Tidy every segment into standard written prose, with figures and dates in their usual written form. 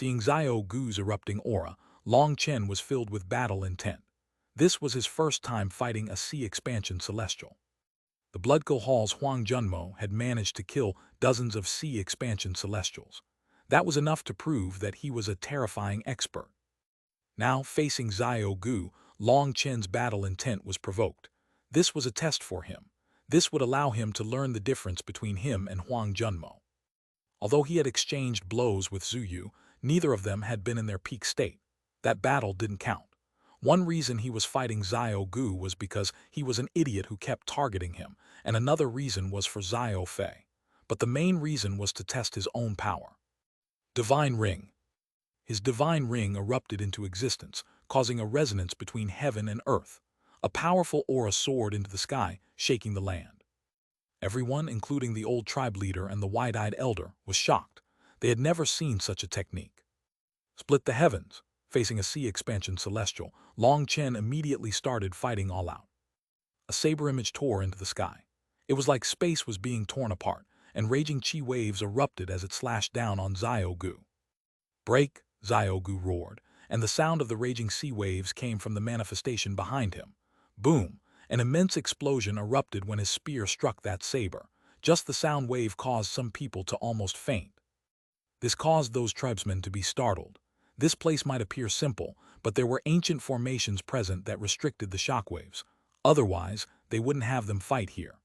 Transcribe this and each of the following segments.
Seeing Xiao Gu's erupting aura, Long Chen was filled with battle intent. This was his first time fighting a sea expansion celestial. The Bloodkill Hall's Huang Junmo had managed to kill dozens of sea expansion celestials. That was enough to prove that he was a terrifying expert. Now, facing Xiao Gu, Long Chen's battle intent was provoked. This was a test for him. This would allow him to learn the difference between him and Huang Junmo. Although he had exchanged blows with Zhu Yu, neither of them had been in their peak state. That battle didn't count. One reason he was fighting Xiao Gu was because he was an idiot who kept targeting him, and another reason was for Xiao Fei. But the main reason was to test his own power. Divine Ring. His divine ring erupted into existence, causing a resonance between heaven and earth. A powerful aura soared into the sky, shaking the land. Everyone, including the old tribe leader and the wide-eyed elder, was shocked. They had never seen such a technique. Split the heavens. Facing a sea expansion celestial, Long Chen immediately started fighting all out. A saber image tore into the sky. It was like space was being torn apart, and raging chi waves erupted as it slashed down on Xiao Gu. Break, Xiao Gu roared, and the sound of the raging sea waves came from the manifestation behind him. Boom! An immense explosion erupted when his spear struck that saber. Just the sound wave caused some people to almost faint. This caused those tribesmen to be startled. This place might appear simple, but there were ancient formations present that restricted the shockwaves. Otherwise, they wouldn't have them fight here.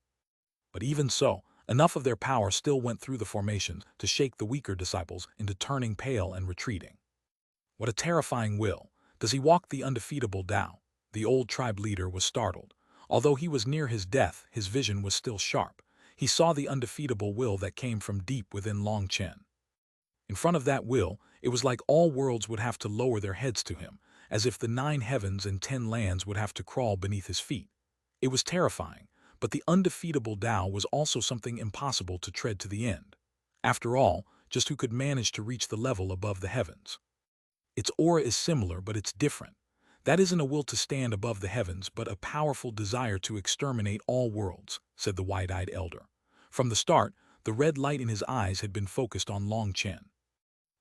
But even so, enough of their power still went through the formations to shake the weaker disciples into turning pale and retreating. What a terrifying will! Does he walk the undefeatable Tao? The old tribe leader was startled. Although he was near his death, his vision was still sharp. He saw the undefeatable will that came from deep within Long Chen. In front of that will, it was like all worlds would have to lower their heads to him, as if the 9 heavens and 10 lands would have to crawl beneath his feet. It was terrifying, but the undefeatable Tao was also something impossible to tread to the end. After all, just who could manage to reach the level above the heavens? Its aura is similar, but it's different. That isn't a will to stand above the heavens, but a powerful desire to exterminate all worlds, said the wide-eyed elder. From the start, the red light in his eyes had been focused on Long Chen.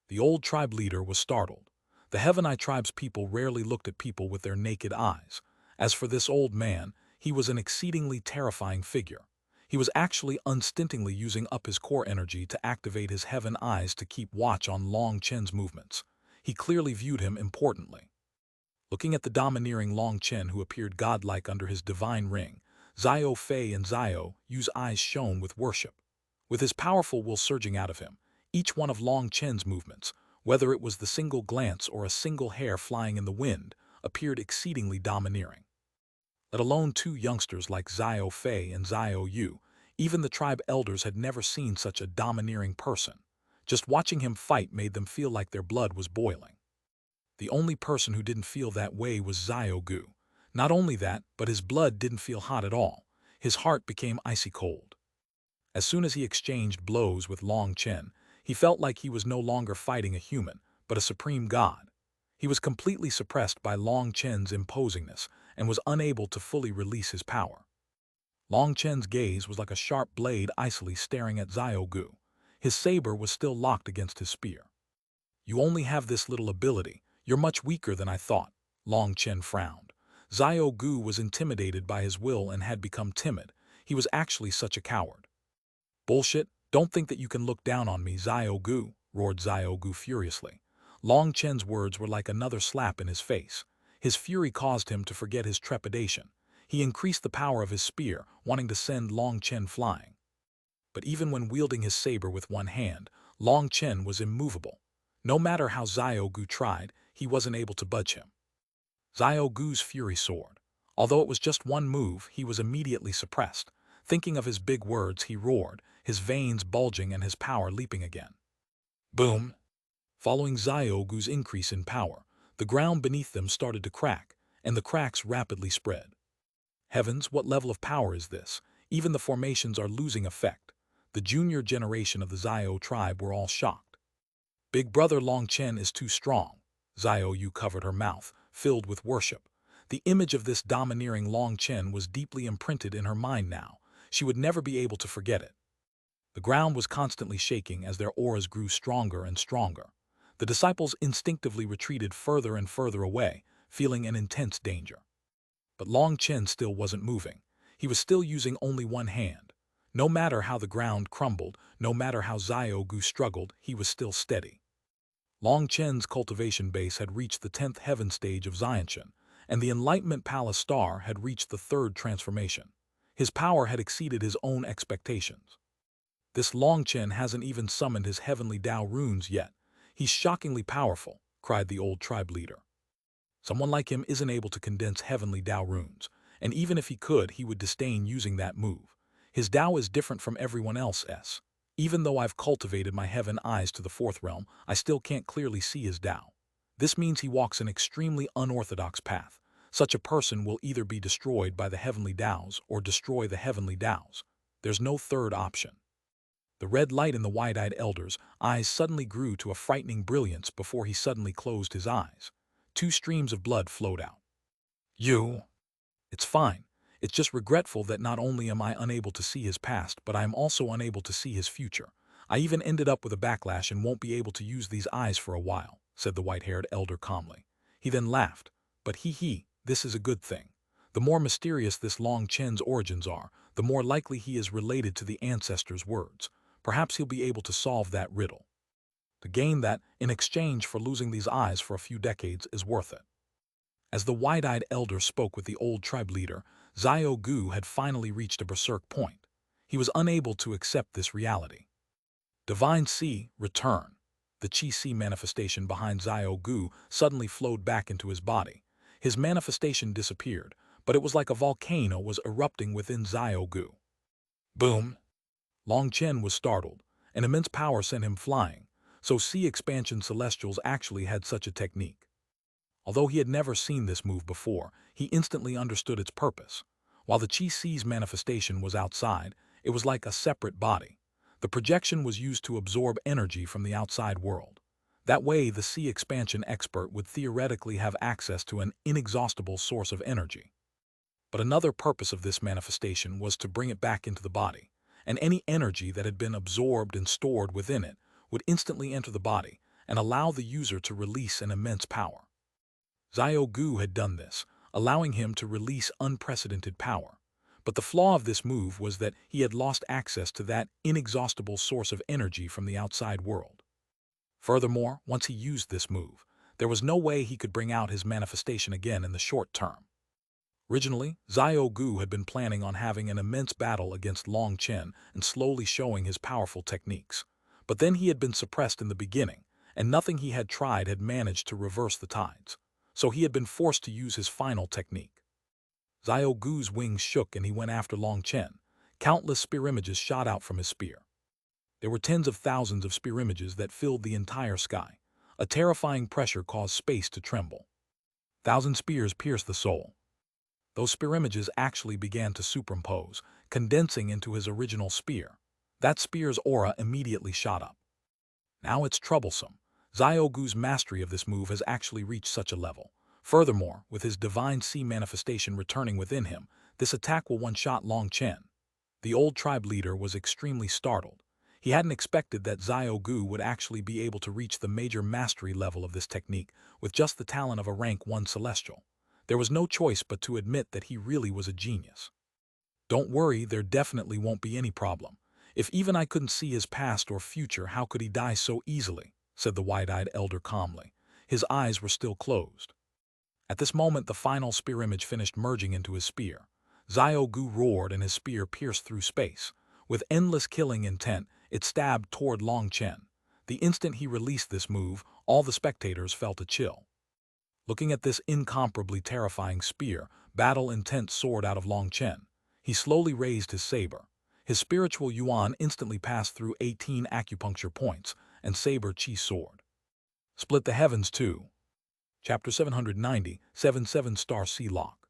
The old tribe leader was startled. The Heaven Eye tribe's people rarely looked at people with their naked eyes. As for this old man, he was an exceedingly terrifying figure. He was actually unstintingly using up his core energy to activate his Heaven Eyes to keep watch on Long Chen's movements. He clearly viewed him importantly. Looking at the domineering Long Chen who appeared godlike under his divine ring, Xiao Fei and Xiao Yu's eyes shone with worship. With his powerful will surging out of him, each one of Long Chen's movements, whether it was the single glance or a single hair flying in the wind, appeared exceedingly domineering. Let alone 2 youngsters like Xiao Fei and Xiao Yu, even the tribe elders had never seen such a domineering person. Just watching him fight made them feel like their blood was boiling. The only person who didn't feel that way was Xiao Gu. Not only that, but his blood didn't feel hot at all. His heart became icy cold. As soon as he exchanged blows with Long Chen, he felt like he was no longer fighting a human, but a supreme god. He was completely suppressed by Long Chen's imposingness and was unable to fully release his power. Long Chen's gaze was like a sharp blade icily staring at Xiao Gu. His saber was still locked against his spear. You only have this little ability. You're much weaker than I thought. Long Chen frowned. Xiao Gu was intimidated by his will and had become timid. He was actually such a coward. Bullshit. Don't think that you can look down on me, Xiao Gu, roared Xiao Gu furiously. Long Chen's words were like another slap in his face. His fury caused him to forget his trepidation. He increased the power of his spear, wanting to send Long Chen flying. But even when wielding his saber with one hand, Long Chen was immovable. No matter how Xiao Gu tried, he wasn't able to budge him. Xiao Gu's fury soared. Although it was just one move, he was immediately suppressed. Thinking of his big words, he roared, his veins bulging and his power leaping again. Boom! Following Xiao Gu's increase in power, the ground beneath them started to crack, and the cracks rapidly spread. Heavens, what level of power is this? Even the formations are losing effect. The junior generation of the Xiao tribe were all shocked. Big brother Long Chen is too strong. Xiao Yu covered her mouth, filled with worship. The image of this domineering Long Chen was deeply imprinted in her mind now. She would never be able to forget it. The ground was constantly shaking as their auras grew stronger and stronger. The disciples instinctively retreated further and further away, feeling an intense danger. But Long Chen still wasn't moving. He was still using only one hand. No matter how the ground crumbled, no matter how Xiaogu struggled, he was still steady. Long Chen's cultivation base had reached the 10th heaven stage of Xiantian, and the Enlightenment Palace star had reached the 3rd transformation. His power had exceeded his own expectations. This Long Chen hasn't even summoned his heavenly Tao runes yet. He's shockingly powerful, cried the old tribe leader. Someone like him isn't able to condense heavenly Tao runes, and even if he could, he would disdain using that move. His Tao is different from everyone else's. Even though I've cultivated my heaven eyes to the 4th realm, I still can't clearly see his Tao. This means he walks an extremely unorthodox path. Such a person will either be destroyed by the heavenly Taos or destroy the heavenly Taos. There's no third option. The red light in the wide-eyed elder's eyes suddenly grew to a frightening brilliance before he suddenly closed his eyes. 2 streams of blood flowed out. You? It's fine. It's just regretful that not only am I unable to see his past, but I am also unable to see his future. I even ended up with a backlash and won't be able to use these eyes for a while, said the white-haired elder calmly. He then laughed. But this is a good thing. The more mysterious this Long Chen's origins are, the more likely he is related to the ancestors' words. Perhaps he'll be able to solve that riddle. To gain that, in exchange for losing these eyes for a few decades, is worth it. As the wide-eyed elder spoke with the old tribe leader, Xiaogu had finally reached a berserk point. He was unable to accept this reality. Divine Sea, return. The Qi Si manifestation behind Xiaogu suddenly flowed back into his body. His manifestation disappeared, but it was like a volcano was erupting within Xiaogu. Boom! Long Chen was startled. An immense power sent him flying, so Sea Expansion Celestials actually had such a technique. Although he had never seen this move before, he instantly understood its purpose. While the Qi Si's manifestation was outside, it was like a separate body. The projection was used to absorb energy from the outside world. That way, the Sea Expansion expert would theoretically have access to an inexhaustible source of energy. But another purpose of this manifestation was to bring it back into the body, and any energy that had been absorbed and stored within it would instantly enter the body and allow the user to release an immense power. Xiaogu had done this, allowing him to release unprecedented power. But the flaw of this move was that he had lost access to that inexhaustible source of energy from the outside world. Furthermore, once he used this move, there was no way he could bring out his manifestation again in the short term. Originally, Xiaogu had been planning on having an immense battle against Long Chen and slowly showing his powerful techniques. But then he had been suppressed in the beginning, and nothing he had tried had managed to reverse the tides. So he had been forced to use his final technique. Xiaogu's wings shook and he went after Long Chen. Countless spear images shot out from his spear. There were tens of thousands of spear images that filled the entire sky. A terrifying pressure caused space to tremble. 1,000 spears pierced the soul. Those spear images actually began to superimpose, condensing into his original spear. That spear's aura immediately shot up. Now it's troublesome. Xiaogu's mastery of this move has actually reached such a level. Furthermore, with his Divine Sea manifestation returning within him, this attack will one-shot Long Chen. The old tribe leader was extremely startled. He hadn't expected that Xiaogu would actually be able to reach the major mastery level of this technique with just the talent of a rank 1 celestial. There was no choice but to admit that he really was a genius. Don't worry, there definitely won't be any problem. If even I couldn't see his past or future, how could he die so easily? Said the wide-eyed elder calmly. His eyes were still closed. At this moment, the final spear image finished merging into his spear. Xiaogu roared and his spear pierced through space. With endless killing intent, it stabbed toward Long Chen. The instant he released this move, all the spectators felt a chill. Looking at this incomparably terrifying spear, battle intent soared out of Long Chen. He slowly raised his saber. His spiritual yuan instantly passed through 18 acupuncture points, and saber Qi sword. Split the heavens too. Chapter 790, 7-star Sea Lock.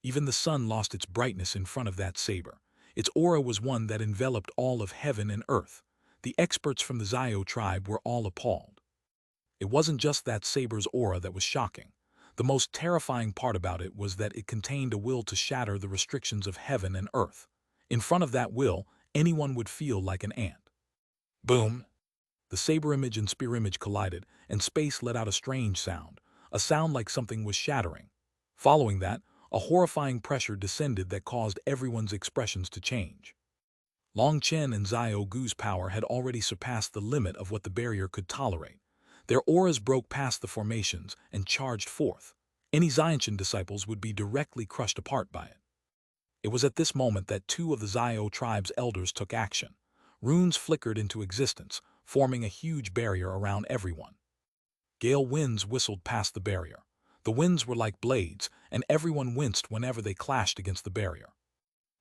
Even the sun lost its brightness in front of that saber. Its aura was one that enveloped all of heaven and earth. The experts from the Xiao tribe were all appalled. It wasn't just that saber's aura that was shocking. The most terrifying part about it was that it contained a will to shatter the restrictions of heaven and earth. In front of that will, anyone would feel like an ant. Boom! The saber image and spear image collided, and space let out a strange sound, a sound like something was shattering. Following that, a horrifying pressure descended that caused everyone's expressions to change. Long Chen and Xiao Gu's power had already surpassed the limit of what the barrier could tolerate. Their auras broke past the formations and charged forth. Any Xiantian disciples would be directly crushed apart by it. It was at this moment that two of the Xiao tribe's elders took action. Runes flickered into existence, forming a huge barrier around everyone. Gale winds whistled past the barrier. The winds were like blades, and everyone winced whenever they clashed against the barrier.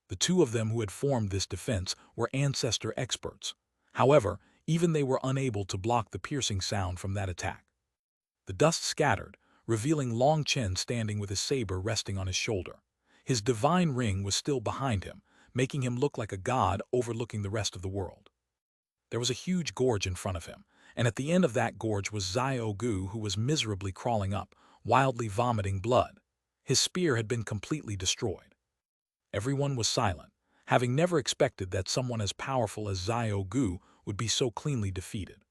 The two of them who had formed this defense were ancestor experts. However, even they were unable to block the piercing sound from that attack. The dust scattered, revealing Long Chen standing with his saber resting on his shoulder. His divine ring was still behind him, making him look like a god overlooking the rest of the world. There was a huge gorge in front of him, and at the end of that gorge was Xiao Gu, who was miserably crawling up, wildly vomiting blood. His spear had been completely destroyed. Everyone was silent, having never expected that someone as powerful as Xiao Gu would be so cleanly defeated.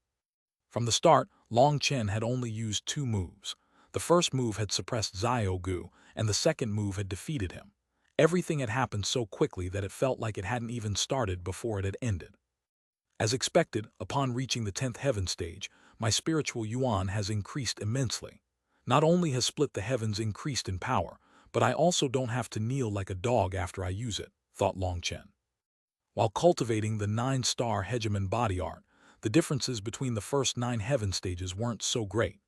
From the start, Long Chen had only used two moves. The first move had suppressed Xiao Gu, and the second move had defeated him. Everything had happened so quickly that it felt like it hadn't even started before it had ended. As expected, upon reaching the 10th heaven stage, my spiritual yuan has increased immensely. Not only has Split the Heavens increased in power, but I also don't have to kneel like a dog after I use it, thought Long Chen. While cultivating the 9-star Hegemon body art, the differences between the first 9 heaven stages weren't so great.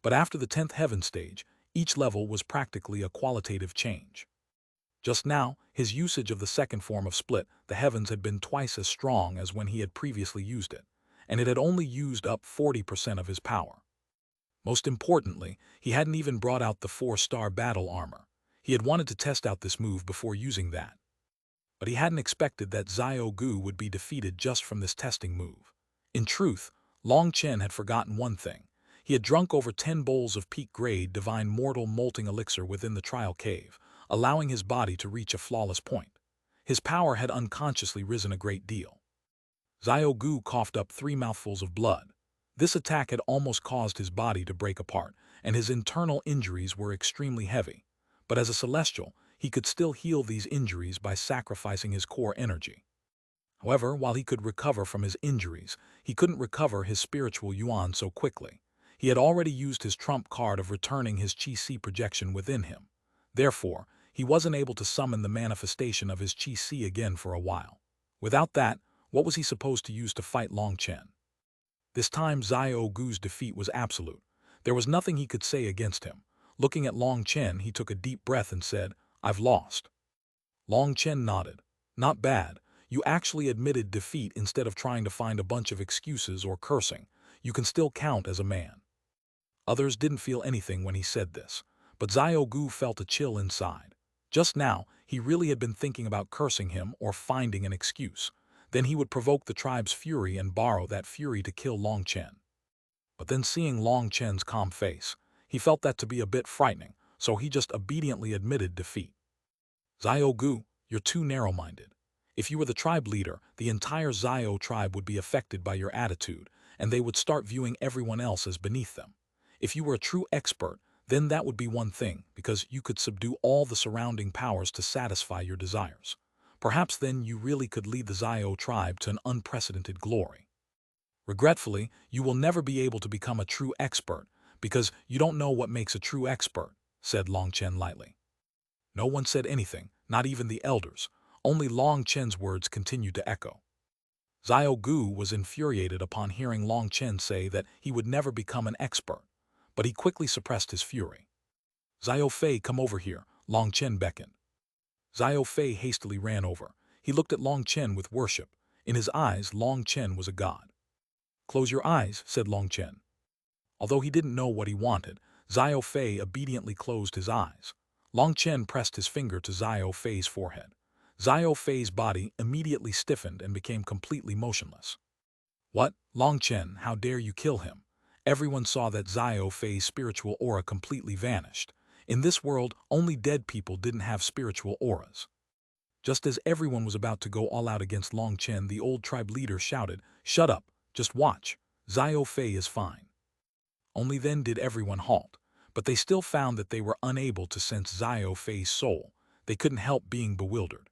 But after the 10th heaven stage, each level was practically a qualitative change. Just now, his usage of the second form of Split the Heavens had been twice as strong as when he had previously used it, and it had only used up 40% of his power. Most importantly, he hadn't even brought out the 4-star battle armor. He had wanted to test out this move before using that. But he hadn't expected that Xiao Gu would be defeated just from this testing move. In truth, Long Chen had forgotten one thing. He had drunk over 10 bowls of peak-grade divine mortal molting elixir within the trial cave, allowing his body to reach a flawless point. His power had unconsciously risen a great deal. Xiao Gu coughed up 3 mouthfuls of blood. This attack had almost caused his body to break apart, and his internal injuries were extremely heavy. But as a celestial, he could still heal these injuries by sacrificing his core energy. However, while he could recover from his injuries, he couldn't recover his spiritual yuan so quickly. He had already used his trump card of returning his Qi projection within him. Therefore, he wasn't able to summon the manifestation of his Qi again for a while. Without that, what was he supposed to use to fight Long Chen? This time Xiao Gu's defeat was absolute. There was nothing he could say against him. Looking at Long Chen, he took a deep breath and said, "I've lost." Long Chen nodded. "Not bad. You actually admitted defeat instead of trying to find a bunch of excuses or cursing. You can still count as a man." Others didn't feel anything when he said this, but Xiao Gu felt a chill inside. Just now, he really had been thinking about cursing him or finding an excuse. Then he would provoke the tribe's fury and borrow that fury to kill Long Chen. But then seeing Long Chen's calm face, he felt that to be a bit frightening, so he just obediently admitted defeat. "Xiao Gu, you're too narrow-minded. If you were the tribe leader, the entire Xiao tribe would be affected by your attitude, and they would start viewing everyone else as beneath them. If you were a true expert, then that would be one thing, because you could subdue all the surrounding powers to satisfy your desires. Perhaps then you really could lead the Xiao tribe to an unprecedented glory. Regretfully, you will never be able to become a true expert, because you don't know what makes a true expert," said Long Chen lightly. No one said anything, not even the elders. Only Long Chen's words continued to echo. Xiao Gu was infuriated upon hearing Long Chen say that he would never become an expert, but he quickly suppressed his fury. "Xiao Fei, come over here," Long Chen beckoned. Xiao Fei hastily ran over. He looked at Long Chen with worship. In his eyes, Long Chen was a god. "Close your eyes," said Long Chen. Although he didn't know what he wanted, Xiao Fei obediently closed his eyes. Long Chen pressed his finger to Xiao Fei's forehead. Xiao Fei's body immediately stiffened and became completely motionless. "What? Long Chen, how dare you kill him?" Everyone saw that Xiao Fei's spiritual aura completely vanished. In this world, only dead people didn't have spiritual auras. Just as everyone was about to go all out against Long Chen, the old tribe leader shouted, "Shut up, just watch." Xiao Fei is fine. Only then did everyone halt, but they still found that they were unable to sense Xiao Fei's soul. They couldn't help being bewildered.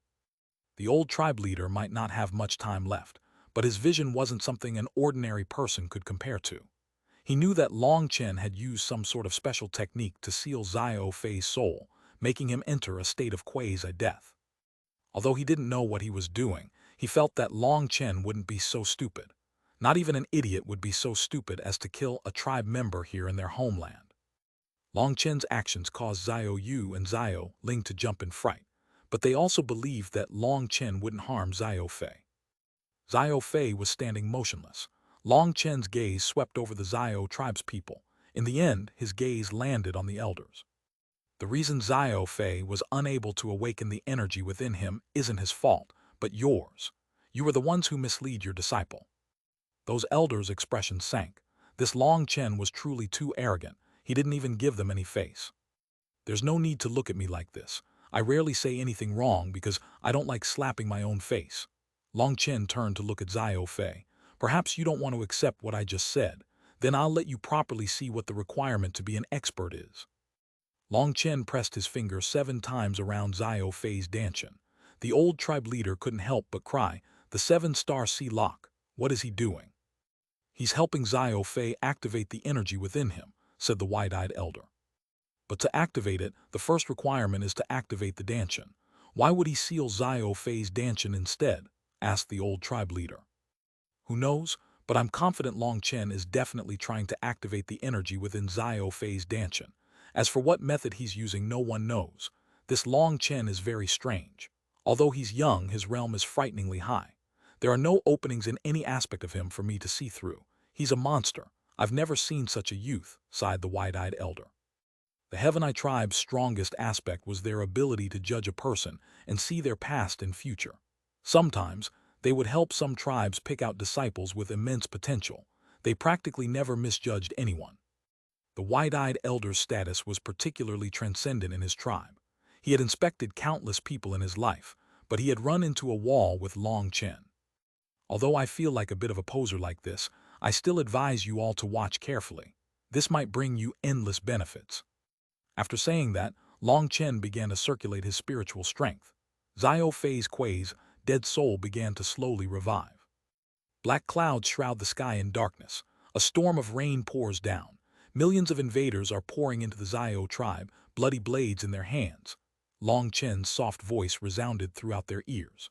The old tribe leader might not have much time left, but his vision wasn't something an ordinary person could compare to. He knew that Long Chen had used some sort of special technique to seal Xiao Fei's soul, making him enter a state of quasi-death. Although he didn't know what he was doing, he felt that Long Chen wouldn't be so stupid. Not even an idiot would be so stupid as to kill a tribe member here in their homeland. Long Chen's actions caused Xiao Yu and Xiao Ling to jump in fright, but they also believed that Long Chen wouldn't harm Xiao Fei. Xiao Fei was standing motionless. Long Chen's gaze swept over the Xiao tribespeople. In the end, his gaze landed on the elders. The reason Xiao Fei was unable to awaken the energy within him isn't his fault, but yours. You are the ones who mislead your disciple. Those elders' expressions sank. This Long Chen was truly too arrogant. He didn't even give them any face. There's no need to look at me like this. I rarely say anything wrong because I don't like slapping my own face. Long Chen turned to look at Xiao Fei. Perhaps you don't want to accept what I just said. Then I'll let you properly see what the requirement to be an expert is. Long Chen pressed his finger 7 times around Xiao Fei's dantian. The old tribe leader couldn't help but cry, "The 7-star sea lock, what is he doing?" "He's helping Xiao Fei activate the energy within him," said the wide-eyed elder. "But to activate it, the first requirement is to activate the dantian. Why would he seal Xiao Fei's dantian instead?" asked the old tribe leader. "Who knows, but I'm confident Long Chen is definitely trying to activate the energy within Xiao Fei's dantian. As for what method he's using, no one knows. This Long Chen is very strange. Although he's young, his realm is frighteningly high. There are no openings in any aspect of him for me to see through. He's a monster. I've never seen such a youth," sighed the wide-eyed elder. The Heavenite tribe's strongest aspect was their ability to judge a person and see their past and future. Sometimes, they would help some tribes pick out disciples with immense potential. They practically never misjudged anyone. The wide-eyed elder's status was particularly transcendent in his tribe. He had inspected countless people in his life, but he had run into a wall with Long Chen. "Although I feel like a bit of a poser like this, I still advise you all to watch carefully. This might bring you endless benefits." After saying that, Long Chen began to circulate his spiritual strength. Xiao Fei's dead soul began to slowly revive. Black clouds shroud the sky in darkness. A storm of rain pours down. Millions of invaders are pouring into the Xiao tribe, bloody blades in their hands. Long Chen's soft voice resounded throughout their ears.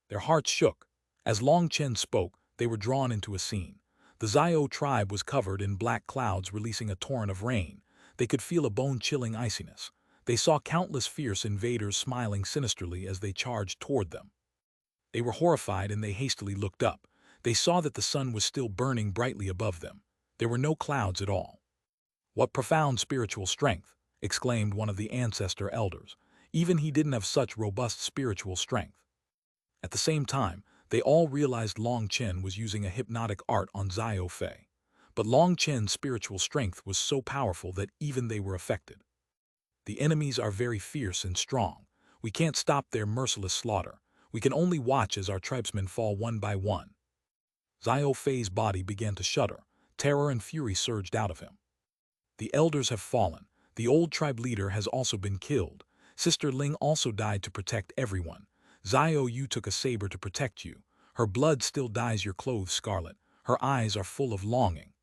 Their hearts shook. As Long Chen spoke, they were drawn into a scene. The Xiao tribe was covered in black clouds releasing a torrent of rain. They could feel a bone-chilling iciness. They saw countless fierce invaders smiling sinisterly as they charged toward them. They were horrified and they hastily looked up. They saw that the sun was still burning brightly above them. There were no clouds at all. "What profound spiritual strength!" exclaimed one of the ancestor elders. Even he didn't have such robust spiritual strength. At the same time, they all realized Long Chen was using a hypnotic art on Xiao Fei. But Long Chen's spiritual strength was so powerful that even they were affected. "The enemies are very fierce and strong. We can't stop their merciless slaughter. We can only watch as our tribesmen fall one by one." Xiao Fei's body began to shudder. Terror and fury surged out of him. "The elders have fallen. The old tribe leader has also been killed. Sister Ling also died to protect everyone. Xiao Yu took a saber to protect you. Her blood still dyes your clothes scarlet. Her eyes are full of longing."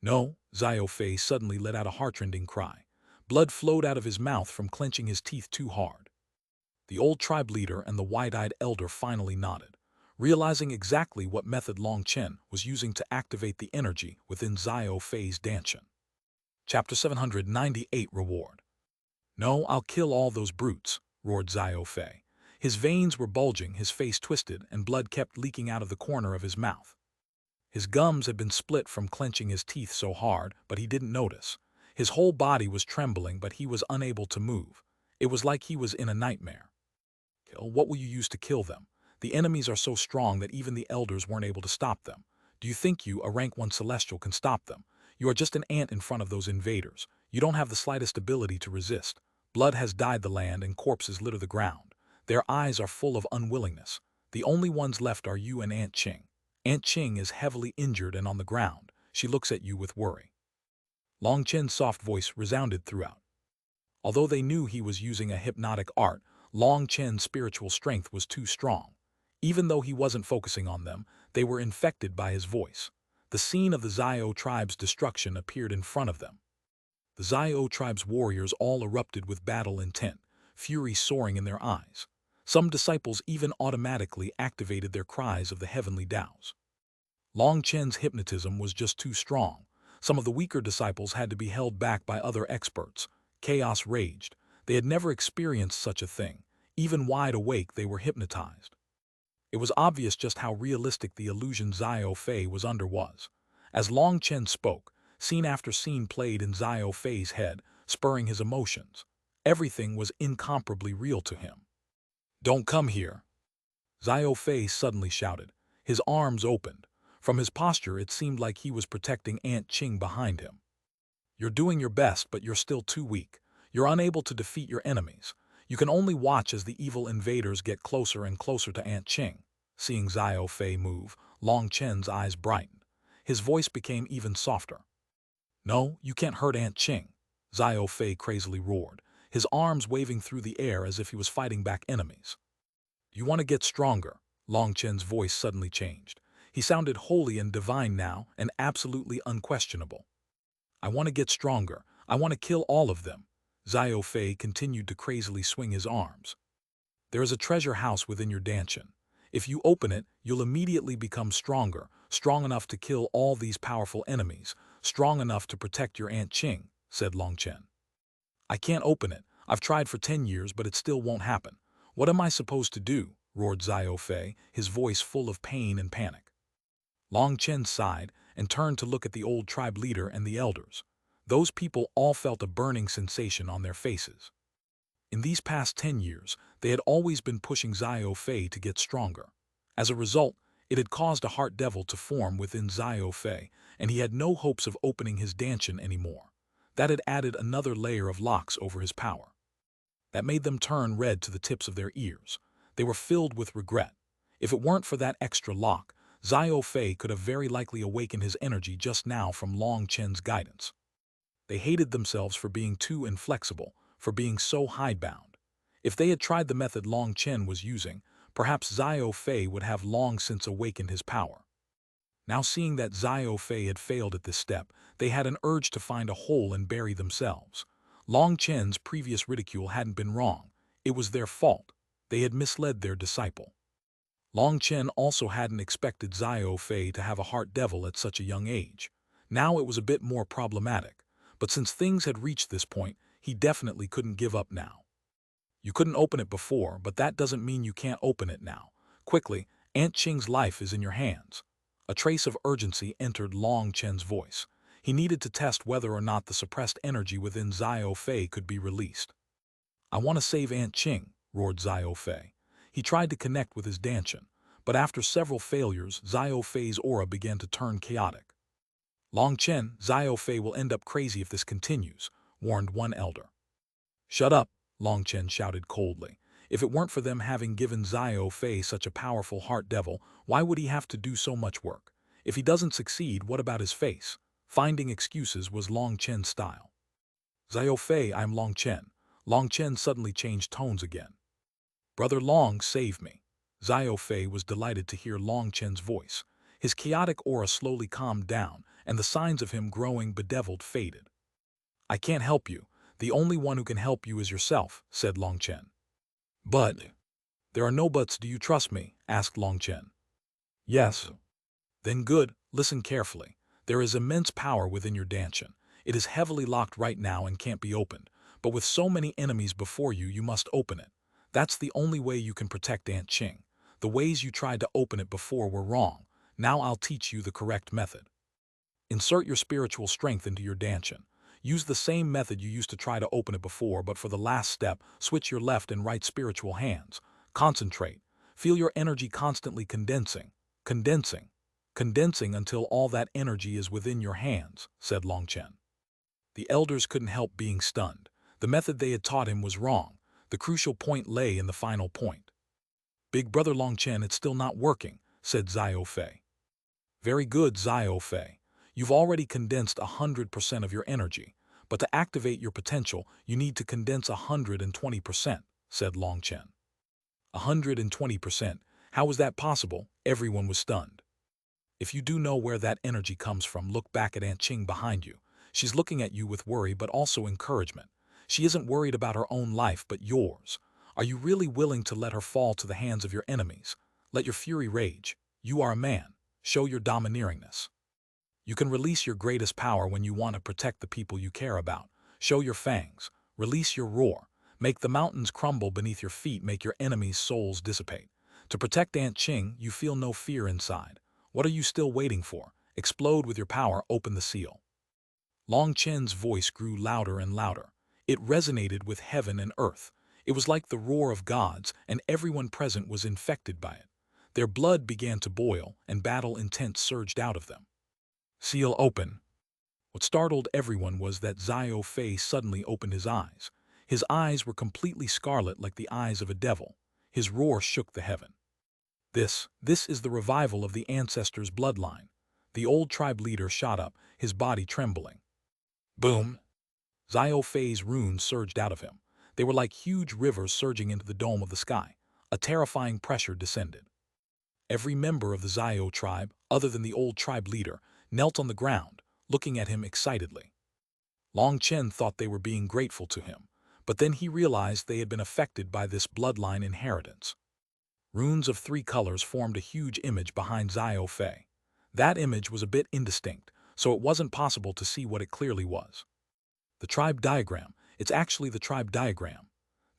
"No," Xiao Fei suddenly let out a heartrending cry. Blood flowed out of his mouth from clenching his teeth too hard. The old tribe leader and the wide-eyed elder finally nodded, realizing exactly what method Long Chen was using to activate the energy within Xiao Fei's dantian. Chapter 798 Reward. "No, I'll kill all those brutes," roared Xiao Fei. His veins were bulging, his face twisted, and blood kept leaking out of the corner of his mouth. His gums had been split from clenching his teeth so hard, but he didn't notice. His whole body was trembling, but he was unable to move. It was like he was in a nightmare. "Kill? What will you use to kill them? The enemies are so strong that even the elders weren't able to stop them. Do you think you, a rank 1 celestial, can stop them? You are just an ant in front of those invaders. You don't have the slightest ability to resist. Blood has dyed the land and corpses litter the ground. Their eyes are full of unwillingness. The only ones left are you and Aunt Ching. Aunt Qing is heavily injured and on the ground. She looks at you with worry. Long Chen's soft voice resounded throughout. Although they knew he was using a hypnotic art, Long Chen's spiritual strength was too strong. Even though he wasn't focusing on them, they were infected by his voice. The scene of the Zio tribe's destruction appeared in front of them. The Zio tribe's warriors all erupted with battle intent, fury soaring in their eyes. Some disciples even automatically activated their cries of the heavenly Taos. Long Chen's hypnotism was just too strong. Some of the weaker disciples had to be held back by other experts. Chaos raged. They had never experienced such a thing. Even wide awake, they were hypnotized. It was obvious just how realistic the illusion Zio Fei was under was. As Long Chen spoke, scene after scene played in Zio Fei's head, spurring his emotions. Everything was incomparably real to him. "Don't come here!" Zio Fei suddenly shouted. His arms opened. From his posture, it seemed like he was protecting Aunt Qing behind him. "You're doing your best, but you're still too weak. You're unable to defeat your enemies. You can only watch as the evil invaders get closer and closer to Aunt Qing." Seeing Zio Fei move, Long Chen's eyes brightened. His voice became even softer. "No, you can't hurt Aunt Qing," Zio Fei crazily roared, his arms waving through the air as if he was fighting back enemies. "You want to get stronger?" Long Chen's voice suddenly changed. He sounded holy and divine now, and absolutely unquestionable. "I want to get stronger. I want to kill all of them." Zio Fei continued to crazily swing his arms. "There is a treasure house within your dantian. If you open it, you'll immediately become stronger, strong enough to kill all these powerful enemies, strong enough to protect your Aunt Qing," said Long Chen. "I can't open it. I've tried for 10 years, but it still won't happen. What am I supposed to do?" roared Zio Fei, his voice full of pain and panic. Long Chen sighed and turned to look at the old tribe leader and the elders. Those people all felt a burning sensation on their faces. In these past 10 years, they had always been pushing Zio Fei to get stronger. As a result, it had caused a heart devil to form within Zio Fei, and he had no hopes of opening his dantian anymore. That had added another layer of locks over his power. That made them turn red to the tips of their ears. They were filled with regret. If it weren't for that extra lock, Zio Fei could have very likely awakened his energy just now from Long Chen's guidance. They hated themselves for being too inflexible, for being so hidebound. If they had tried the method Long Chen was using, perhaps Zio Fei would have long since awakened his power. Now seeing that Zio Fei had failed at this step, they had an urge to find a hole and bury themselves. Long Chen's previous ridicule hadn't been wrong. It was their fault. They had misled their disciple. Long Chen also hadn't expected Zio Fei to have a heart devil at such a young age. Now it was a bit more problematic, but since things had reached this point, he definitely couldn't give up now. "You couldn't open it before, but that doesn't mean you can't open it now. Quickly, Aunt Qing's life is in your hands." A trace of urgency entered Long Chen's voice. He needed to test whether or not the suppressed energy within Zio Fei could be released. "I want to save Aunt Qing," roared Zio Fei. He tried to connect with his dantian, but after several failures, Zio Fei's aura began to turn chaotic. "Long Chen, Zio Fei will end up crazy if this continues," warned one elder. "Shut up," Long Chen shouted coldly. If it weren't for them having given Zio Fei such a powerful heart devil, why would he have to do so much work? If he doesn't succeed, what about his face? Finding excuses was Long Chen's style. "Zio Fei, I'm Long Chen." Long Chen suddenly changed tones again. "Brother Long, save me." Zio Fei was delighted to hear Long Chen's voice. His chaotic aura slowly calmed down, and the signs of him growing bedeviled faded. "I can't help you. The only one who can help you is yourself," said Long Chen. "But..." "There are no buts. Do you trust me?" asked Long Chen. "Yes." "Then good, listen carefully. There is immense power within your dantian. It is heavily locked right now and can't be opened, but with so many enemies before you, you must open it. That's the only way you can protect Aunt Qing. The ways you tried to open it before were wrong. Now I'll teach you the correct method. Insert your spiritual strength into your dantian. Use the same method you used to try to open it before, but for the last step, switch your left and right spiritual hands. Concentrate. Feel your energy constantly condensing, condensing until all that energy is within your hands," said Long Chen. The elders couldn't help being stunned. The method they had taught him was wrong. The crucial point lay in the final point. "Big brother Long Chen, it's still not working," said Zio Fei. Very good, Zio Fei. You've already condensed 100% of your energy, but to activate your potential, you need to condense 120%, said Long Chen. 120%? How was that possible? Everyone was stunned. If you do know where that energy comes from, look back at Aunt Qing behind you. She's looking at you with worry but also encouragement. She isn't worried about her own life but yours. Are you really willing to let her fall to the hands of your enemies? Let your fury rage. You are a man. Show your domineeringness. You can release your greatest power when you want to protect the people you care about. Show your fangs. Release your roar. Make the mountains crumble beneath your feet. Make your enemies' souls dissipate. To protect Aunt Qing, you feel no fear inside. What are you still waiting for? Explode with your power. Open the seal. Long Chen's voice grew louder and louder. It resonated with heaven and earth. It was like the roar of gods, and everyone present was infected by it. Their blood began to boil, and battle intent surged out of them. Seal open. What startled everyone was that Zio Fei suddenly opened his eyes. His eyes were completely scarlet like the eyes of a devil. His roar shook the heaven. This is the revival of the ancestors' bloodline. The old tribe leader shot up, his body trembling. Boom! Zio Fei's runes surged out of him. They were like huge rivers surging into the dome of the sky. A terrifying pressure descended. Every member of the Zio tribe, other than the old tribe leader, knelt on the ground, looking at him excitedly. Long Chen thought they were being grateful to him, but then he realized they had been affected by this bloodline inheritance. Runes of 3 colors formed a huge image behind Zio Fei. That image was a bit indistinct, so it wasn't possible to see what it clearly was. The tribe diagram. It's actually the tribe diagram.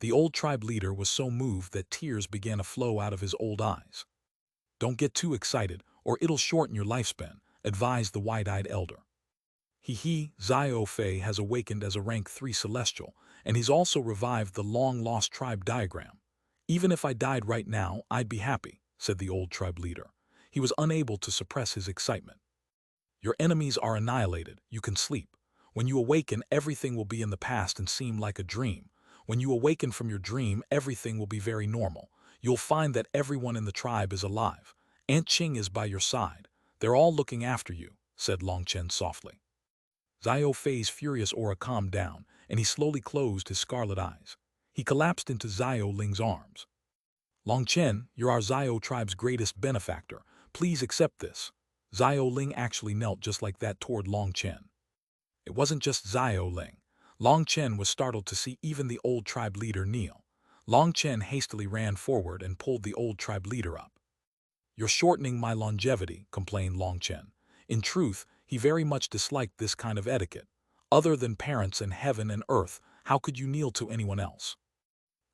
The old tribe leader was so moved that tears began to flow out of his old eyes. Don't get too excited, or it'll shorten your lifespan, advised the wide-eyed elder. Zio Fei has awakened as a rank 3 celestial, and he's also revived the long-lost tribe diagram. Even if I died right now, I'd be happy, said the old tribe leader. He was unable to suppress his excitement. Your enemies are annihilated. You can sleep. When you awaken, everything will be in the past and seem like a dream. When you awaken from your dream, everything will be very normal. You'll find that everyone in the tribe is alive. Aunt Qing is by your side. They're all looking after you, said Long Chen softly. Zio Fei's furious aura calmed down, and he slowly closed his scarlet eyes. He collapsed into Zio Ling's arms. Long Chen, you're our Zio tribe's greatest benefactor. Please accept this. Zio Ling actually knelt just like that toward Long Chen. It wasn't just Zio Ling. Long Chen was startled to see even the old tribe leader kneel. Long Chen hastily ran forward and pulled the old tribe leader up. You're shortening my longevity, complained Long Chen. In truth, he very much disliked this kind of etiquette. Other than parents and heaven and earth, how could you kneel to anyone else?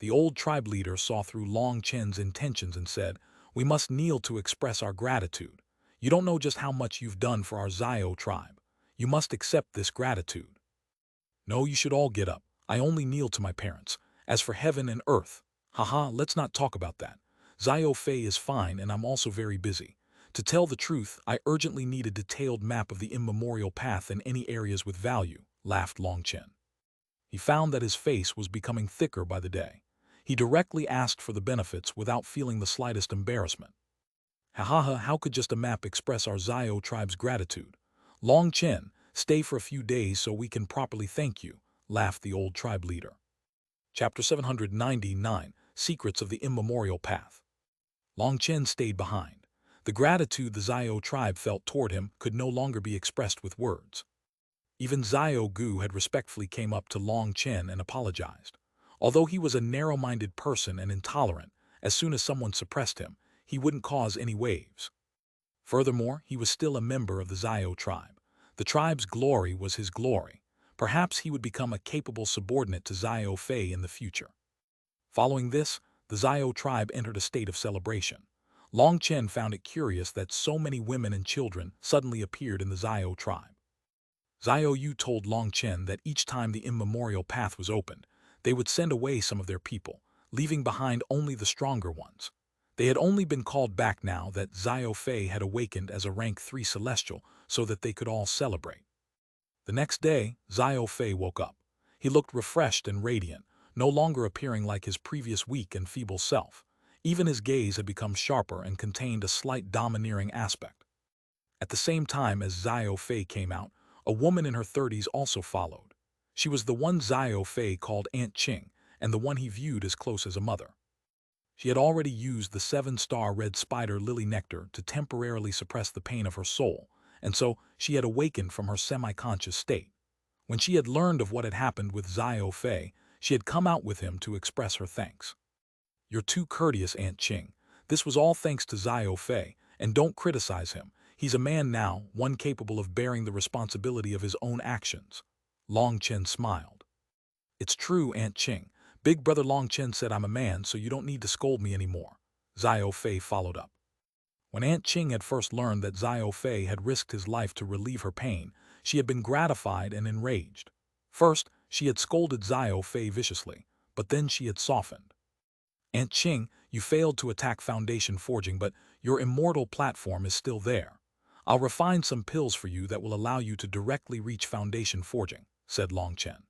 The old tribe leader saw through Long Chen's intentions and said, we must kneel to express our gratitude. You don't know just how much you've done for our Zio tribe. You must accept this gratitude. No, you should all get up. I only kneel to my parents. As for heaven and earth, let's not talk about that. Zio Fei is fine and I'm also very busy. To tell the truth, I urgently need a detailed map of the immemorial path in any areas with value, laughed Long Chen. He found that his face was becoming thicker by the day. He directly asked for the benefits without feeling the slightest embarrassment. How could just a map express our Zio tribe's gratitude? Long Chen, stay for a few days so we can properly thank you, laughed the old tribe leader. Chapter 799, Secrets of the Immemorial Path. Long Chen stayed behind. The gratitude the Zio tribe felt toward him could no longer be expressed with words. Even Zio Gu had respectfully came up to Long Chen and apologized. Although he was a narrow-minded person and intolerant, as soon as someone suppressed him, he wouldn't cause any waves. Furthermore, he was still a member of the Zio tribe. The tribe's glory was his glory. Perhaps he would become a capable subordinate to Zio Fei in the future. Following this, the Zio tribe entered a state of celebration. Long Chen found it curious that so many women and children suddenly appeared in the Zio tribe. Zio Yu told Long Chen that each time the immemorial path was opened, they would send away some of their people, leaving behind only the stronger ones. They had only been called back now that Zio Fei had awakened as a rank 3 celestial so that they could all celebrate. The next day, Zio Fei woke up. He looked refreshed and radiant, no longer appearing like his previous weak and feeble self. Even his gaze had become sharper and contained a slight domineering aspect. At the same time as Xiao Fei came out, a woman in her 30s also followed. She was the one Xiao Fei called Aunt Qing, and the one he viewed as close as a mother. She had already used the 7-star red spider lily nectar to temporarily suppress the pain of her soul, and so she had awakened from her semi-conscious state. When she had learned of what had happened with Xiao Fei, she had come out with him to express her thanks. "You're too courteous, Aunt Qing. This was all thanks to Xiao Fei, and don't criticize him. He's a man now, one capable of bearing the responsibility of his own actions." Long Chen smiled. "It's true, Aunt Qing. Big brother Long Chen said I'm a man, so you don't need to scold me anymore," Xiao Fei followed up. When Aunt Qing had first learned that Xiao Fei had risked his life to relieve her pain, she had been gratified and enraged. First, she had scolded Xiao Fei viciously, but then she had softened. "Aunt Qing, you failed to attack Foundation Forging, but your immortal platform is still there. I'll refine some pills for you that will allow you to directly reach Foundation Forging," said Long Chen.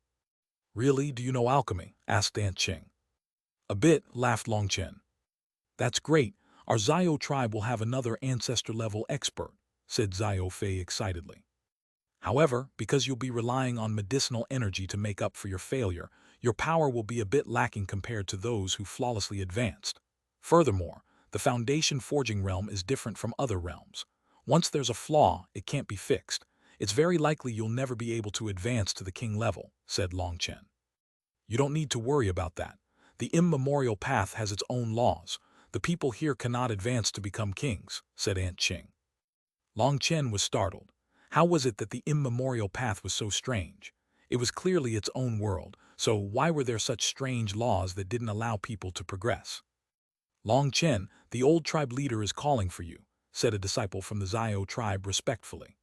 "Really, do you know alchemy?" asked Aunt Qing. "A bit," laughed Long Chen. "That's great. Our Xiao tribe will have another ancestor-level expert," said Xiao Fei excitedly. "However, because you'll be relying on medicinal energy to make up for your failure, your power will be a bit lacking compared to those who flawlessly advanced. Furthermore, the Foundation Forging realm is different from other realms. Once there's a flaw, it can't be fixed. It's very likely you'll never be able to advance to the king level," said Long Chen. "You don't need to worry about that. The immemorial path has its own laws. The people here cannot advance to become kings," said Aunt Qing. Long Chen was startled. How was it that the immemorial path was so strange? It was clearly its own world, so why were there such strange laws that didn't allow people to progress? "Long Chen, the old tribe leader is calling for you," said a disciple from the Xiao tribe respectfully.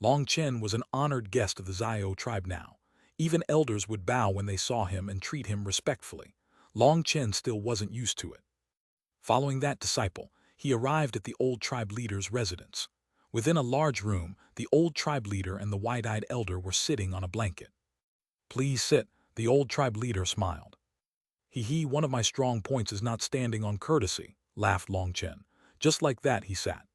Long Chen was an honored guest of the Xiao tribe now. Even elders would bow when they saw him and treat him respectfully. Long Chen still wasn't used to it. Following that disciple, he arrived at the old tribe leader's residence. Within a large room, the old tribe leader and the wide-eyed elder were sitting on a blanket. "Please sit," the old tribe leader smiled. One of my strong points is not standing on courtesy," laughed Long Chen. Just like that he sat.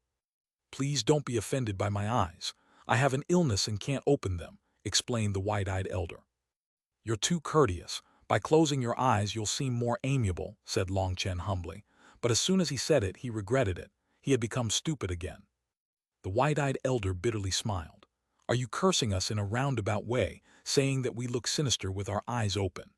"Please don't be offended by my eyes. I have an illness and can't open them," explained the wide-eyed elder. "You're too courteous. By closing your eyes you'll seem more amiable," said Long Chen humbly. But as soon as he said it, he regretted it. He had become stupid again. The wide-eyed elder bitterly smiled. "Are you cursing us in a roundabout way, saying that we look sinister with our eyes open?"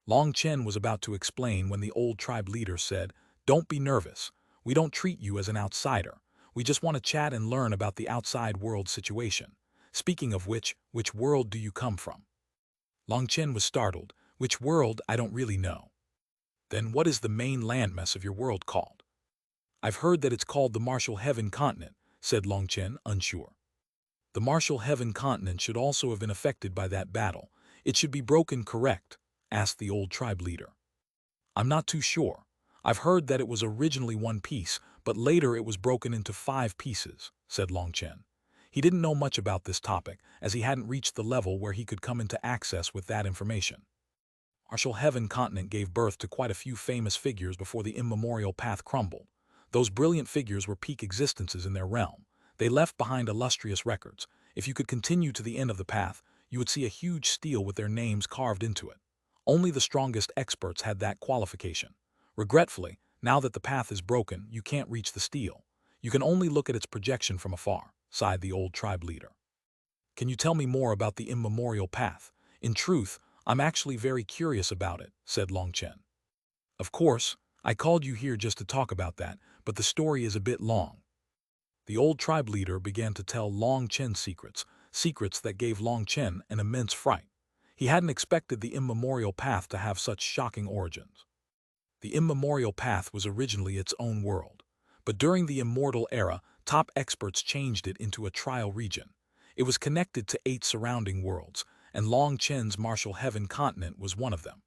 Long Chen was about to explain when the old tribe leader said, "Don't be nervous. We don't treat you as an outsider. We just want to chat and learn about the outside world situation. Speaking of which world do you come from?" Long Chen was startled. "Which world? I don't really know." "Then what is the main landmass of your world called?" "I've heard that it's called the Martial Heaven Continent," said Long Chen, unsure. "The Martial Heaven Continent should also have been affected by that battle. It should be broken, correct?" asked the old tribe leader. "I'm not too sure. I've heard that it was originally one piece, but later it was broken into 5 pieces," said Long Chen. He didn't know much about this topic, as he hadn't reached the level where he could come into access with that information. Martial Heaven Continent gave birth to quite a few famous figures before the immemorial path crumbled. Those brilliant figures were peak existences in their realm. They left behind illustrious records. If you could continue to the end of the path, you would see a huge stele with their names carved into it. Only the strongest experts had that qualification. Regretfully, now that the path is broken, you can't reach the stele. You can only look at its projection from afar," sighed the old tribe leader. "Can you tell me more about the immemorial path? In truth, I'm actually very curious about it," said Long Chen. "Of course, I called you here just to talk about that, but the story is a bit long." The old tribe leader began to tell Long Chen secrets that gave Long Chen an immense fright. He hadn't expected the immemorial path to have such shocking origins. The immemorial path was originally its own world, but during the immortal era, top experts changed it into a trial region. It was connected to 8 surrounding worlds, and Long Chen's Martial Heaven Continent was one of them.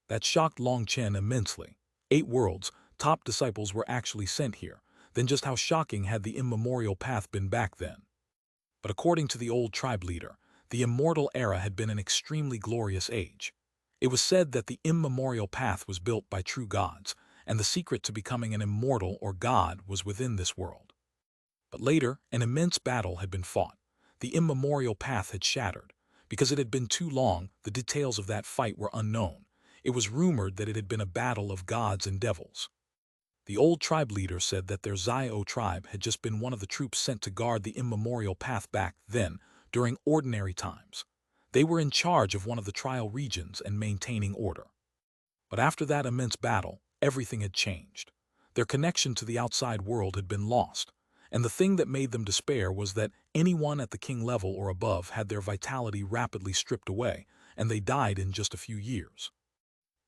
That shocked Long Chen immensely. 8 worlds, top disciples were actually sent here. Then just how shocking had the immemorial path been back then? But according to the old tribe leader, the immortal era had been an extremely glorious age. It was said that the immemorial path was built by true gods, and the secret to becoming an immortal or god was within this world. But later, an immense battle had been fought. The immemorial path had shattered. Because it had been too long, the details of that fight were unknown. It was rumored that it had been a battle of gods and devils. The old tribe leader said that their Zio tribe had just been one of the troops sent to guard the immemorial path back then, during ordinary times. They were in charge of one of the trial regions and maintaining order. But after that immense battle, everything had changed. Their connection to the outside world had been lost, and the thing that made them despair was that anyone at the king level or above had their vitality rapidly stripped away, and they died in just a few years.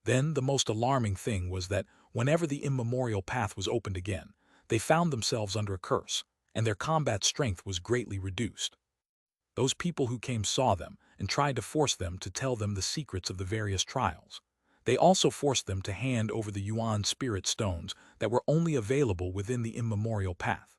Then the most alarming thing was that whenever the immemorial path was opened again, they found themselves under a curse, and their combat strength was greatly reduced. Those people who came saw them and tried to force them to tell them the secrets of the various trials. They also forced them to hand over the Yuan spirit stones that were only available within the immemorial path.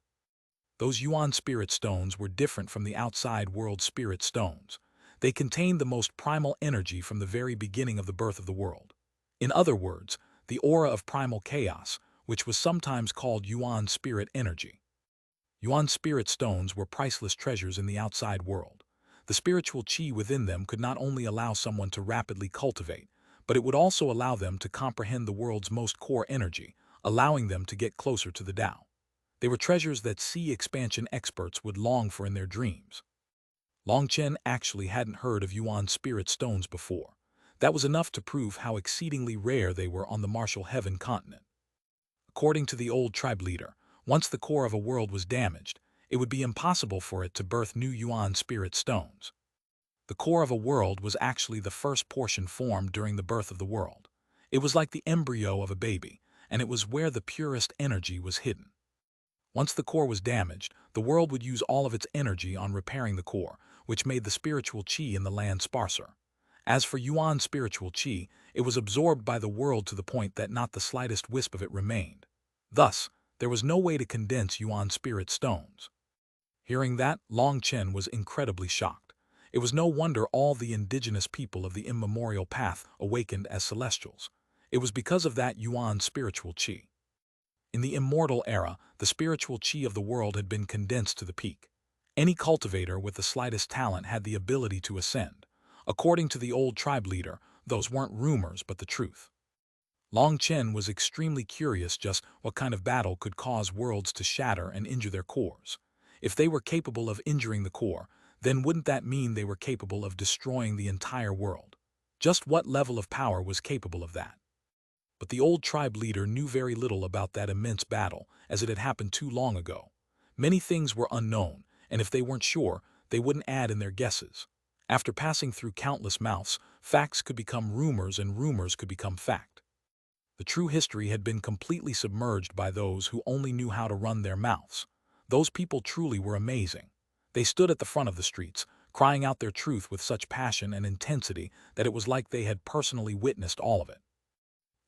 Those Yuan spirit stones were different from the outside world spirit stones. They contained the most primal energy from the very beginning of the birth of the world. In other words, the aura of primal chaos, which was sometimes called Yuan spirit energy. Yuan spirit stones were priceless treasures in the outside world. The spiritual qi within them could not only allow someone to rapidly cultivate, but it would also allow them to comprehend the world's most core energy, allowing them to get closer to the Tao. They were treasures that sea expansion experts would long for in their dreams. Long Chen actually hadn't heard of Yuan spirit stones before. That was enough to prove how exceedingly rare they were on the martial heaven continent. According to the old tribe leader, once the core of a world was damaged, it would be impossible for it to birth new Yuan spirit stones. The core of a world was actually the first portion formed during the birth of the world. It was like the embryo of a baby, and it was where the purest energy was hidden. Once the core was damaged, the world would use all of its energy on repairing the core, which made the spiritual qi in the land sparser. As for Yuan spiritual qi, it was absorbed by the world to the point that not the slightest wisp of it remained. Thus, there was no way to condense Yuan spirit stones. Hearing that, Long Chen was incredibly shocked. It was no wonder all the indigenous people of the immemorial path awakened as celestials. It was because of that Yuan spiritual qi. In the immortal era, the spiritual qi of the world had been condensed to the peak. Any cultivator with the slightest talent had the ability to ascend. According to the old tribe leader, those weren't rumors but the truth. Long Chen was extremely curious just what kind of battle could cause worlds to shatter and injure their cores. If they were capable of injuring the core, then wouldn't that mean they were capable of destroying the entire world? Just what level of power was capable of that? But the old tribe leader knew very little about that immense battle, as it had happened too long ago. Many things were unknown, and if they weren't sure, they wouldn't add in their guesses. After passing through countless mouths, facts could become rumors and rumors could become fact. The true history had been completely submerged by those who only knew how to run their mouths. Those people truly were amazing. They stood at the front of the streets, crying out their truth with such passion and intensity that it was like they had personally witnessed all of it.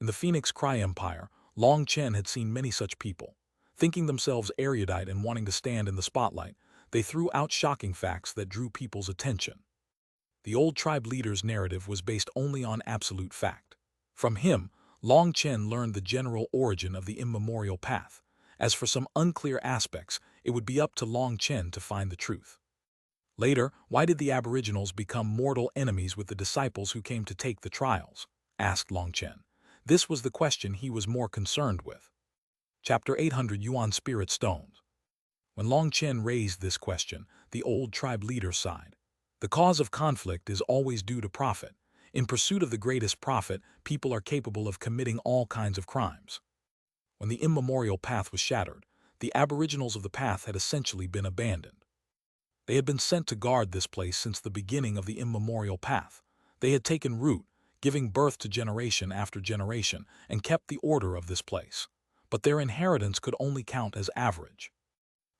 In the Phoenix Cry Empire, Long Chen had seen many such people. Thinking themselves erudite and wanting to stand in the spotlight, they threw out shocking facts that drew people's attention. The old tribe leader's narrative was based only on absolute fact. From him, Long Chen learned the general origin of the immemorial path. As for some unclear aspects, it would be up to Long Chen to find the truth. Later, why did the aboriginals become mortal enemies with the disciples who came to take the trials? Asked Long Chen. This was the question he was more concerned with. Chapter 800 Yuan Spirit Stones. When Long Chen raised this question, the old tribe leader sighed. The cause of conflict is always due to profit. In pursuit of the greatest profit, people are capable of committing all kinds of crimes. When the immemorial path was shattered, the aboriginals of the path had essentially been abandoned. They had been sent to guard this place since the beginning of the immemorial path. They had taken root, giving birth to generation after generation, and kept the order of this place. But their inheritance could only count as average.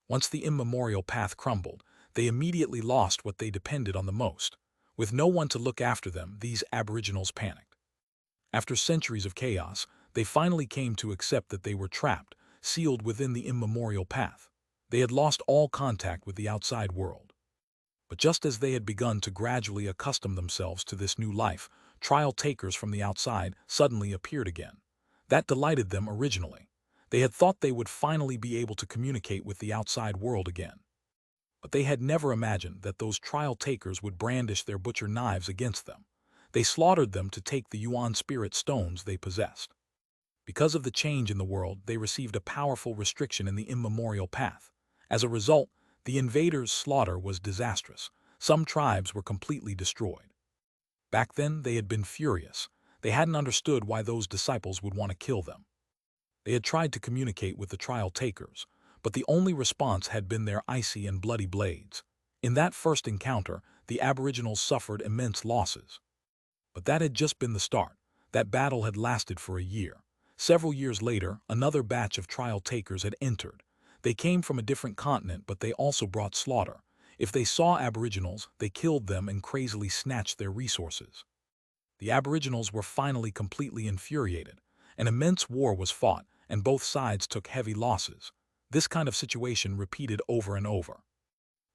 Once the immemorial path crumbled, they immediately lost what they depended on the most. With no one to look after them, these aboriginals panicked. After centuries of chaos, they finally came to accept that they were trapped, sealed within the immemorial path. They had lost all contact with the outside world. But just as they had begun to gradually accustom themselves to this new life, trial takers from the outside suddenly appeared again. That delighted them originally. They had thought they would finally be able to communicate with the outside world again. But they had never imagined that those trial takers would brandish their butcher knives against them. They slaughtered them to take the Yuan spirit stones they possessed. Because of the change in the world, they received a powerful restriction in the immemorial path. As a result, the invaders' slaughter was disastrous. Some tribes were completely destroyed. Back then, they had been furious. They hadn't understood why those disciples would want to kill them. They had tried to communicate with the trial takers, but the only response had been their icy and bloody blades. In that first encounter, the Aboriginals suffered immense losses. But that had just been the start. That battle had lasted for a year. Several years later, another batch of trial takers had entered. They came from a different continent, but they also brought slaughter. If they saw Aboriginals, they killed them and crazily snatched their resources. The Aboriginals were finally completely infuriated. An immense war was fought, and both sides took heavy losses. This kind of situation repeated over and over.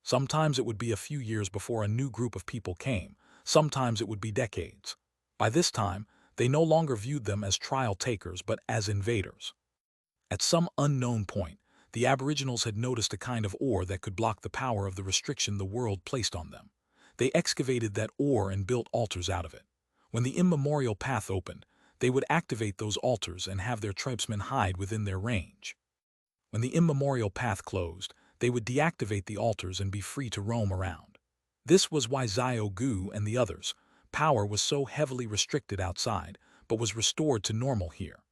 Sometimes it would be a few years before a new group of people came. Sometimes it would be decades. By this time, they no longer viewed them as trial takers but as invaders. At some unknown point, the Aboriginals had noticed a kind of ore that could block the power of the restriction the world placed on them. They excavated that ore and built altars out of it. When the immemorial path opened, they would activate those altars and have their tribesmen hide within their range. When the immemorial path closed, they would deactivate the altars and be free to roam around. This was why Xiao Gu and the others' power was so heavily restricted outside, but was restored to normal here.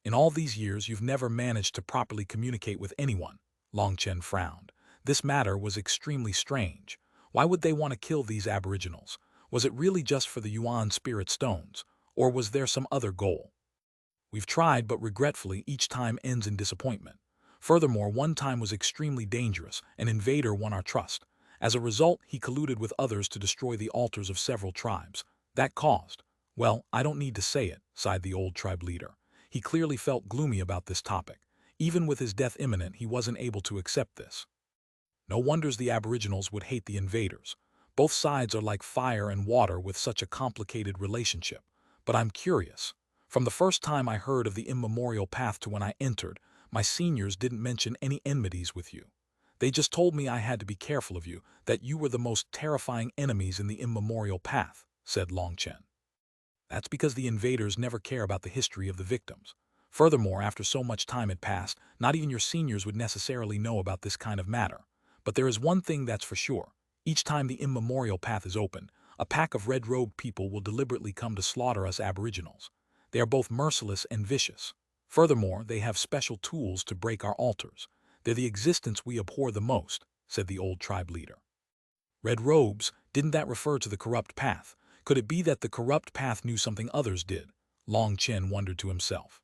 In all these years, you've never managed to properly communicate with anyone. Long Chen frowned. This matter was extremely strange. Why would they want to kill these Aboriginals? Was it really just for the Yuan spirit stones, or was there some other goal? We've tried, but regretfully, each time ends in disappointment. Furthermore, one time was extremely dangerous. An invader won our trust. As a result, he colluded with others to destroy the altars of several tribes. That caused— well, I don't need to say it, sighed the old tribe leader. He clearly felt gloomy about this topic. Even with his death imminent, he wasn't able to accept this. No wonders the Aboriginals would hate the invaders. Both sides are like fire and water with such a complicated relationship. But I'm curious. From the first time I heard of the immemorial path to when I entered, my seniors didn't mention any enmities with you. They just told me I had to be careful of you, that you were the most terrifying enemies in the immemorial path, said Long Chen. That's because the invaders never care about the history of the victims. Furthermore, after so much time had passed, not even your seniors would necessarily know about this kind of matter. But there is one thing that's for sure. Each time the immemorial path is opened, a pack of red-robed people will deliberately come to slaughter us Aboriginals. They are both merciless and vicious. Furthermore, they have special tools to break our altars. They're the existence we abhor the most, said the old tribe leader. Red robes, didn't that refer to the corrupt path? Could it be that the corrupt path knew something others did? Long Chen wondered to himself.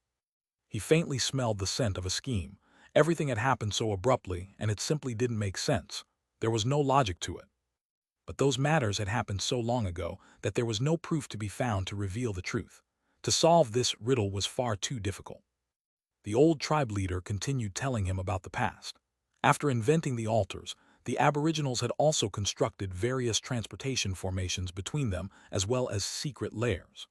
He faintly smelled the scent of a scheme. Everything had happened so abruptly, and it simply didn't make sense. There was no logic to it. But those matters had happened so long ago that there was no proof to be found to reveal the truth. To solve this riddle was far too difficult. The old tribe leader continued telling him about the past. After inventing the altars, the Aboriginals had also constructed various transportation formations between them as well as secret lairs.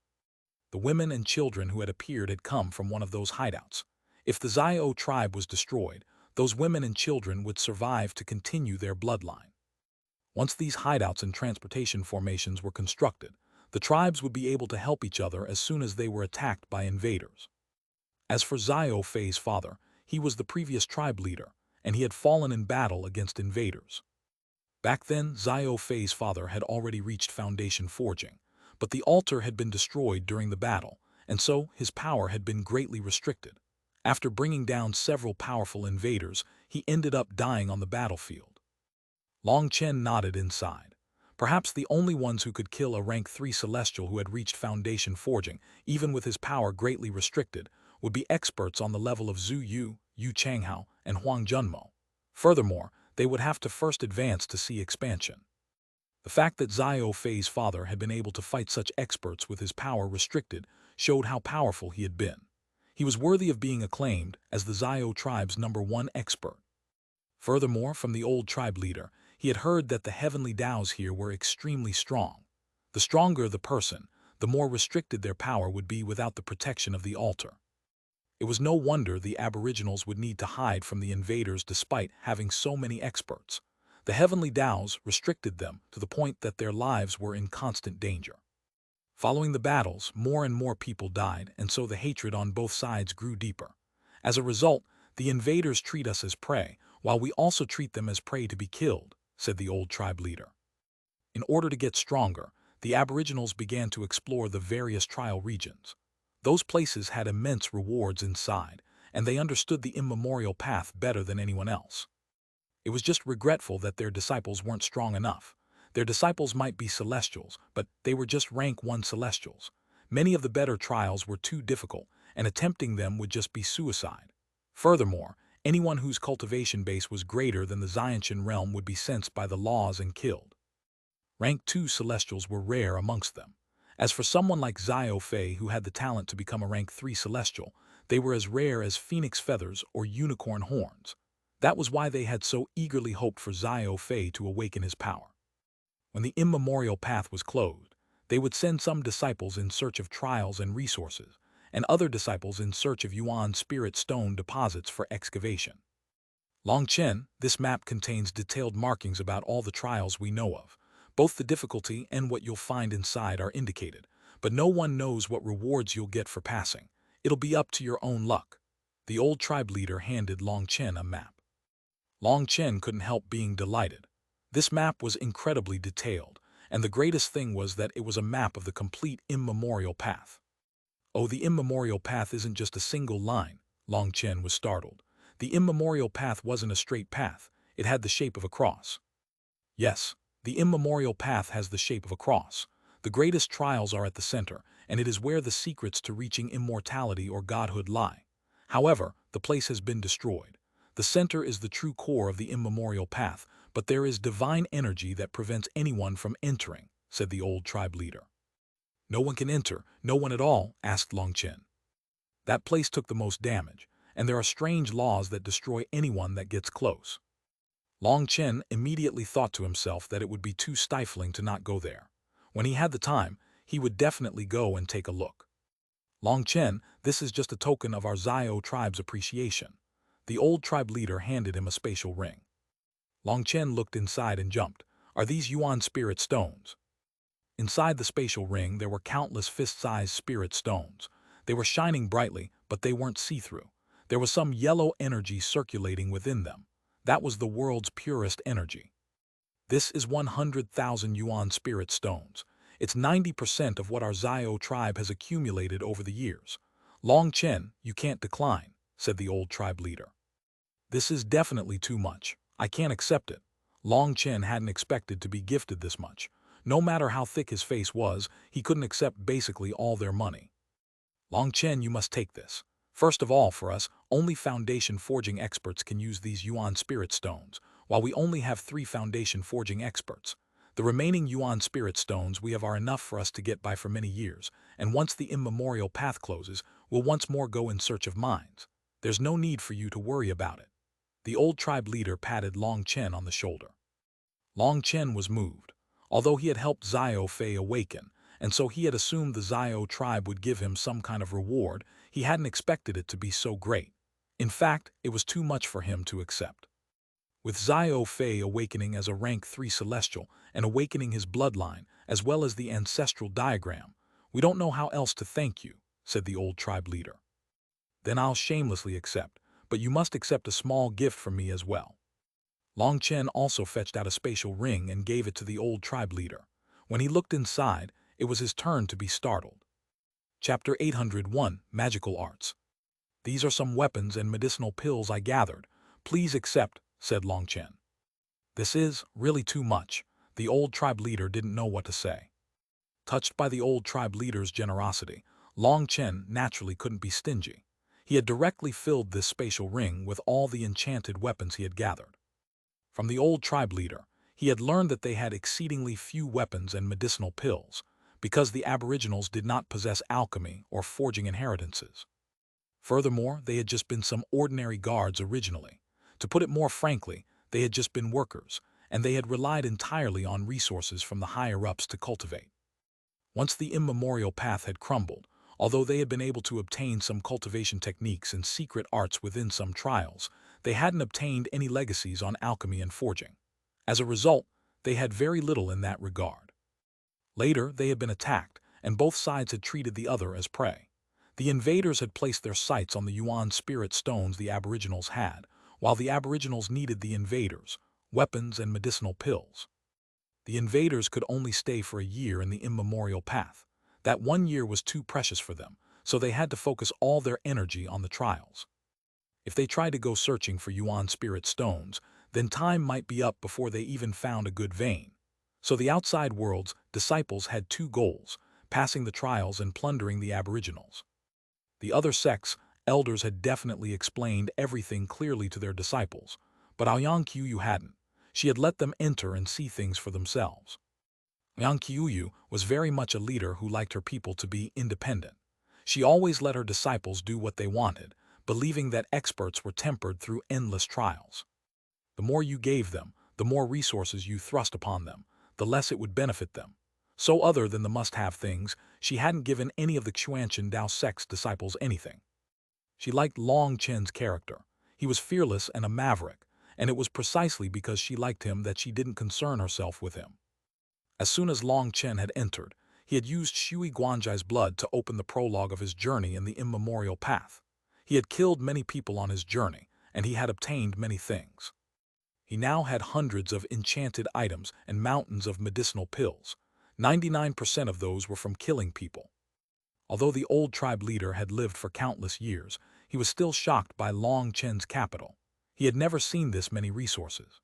The women and children who had appeared had come from one of those hideouts. If the Xiao tribe was destroyed, those women and children would survive to continue their bloodline. Once these hideouts and transportation formations were constructed, the tribes would be able to help each other as soon as they were attacked by invaders. As for Xiao Fei's father, he was the previous tribe leader, and he had fallen in battle against invaders. Back then, Xiao Fei's father had already reached foundation forging, but the altar had been destroyed during the battle, and so his power had been greatly restricted. After bringing down several powerful invaders, he ended up dying on the battlefield. Long Chen nodded inside. Perhaps the only ones who could kill a rank 3 celestial who had reached foundation forging, even with his power greatly restricted, would be experts on the level of Zhu Yu, Yu Changhao, and Huang Junmo. Furthermore, they would have to first advance to see expansion. The fact that Xiao Fei's father had been able to fight such experts with his power restricted showed how powerful he had been. He was worthy of being acclaimed as the Xiao tribe's #1 expert. Furthermore, from the old tribe leader, he had heard that the heavenly Taos here were extremely strong. The stronger the person, the more restricted their power would be without the protection of the altar. It was no wonder the Aboriginals would need to hide from the invaders despite having so many experts. The heavenly Taos restricted them to the point that their lives were in constant danger. Following the battles, more and more people died, and so the hatred on both sides grew deeper. As a result, the invaders treat us as prey, while we also treat them as prey to be killed, said the old tribe leader. In order to get stronger, the Aboriginals began to explore the various trial regions. Those places had immense rewards inside, and they understood the immemorial path better than anyone else. It was just regretful that their disciples weren't strong enough. Their disciples might be celestials, but they were just rank 1 celestials. Many of the better trials were too difficult, and attempting them would just be suicide. Furthermore, anyone whose cultivation base was greater than the Xiantian realm would be sensed by the laws and killed. Rank 2 celestials were rare amongst them. As for someone like Zio Fei who had the talent to become a rank 3 celestial, they were as rare as phoenix feathers or unicorn horns. That was why they had so eagerly hoped for Zio Fei to awaken his power. When the immemorial path was closed, they would send some disciples in search of trials and resources, and other disciples in search of Yuan spirit stone deposits for excavation. Long Chen, this map contains detailed markings about all the trials we know of. Both the difficulty and what you'll find inside are indicated, but no one knows what rewards you'll get for passing. It'll be up to your own luck. The old tribe leader handed Long Chen a map. Long Chen couldn't help being delighted. This map was incredibly detailed, and the greatest thing was that it was a map of the complete immemorial path. Oh, the immemorial path isn't just a single line, Long Chen was startled. The immemorial path wasn't a straight path, it had the shape of a cross. Yes, the immemorial path has the shape of a cross. The greatest trials are at the center, and it is where the secrets to reaching immortality or godhood lie. However, the place has been destroyed. The center is the true core of the immemorial path, but there is divine energy that prevents anyone from entering, said the old tribe leader. No one can enter, no one at all, asked Long Chen. That place took the most damage, and there are strange laws that destroy anyone that gets close. Long Chen immediately thought to himself that it would be too stifling to not go there. When he had the time, he would definitely go and take a look. Long Chen, this is just a token of our Zio tribe's appreciation. The old tribe leader handed him a spatial ring. Long Chen looked inside and jumped. Are these Yuan spirit stones? Inside the spatial ring there were countless fist-sized spirit stones. They were shining brightly, but they weren't see-through. There was some yellow energy circulating within them. That was the world's purest energy. This is 100,000 Yuan spirit stones. It's 90% of what our Zio tribe has accumulated over the years. Long Chen, you can't decline, said the old tribe leader. This is definitely too much. I can't accept it. Long Chen hadn't expected to be gifted this much. No matter how thick his face was, he couldn't accept basically all their money. Long Chen, you must take this. First of all, for us, only foundation forging experts can use these Yuan spirit stones, while we only have 3 foundation forging experts. The remaining Yuan spirit stones we have are enough for us to get by for many years, and once the immemorial path closes, we'll once more go in search of mines. There's no need for you to worry about it. The old tribe leader patted Long Chen on the shoulder. Long Chen was moved. Although he had helped Zio Fei awaken, and so he had assumed the Zio tribe would give him some kind of reward, he hadn't expected it to be so great. In fact, it was too much for him to accept. With Zio Fei awakening as a rank 3 celestial and awakening his bloodline, as well as the ancestral diagram, we don't know how else to thank you, said the old tribe leader. Then I'll shamelessly accept, but you must accept a small gift from me as well. Long Chen also fetched out a spatial ring and gave it to the old tribe leader. When he looked inside, it was his turn to be startled. Chapter 801, Magical Arts. These are some weapons and medicinal pills I gathered. Please accept, said Long Chen. This is really too much. The old tribe leader didn't know what to say. Touched by the old tribe leader's generosity, Long Chen naturally couldn't be stingy. He had directly filled this spatial ring with all the enchanted weapons he had gathered. From the old tribe leader, he had learned that they had exceedingly few weapons and medicinal pills, because the Aboriginals did not possess alchemy or forging inheritances. Furthermore, they had just been some ordinary guards originally. To put it more frankly, they had just been workers, and they had relied entirely on resources from the higher-ups to cultivate. Once the immemorial path had crumbled, Although they had been able to obtain some cultivation techniques and secret arts within some trials, they hadn't obtained any legacies on alchemy and forging. As a result, they had very little in that regard. Later, they had been attacked, and both sides had treated the other as prey. The invaders had placed their sights on the Yuan spirit stones the Aboriginals had, while the Aboriginals needed the invaders, weapons and medicinal pills. The invaders could only stay for a year in the immemorial path. That 1 year was too precious for them, so they had to focus all their energy on the trials. If they tried to go searching for Yuan spirit stones, then time might be up before they even found a good vein. So the outside world's disciples had two goals: passing the trials and plundering the Aboriginals. The other sect's elders had definitely explained everything clearly to their disciples, but Aoyang Qiuyu hadn't. She had let them enter and see things for themselves. Aoyang Qiuyu was very much a leader who liked her people to be independent. She always let her disciples do what they wanted, believing that experts were tempered through endless trials. The more you gave them, the more resources you thrust upon them, the less it would benefit them. So other than the must-have things, she hadn't given any of the Xuanhuan Dao sect's disciples anything. She liked Long Chen's character. He was fearless and a maverick, and it was precisely because she liked him that she didn't concern herself with him. As soon as Long Chen had entered, he had used Shui Guanzhai's blood to open the prologue of his journey in the immemorial path. He had killed many people on his journey, and he had obtained many things. He now had hundreds of enchanted items and mountains of medicinal pills. 99% of those were from killing people. Although the old tribe leader had lived for countless years, he was still shocked by Long Chen's capital. He had never seen this many resources.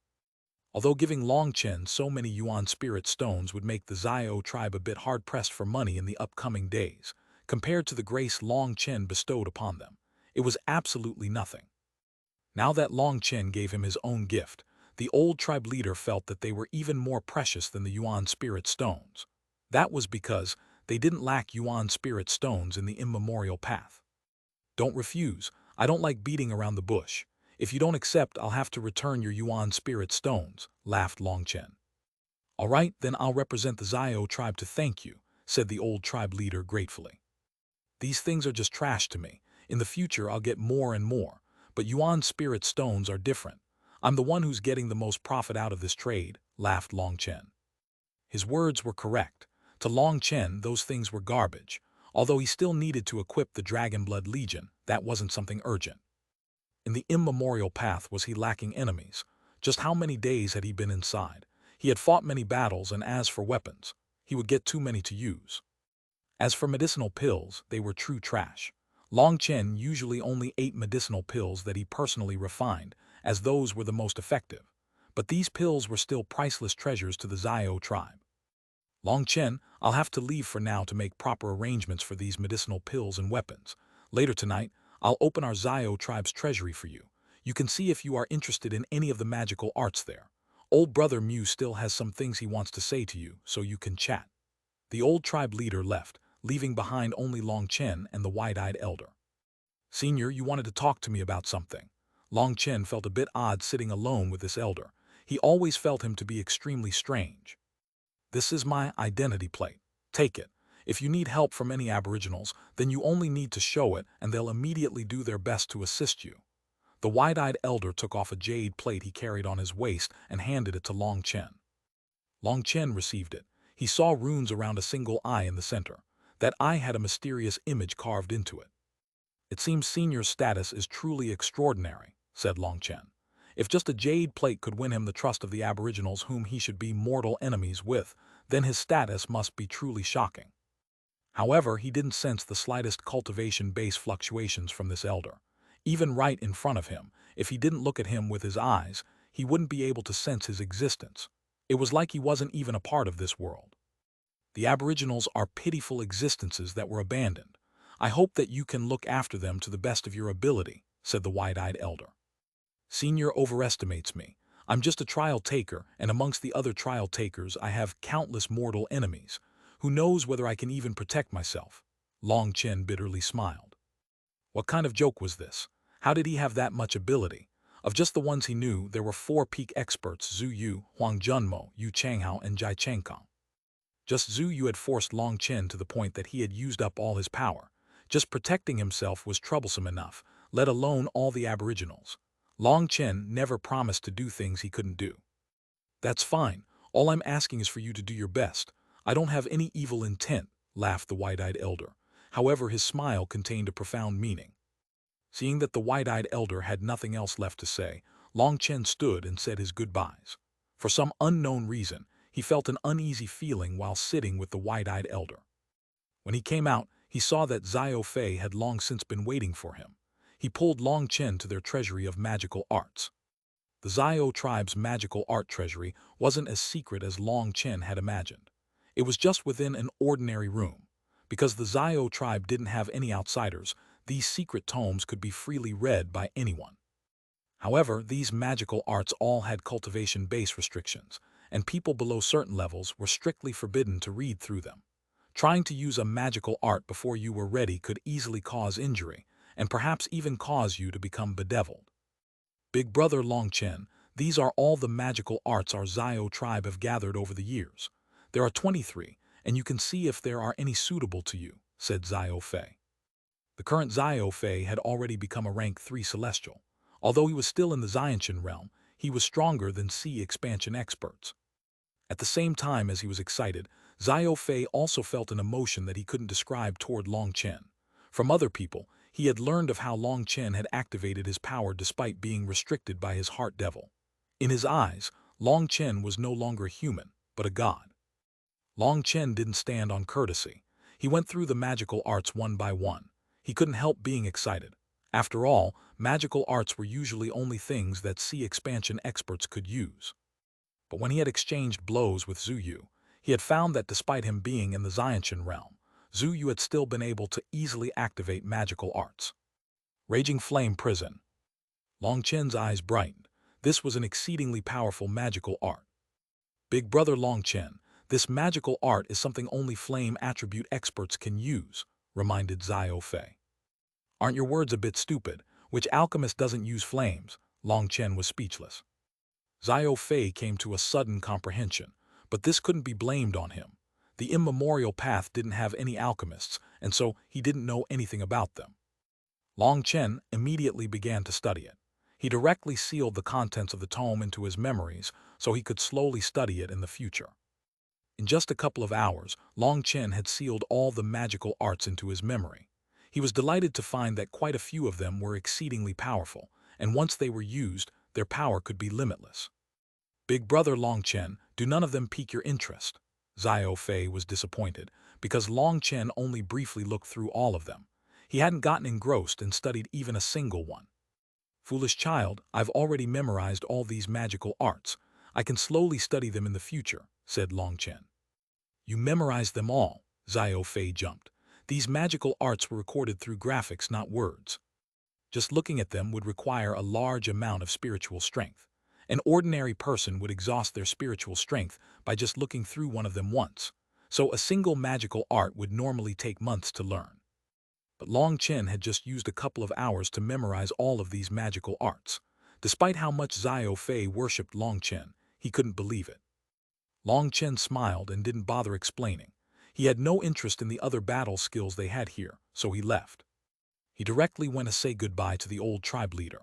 Although giving Long Chen so many Yuan spirit stones would make the Xiao tribe a bit hard-pressed for money in the upcoming days, compared to the grace Long Chen bestowed upon them, it was absolutely nothing. Now that Long Chen gave him his own gift, the old tribe leader felt that they were even more precious than the Yuan spirit stones. That was because they didn't lack Yuan spirit stones in the immemorial path. Don't refuse. I don't like beating around the bush. If you don't accept, I'll have to return your Yuan spirit stones, laughed Long Chen. All right, then I'll represent the Xiao tribe to thank you, said the old tribe leader gratefully. These things are just trash to me. In the future, I'll get more and more. But Yuan spirit stones are different. I'm the one who's getting the most profit out of this trade, laughed Long Chen. His words were correct. To Long Chen, those things were garbage. Although he still needed to equip the Dragonblood Legion, that wasn't something urgent. In the immemorial path was he lacking enemies? Just how many days had he been inside? He had fought many battles, and as for weapons, he would get too many to use. As for medicinal pills, they were true trash. Long Chen usually only ate medicinal pills that he personally refined, as those were the most effective. But these pills were still priceless treasures to the Xiao tribe. Long Chen, I'll have to leave for now to make proper arrangements for these medicinal pills and weapons. Later tonight, I'll open our Xiao tribe's treasury for you. You can see if you are interested in any of the magical arts there. Old brother Mew still has some things he wants to say to you, so you can chat. The old tribe leader left, leaving behind only Long Chen and the wide-eyed elder. Senior, you wanted to talk to me about something. Long Chen felt a bit odd sitting alone with this elder. He always felt him to be extremely strange. This is my identity plate. Take it. If you need help from any Aboriginals, then you only need to show it and they'll immediately do their best to assist you. The wide-eyed elder took off a jade plate he carried on his waist and handed it to Long Chen. Long Chen received it. He saw runes around a single eye in the center. That eye had a mysterious image carved into it. It seems Senior's status is truly extraordinary, said Long Chen. If just a jade plate could win him the trust of the Aboriginals whom he should be mortal enemies with, then his status must be truly shocking. However, he didn't sense the slightest cultivation-based fluctuations from this elder. Even right in front of him, if he didn't look at him with his eyes, he wouldn't be able to sense his existence. It was like he wasn't even a part of this world. The Aboriginals are pitiful existences that were abandoned. I hope that you can look after them to the best of your ability, said the wide-eyed elder. Senior overestimates me. I'm just a trial taker, and amongst the other trial takers I have countless mortal enemies. Who knows whether I can even protect myself? Long Chen bitterly smiled. What kind of joke was this? How did he have that much ability? Of just the ones he knew, there were 4 peak experts: Zhu Yu, Huang Junmo, Yu Changhao, and Jai Chengkong. Just Zhu Yu had forced Long Chen to the point that he had used up all his power. Just protecting himself was troublesome enough, let alone all the aboriginals. Long Chen never promised to do things he couldn't do. That's fine. All I'm asking is for you to do your best. I don't have any evil intent, laughed the wide-eyed elder. However, his smile contained a profound meaning. Seeing that the wide-eyed elder had nothing else left to say, Long Chen stood and said his goodbyes. For some unknown reason, he felt an uneasy feeling while sitting with the wide-eyed elder. When he came out, he saw that Xiao Fei had long since been waiting for him. He pulled Long Chen to their treasury of magical arts. The Xiao tribe's magical art treasury wasn't as secret as Long Chen had imagined. It was just within an ordinary room. Because the Xiao tribe didn't have any outsiders, these secret tomes could be freely read by anyone. However, these magical arts all had cultivation base restrictions, and people below certain levels were strictly forbidden to read through them. Trying to use a magical art before you were ready could easily cause injury, and perhaps even cause you to become bedeviled. Big Brother Long Chen, these are all the magical arts our Xiao tribe have gathered over the years. There are 23, and you can see if there are any suitable to you, said Xiao Fei. The current Xiao Fei had already become a rank 3 celestial. Although he was still in the Xiantian realm, he was stronger than sea expansion experts. At the same time as he was excited, Xiao Fei also felt an emotion that he couldn't describe toward Long Chen. From other people, he had learned of how Long Chen had activated his power despite being restricted by his heart devil. In his eyes, Long Chen was no longer human, but a god. Long Chen didn't stand on courtesy. He went through the magical arts one by one. He couldn't help being excited. After all, magical arts were usually only things that sea expansion experts could use. But when he had exchanged blows with Zhu Yu, he had found that despite him being in the Xiantian realm, Zhu Yu had still been able to easily activate magical arts. Raging Flame Prison. Long Chen's eyes brightened. This was an exceedingly powerful magical art. Big Brother Long Chen, this magical art is something only flame attribute experts can use, reminded Xiao Fei. Aren't your words a bit stupid? Which alchemist doesn't use flames? Long Chen was speechless. Xiao Fei came to a sudden comprehension, but this couldn't be blamed on him. The immemorial path didn't have any alchemists, and so he didn't know anything about them. Long Chen immediately began to study it. He directly sealed the contents of the tome into his memories so he could slowly study it in the future. In just a couple of hours, Long Chen had sealed all the magical arts into his memory. He was delighted to find that quite a few of them were exceedingly powerful, and once they were used, their power could be limitless. Big Brother Long Chen, do none of them pique your interest? Xiao Fei was disappointed, because Long Chen only briefly looked through all of them. He hadn't gotten engrossed and studied even a single one. Foolish child, I've already memorized all these magical arts. I can slowly study them in the future, said Long Chen. You memorized them all, Xiao Fei jumped. These magical arts were recorded through graphics, not words. Just looking at them would require a large amount of spiritual strength. An ordinary person would exhaust their spiritual strength by just looking through one of them once, so a single magical art would normally take months to learn. But Long Chen had just used a couple of hours to memorize all of these magical arts. Despite how much Xiao Fei worshipped Long Chen, he couldn't believe it. Long Chen smiled and didn't bother explaining. He had no interest in the other battle skills they had here, so he left. He directly went to say goodbye to the old tribe leader.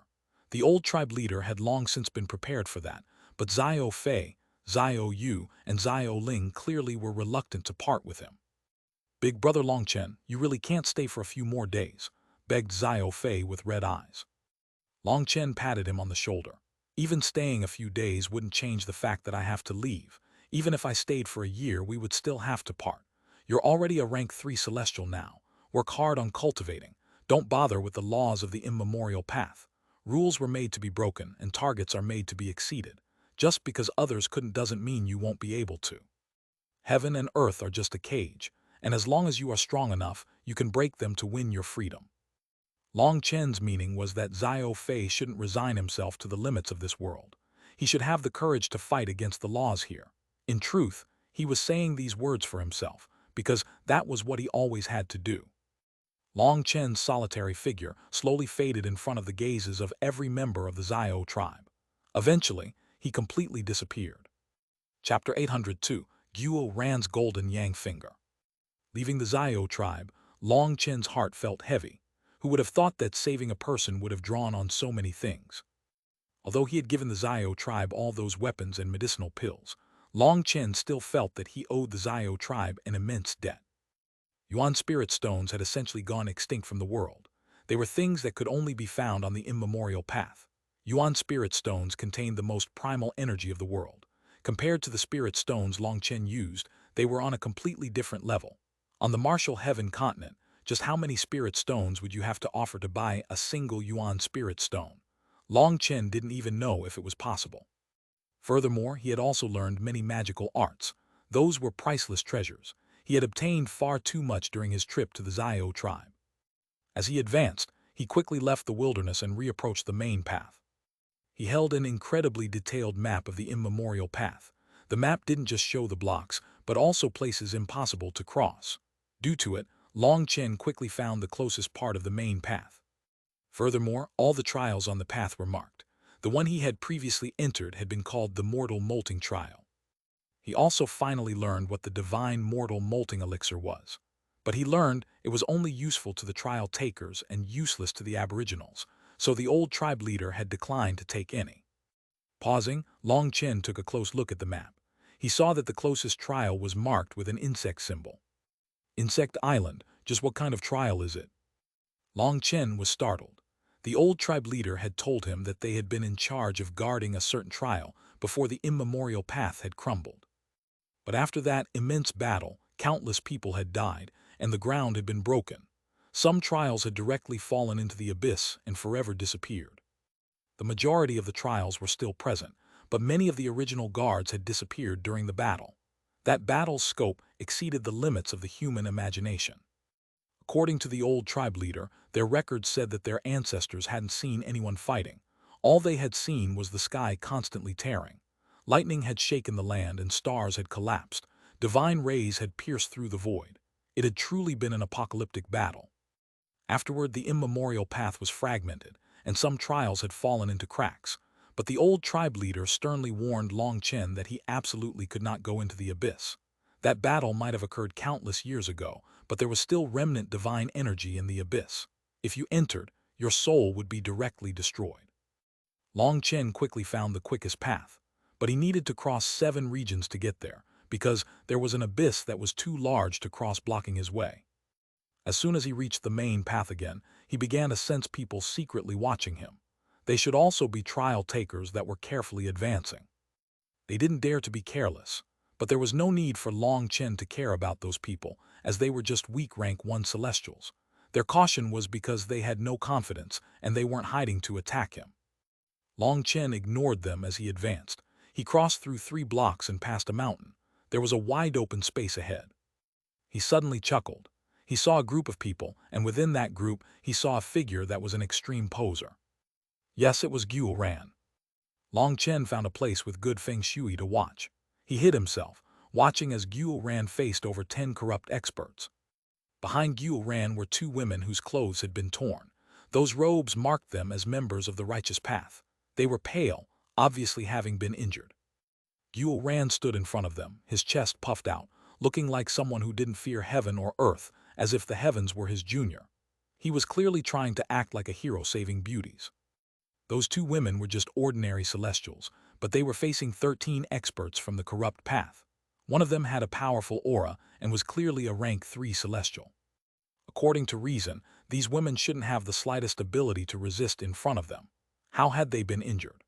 The old tribe leader had long since been prepared for that, but Xiao Fei, Xiao Yu, and Xiao Ling clearly were reluctant to part with him. Big Brother Long Chen, you really can't stay for a few more days, begged Xiao Fei with red eyes. Long Chen patted him on the shoulder. Even staying a few days wouldn't change the fact that I have to leave. Even if I stayed for a year, we would still have to part. You're already a rank 3 celestial now. Work hard on cultivating. Don't bother with the laws of the immemorial path. Rules were made to be broken, and targets are made to be exceeded. Just because others couldn't doesn't mean you won't be able to. Heaven and earth are just a cage, and as long as you are strong enough, you can break them to win your freedom. Long Chen's meaning was that Xiao Fei shouldn't resign himself to the limits of this world. He should have the courage to fight against the laws here. In truth, he was saying these words for himself, because that was what he always had to do. Long Chen's solitary figure slowly faded in front of the gazes of every member of the Xiao tribe. Eventually, he completely disappeared. Chapter 802, Guo Ran's Golden Yang Finger. Leaving the Xiao tribe, Long Chen's heart felt heavy. Who would have thought that saving a person would have drawn on so many things? Although he had given the Zio tribe all those weapons and medicinal pills, Long Chen still felt that he owed the Zio tribe an immense debt. Yuan spirit stones had essentially gone extinct from the world. They were things that could only be found on the immemorial path. Yuan spirit stones contained the most primal energy of the world. Compared to the spirit stones Long Chen used, they were on a completely different level. On the martial heaven continent, just how many spirit stones would you have to offer to buy a single Yuan spirit stone? Long Chen didn't even know if it was possible. Furthermore, he had also learned many magical arts. Those were priceless treasures. He had obtained far too much during his trip to the Zio tribe. As he advanced, he quickly left the wilderness and reapproached the main path. He held an incredibly detailed map of the immemorial path. The map didn't just show the blocks, but also places impossible to cross. Due to it, Long Chen quickly found the closest part of the main path. Furthermore, all the trials on the path were marked. The one he had previously entered had been called the Mortal Molting Trial. He also finally learned what the Divine Mortal Molting Elixir was. But he learned it was only useful to the trial takers and useless to the aboriginals, so the old tribe leader had declined to take any. Pausing, Long Chen took a close look at the map. He saw that the closest trial was marked with an insect symbol. Insect Island, just what kind of trial is it? Long Chen was startled. The old tribe leader had told him that they had been in charge of guarding a certain trial before the immemorial path had crumbled. But after that immense battle, countless people had died, and the ground had been broken. Some trials had directly fallen into the abyss and forever disappeared. The majority of the trials were still present, but many of the original guards had disappeared during the battle. That battle's scope exceeded the limits of the human imagination. According to the old tribe leader, their records said that their ancestors hadn't seen anyone fighting. All they had seen was the sky constantly tearing. Lightning had shaken the land and stars had collapsed. Divine rays had pierced through the void. It had truly been an apocalyptic battle. Afterward, the immemorial path was fragmented, and some trials had fallen into cracks. But the old tribe leader sternly warned Long Chen that he absolutely could not go into the abyss. That battle might have occurred countless years ago, but there was still remnant divine energy in the abyss. If you entered, your soul would be directly destroyed. Long Chen quickly found the quickest path, but he needed to cross 7 regions to get there, because there was an abyss that was too large to cross, blocking his way. As soon as he reached the main path again, he began to sense people secretly watching him. They should also be trial takers that were carefully advancing. They didn't dare to be careless, but there was no need for Long Chen to care about those people, as they were just weak rank 1 celestials. Their caution was because they had no confidence, and they weren't hiding to attack him. Long Chen ignored them as he advanced. He crossed through 3 blocks and passed a mountain. There was a wide-open space ahead. He suddenly chuckled. He saw a group of people, and within that group, he saw a figure that was an extreme poser. Yes, it was Xuanhuan. Long Chen found a place with good feng shui to watch. He hid himself, watching as Xuanhuan faced over 10 corrupt experts. Behind Xuanhuan were 2 women whose clothes had been torn. Those robes marked them as members of the righteous path. They were pale, obviously having been injured. Xuanhuan stood in front of them, his chest puffed out, looking like someone who didn't fear heaven or earth, as if the heavens were his junior. He was clearly trying to act like a hero saving beauties. Those 2 women were just ordinary celestials, but they were facing 13 experts from the corrupt path. One of them had a powerful aura and was clearly a rank 3 celestial. According to reason, these women shouldn't have the slightest ability to resist in front of them. How had they been injured?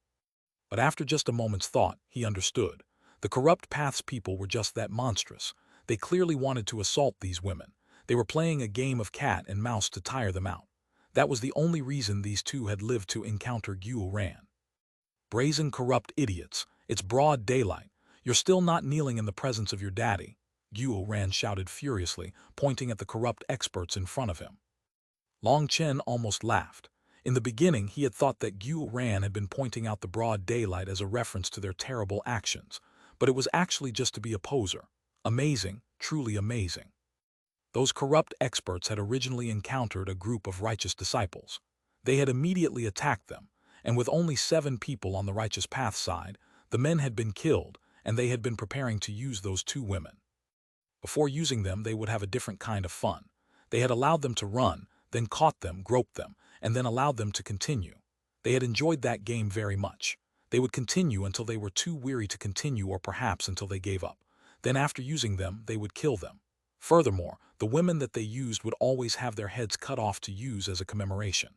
But after just a moment's thought, he understood. The corrupt path's people were just that monstrous. They clearly wanted to assault these women. They were playing a game of cat and mouse to tire them out. That was the only reason these 2 had lived to encounter Xuanhuan. Brazen corrupt idiots, it's broad daylight. You're still not kneeling in the presence of your daddy, Xuanhuan shouted furiously, pointing at the corrupt experts in front of him. Long Chen almost laughed. In the beginning, he had thought that Xuanhuan had been pointing out the broad daylight as a reference to their terrible actions, but it was actually just to be a poser. Amazing, truly amazing. Those corrupt experts had originally encountered a group of righteous disciples. They had immediately attacked them, and with only 7 people on the righteous path side, the men had been killed, and they had been preparing to use those 2 women. Before using them, they would have a different kind of fun. They had allowed them to run, then caught them, groped them, and then allowed them to continue. They had enjoyed that game very much. They would continue until they were too weary to continue, or perhaps until they gave up. Then after using them, they would kill them. Furthermore, the women that they used would always have their heads cut off to use as a commemoration.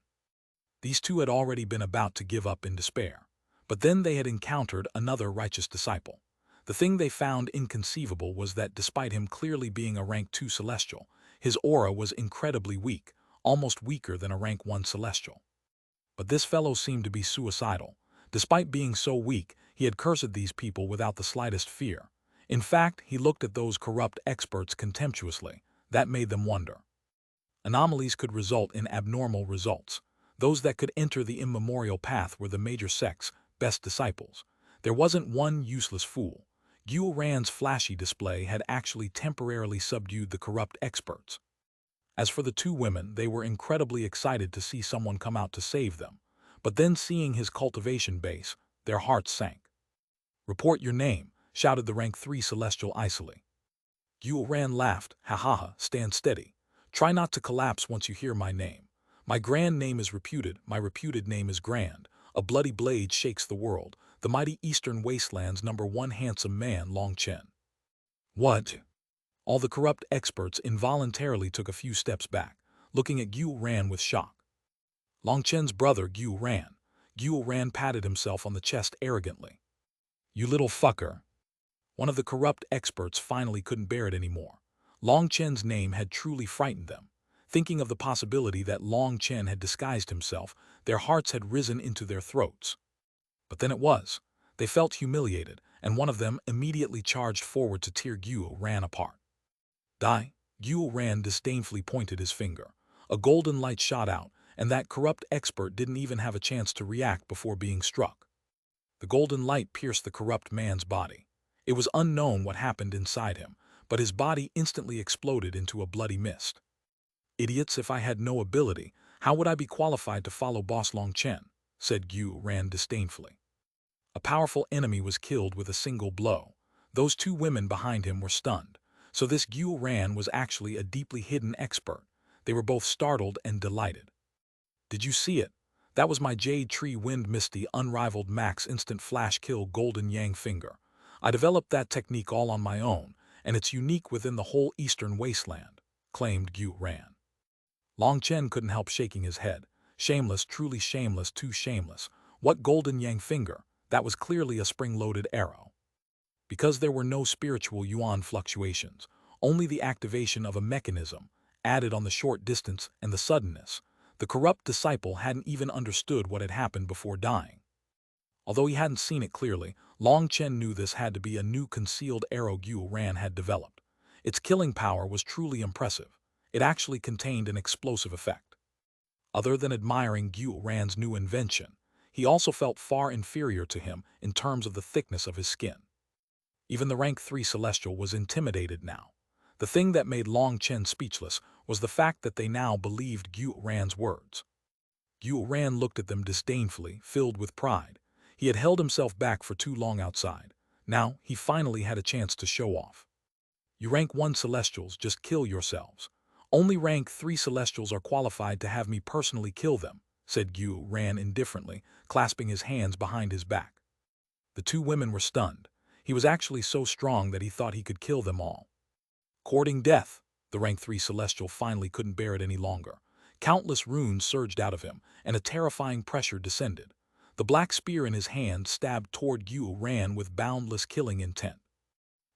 These two had already been about to give up in despair. But then they had encountered another righteous disciple. The thing they found inconceivable was that despite him clearly being a rank 2 celestial, his aura was incredibly weak, almost weaker than a rank 1 celestial. But this fellow seemed to be suicidal. Despite being so weak, he had cursed these people without the slightest fear. In fact, he looked at those corrupt experts contemptuously. That made them wonder. Anomalies could result in abnormal results. Those that could enter the immemorial path were the major sect's best disciples. There wasn't one useless fool. Xuanhuan's flashy display had actually temporarily subdued the corrupt experts. As for the two women, they were incredibly excited to see someone come out to save them. But then seeing his cultivation base, their hearts sank. "Report your name," shouted the rank 3 celestial icily. Xuanhuan laughed. "Ha ha ha, stand steady. Try not to collapse once you hear my name. My grand name is reputed, my reputed name is grand. A bloody blade shakes the world, the mighty eastern wasteland's #1 handsome man, Chen." "What?" All the corrupt experts involuntarily took a few steps back, looking at Xuanhuan with shock. Chen's brother, Xuanhuan. Xuanhuan patted himself on the chest arrogantly. "You little fucker." One of the corrupt experts finally couldn't bear it anymore. Chen's name had truly frightened them. Thinking of the possibility that Chen had disguised himself, their hearts had risen into their throats. But then it was. They felt humiliated, and one of them immediately charged forward to tear Xuanhuan apart. "Die!" Xuanhuan disdainfully pointed his finger. A golden light shot out, and that corrupt expert didn't even have a chance to react before being struck. The golden light pierced the corrupt man's body. It was unknown what happened inside him, but his body instantly exploded into a bloody mist. "Idiots, if I had no ability, how would I be qualified to follow Boss Chen?" said Xuanhuan disdainfully. A powerful enemy was killed with a single blow. Those two women behind him were stunned. So this Xuanhuan was actually a deeply hidden expert. They were both startled and delighted. "Did you see it? That was my Jade Tree Wind Misty Unrivaled Max Instant Flash Kill Golden Yang Finger. I developed that technique all on my own, and it's unique within the whole Eastern Wasteland," claimed Xuanhuan. Chen couldn't help shaking his head. "Shameless, truly shameless, too shameless. What Golden Yang Finger? That was clearly a spring-loaded arrow." Because there were no spiritual yuan fluctuations, only the activation of a mechanism, added on the short distance and the suddenness, the corrupt disciple hadn't even understood what had happened before dying. Although he hadn't seen it clearly, Chen knew this had to be a new concealed arrow Xuanhuan had developed. Its killing power was truly impressive. It actually contained an explosive effect. Other than admiring Xuanhuan's new invention, he also felt far inferior to him in terms of the thickness of his skin. Even the rank 3 celestial was intimidated now. The thing that made Chen speechless was the fact that they now believed Xuanhuan's words. Xuanhuan looked at them disdainfully, filled with pride. He had held himself back for too long outside. Now, he finally had a chance to show off. "You rank 1 celestials, just kill yourselves. Only rank 3 celestials are qualified to have me personally kill them," said Xuanhuan indifferently, clasping his hands behind his back. The two women were stunned. He was actually so strong that he thought he could kill them all. Courting death, the rank 3 celestial finally couldn't bear it any longer. Countless runes surged out of him, and a terrifying pressure descended. The black spear in his hand stabbed toward Xuanhuan with boundless killing intent.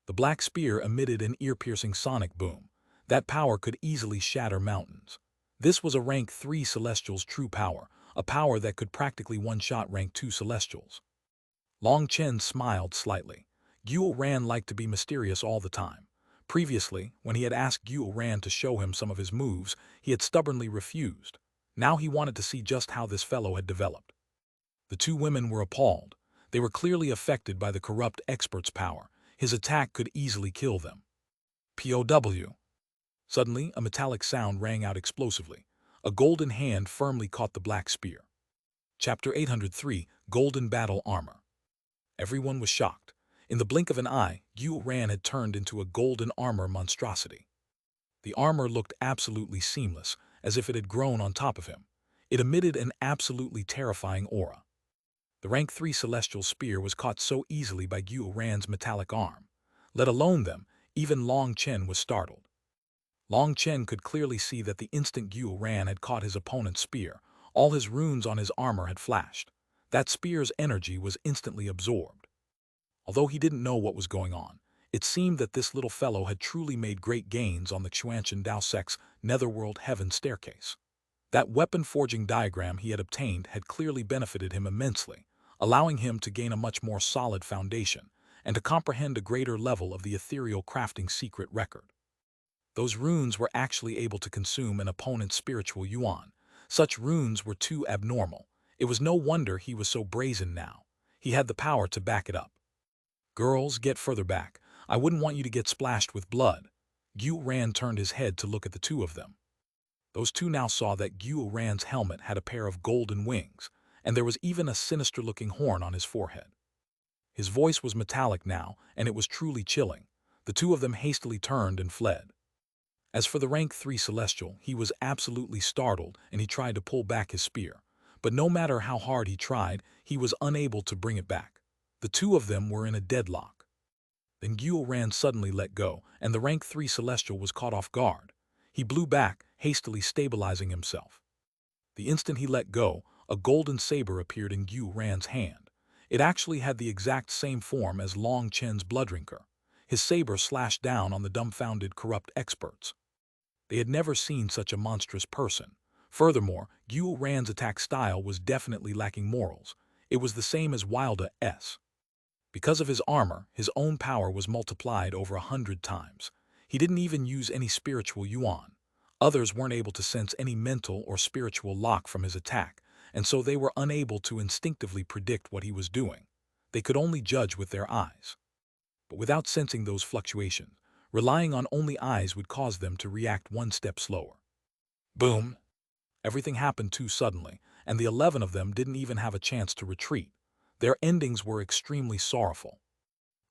The black spear emitted an ear-piercing sonic boom. That power could easily shatter mountains. This was a rank 3 celestial's true power, a power that could practically one-shot rank 2 celestials. Chen smiled slightly. Xuanhuan liked to be mysterious all the time. Previously, when he had asked Xuanhuan to show him some of his moves, he had stubbornly refused. Now he wanted to see just how this fellow had developed. The two women were appalled. They were clearly affected by the corrupt expert's power. His attack could easily kill them. POW. Suddenly, a metallic sound rang out explosively. A golden hand firmly caught the black spear. Chapter 803, Golden Battle Armor. Everyone was shocked. In the blink of an eye, Xuanhuan had turned into a golden armor monstrosity. The armor looked absolutely seamless, as if it had grown on top of him. It emitted an absolutely terrifying aura. The rank 3 celestial spear was caught so easily by Xuanhuan's metallic arm. Let alone them, even Long Chen was startled. Long Chen could clearly see that the instant Xuanhuan had caught his opponent's spear, all his runes on his armor had flashed. That spear's energy was instantly absorbed. Although he didn't know what was going on, it seemed that this little fellow had truly made great gains on the Xuanchen Dao Sect's netherworld heaven staircase. That weapon-forging diagram he had obtained had clearly benefited him immensely, allowing him to gain a much more solid foundation and to comprehend a greater level of the ethereal crafting secret record. Those runes were actually able to consume an opponent's spiritual yuan. Such runes were too abnormal. It was no wonder he was so brazen now. He had the power to back it up. "Girls, get further back. I wouldn't want you to get splashed with blood." Xuanhuan turned his head to look at the two of them. Those two now saw that Xuanhuan's helmet had a pair of golden wings, and there was even a sinister-looking horn on his forehead. His voice was metallic now, and it was truly chilling. The two of them hastily turned and fled. As for the rank 3 celestial, he was absolutely startled, and he tried to pull back his spear. But no matter how hard he tried, he was unable to bring it back. The two of them were in a deadlock. Then Xuanhuan suddenly let go, and the rank 3 celestial was caught off guard. He blew back, hastily stabilizing himself. The instant he let go, a golden saber appeared in Xuanhuan's hand. It actually had the exact same form as Long Chen's bloodrinker. His saber slashed down on the dumbfounded corrupt experts. They had never seen such a monstrous person. Furthermore, Xuanhuan's attack style was definitely lacking morals. It was the same as Wilda's. Because of his armor, his own power was multiplied over 100 times. He didn't even use any spiritual yuan. Others weren't able to sense any mental or spiritual lock from his attack, and so they were unable to instinctively predict what he was doing. They could only judge with their eyes. But without sensing those fluctuations, relying on only eyes would cause them to react one step slower. Boom! Everything happened too suddenly, and the 11 of them didn't even have a chance to retreat. Their endings were extremely sorrowful.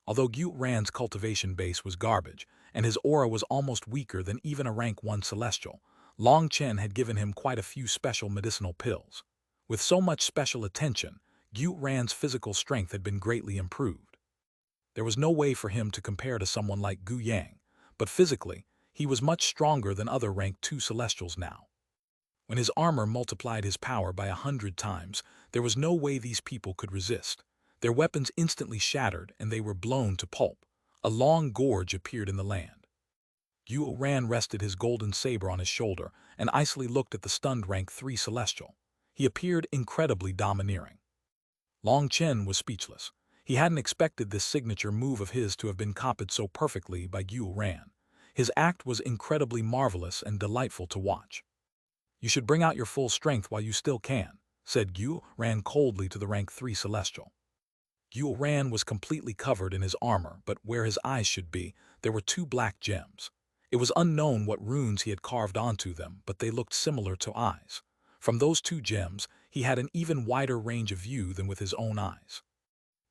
Although Xuanhuan's cultivation base was garbage, and his aura was almost weaker than even a rank 1 celestial, Long Chen had given him quite a few special medicinal pills. With so much special attention, Xuanhuan's physical strength had been greatly improved. There was no way for him to compare to someone like Gu Yang, but physically, he was much stronger than other rank 2 celestials now. When his armor multiplied his power by 100 times, there was no way these people could resist. Their weapons instantly shattered and they were blown to pulp. A long gorge appeared in the land. Xuanhuan rested his golden saber on his shoulder and icily looked at the stunned rank 3 celestial. He appeared incredibly domineering. Long Chen was speechless. He hadn't expected this signature move of his to have been copied so perfectly by Xuanhuan. His act was incredibly marvelous and delightful to watch. "You should bring out your full strength while you still can," said Xuanhuan coldly to the rank 3 celestial. Xuanhuan was completely covered in his armor, but where his eyes should be, there were 2 black gems. It was unknown what runes he had carved onto them, but they looked similar to eyes. From those 2 gems, he had an even wider range of view than with his own eyes.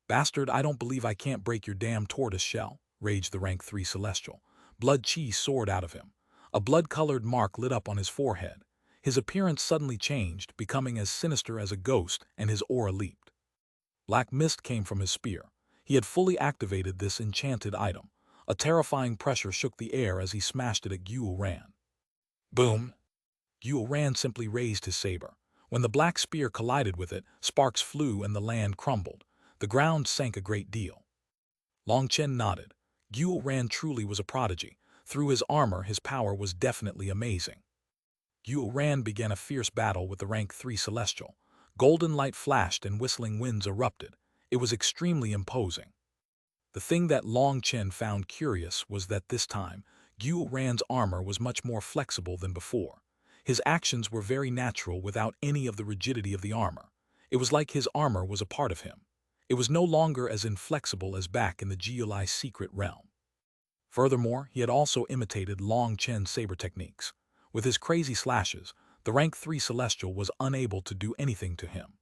"Bastard, I don't believe I can't break your damn tortoise shell," raged the rank 3 celestial. Blood chi soared out of him. A blood-colored mark lit up on his forehead. His appearance suddenly changed, becoming as sinister as a ghost, and his aura leaped. Black mist came from his spear. He had fully activated this enchanted item. A terrifying pressure shook the air as he smashed it at Xuanhuan. Boom! Xuanhuan simply raised his saber. When the black spear collided with it, sparks flew and the land crumbled. The ground sank a great deal. Long Chen nodded. Xuanhuan truly was a prodigy. Through his armor, his power was definitely amazing. Xuanhuan began a fierce battle with the rank 3 celestial. Golden light flashed and whistling winds erupted. It was extremely imposing. The thing that Long Chen found curious was that this time, Xuanhuan's armor was much more flexible than before. His actions were very natural without any of the rigidity of the armor. It was like his armor was a part of him. It was no longer as inflexible as back in the Geoli's secret realm. Furthermore, he had also imitated Long Chen's saber techniques. With his crazy slashes, the rank 3 celestial was unable to do anything to him.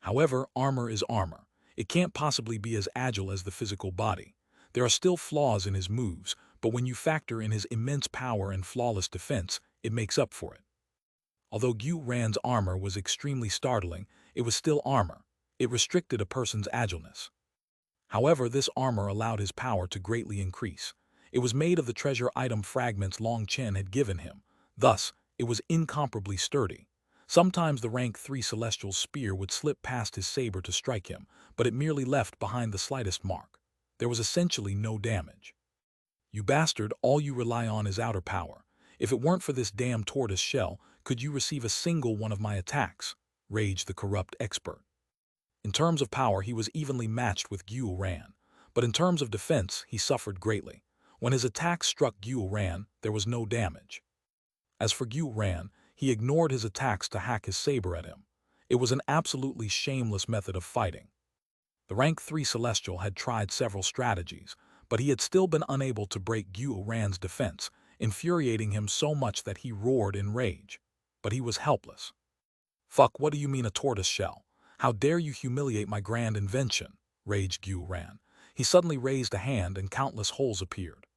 However, armor is armor. It can't possibly be as agile as the physical body. There are still flaws in his moves, but when you factor in his immense power and flawless defense, it makes up for it. Although Xuanhuan's armor was extremely startling, it was still armor. It restricted a person's agileness. However, this armor allowed his power to greatly increase. It was made of the treasure item fragments Long Chen had given him. Thus, it was incomparably sturdy. Sometimes the rank 3 celestial's spear would slip past his saber to strike him, but it merely left behind the slightest mark. There was essentially no damage. You bastard, all you rely on is outer power. If it weren't for this damn tortoise shell, could you receive a single one of my attacks? Raged the corrupt expert. In terms of power, he was evenly matched with Xuanhuan, but in terms of defense, he suffered greatly. When his attacks struck Xuanhuan, there was no damage. As for Xuanhuan, he ignored his attacks to hack his saber at him. It was an absolutely shameless method of fighting. The rank 3 celestial had tried several strategies, but he had still been unable to break Xuanhuan's defense, infuriating him so much that he roared in rage. But he was helpless. "Fuck, what do you mean a tortoise shell? How dare you humiliate my grand invention?" raged Xuanhuan. He suddenly raised a hand and countless holes appeared.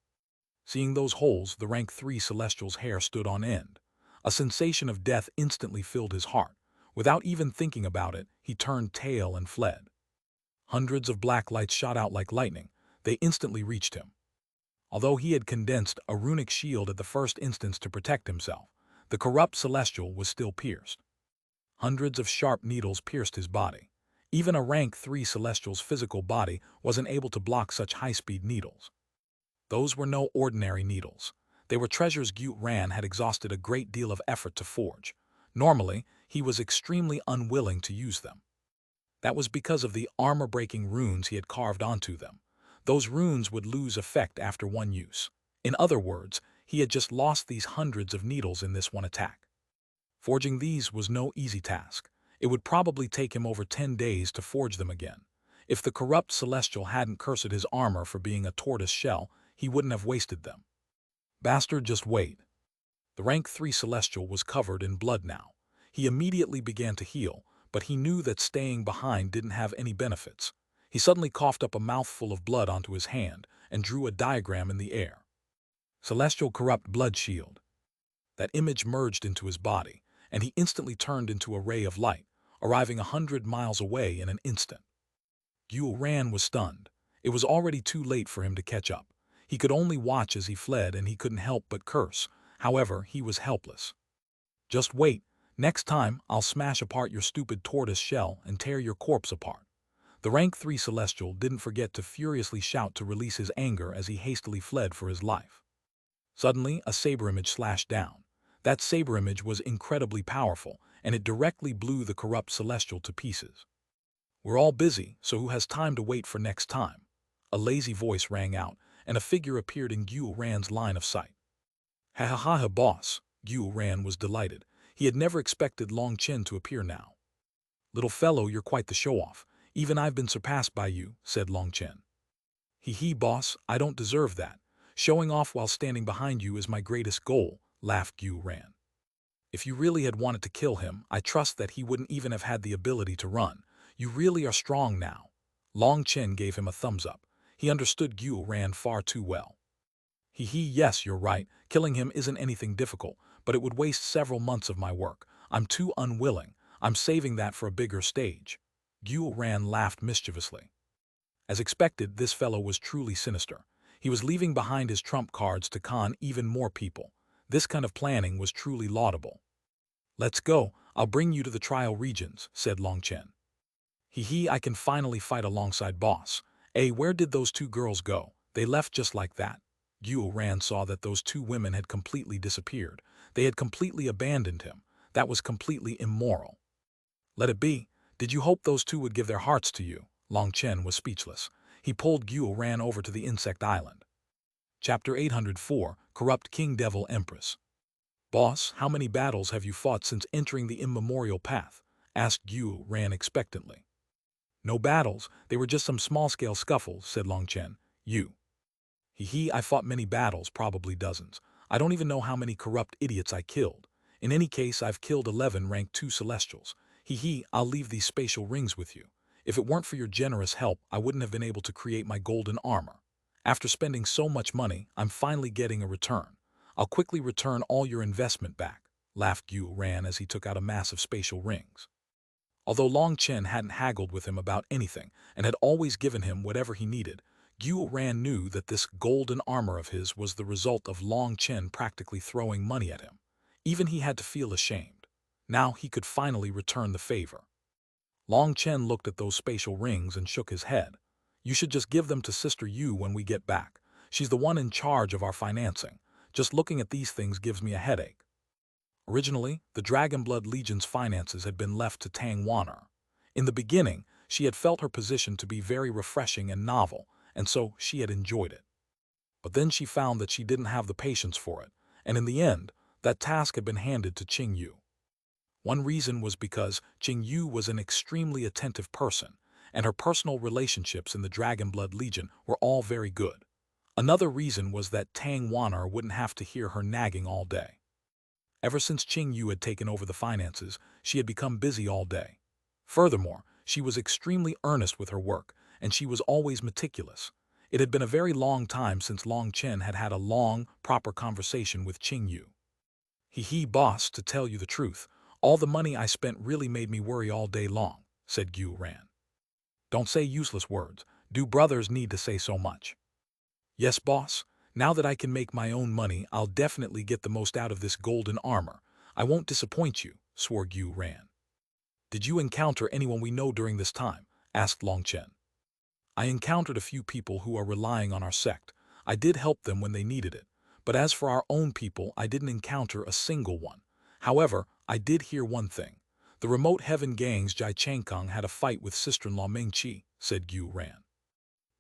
Seeing those holes, the rank 3 celestial's hair stood on end. A sensation of death instantly filled his heart. Without even thinking about it, he turned tail and fled. Hundreds of black lights shot out like lightning. They instantly reached him. Although he had condensed a runic shield at the first instance to protect himself, the corrupt celestial was still pierced. Hundreds of sharp needles pierced his body. Even a rank 3 celestial's physical body wasn't able to block such high-speed needles. Those were no ordinary needles. They were treasures Xuanhuan had exhausted a great deal of effort to forge. Normally, he was extremely unwilling to use them. That was because of the armor-breaking runes he had carved onto them. Those runes would lose effect after one use. In other words, he had just lost these hundreds of needles in this one attack. Forging these was no easy task. It would probably take him over 10 days to forge them again. If the corrupt celestial hadn't cursed his armor for being a tortoise shell, he wouldn't have wasted them. Bastard, just wait. The rank 3 celestial was covered in blood now. He immediately began to heal, but he knew that staying behind didn't have any benefits. He suddenly coughed up a mouthful of blood onto his hand and drew a diagram in the air. Celestial corrupt blood shield. That image merged into his body, and he instantly turned into a ray of light, arriving 100 miles away in an instant. Xuanhuan was stunned. It was already too late for him to catch up. He could only watch as he fled, and he couldn't help but curse. However, he was helpless. "Just wait. Next time, I'll smash apart your stupid tortoise shell and tear your corpse apart." The rank 3 celestial didn't forget to furiously shout to release his anger as he hastily fled for his life. Suddenly, a saber image slashed down. That saber image was incredibly powerful, and it directly blew the corrupt celestial to pieces. "We're all busy, so who has time to wait for next time?" A lazy voice rang out, and a figure appeared in Xuanhuan's line of sight. "Ha ha ha ha, boss." Xuanhuan was delighted. He had never expected Long Chen to appear now. "Little fellow, you're quite the show-off. Even I've been surpassed by you," said Long Chen. "Hee, boss, I don't deserve that. Showing off while standing behind you is my greatest goal," laughed Xuanhuan. "If you really had wanted to kill him, I trust that he wouldn't even have had the ability to run. You really are strong now." Long Chen gave him a thumbs up. He understood Xuanhuan far too well. Yes, you're right. Killing him isn't anything difficult, but it would waste several months of my work. I'm too unwilling. I'm saving that for a bigger stage." Xuanhuan laughed mischievously. As expected, this fellow was truly sinister. He was leaving behind his trump cards to con even more people. This kind of planning was truly laudable. "Let's go. I'll bring you to the trial regions," said Long Chen. I can finally fight alongside boss. Where did those two girls go? They left just like that." Xuanhuan saw that those two women had completely disappeared. They had completely abandoned him. That was completely immoral. "Let it be. Did you hope those two would give their hearts to you?" Long Chen was speechless. He pulled Xuanhuan over to the insect island. Chapter 804, Corrupt King Devil Empress. "Boss, how many battles have you fought since entering the immemorial path?" asked Xuanhuan expectantly. "No battles. They were just some small-scale scuffles," said Long Chen. I fought many battles, probably dozens. I don't even know how many corrupt idiots I killed. In any case, I've killed 11 rank 2 celestials. I'll leave these spatial rings with you. If it weren't for your generous help, I wouldn't have been able to create my golden armor." After spending so much money, I'm finally getting a return. I'll quickly return all your investment back, laughed Xuanhuan as he took out a mass of spatial rings. Although Long Chen hadn't haggled with him about anything and had always given him whatever he needed, Xuanhuan knew that this golden armor of his was the result of Long Chen practically throwing money at him. Even he had to feel ashamed. Now he could finally return the favor. Long Chen looked at those spatial rings and shook his head. You should just give them to Sister Yu when we get back. She's the one in charge of our financing. Just looking at these things gives me a headache. Originally, the Dragonblood Legion's finances had been left to Tang Wanner. In the beginning, she had felt her position to be very refreshing and novel, and so she had enjoyed it. But then she found that she didn't have the patience for it, and in the end, that task had been handed to Qing Yu. One reason was because Qing Yu was an extremely attentive person, and her personal relationships in the Dragonblood Legion were all very good. Another reason was that Tang Wanner wouldn't have to hear her nagging all day. Ever since Qing Yu had taken over the finances, she had become busy all day. Furthermore, she was extremely earnest with her work, and she was always meticulous. It had been a very long time since Long Chen had had a long, proper conversation with Qing Yu. Boss, to tell you the truth, all the money I spent really made me worry all day long, said Xuanhuan. Don't say useless words. Do brothers need to say so much? Yes, boss. Now that I can make my own money, I'll definitely get the most out of this golden armor. I won't disappoint you, swore Xuanhuan. Did you encounter anyone we know during this time? Asked Long Chen. I encountered a few people who are relying on our sect. I did help them when they needed it. But as for our own people, I didn't encounter a single one. However, I did hear one thing. The remote heaven gang's Jai Changkong had a fight with sister-in-law Meng Qi, said Xuanhuan.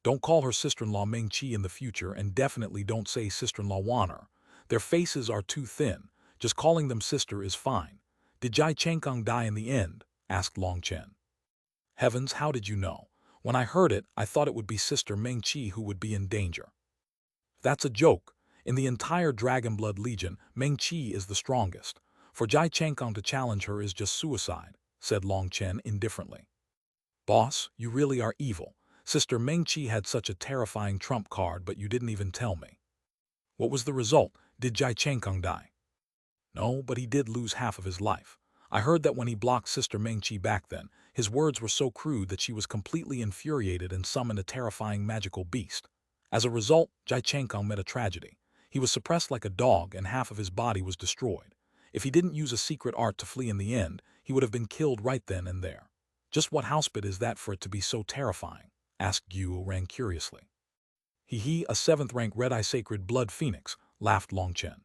Don't call her sister-in-law Meng Qi in the future, and definitely don't say sister-in-law Wanner. Their faces are too thin. Just calling them sister is fine. Did Jai Changkong die in the end? Asked Long Chen. Heavens, how did you know? When I heard it, I thought it would be Sister Meng Qi who would be in danger. That's a joke. In the entire Dragonblood Legion, Meng Qi is the strongest. For Jai Changkong to challenge her is just suicide, said Long Chen indifferently. Boss, you really are evil. Sister Meng Qi had such a terrifying trump card, but you didn't even tell me. What was the result? Did Jai Changkong die? No, but he did lose half of his life. I heard that when he blocked Sister Meng Qi back then, his words were so crude that she was completely infuriated and summoned a terrifying magical beast. As a result, Jai Changkong met a tragedy. He was suppressed like a dog and half of his body was destroyed. If he didn't use a secret art to flee in the end, he would have been killed right then and there. Just what housebit is that for it to be so terrifying? Asked Xuanhuan curiously. A 7th-rank Red-Eye Sacred Blood Phoenix, laughed Long Chen.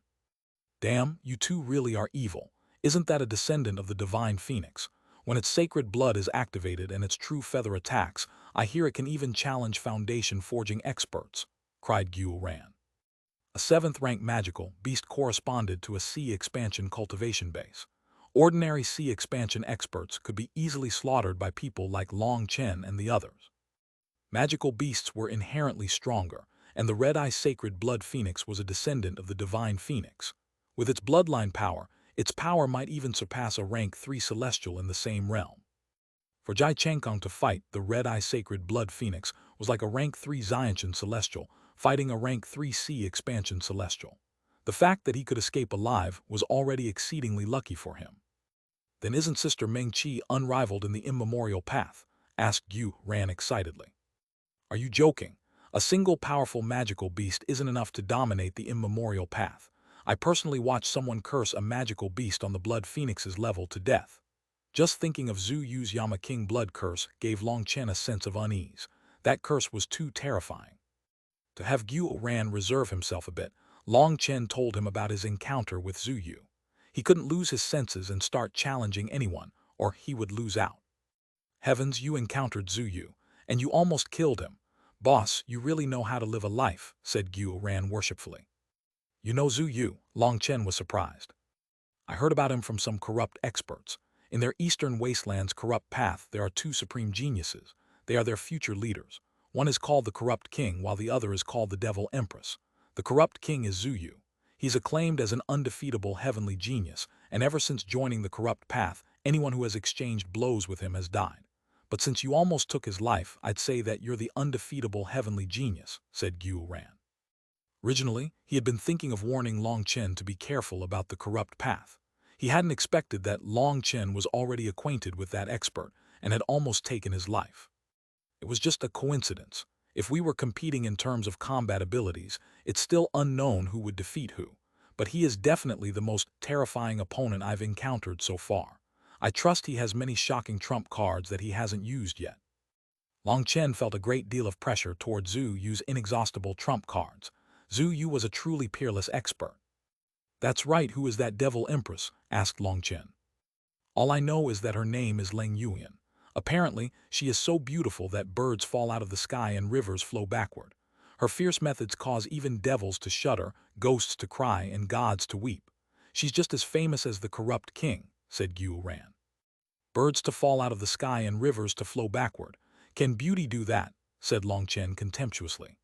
Damn, you two really are evil. Isn't that a descendant of the Divine Phoenix? When its sacred blood is activated and its true feather attacks, I hear it can even challenge Foundation forging experts, cried Xuanhuan. A 7th-rank magical beast corresponded to a sea expansion cultivation base. Ordinary sea expansion experts could be easily slaughtered by people like Long Chen and the others. Magical beasts were inherently stronger, and the Red-Eye Sacred Blood Phoenix was a descendant of the Divine Phoenix. With its bloodline power, its power might even surpass a rank 3 Celestial in the same realm. For Jai Changkong to fight the Red-Eye Sacred Blood Phoenix was like a rank 3 Xiantian Celestial fighting a rank 3 Sea Expansion Celestial. The fact that he could escape alive was already exceedingly lucky for him. Then isn't Sister Meng Qi unrivaled in the immemorial path? Asked Xuanhuan excitedly. Are you joking? A single powerful magical beast isn't enough to dominate the immemorial path. I personally watched someone curse a magical beast on the Blood Phoenix's level to death. Just thinking of Zhu Yu's Yama King blood curse gave Long Chen a sense of unease. That curse was too terrifying. To have Xuanhuan reserve himself a bit, Long Chen told him about his encounter with Zhu Yu. He couldn't lose his senses and start challenging anyone, or he would lose out. Heavens, you encountered Zhu Yu, and you almost killed him. Boss, you really know how to live a life, said Xuanhuan worshipfully. You know Zhu Yu? Long Chen was surprised. I heard about him from some corrupt experts. In their eastern wasteland's corrupt path, there are 2 supreme geniuses. They are their future leaders. One is called the Corrupt King, while the other is called the Devil Empress. The Corrupt King is Zhu Yu. He's acclaimed as an undefeatable heavenly genius, and ever since joining the corrupt path, anyone who has exchanged blows with him has died. but since you almost took his life, I'd say that you're the undefeatable heavenly genius, said Xuanhuan. Originally, he had been thinking of warning Long Chen to be careful about the corrupt path. He hadn't expected that Long Chen was already acquainted with that expert and had almost taken his life. It was just a coincidence. If we were competing in terms of combat abilities, it's still unknown who would defeat who. But he is definitely the most terrifying opponent I've encountered so far. I trust he has many shocking trump cards that he hasn't used yet. Long Chen felt a great deal of pressure toward Zhu Yu's inexhaustible trump cards. Zhu Yu was a truly peerless expert. That's right, who is that devil empress? Asked Long Chen. All I know is that her name is Leng Yuan. Apparently, she is so beautiful that birds fall out of the sky and rivers flow backward. Her fierce methods cause even devils to shudder, ghosts to cry, and gods to weep. She's just as famous as the corrupt king, said Xuanhuan. Birds to fall out of the sky and rivers to flow backward. Can beauty do that? Said Long Chen contemptuously.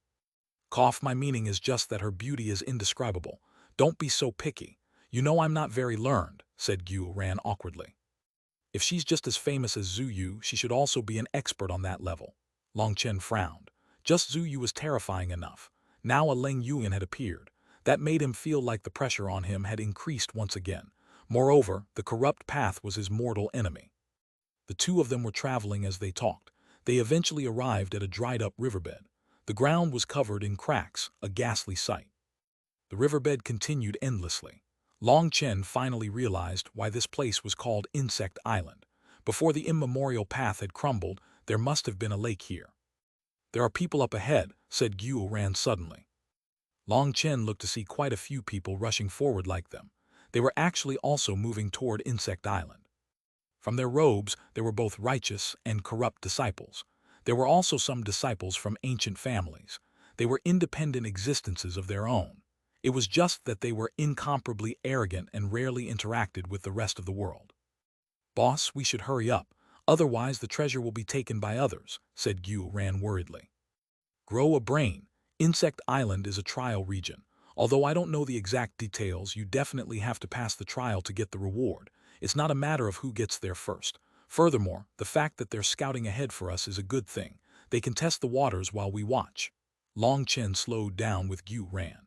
Cough, my meaning is just that her beauty is indescribable. Don't be so picky. You know I'm not very learned, said Xuanhuan awkwardly. If she's just as famous as Zhu Yu, she should also be an expert on that level. Long Chen frowned. Just Zhu Yu was terrifying enough. Now a Leng Yuan had appeared. That made him feel like the pressure on him had increased once again. Moreover, the corrupt path was his mortal enemy. The two of them were traveling as they talked. They eventually arrived at a dried-up riverbed. The ground was covered in cracks, a ghastly sight. The riverbed continued endlessly. Long Chen finally realized why this place was called Insect Island. Before the immemorial path had crumbled, there must have been a lake here. There are people up ahead, said Xuanhuan suddenly. Long Chen looked to see quite a few people rushing forward like them. They were actually also moving toward Insect Island. From their robes, there were both righteous and corrupt disciples. There were also some disciples from ancient families. They were independent existences of their own. It was just that they were incomparably arrogant and rarely interacted with the rest of the world. Boss, we should hurry up, otherwise the treasure will be taken by others, said Xuanhuan worriedly. Grow a brain. Insect Island is a trial region. Although I don't know the exact details, you definitely have to pass the trial to get the reward. It's not a matter of who gets there first. Furthermore, the fact that they're scouting ahead for us is a good thing. They can test the waters while we watch. Long Chen slowed down with Xuanhuan.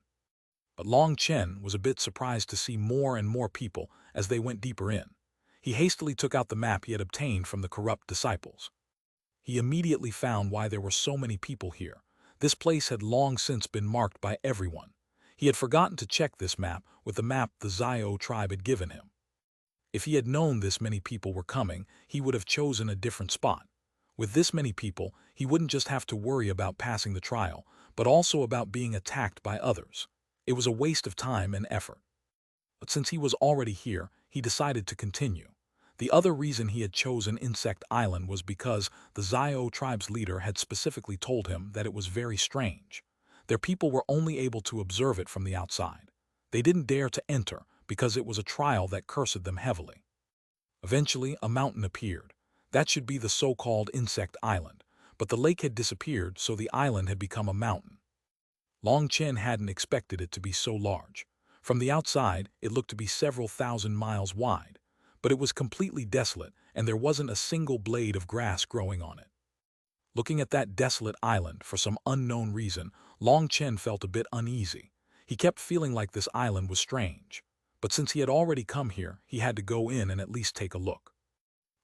But Long Chen was a bit surprised to see more and more people as they went deeper in. He hastily took out the map he had obtained from the corrupt disciples. He immediately found why there were so many people here. This place had long since been marked by everyone. He had forgotten to check this map with the map the Zio tribe had given him. If he had known this many people were coming, he would have chosen a different spot. With this many people, he wouldn't just have to worry about passing the trial, but also about being attacked by others. It was a waste of time and effort. But since he was already here, he decided to continue. The other reason he had chosen Insect Island was because the Zio tribe's leader had specifically told him that it was very strange. Their people were only able to observe it from the outside. They didn't dare to enter because it was a trial that cursed them heavily. Eventually, a mountain appeared. That should be the so-called Insect Island, but the lake had disappeared, so the island had become a mountain. Long Chen hadn't expected it to be so large. From the outside, it looked to be several thousand miles wide, but it was completely desolate and there wasn't a single blade of grass growing on it. Looking at that desolate island, for some unknown reason, Long Chen felt a bit uneasy. He kept feeling like this island was strange. But since he had already come here, he had to go in and at least take a look.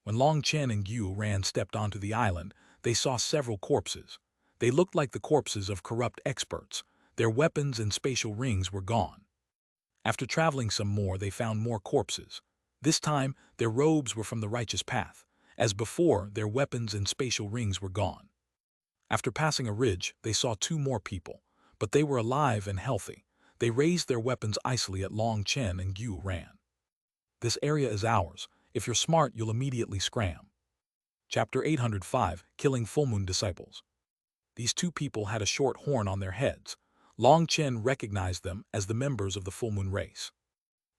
When Long Chen and Xuanhuan stepped onto the island, they saw several corpses. They looked like the corpses of corrupt experts. Their weapons and spatial rings were gone. After traveling some more, they found more corpses. This time, their robes were from the righteous path. As before, their weapons and spatial rings were gone. After passing a ridge, they saw two more people, but they were alive and healthy. They raised their weapons icily at Long Chen and Xuanhuan. This area is ours. If you're smart, you'll immediately scram. Chapter 805, Killing Full Moon Disciples. These two people had a short horn on their heads. Long Chen recognized them as the members of the Full Moon race.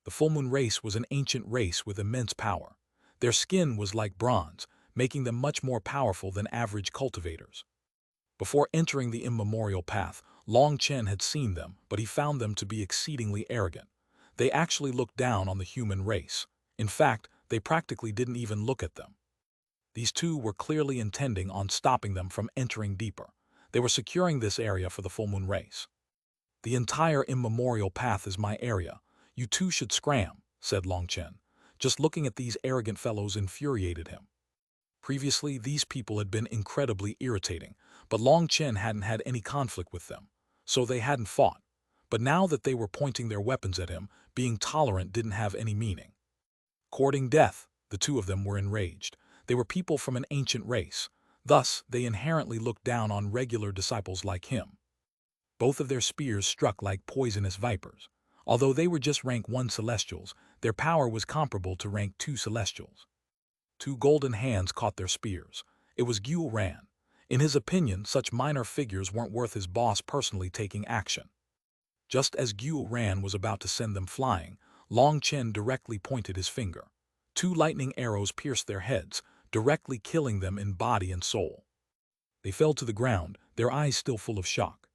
The Full Moon race was an ancient race with immense power. Their skin was like bronze, making them much more powerful than average cultivators. Before entering the immemorial path, Long Chen had seen them, but he found them to be exceedingly arrogant. They actually looked down on the human race. In fact, they practically didn't even look at them. These two were clearly intending on stopping them from entering deeper. They were securing this area for the full moon race. "The entire immemorial path is my area. You two should scram," said Long Chen. Just looking at these arrogant fellows infuriated him. Previously, these people had been incredibly irritating, but Long Chen hadn't had any conflict with them, so they hadn't fought. But now that they were pointing their weapons at him, being tolerant didn't have any meaning. Courting death, the two of them were enraged. They were people from an ancient race. Thus, they inherently looked down on regular disciples like him. Both of their spears struck like poisonous vipers. Although they were just rank 1 celestials, their power was comparable to rank 2 celestials. Two golden hands caught their spears. It was Xuanhuan. In his opinion, such minor figures weren't worth his boss personally taking action. Just as Xuanhuan was about to send them flying, Long Chen directly pointed his finger. Two lightning arrows pierced their heads, directly killing them in body and soul. They fell to the ground, their eyes still full of shock.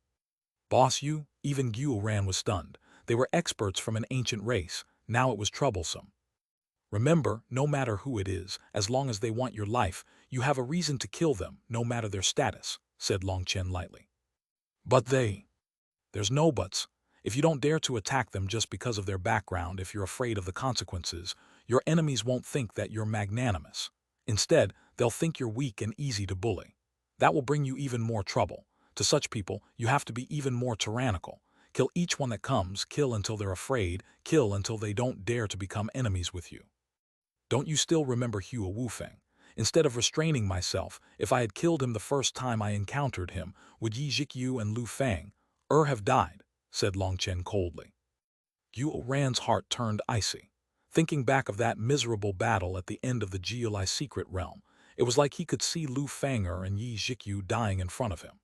"Boss, you?" Even Xuanhuan was stunned. They were experts from an ancient race. Now it was troublesome. "Remember, no matter who it is, as long as they want your life, you have a reason to kill them, no matter their status," said Long Chen lightly. "But there's no buts. If you don't dare to attack them just because of their background, if you're afraid of the consequences, your enemies won't think that you're magnanimous. Instead, they'll think you're weak and easy to bully. That will bring you even more trouble. To such people, you have to be even more tyrannical. Kill each one that comes, kill until they're afraid, kill until they don't dare to become enemies with you. Don't you still remember Hua Wufeng? Instead of restraining myself, if I had killed him the first time I encountered him, would Yi Zhikyu and Lu Fang have died?" said Long Chen coldly. Xuanhuan's heart turned icy. Thinking back of that miserable battle at the end of the Jiulai secret realm, it was like he could see Lu Fang'er and Yi Zhikyu dying in front of him.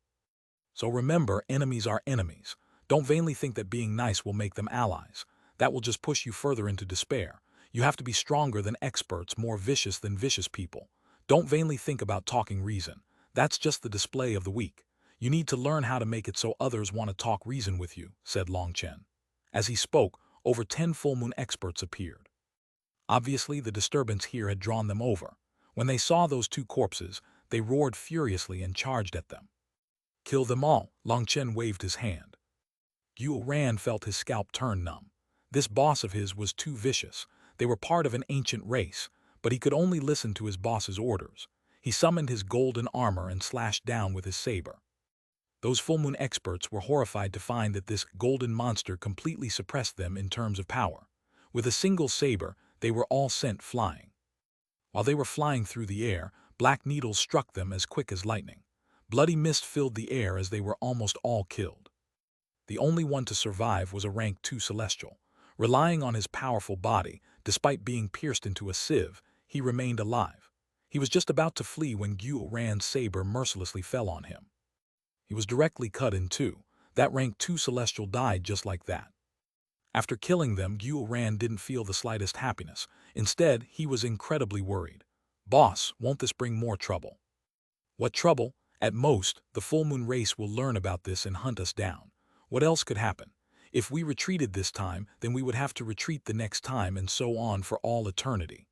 So remember, enemies are enemies. Don't vainly think that being nice will make them allies. That will just push you further into despair. You have to be stronger than experts, more vicious than vicious people. Don't vainly think about talking reason. That's just the display of the weak. You need to learn how to make it so others want to talk reason with you," said Long Chen. As he spoke, over 10 full moon experts appeared. Obviously, the disturbance here had drawn them over. When they saw those two corpses, they roared furiously and charged at them. "Kill them all," Long Chen waved his hand. Xuanhuan felt his scalp turn numb. This boss of his was too vicious. They were part of an ancient race, but he could only listen to his boss's orders. He summoned his golden armor and slashed down with his saber. Those full moon experts were horrified to find that this golden monster completely suppressed them in terms of power. With a single saber, they were all sent flying. While they were flying through the air, black needles struck them as quick as lightning. Bloody mist filled the air as they were almost all killed. The only one to survive was a rank 2 celestial. Relying on his powerful body, despite being pierced into a sieve, he remained alive. He was just about to flee when Xuanhuan's saber mercilessly fell on him. He was directly cut in two. That rank 2 celestial died just like that. After killing them, Xuanhuan didn't feel the slightest happiness. Instead, he was incredibly worried. "Boss, won't this bring more trouble?" "What trouble? At most, the full moon race will learn about this and hunt us down. What else could happen? If we retreated this time, then we would have to retreat the next time and so on for all eternity.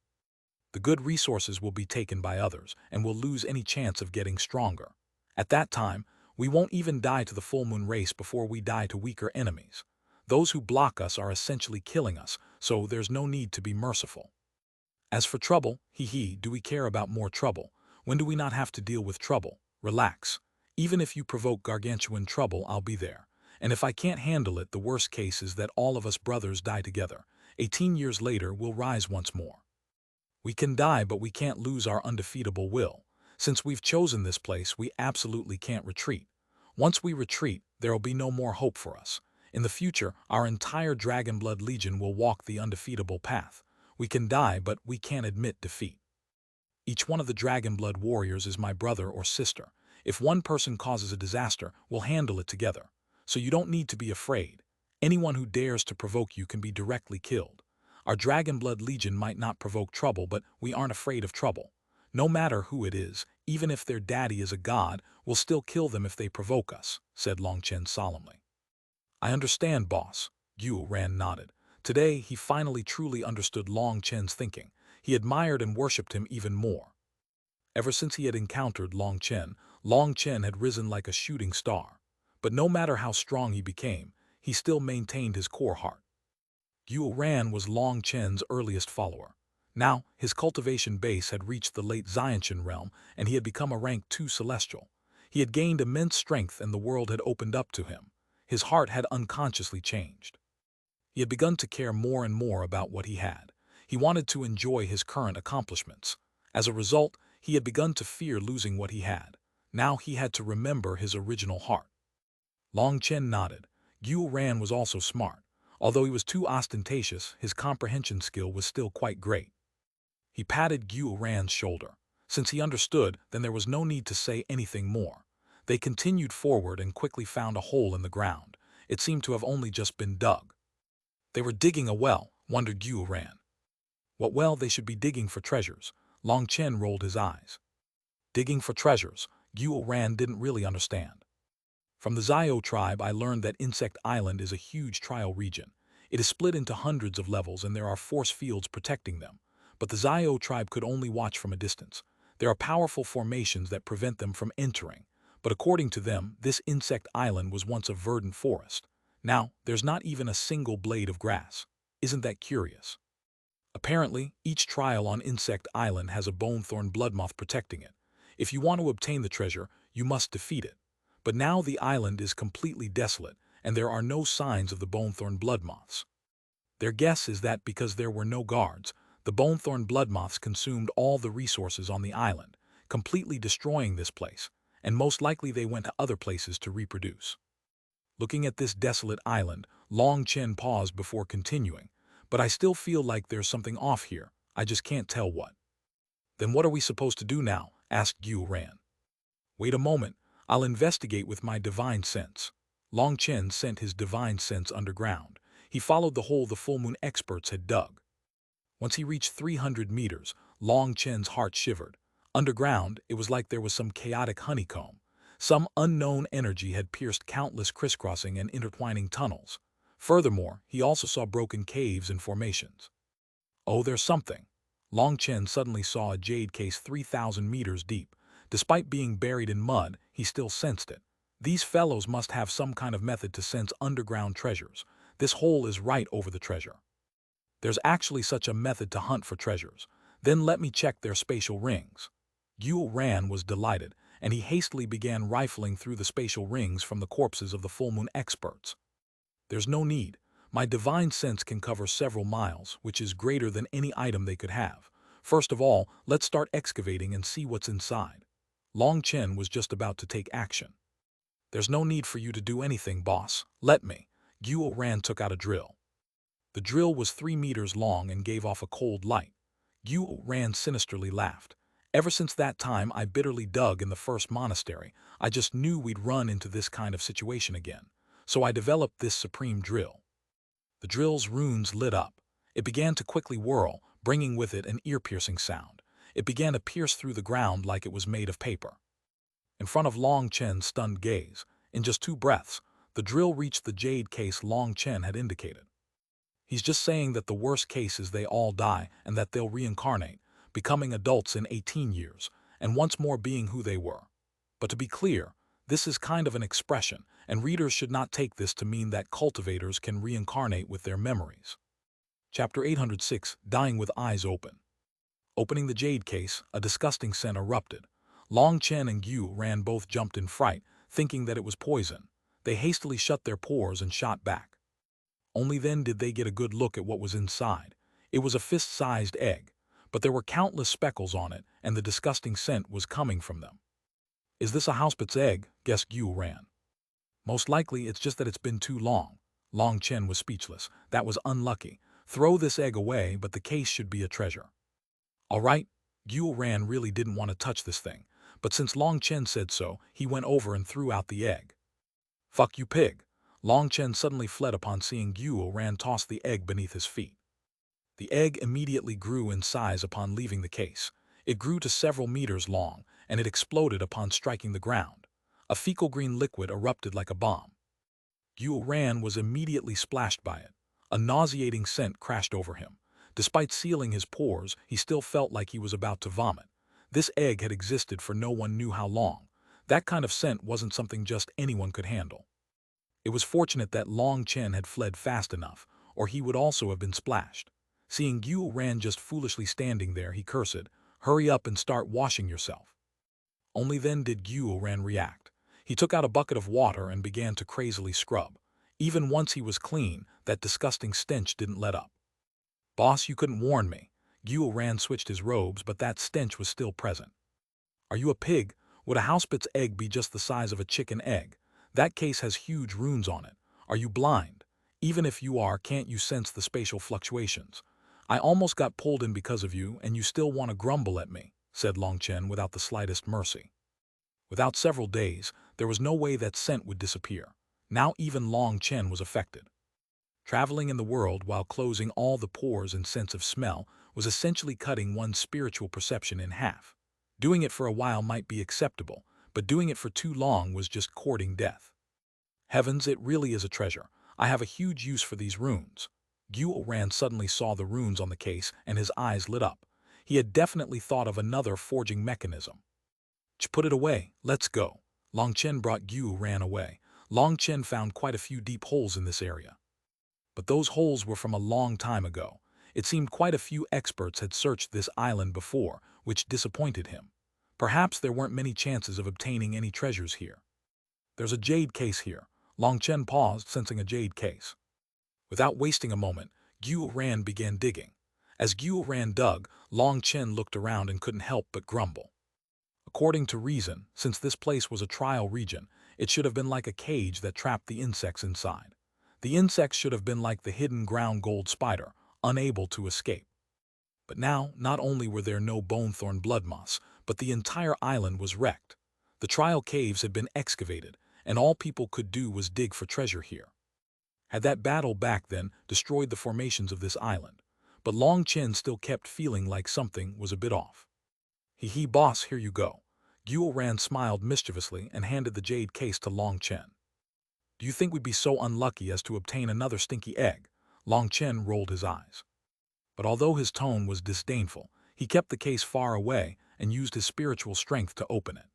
The good resources will be taken by others, and we'll lose any chance of getting stronger. At that time, we won't even die to the full moon race before we die to weaker enemies. Those who block us are essentially killing us, so there's no need to be merciful. As for trouble, do we care about more trouble? When do we not have to deal with trouble? Relax. Even if you provoke gargantuan trouble, I'll be there. And if I can't handle it, the worst case is that all of us brothers die together. 18 years later, we'll rise once more. We can die, but we can't lose our undefeatable will. Since we've chosen this place, we absolutely can't retreat. Once we retreat, there'll be no more hope for us. In the future, our entire Dragonblood Legion will walk the undefeatable path. We can die, but we can't admit defeat. Each one of the Dragonblood warriors is my brother or sister. If one person causes a disaster, we'll handle it together. So you don't need to be afraid. Anyone who dares to provoke you can be directly killed. Our Dragonblood Legion might not provoke trouble, but we aren't afraid of trouble. No matter who it is, even if their daddy is a god, we'll still kill them if they provoke us," said Long Chen solemnly. "I understand, boss." Xuanhuan nodded. Today, he finally truly understood Long Chen's thinking. He admired and worshipped him even more. Ever since he had encountered Long Chen had risen like a shooting star. But no matter how strong he became, he still maintained his core heart. Xuanhuan was Long Chen's earliest follower. Now, his cultivation base had reached the late Xiantian realm, and he had become a rank 2 celestial. He had gained immense strength and the world had opened up to him. His heart had unconsciously changed. He had begun to care more and more about what he had. He wanted to enjoy his current accomplishments. As a result, he had begun to fear losing what he had. Now he had to remember his original heart. Long Chen nodded. Xuanhuan was also smart. Although he was too ostentatious, his comprehension skill was still quite great. He patted Xuanhuan's shoulder. Since he understood, then there was no need to say anything more. They continued forward and quickly found a hole in the ground. It seemed to have only just been dug. They were digging a well, wondered Xuanhuan. What well they should be digging for treasures? Long Chen rolled his eyes. Digging for treasures, Xuanhuan didn't really understand. From the Zio tribe I learned that Insect Island is a huge trial region. It is split into hundreds of levels and there are force fields protecting them. But the Zio tribe could only watch from a distance. There are powerful formations that prevent them from entering. But according to them, this Insect Island was once a verdant forest. Now, there's not even a single blade of grass. Isn't that curious? Apparently, each trial on Insect Island has a bone-thorn bloodmoth protecting it. If you want to obtain the treasure, you must defeat it. But now the island is completely desolate, and there are no signs of the bone-thorn bloodmoths. Their guess is that because there were no guards, the bone-thorn bloodmoths consumed all the resources on the island, completely destroying this place, and most likely they went to other places to reproduce. Looking at this desolate island, Long Chen paused before continuing, but I still feel like there's something off here, I just can't tell what. Then what are we supposed to do now? Asked Xuanhuan. Wait a moment, I'll investigate with my divine sense. Long Chen sent his divine sense underground. He followed the hole the full moon experts had dug. Once he reached 300 meters, Long Chen's heart shivered. Underground, it was like there was some chaotic honeycomb. Some unknown energy had pierced countless crisscrossing and intertwining tunnels. Furthermore, he also saw broken caves and formations. Oh, there's something. Long Chen suddenly saw a jade case 3,000 meters deep. Despite being buried in mud, he still sensed it. These fellows must have some kind of method to sense underground treasures. This hole is right over the treasure. There's actually such a method to hunt for treasures. Then let me check their spatial rings. Xuanhuan was delighted, and he hastily began rifling through the spatial rings from the corpses of the full moon experts. There's no need. My divine sense can cover several miles, which is greater than any item they could have. First of all, let's start excavating and see what's inside. Long Chen was just about to take action. There's no need for you to do anything, boss. Let me. Xuanhuan took out a drill. The drill was 3 meters long and gave off a cold light. Xuanhuan sinisterly laughed. Ever since that time I bitterly dug in the first monastery, I just knew we'd run into this kind of situation again. So I developed this supreme drill. The drill's runes lit up. It began to quickly whirl, bringing with it an ear-piercing sound. It began to pierce through the ground like it was made of paper. In front of Long Chen's stunned gaze, in just 2 breaths, the drill reached the jade case Long Chen had indicated. He's just saying that the worst case is they all die and that they'll reincarnate, becoming adults in 18 years, and once more being who they were. But to be clear, this is kind of an expression, and readers should not take this to mean that cultivators can reincarnate with their memories. Chapter 806, Dying with Eyes Open. Opening the jade case, a disgusting scent erupted. Long Chen and Xuanhuan both jumped in fright, thinking that it was poison. They hastily shut their pores and shot back. Only then did they get a good look at what was inside. It was a fist-sized egg, but there were countless speckles on it, and the disgusting scent was coming from them. Is this a housepet's egg? Guessed Xuanhuan. Most likely it's just that it's been too long. Long Chen was speechless. That was unlucky. Throw this egg away, but the case should be a treasure. All right, Xuanhuan really didn't want to touch this thing, but since Long Chen said so, he went over and threw out the egg. Fuck you, pig. Long Chen suddenly fled upon seeing Xuanhuan toss the egg beneath his feet. The egg immediately grew in size upon leaving the case. It grew to several meters long, and it exploded upon striking the ground. A fecal green liquid erupted like a bomb. Xuanhuan was immediately splashed by it. A nauseating scent crashed over him. Despite sealing his pores, he still felt like he was about to vomit. This egg had existed for no one knew how long. That kind of scent wasn't something just anyone could handle. It was fortunate that Long Chen had fled fast enough, or he would also have been splashed. Seeing Xuanhuan just foolishly standing there, he cursed, "Hurry up and start washing yourself." Only then did Xuanhuan react. He took out a bucket of water and began to crazily scrub. Even once he was clean, that disgusting stench didn't let up. "Boss, you couldn't warn me." Xuanhuan switched his robes, but that stench was still present. "Are you a pig? Would a housepit's egg be just the size of a chicken egg? That case has huge runes on it. Are you blind? Even if you are, can't you sense the spatial fluctuations? I almost got pulled in because of you, and you still want to grumble at me," said Long Chen without the slightest mercy. Without several days, there was no way that scent would disappear. Now even Long Chen was affected. Traveling in the world while closing all the pores and sense of smell was essentially cutting one's spiritual perception in half. Doing it for a while might be acceptable, but doing it for too long was just courting death. Heavens, it really is a treasure. I have a huge use for these runes. Xuanhuan suddenly saw the runes on the case and his eyes lit up. He had definitely thought of another forging mechanism. "Put it away, let's go." Long Chen brought Xuanhuan away. Long Chen found quite a few deep holes in this area. But those holes were from a long time ago. It seemed quite a few experts had searched this island before, which disappointed him. Perhaps there weren't many chances of obtaining any treasures here. "There's a jade case here." Long Chen paused, sensing a jade case. Without wasting a moment, Xuanhuan began digging. As Xuanhuan dug, Long Chen looked around and couldn't help but grumble. According to reason, since this place was a trial region, it should have been like a cage that trapped the insects inside. The insects should have been like the hidden ground gold spider, unable to escape. But now, not only were there no bonethorn blood moss, but the entire island was wrecked. The trial caves had been excavated, and all people could do was dig for treasure here. Had that battle back then destroyed the formations of this island, but Long Chen still kept feeling like something was a bit off. "Hee, boss, here you go." Xuanhuan smiled mischievously and handed the jade case to Long Chen. "Do you think we'd be so unlucky as to obtain another stinky egg?" Long Chen rolled his eyes. But although his tone was disdainful, he kept the case far away and used his spiritual strength to open it.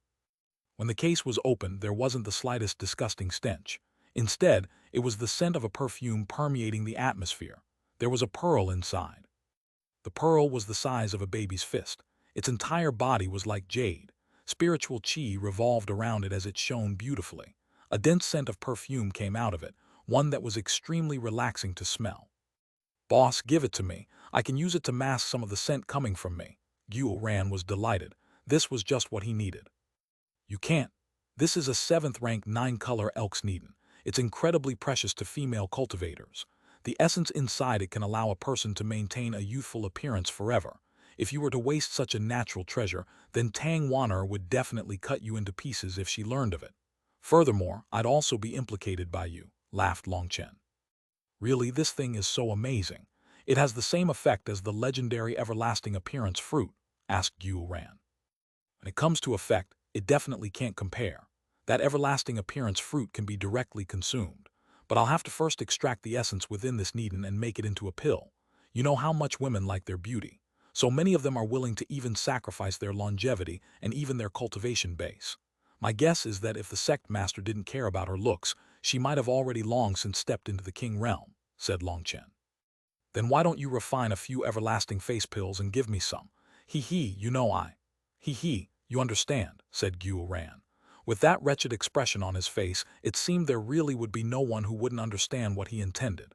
When the case was opened, there wasn't the slightest disgusting stench. Instead, it was the scent of a perfume permeating the atmosphere. There was a pearl inside. The pearl was the size of a baby's fist. Its entire body was like jade. Spiritual chi revolved around it as it shone beautifully. A dense scent of perfume came out of it, one that was extremely relaxing to smell. "Boss, give it to me. I can use it to mask some of the scent coming from me." Xuanhuan was delighted. This was just what he needed. "You can't. This is a 7th rank 9-color elk's needle. It's incredibly precious to female cultivators. The essence inside it can allow a person to maintain a youthful appearance forever. If you were to waste such a natural treasure, then Tang Wanner would definitely cut you into pieces if she learned of it. Furthermore, I'd also be implicated by you," laughed Long Chen. "Really, this thing is so amazing. It has the same effect as the legendary everlasting appearance fruit," asked Xuanhuan. "When it comes to effect, it definitely can't compare. That everlasting appearance fruit can be directly consumed. But I'll have to first extract the essence within this needle and make it into a pill. You know how much women like their beauty. So many of them are willing to even sacrifice their longevity and even their cultivation base. My guess is that if the sect master didn't care about her looks, she might have already long since stepped into the king realm," said Long Chen. "Then why don't you refine a few everlasting face pills and give me some? You know I. You understand," said Xuanhuan. With that wretched expression on his face, it seemed there really would be no one who wouldn't understand what he intended.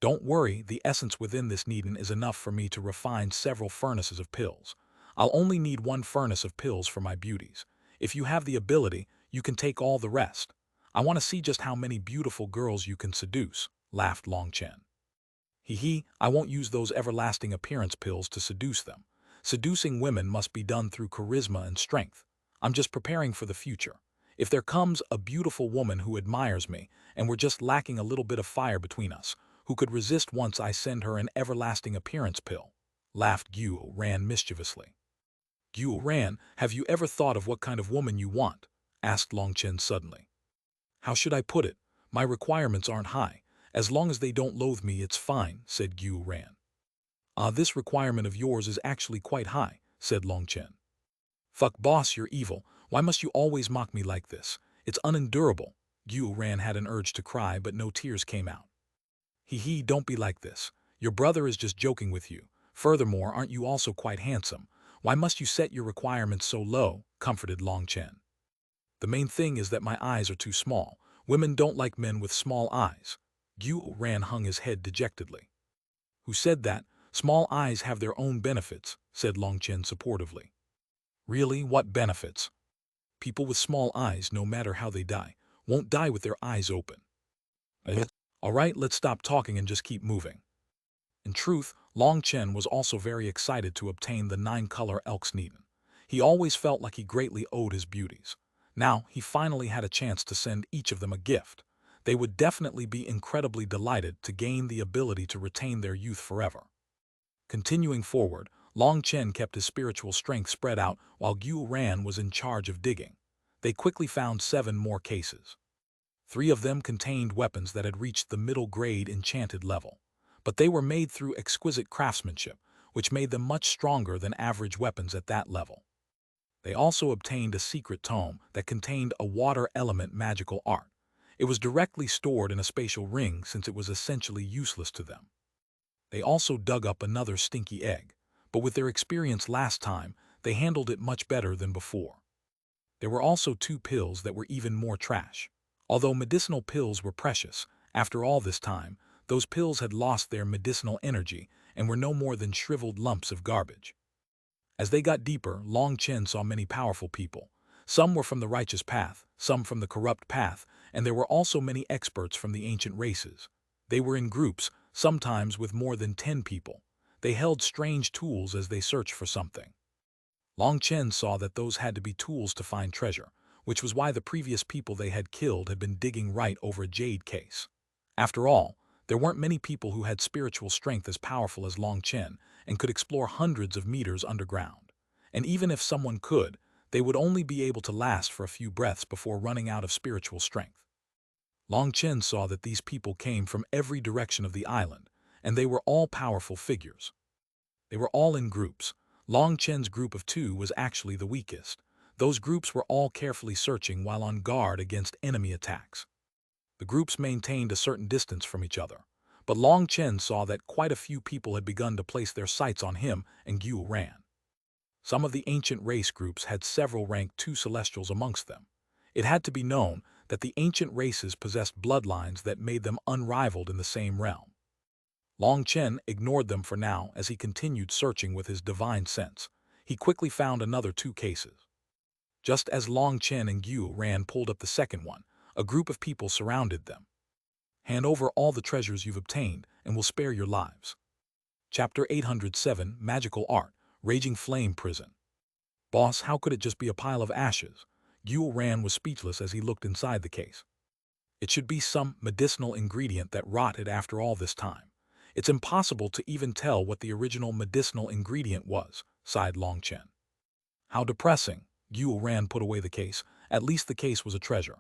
"Don't worry, the essence within this needle is enough for me to refine several furnaces of pills. I'll only need 1 furnace of pills for my beauties. If you have the ability, you can take all the rest. I want to see just how many beautiful girls you can seduce," laughed Long Chen. I won't use those everlasting appearance pills to seduce them. Seducing women must be done through charisma and strength. I'm just preparing for the future. If there comes a beautiful woman who admires me, and we're just lacking a little bit of fire between us, who could resist once I send her an everlasting appearance pill?" laughed Xuanhuan mischievously. "Xuanhuan, have you ever thought of what kind of woman you want?" asked Long Chen suddenly. "How should I put it? My requirements aren't high. As long as they don't loathe me, it's fine," said Xuanhuan. "This requirement of yours is actually quite high," said Long Chen. Fuck boss, you're evil. Why must you always mock me like this? It's unendurable. Xuanhuan had an urge to cry, but no tears came out. Hee, don't be like this. Your brother is just joking with you. Furthermore, aren't you also quite handsome? Why must you set your requirements so low? Comforted Long Chen. The main thing is that my eyes are too small. Women don't like men with small eyes. Xuanhuan hung his head dejectedly. Who said that? Small eyes have their own benefits, said Long Chen supportively. Really, what benefits? People with small eyes, no matter how they die, won't die with their eyes open. All right, let's stop talking and just keep moving. In truth, Long Chen was also very excited to obtain the 9-color elk's Needon. He always felt like he greatly owed his beauties. Now, he finally had a chance to send each of them a gift. They would definitely be incredibly delighted to gain the ability to retain their youth forever. Continuing forward, Long Chen kept his spiritual strength spread out while Xuanhuan was in charge of digging. They quickly found 7 more cases. 3 of them contained weapons that had reached the middle-grade enchanted level, but they were made through exquisite craftsmanship, which made them much stronger than average weapons at that level. They also obtained a secret tome that contained a water element magical art. It was directly stored in a spatial ring since it was essentially useless to them. They also dug up another stinky egg, but with their experience last time, they handled it much better than before. There were also 2 pills that were even more trash. Although medicinal pills were precious, after all this time, those pills had lost their medicinal energy and were no more than shriveled lumps of garbage. As they got deeper, Long Chen saw many powerful people. Some were from the righteous path, some from the corrupt path, and there were also many experts from the ancient races. They were in groups, sometimes with more than 10 people. They held strange tools as they searched for something. Long Chen saw that those had to be tools to find treasure, which was why the previous people they had killed had been digging right over a Jade case. After all, there weren't many people who had spiritual strength as powerful as Long Chen and could explore hundreds of meters underground. And even if someone could, they would only be able to last for a few breaths before running out of spiritual strength. Long Chen saw that these people came from every direction of the island, and they were all powerful figures. They were all in groups. Long Chen's group of 2 was actually the weakest. Those groups were all carefully searching while on guard against enemy attacks. The groups maintained a certain distance from each other, but Long Chen saw that quite a few people had begun to place their sights on him and Xuanhuan. Some of the ancient race groups had several rank 2 celestials amongst them. It had to be known that the ancient races possessed bloodlines that made them unrivaled in the same realm. Long Chen ignored them for now as he continued searching with his divine sense. He quickly found another 2 cases. Just as Long Chen and Xuanhuan pulled up the second one, a group of people surrounded them. Hand over all the treasures you've obtained, and we'll spare your lives. Chapter 807, Magical Art, Raging Flame Prison. Boss, how could it just be a pile of ashes? Xuanhuan was speechless as he looked inside the case. It should be some medicinal ingredient that rotted after all this time. It's impossible to even tell what the original medicinal ingredient was, sighed Long Chen. How depressing. Xuanhuan put away the case. At least the case was a treasure.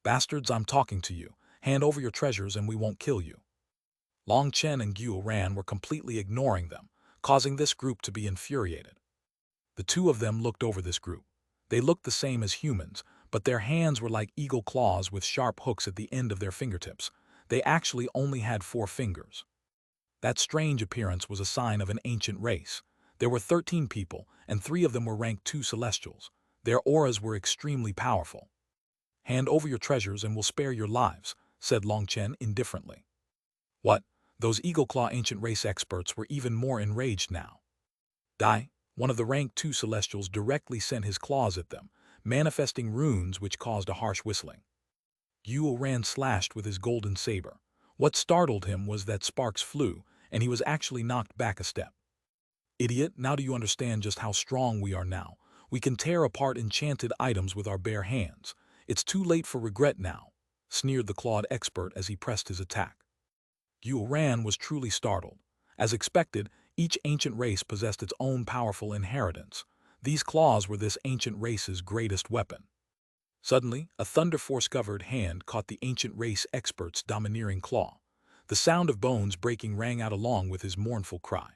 Bastards, I'm talking to you. Hand over your treasures and we won't kill you. Long Chen and Xuanhuan were completely ignoring them, causing this group to be infuriated. The 2 of them looked over this group. They looked the same as humans, but their hands were like eagle claws with sharp hooks at the end of their fingertips. They actually only had 4 fingers. That strange appearance was a sign of an ancient race. There were 13 people, and 3 of them were ranked 2 celestials. Their auras were extremely powerful. Hand over your treasures and we'll spare your lives, said Long Chen indifferently. What? Those Eagle Claw ancient race experts were even more enraged now. Die, one of the rank 2 celestials directly sent his claws at them, manifesting runes which caused a harsh whistling. Xuanhuan slashed with his golden saber. What startled him was that sparks flew, and he was actually knocked back a step. Idiot, now do you understand just how strong we are now? We can tear apart enchanted items with our bare hands. It's too late for regret now, sneered the clawed expert as he pressed his attack. Xuanhuan was truly startled. As expected, each ancient race possessed its own powerful inheritance. These claws were this ancient race's greatest weapon. Suddenly, a thunder force-covered hand caught the ancient race expert's domineering claw. The sound of bones breaking rang out along with his mournful cry.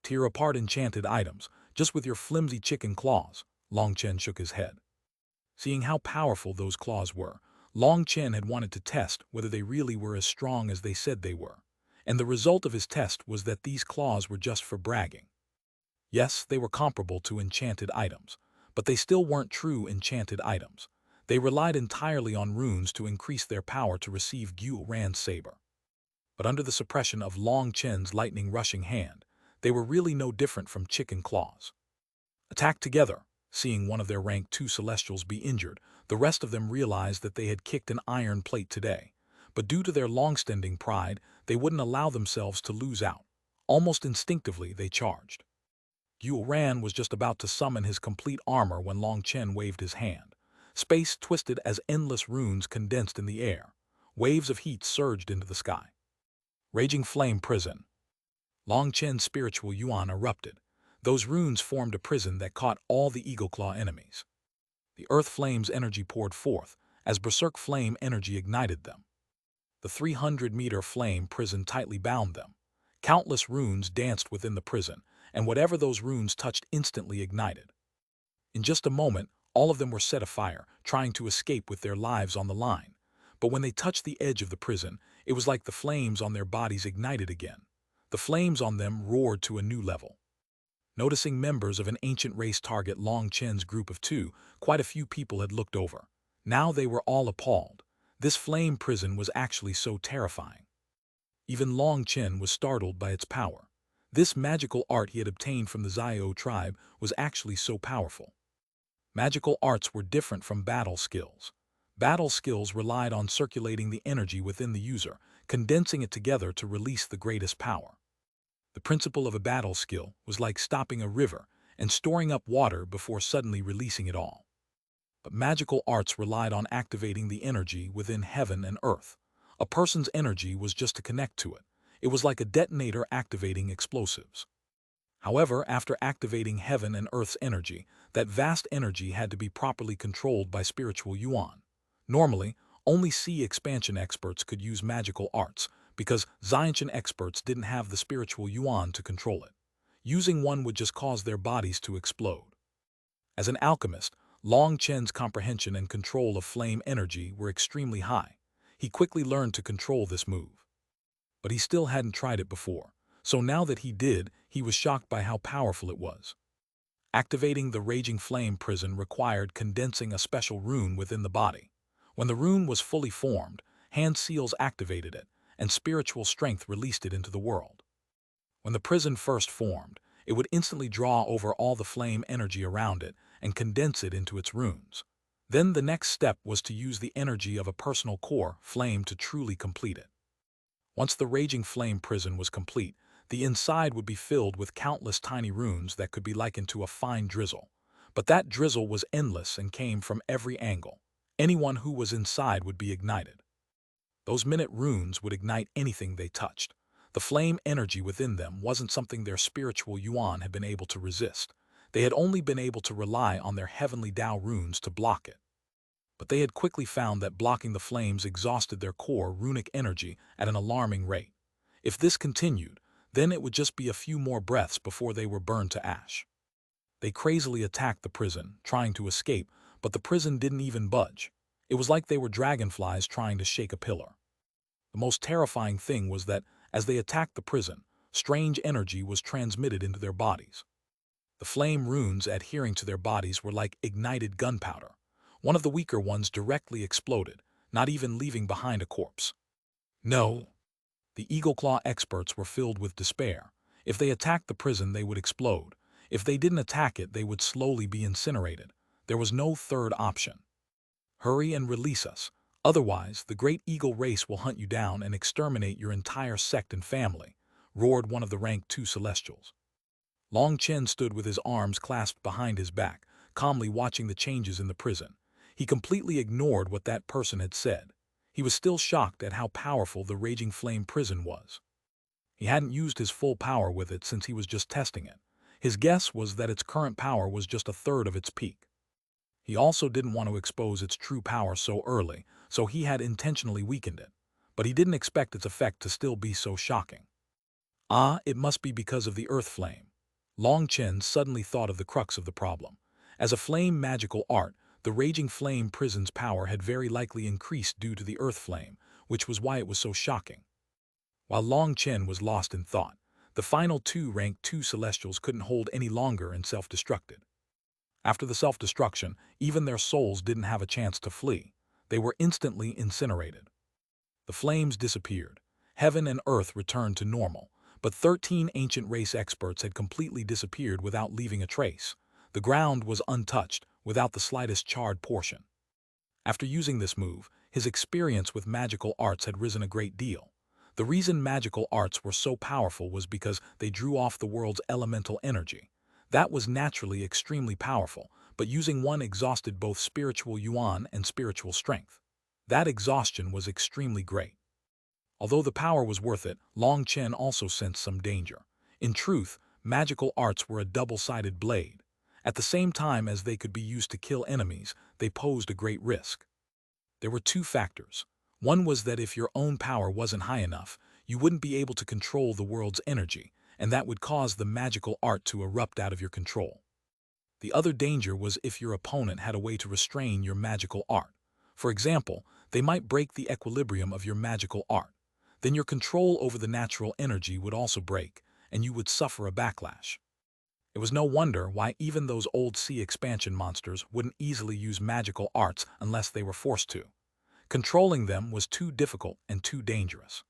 Tear apart enchanted items, just with your flimsy chicken claws, Long Chen shook his head. Seeing how powerful those claws were, Long Chen had wanted to test whether they really were as strong as they said they were, and the result of his test was that these claws were just for bragging. Yes, they were comparable to enchanted items, but they still weren't true enchanted items. They relied entirely on runes to increase their power to receive Xuanhuan's saber. But under the suppression of Long Chen's lightning-rushing hand, they were really no different from chicken claws. Attacked together, seeing one of their rank 2 celestials be injured, the rest of them realized that they had kicked an iron plate today. But due to their long-standing pride, they wouldn't allow themselves to lose out. Almost instinctively, they charged. Xuanhuan was just about to summon his complete armor when Long Chen waved his hand. Space twisted as endless runes condensed in the air. Waves of heat surged into the sky. Raging Flame Prison. Long Chen's spiritual yuan erupted. Those runes formed a prison that caught all the Eagle Claw enemies. The Earth Flame's energy poured forth, as Berserk Flame energy ignited them. The 300-meter flame prison tightly bound them. Countless runes danced within the prison, and whatever those runes touched instantly ignited. In just a moment, all of them were set afire, trying to escape with their lives on the line. But when they touched the edge of the prison, it was like the flames on their bodies ignited again. The flames on them roared to a new level. Noticing members of an ancient race target Long Chen's group of 2, quite a few people had looked over. Now they were all appalled. This flame prison was actually so terrifying. Even Long Chen was startled by its power. This magical art he had obtained from the Zio tribe was actually so powerful. Magical arts were different from battle skills. Battle skills relied on circulating the energy within the user, condensing it together to release the greatest power. The principle of a battle skill was like stopping a river and storing up water before suddenly releasing it all. But magical arts relied on activating the energy within heaven and earth. A person's energy was just to connect to it. It was like a detonator activating explosives. However, after activating heaven and earth's energy, that vast energy had to be properly controlled by spiritual yuan. Normally, only sea expansion experts could use magical arts, because Xiantian experts didn't have the spiritual yuan to control it. Using one would just cause their bodies to explode. As an alchemist, Long Chen's comprehension and control of flame energy were extremely high. He quickly learned to control this move. But he still hadn't tried it before, so now that he did, he was shocked by how powerful it was. Activating the Raging Flame Prison required condensing a special rune within the body. When the rune was fully formed, hand seals activated it, and spiritual strength released it into the world. When the prison first formed, it would instantly draw over all the flame energy around it and condense it into its runes. Then the next step was to use the energy of a personal core flame to truly complete it. Once the Raging Flame Prison was complete, the inside would be filled with countless tiny runes that could be likened to a fine drizzle. But that drizzle was endless and came from every angle. Anyone who was inside would be ignited. Those minute runes would ignite anything they touched. The flame energy within them wasn't something their spiritual yuan had been able to resist. They had only been able to rely on their heavenly Tao runes to block it. But they had quickly found that blocking the flames exhausted their core runic energy at an alarming rate. If this continued, then it would just be a few more breaths before they were burned to ash. They crazily attacked the prison, trying to escape, but the prison didn't even budge. It was like they were dragonflies trying to shake a pillar. The most terrifying thing was that, as they attacked the prison, strange energy was transmitted into their bodies. The flame runes adhering to their bodies were like ignited gunpowder. One of the weaker ones directly exploded, not even leaving behind a corpse. No. The Eagle Claw experts were filled with despair. If they attacked the prison, they would explode. If they didn't attack it, they would slowly be incinerated. There was no third option. Hurry and release us. Otherwise, the great eagle race will hunt you down and exterminate your entire sect and family, roared one of the rank 2 celestials. Long Chen stood with his arms clasped behind his back, calmly watching the changes in the prison. He completely ignored what that person had said. He was still shocked at how powerful the Raging Flame Prison was. He hadn't used his full power with it since he was just testing it. His guess was that its current power was just a third of its peak. He also didn't want to expose its true power so early, so he had intentionally weakened it. But he didn't expect its effect to still be so shocking. It must be because of the earth flame. Long Chen suddenly thought of the crux of the problem. As a flame magical art, the raging flame prison's power had very likely increased due to the earth flame, which was why it was so shocking. While Long Chen was lost in thought, the final two rank 2 celestials couldn't hold any longer and self-destructed. After the self-destruction, even their souls didn't have a chance to flee. They were instantly incinerated. The flames disappeared. Heaven and earth returned to normal, but 13 ancient race experts had completely disappeared without leaving a trace. The ground was untouched, without the slightest charred portion. After using this move, his experience with magical arts had risen a great deal. The reason magical arts were so powerful was because they drew off the world's elemental energy. That was naturally extremely powerful, but using one exhausted both spiritual yuan and spiritual strength. That exhaustion was extremely great. Although the power was worth it, Long Chen also sensed some danger. In truth, magical arts were a double-sided blade. At the same time as they could be used to kill enemies, they posed a great risk. There were two factors. One was that if your own power wasn't high enough, you wouldn't be able to control the world's energy, and that would cause the magical art to erupt out of your control. The other danger was if your opponent had a way to restrain your magical art. For example, they might break the equilibrium of your magical art. Then your control over the natural energy would also break, and you would suffer a backlash. It was no wonder why even those old sea expansion monsters wouldn't easily use magical arts unless they were forced to. Controlling them was too difficult and too dangerous.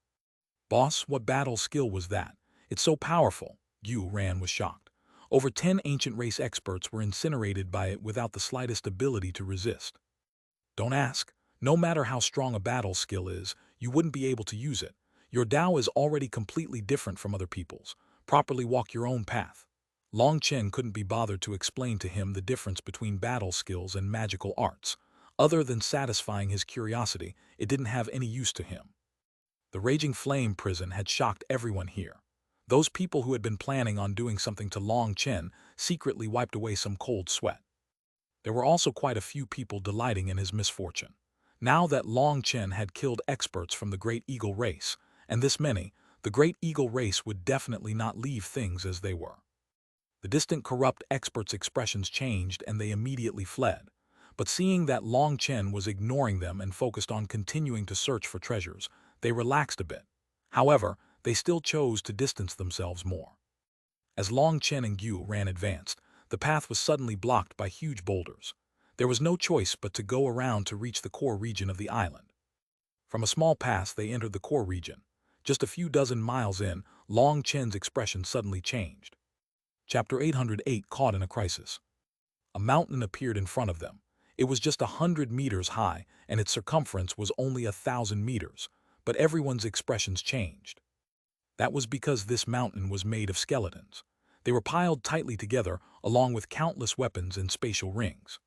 Boss, what battle skill was that? It's so powerful, Xuanhuan was shocked. Over 10 ancient race experts were incinerated by it without the slightest ability to resist. Don't ask. No matter how strong a battle skill is, you wouldn't be able to use it. Your Tao is already completely different from other people's. Properly walk your own path. Long Chen couldn't be bothered to explain to him the difference between battle skills and magical arts. Other than satisfying his curiosity, it didn't have any use to him. The raging flame prison had shocked everyone here. Those people who had been planning on doing something to Long Chen secretly wiped away some cold sweat. There were also quite a few people delighting in his misfortune. Now that Long Chen had killed experts from the Great Eagle race, and this many, the Great Eagle race would definitely not leave things as they were. The distant corrupt experts' expressions changed and they immediately fled. But seeing that Long Chen was ignoring them and focused on continuing to search for treasures, they relaxed a bit. However, they still chose to distance themselves more. As Long Chen and Xuanhuan advanced, the path was suddenly blocked by huge boulders. There was no choice but to go around to reach the core region of the island. From a small pass they entered the core region. Just a few dozen miles in, Long Chen's expression suddenly changed. Chapter 808 Caught in a Crisis. A mountain appeared in front of them. It was just 100 meters high, and its circumference was only 1,000 meters, but everyone's expressions changed. That was because this mountain was made of skeletons. They were piled tightly together, along with countless weapons and spatial rings.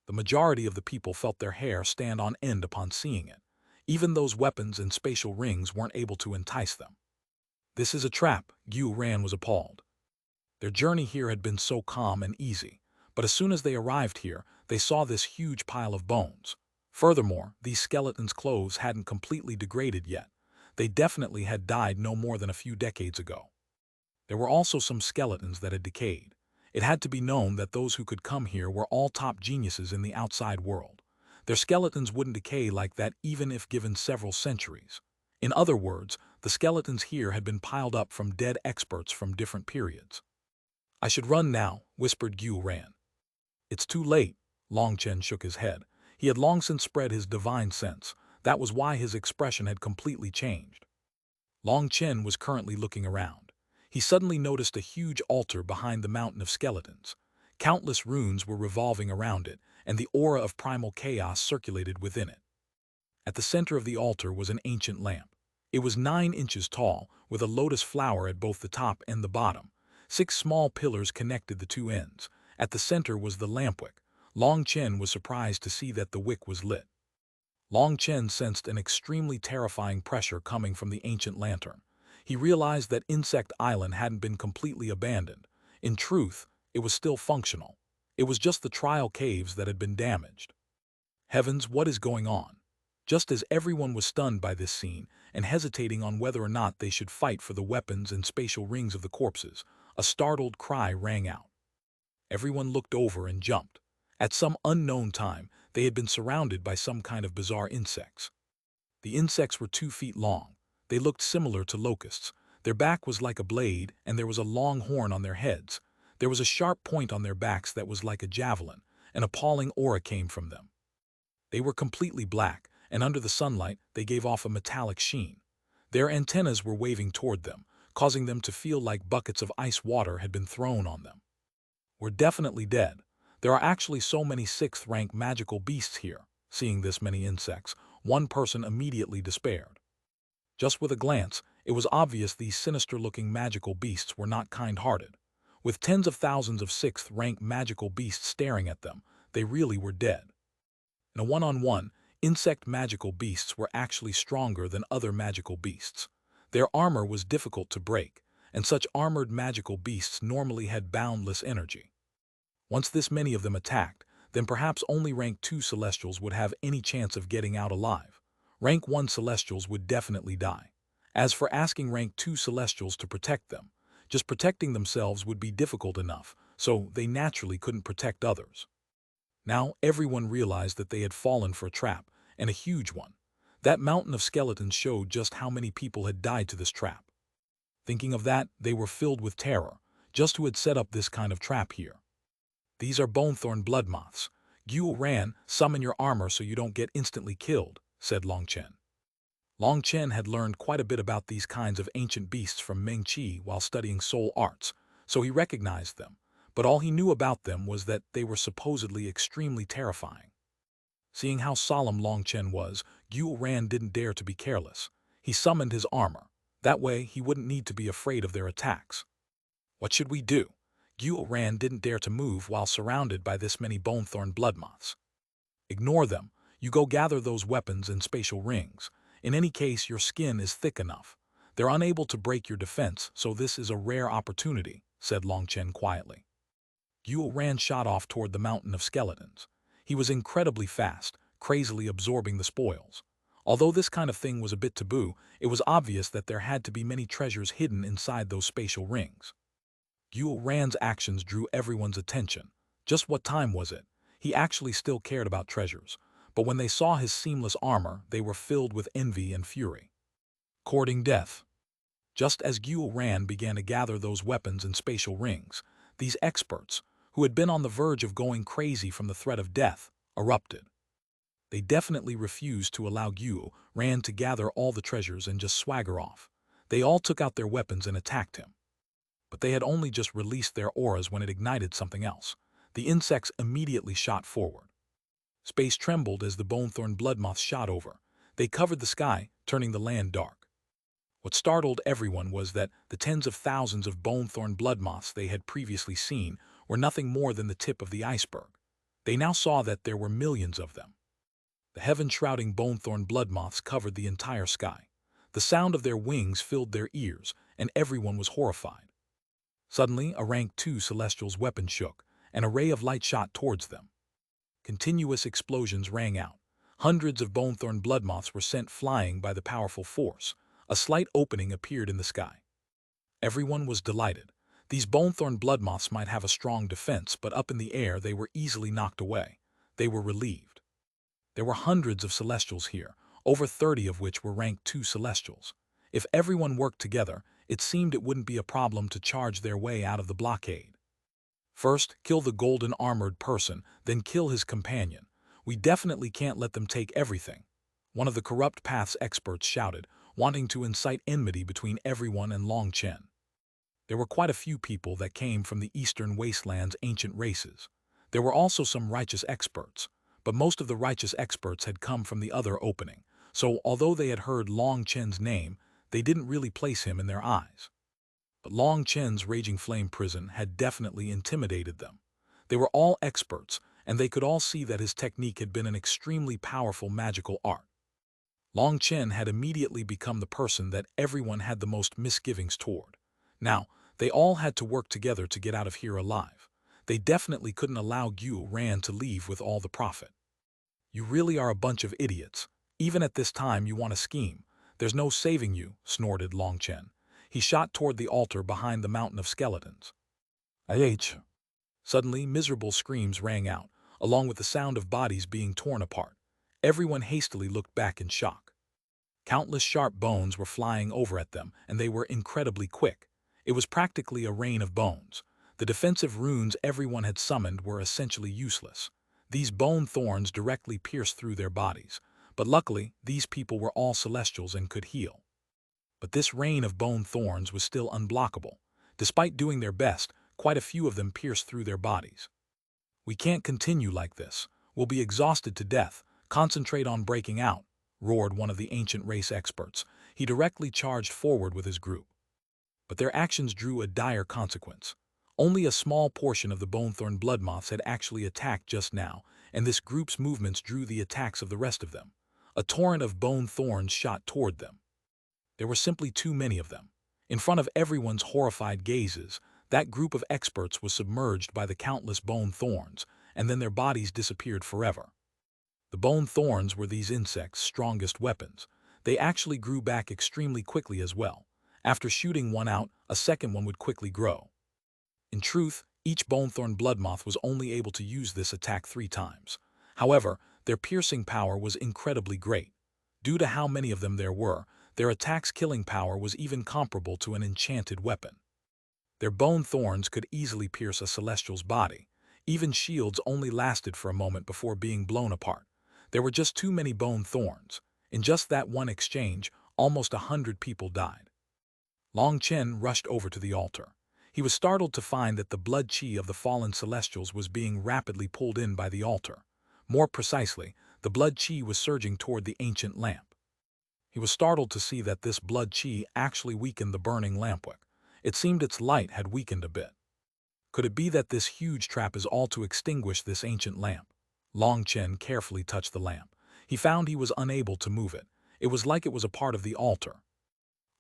The majority of the people felt their hair stand on end upon seeing it. Even those weapons and spatial rings weren't able to entice them. This is a trap, Xuanhuan was appalled. Their journey here had been so calm and easy, but as soon as they arrived here, they saw this huge pile of bones. Furthermore, these skeletons' clothes hadn't completely degraded yet. They definitely had died no more than a few decades ago. There were also some skeletons that had decayed. It had to be known that those who could come here were all top geniuses in the outside world. Their skeletons wouldn't decay like that even if given several centuries. In other words, the skeletons here had been piled up from dead experts from different periods. I should run now, whispered Xuanhuan. It's too late, Long Chen shook his head. He had long since spread his divine sense. That was why his expression had completely changed. Long Chen was currently looking around. He suddenly noticed a huge altar behind the mountain of skeletons. Countless runes were revolving around it, and the aura of primal chaos circulated within it. At the center of the altar was an ancient lamp. It was 9 inches tall, with a lotus flower at both the top and the bottom. 6 small pillars connected the two ends. At the center was the lampwick. Long Chen was surprised to see that the wick was lit. Long Chen sensed an extremely terrifying pressure coming from the ancient lantern. He realized that Insect Island hadn't been completely abandoned. In truth, it was still functional. It was just the trial caves that had been damaged. Heavens, what is going on? Just as everyone was stunned by this scene and hesitating on whether or not they should fight for the weapons and spatial rings of the corpses, a startled cry rang out. Everyone looked over and jumped. At some unknown time, they had been surrounded by some kind of bizarre insects. The insects were 2 feet long. They looked similar to locusts. Their back was like a blade, and there was a long horn on their heads. There was a sharp point on their backs that was like a javelin. An appalling aura came from them. They were completely black, and under the sunlight, they gave off a metallic sheen. Their antennas were waving toward them, causing them to feel like buckets of ice water had been thrown on them. "We're definitely dead. There are actually so many 6th-rank magical beasts here." Seeing this many insects, one person immediately despaired. Just with a glance, it was obvious these sinister-looking magical beasts were not kind-hearted. With tens of thousands of 6th-rank magical beasts staring at them, they really were dead. In a one-on-one, insect magical beasts were actually stronger than other magical beasts. Their armor was difficult to break, and such armored magical beasts normally had boundless energy. Once this many of them attacked, then perhaps only rank 2 Celestials would have any chance of getting out alive. Rank 1 Celestials would definitely die. As for asking rank 2 Celestials to protect them, just protecting themselves would be difficult enough, so they naturally couldn't protect others. Now everyone realized that they had fallen for a trap, and a huge one. That mountain of skeletons showed just how many people had died to this trap. Thinking of that, they were filled with terror. Just who had set up this kind of trap here? "These are bonethorn blood moths. Xuanhuan, summon your armor so you don't get instantly killed," said Long Chen. Long Chen had learned quite a bit about these kinds of ancient beasts from Meng Qi while studying soul arts, so he recognized them, but all he knew about them was that they were supposedly extremely terrifying. Seeing how solemn Long Chen was, Xuanhuan didn't dare to be careless. He summoned his armor. That way, he wouldn't need to be afraid of their attacks. "What should we do?" Xuanhuan didn't dare to move while surrounded by this many bonethorn blood moths. "Ignore them. You go gather those weapons and spatial rings. In any case, your skin is thick enough. They're unable to break your defense, so this is a rare opportunity," said Long Chen quietly. Xuanhuan shot off toward the mountain of skeletons. He was incredibly fast, crazily absorbing the spoils. Although this kind of thing was a bit taboo, it was obvious that there had to be many treasures hidden inside those spatial rings. Xuanhuan's actions drew everyone's attention. Just what time was it? He actually still cared about treasures, but when they saw his seamless armor, they were filled with envy and fury. Courting death. Just as Xuanhuan began to gather those weapons and spatial rings, these experts, who had been on the verge of going crazy from the threat of death, erupted. They definitely refused to allow Xuanhuan to gather all the treasures and just swagger off. They all took out their weapons and attacked him. But they had only just released their auras when it ignited something else. The insects immediately shot forward. Space trembled as the bonethorn blood moths shot over. They covered the sky, turning the land dark. What startled everyone was that the tens of thousands of bonethorn blood moths they had previously seen were nothing more than the tip of the iceberg. They now saw that there were millions of them. The heaven-shrouding bonethorn blood moths covered the entire sky. The sound of their wings filled their ears, and everyone was horrified. Suddenly, a rank 2 Celestial's weapon shook, and a ray of light shot towards them. Continuous explosions rang out. Hundreds of bonethorn blood moths were sent flying by the powerful force. A slight opening appeared in the sky. Everyone was delighted. These bonethorn blood moths might have a strong defense, but up in the air they were easily knocked away. They were relieved. There were hundreds of Celestials here, over 30 of which were rank 2 Celestials. If everyone worked together, it seemed it wouldn't be a problem to charge their way out of the blockade. "First, kill the golden armored person, then kill his companion. We definitely can't let them take everything," one of the corrupt paths experts shouted, wanting to incite enmity between everyone and Long Chen. There were quite a few people that came from the Eastern Wasteland's ancient races. There were also some righteous experts, but most of the righteous experts had come from the other opening, so although they had heard Long Chen's name, they didn't really place him in their eyes. But Long Chen's raging flame prison had definitely intimidated them. They were all experts, and they could all see that his technique had been an extremely powerful magical art. Long Chen had immediately become the person that everyone had the most misgivings toward. Now, they all had to work together to get out of here alive. They definitely couldn't allow Xuanhuan to leave with all the profit. "You really are a bunch of idiots. Even at this time you want to scheme. There's no saving you," snorted Long Chen. He shot toward the altar behind the mountain of skeletons. "IH. Suddenly, miserable screams rang out, along with the sound of bodies being torn apart. Everyone hastily looked back in shock. Countless sharp bones were flying over at them, and they were incredibly quick. It was practically a rain of bones. The defensive runes everyone had summoned were essentially useless. These bone thorns directly pierced through their bodies, but luckily, these people were all celestials and could heal. But this rain of bone thorns was still unblockable. Despite doing their best, quite a few of them pierced through their bodies. "We can't continue like this. We'll be exhausted to death. Concentrate on breaking out," roared one of the ancient race experts. He directly charged forward with his group. But their actions drew a dire consequence. Only a small portion of the Bonethorn bloodmoths had actually attacked just now, and this group's movements drew the attacks of the rest of them. A torrent of bone thorns shot toward them. There were simply too many of them. In front of everyone's horrified gazes, that group of experts was submerged by the countless bone thorns, and then their bodies disappeared forever. The bone thorns were these insects' strongest weapons. They actually grew back extremely quickly as well. After shooting one out, a second one would quickly grow. In truth, each bonethorn bloodmoth was only able to use this attack 3 times. However, their piercing power was incredibly great. Due to how many of them there were, their attack's killing power was even comparable to an enchanted weapon. Their bone thorns could easily pierce a celestial's body. Even shields only lasted for a moment before being blown apart. There were just too many bone thorns. In just that one exchange, almost 100 people died. Long Chen rushed over to the altar. He was startled to find that the blood chi of the fallen celestials was being rapidly pulled in by the altar. More precisely, the blood chi was surging toward the ancient lamp. He was startled to see that this blood chi actually weakened the burning lampwick. It seemed its light had weakened a bit. Could it be that this huge trap is all to extinguish this ancient lamp? Long Chen carefully touched the lamp. He found he was unable to move it. It was like it was a part of the altar.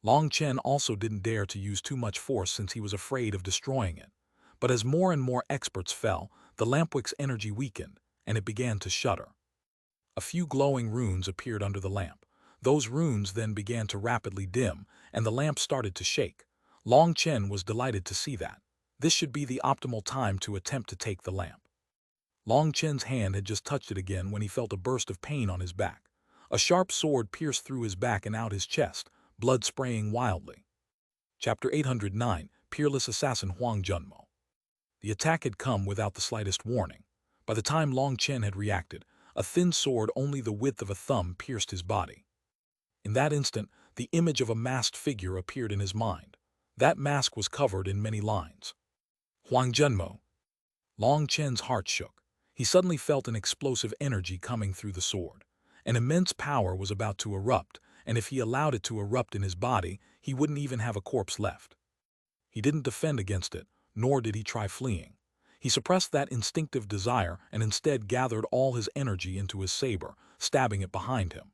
Long Chen also didn't dare to use too much force since he was afraid of destroying it. But as more and more experts fell, the lampwick's energy weakened, and it began to shudder. A few glowing runes appeared under the lamp. Those runes then began to rapidly dim, and the lamp started to shake. Long Chen was delighted to see that. This should be the optimal time to attempt to take the lamp. Long Chen's hand had just touched it again when he felt a burst of pain on his back. A sharp sword pierced through his back and out his chest, blood spraying wildly. Chapter 809, Peerless Assassin Huang Junmo. The attack had come without the slightest warning. By the time Long Chen had reacted, a thin sword only the width of a thumb pierced his body. In that instant, the image of a masked figure appeared in his mind. That mask was covered in many lines. Huang Junmo. Long Chen's heart shook. He suddenly felt an explosive energy coming through the sword. An immense power was about to erupt, and if he allowed it to erupt in his body, he wouldn't even have a corpse left. He didn't defend against it, nor did he try fleeing. He suppressed that instinctive desire and instead gathered all his energy into his saber, stabbing it behind him.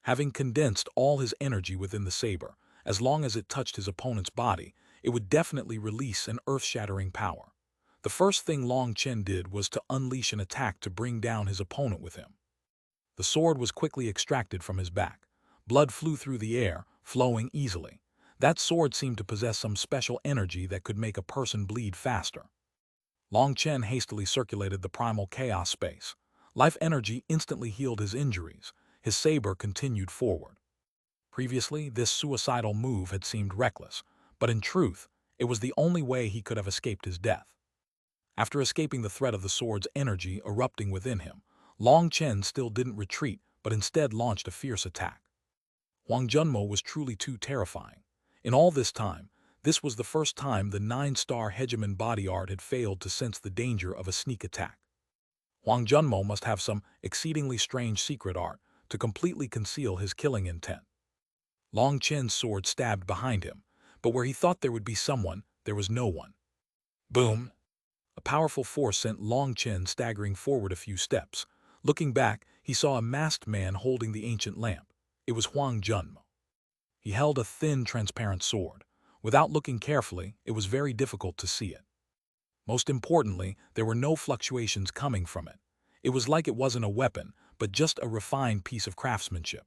Having condensed all his energy within the saber, as long as it touched his opponent's body, it would definitely release an earth-shattering power. The first thing Long Chen did was to unleash an attack to bring down his opponent with him. The sword was quickly extracted from his back. Blood flew through the air, flowing easily. That sword seemed to possess some special energy that could make a person bleed faster. Long Chen hastily circulated the primal chaos space. Life energy instantly healed his injuries. His saber continued forward. Previously, this suicidal move had seemed reckless, but in truth, it was the only way he could have escaped his death. After escaping the threat of the sword's energy erupting within him, Long Chen still didn't retreat, but instead launched a fierce attack. Huang Junmo was truly too terrifying. In all this time, this was the first time the 9-star Hegemon body art had failed to sense the danger of a sneak attack. Huang Junmo must have some exceedingly strange secret art to completely conceal his killing intent. Long Chen's sword stabbed behind him, but where he thought there would be someone, there was no one. Boom! A powerful force sent Long Chen staggering forward a few steps. Looking back, he saw a masked man holding the ancient lamp. It was Huang Junmo. He held a thin, transparent sword. Without looking carefully, it was very difficult to see it. Most importantly, there were no fluctuations coming from it. It was like it wasn't a weapon, but just a refined piece of craftsmanship.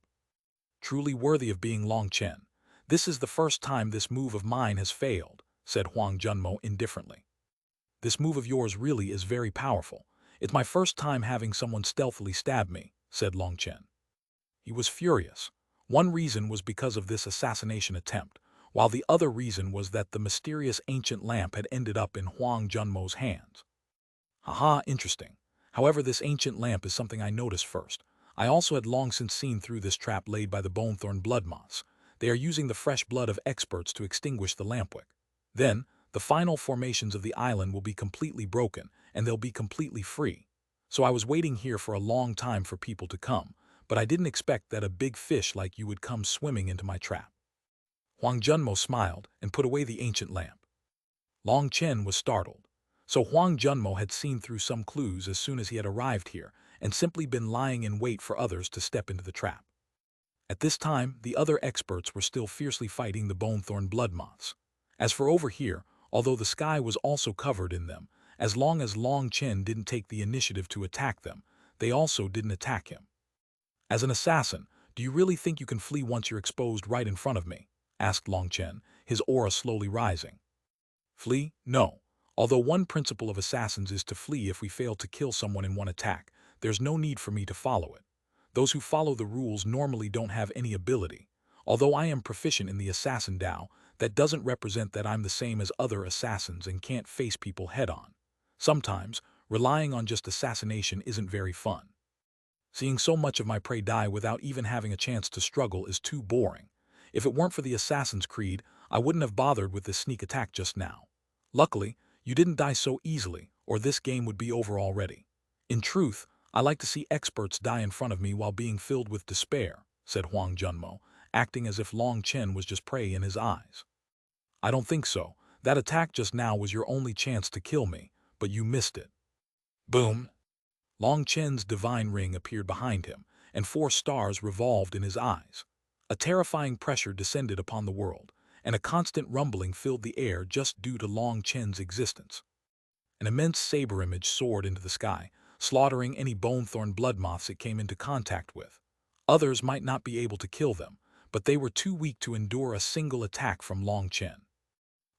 Truly worthy of being Long Chen. This is the first time this move of mine has failed, said Huang Junmo indifferently. This move of yours really is very powerful. It's my first time having someone stealthily stab me, said Long Chen. He was furious. One reason was because of this assassination attempt, while the other reason was that the mysterious ancient lamp had ended up in Huang Junmo's hands. Haha, interesting. However, this ancient lamp is something I noticed first. I also had long since seen through this trap laid by the bonethorn blood moths. They are using the fresh blood of experts to extinguish the lampwick. Then, the final formations of the island will be completely broken, and they'll be completely free. So I was waiting here for a long time for people to come, but I didn't expect that a big fish like you would come swimming into my trap. Huang Junmo smiled and put away the ancient lamp. Long Chen was startled. So Huang Junmo had seen through some clues as soon as he had arrived here and simply been lying in wait for others to step into the trap. At this time, the other experts were still fiercely fighting the bonethorn blood moths. As for over here, although the sky was also covered in them, as long as Long Chen didn't take the initiative to attack them, they also didn't attack him. As an assassin, do you really think you can flee once you're exposed right in front of me? Asked Long Chen, his aura slowly rising. Flee? No. Although one principle of assassins is to flee if we fail to kill someone in one attack, there's no need for me to follow it. Those who follow the rules normally don't have any ability. Although I am proficient in the assassin Dao, that doesn't represent that I'm the same as other assassins and can't face people head-on. Sometimes, relying on just assassination isn't very fun. Seeing so much of my prey die without even having a chance to struggle is too boring. If it weren't for the Assassin's Creed, I wouldn't have bothered with this sneak attack just now. Luckily, you didn't die so easily, or this game would be over already. In truth, I like to see experts die in front of me while being filled with despair, said Huang Junmo, acting as if Long Chen was just prey in his eyes. I don't think so. That attack just now was your only chance to kill me, but you missed it. Boom! Long Chen's divine ring appeared behind him, and 4 stars revolved in his eyes. A terrifying pressure descended upon the world, and a constant rumbling filled the air just due to Long Chen's existence. An immense saber image soared into the sky, slaughtering any bonethorn blood moths it came into contact with. Others might not be able to kill them, but they were too weak to endure a single attack from Long Chen.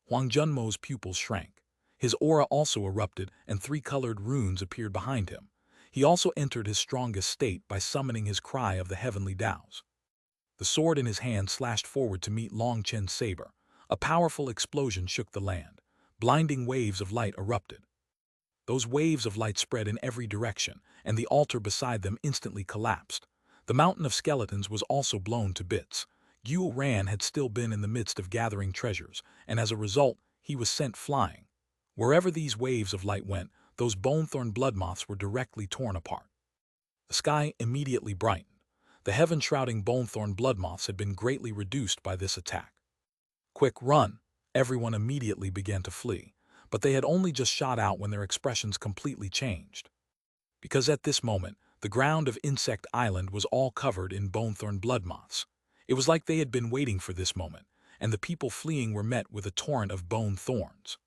Huang Junmo's pupils shrank. His aura also erupted, and 3 colored runes appeared behind him. He also entered his strongest state by summoning his cry of the heavenly Daos. The sword in his hand slashed forward to meet Long Chen's saber. A powerful explosion shook the land. Blinding waves of light erupted. Those waves of light spread in every direction, and the altar beside them instantly collapsed. The mountain of skeletons was also blown to bits. Xuanhuan had still been in the midst of gathering treasures, and as a result, he was sent flying. Wherever these waves of light went, those bonethorn blood moths were directly torn apart. The sky immediately brightened. The heaven-shrouding bonethorn blood moths had been greatly reduced by this attack. Quick, run! Everyone immediately began to flee, but they had only just shot out when their expressions completely changed. Because at this moment, the ground of Insect Island was all covered in bonethorn blood moths. It was like they had been waiting for this moment, and the people fleeing were met with a torrent of bone thorns.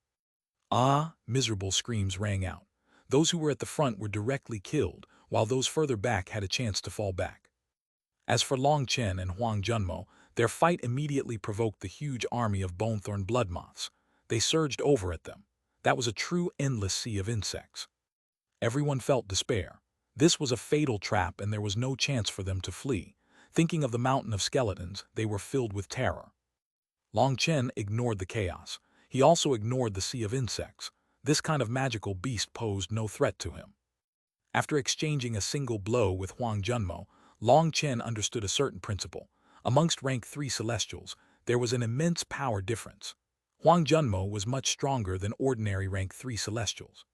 Ah! Miserable screams rang out. Those who were at the front were directly killed, while those further back had a chance to fall back. As for Long Chen and Huang Junmo, their fight immediately provoked the huge army of bonethorn blood moths. They surged over at them. That was a true endless sea of insects. Everyone felt despair. This was a fatal trap and there was no chance for them to flee. Thinking of the mountain of skeletons, they were filled with terror. Long Chen ignored the chaos. He also ignored the sea of insects. This kind of magical beast posed no threat to him. After exchanging a single blow with Huang Junmo, Long Chen understood a certain principle. Amongst rank 3 celestials, there was an immense power difference. Huang Junmo was much stronger than ordinary rank 3 celestials.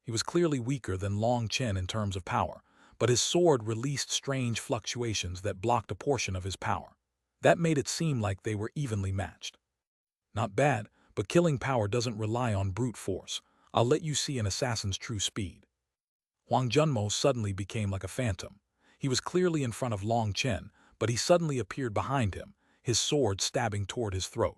He was clearly weaker than Long Chen in terms of power, but his sword released strange fluctuations that blocked a portion of his power. That made it seem like they were evenly matched. Not bad, but killing power doesn't rely on brute force. I'll let you see an assassin's true speed. Huang Junmo suddenly became like a phantom. He was clearly in front of Long Chen, but he suddenly appeared behind him, his sword stabbing toward his throat.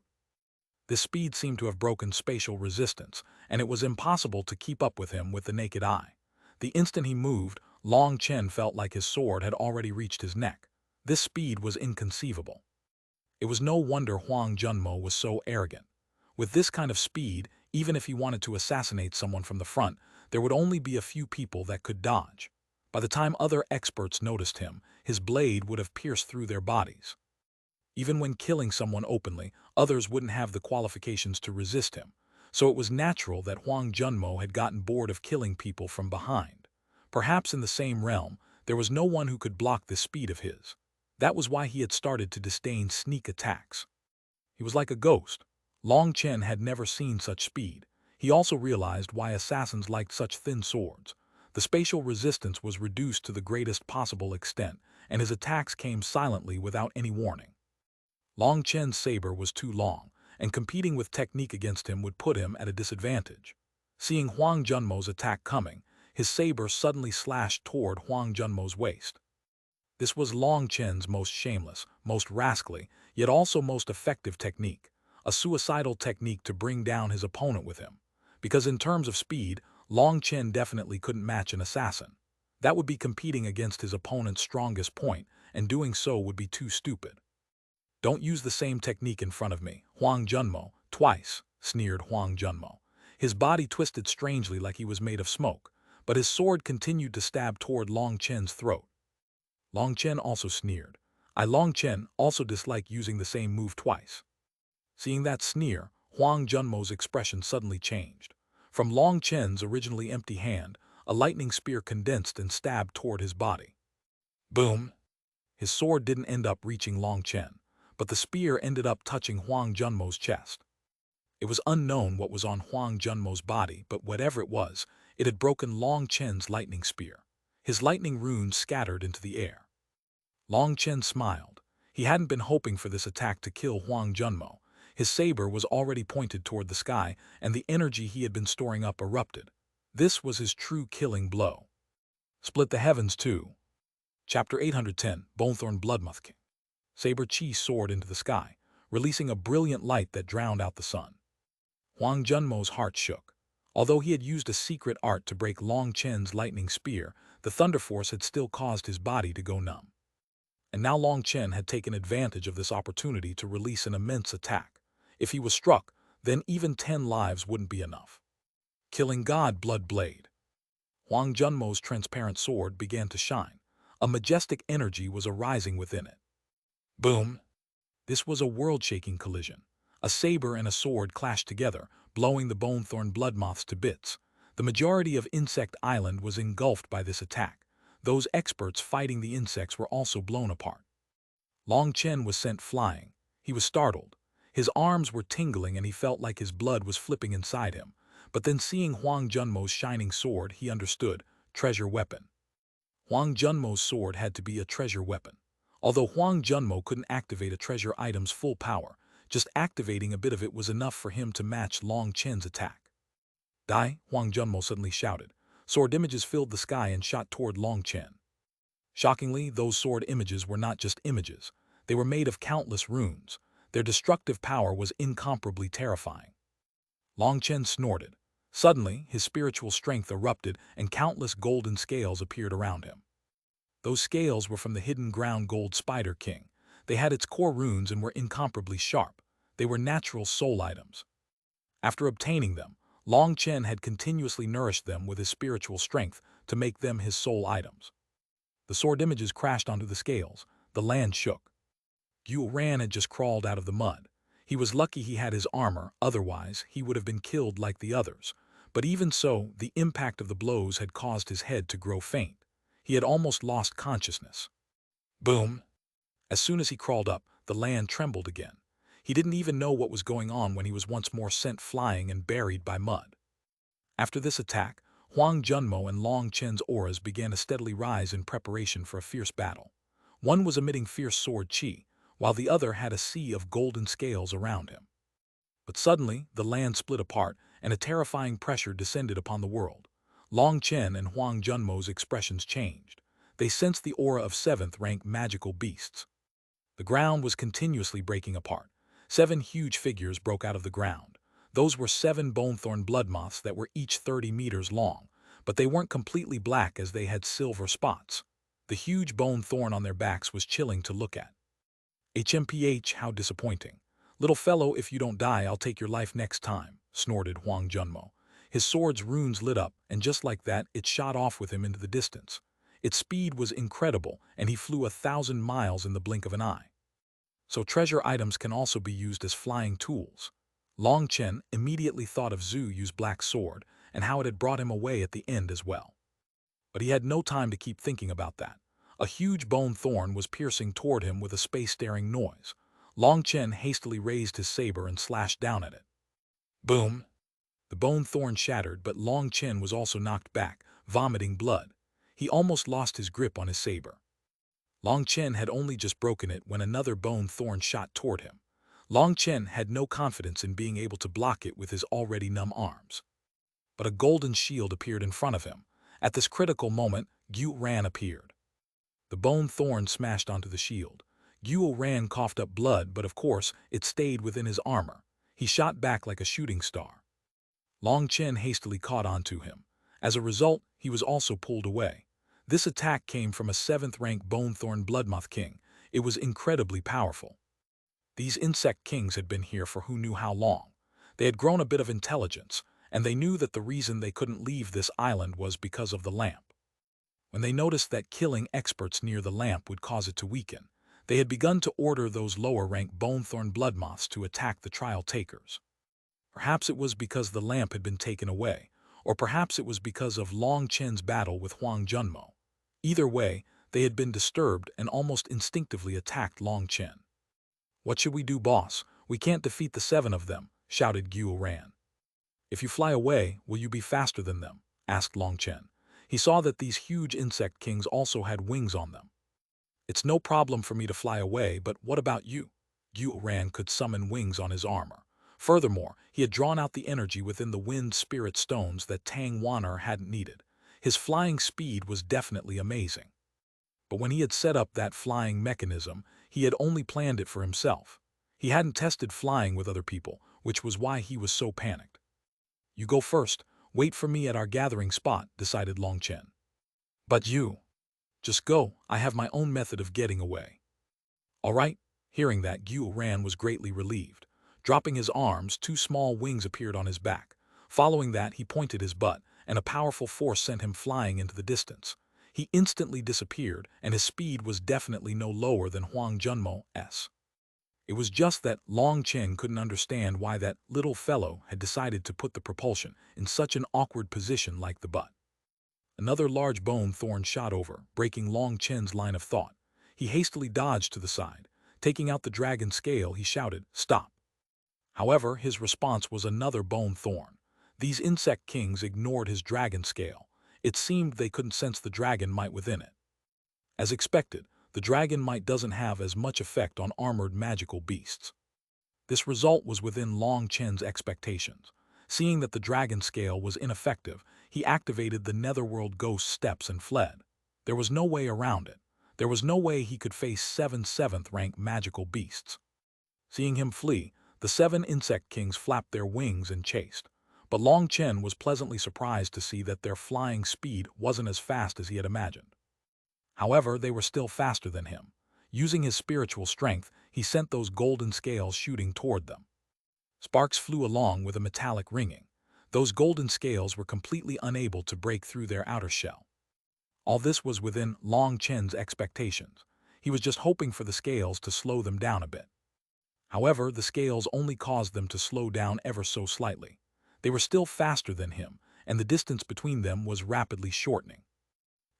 This speed seemed to have broken spatial resistance, and it was impossible to keep up with him with the naked eye. The instant he moved, Long Chen felt like his sword had already reached his neck. This speed was inconceivable. It was no wonder Huang Junmo was so arrogant. With this kind of speed, Even if he wanted to assassinate someone from the front, there would only be a few people that could dodge. By the time other experts noticed him, his blade would have pierced through their bodies. Even when killing someone openly, others wouldn't have the qualifications to resist him, so it was natural that Huang Junmo had gotten bored of killing people from behind. Perhaps in the same realm, there was no one who could block this speed of his. That was why he had started to disdain sneak attacks. He was like a ghost. Long Chen had never seen such speed. He also realized why assassins liked such thin swords. The spatial resistance was reduced to the greatest possible extent, and his attacks came silently without any warning. Long Chen's saber was too long, and competing with technique against him would put him at a disadvantage. Seeing Huang Junmo's attack coming, his saber suddenly slashed toward Huang Junmo's waist. This was Long Chen's most shameless, most rascally, yet also most effective technique, a suicidal technique to bring down his opponent with him. Because in terms of speed, Long Chen definitely couldn't match an assassin. That would be competing against his opponent's strongest point, and doing so would be too stupid. Don't use the same technique in front of me, Huang Junmo, twice, sneered Huang Junmo. His body twisted strangely like he was made of smoke, but his sword continued to stab toward Long Chen's throat. Long Chen also sneered. Long Chen also disliked using the same move twice. Seeing that sneer, Huang Junmo's expression suddenly changed. From Long Chen's originally empty hand, a lightning spear condensed and stabbed toward his body. Boom! His sword didn't end up reaching Long Chen, but the spear ended up touching Huang Junmo's chest. It was unknown what was on Huang Junmo's body, but whatever it was, it had broken Long Chen's lightning spear. His lightning runes scattered into the air. Long Chen smiled. He hadn't been hoping for this attack to kill Huang Junmo. His saber was already pointed toward the sky, and the energy he had been storing up erupted. This was his true killing blow. Split the heavens too. Chapter 810, Bonethorn Bloodmoth King. Saber Chi soared into the sky, releasing a brilliant light that drowned out the sun. Huang Junmo's heart shook. Although he had used a secret art to break Long Chen's lightning spear, the thunder force had still caused his body to go numb. And now Long Chen had taken advantage of this opportunity to release an immense attack. If he was struck, then even 10 lives wouldn't be enough. Killing God Blood Blade. Huang Junmo's transparent sword began to shine. A majestic energy was arising within it. Boom! This was a world-shaking collision. A saber and a sword clashed together, blowing the Bonethorn Bloodmoths to bits. The majority of Insect Island was engulfed by this attack. Those experts fighting the insects were also blown apart. Long Chen was sent flying. He was startled. His arms were tingling and he felt like his blood was flipping inside him. But then seeing Huang Junmo's shining sword, he understood, treasure weapon. Huang Junmo's sword had to be a treasure weapon. Although Huang Junmo couldn't activate a treasure item's full power, just activating a bit of it was enough for him to match Long Chen's attack. Die, Huang Junmo suddenly shouted. Sword images filled the sky and shot toward Long Chen. Shockingly, those sword images were not just images. They were made of countless runes. Their destructive power was incomparably terrifying. Long Chen snorted. Suddenly, his spiritual strength erupted and countless golden scales appeared around him. Those scales were from the hidden ground gold Spider King. They had its core runes and were incomparably sharp. They were natural soul items. After obtaining them, Long Chen had continuously nourished them with his spiritual strength to make them his soul items. The sword images crashed onto the scales. The land shook. Xuanhuan had just crawled out of the mud. He was lucky he had his armor, otherwise he would have been killed like the others. But even so, the impact of the blows had caused his head to grow faint. He had almost lost consciousness. Boom! As soon as he crawled up, the land trembled again. He didn't even know what was going on when he was once more sent flying and buried by mud. After this attack, Huang Junmo and Long Chen's auras began to steadily rise in preparation for a fierce battle. One was emitting fierce sword chi, while the other had a sea of golden scales around him. But suddenly, the land split apart, and a terrifying pressure descended upon the world. Long Chen and Huang Junmo's expressions changed. They sensed the aura of 7th-rank magical beasts. The ground was continuously breaking apart. 7 huge figures broke out of the ground. Those were 7 Bonethorn Bloodmoths that were each 30 meters long, but they weren't completely black as they had silver spots. The huge bone thorn on their backs was chilling to look at. HMPH, how disappointing. Little fellow, if you don't die, I'll take your life next time. snorted Huang Junmo. His sword's runes lit up, and just like that, it shot off with him into the distance. Its speed was incredible, and he flew 1,000 miles in the blink of an eye. So treasure items can also be used as flying tools. Long Chen immediately thought of Zhu Yu's black sword and how it had brought him away at the end as well. But he had no time to keep thinking about that. A huge bone thorn was piercing toward him with a space-staring noise. Long Chen hastily raised his saber and slashed down at it. Boom! The bone thorn shattered, but Long Chen was also knocked back, vomiting blood. He almost lost his grip on his saber. Long Chen had only just broken it when another bone thorn shot toward him. Long Chen had no confidence in being able to block it with his already numb arms. But a golden shield appeared in front of him. At this critical moment, Xuanhuan appeared. The bone thorn smashed onto the shield. Xuanhuan coughed up blood, but of course, it stayed within his armor. He shot back like a shooting star. Long Chen hastily caught onto him. As a result, he was also pulled away. This attack came from a 7th-rank Bonethorn Bloodmoth King. It was incredibly powerful. These insect kings had been here for who knew how long. They had grown a bit of intelligence, and they knew that the reason they couldn't leave this island was because of the lamp. When they noticed that killing experts near the lamp would cause it to weaken, they had begun to order those lower-rank Bonethorn Bloodmoths to attack the trial takers. Perhaps it was because the lamp had been taken away, or perhaps it was because of Long Chen's battle with Huang Junmo. Either way, they had been disturbed and almost instinctively attacked Long Chen. "What should we do, boss? We can't defeat the 7 of them," shouted Xuanhuan. "If you fly away, will you be faster than them?" asked Long Chen. He saw that these huge insect kings also had wings on them. "It's no problem for me to fly away, but what about you?" Xuanhuan could summon wings on his armor. Furthermore, he had drawn out the energy within the wind spirit stones that Tang Wan'er hadn't needed. His flying speed was definitely amazing. But when he had set up that flying mechanism, he had only planned it for himself. He hadn't tested flying with other people, which was why he was so panicked. "You go first. Wait for me at our gathering spot," decided Long Chen. "But you..." "Just go. I have my own method of getting away." "All right." Hearing that, Xuanhuan was greatly relieved. Dropping his arms, 2 small wings appeared on his back. Following that, he pointed his butt, and a powerful force sent him flying into the distance. He instantly disappeared, and his speed was definitely no lower than Huang Junmo's. It was just that Long Chen couldn't understand why that little fellow had decided to put the propulsion in such an awkward position like the butt. Another large bone thorn shot over, breaking Long Chen's line of thought. He hastily dodged to the side. Taking out the dragon scale, he shouted, "Stop!" However, his response was another bone thorn. These insect kings ignored his dragon scale. It seemed they couldn't sense the dragon might within it. As expected, the dragon might doesn't have as much effect on armored magical beasts. This result was within Long Chen's expectations. Seeing that the dragon scale was ineffective, he activated the Netherworld Ghost steps and fled. There was no way around it. There was no way he could face 7 7th-rank magical beasts. Seeing him flee, the 7 insect kings flapped their wings and chased. But Long Chen was pleasantly surprised to see that their flying speed wasn't as fast as he had imagined. However, they were still faster than him. Using his spiritual strength, he sent those golden scales shooting toward them. Sparks flew along with a metallic ringing. Those golden scales were completely unable to break through their outer shell. All this was within Long Chen's expectations. He was just hoping for the scales to slow them down a bit. However, the scales only caused them to slow down ever so slightly. They were still faster than him, and the distance between them was rapidly shortening.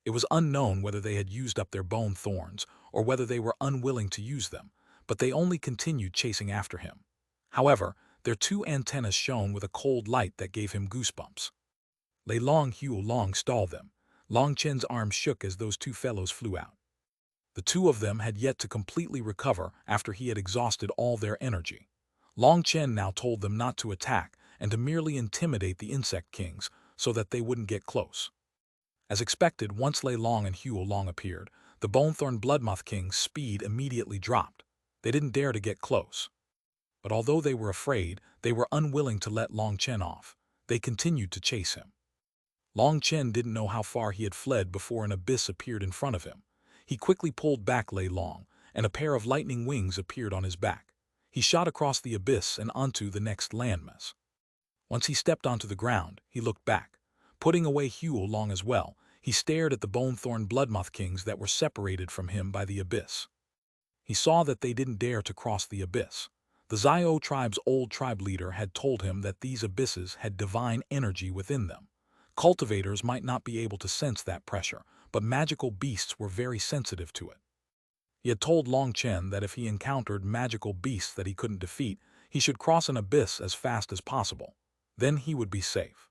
It was unknown whether they had used up their bone thorns or whether they were unwilling to use them, but they only continued chasing after him. However, their 2 antennas shone with a cold light that gave him goosebumps. Lei Long Long stalled them. Long Chen's arms shook as those 2 fellows flew out. The 2 of them had yet to completely recover after he had exhausted all their energy. Long Chen now told them not to attack and to merely intimidate the insect kings so that they wouldn't get close. As expected, once Lei Long and Long appeared, the Bonethorn Bloodmoth King's speed immediately dropped. They didn't dare to get close. But although they were afraid, they were unwilling to let Long Chen off. They continued to chase him. Long Chen didn't know how far he had fled before an abyss appeared in front of him. He quickly pulled back Lei Long, and a pair of lightning wings appeared on his back. He shot across the abyss and onto the next landmass. Once he stepped onto the ground, he looked back. Putting away Xuanhuan as well, he stared at the bone-thorn bloodmoth kings that were separated from him by the abyss. He saw that they didn't dare to cross the abyss. The Zio tribe's old tribe leader had told him that these abysses had divine energy within them. Cultivators might not be able to sense that pressure, but magical beasts were very sensitive to it. He had told Long Chen that if he encountered magical beasts that he couldn't defeat, he should cross an abyss as fast as possible. Then he would be safe.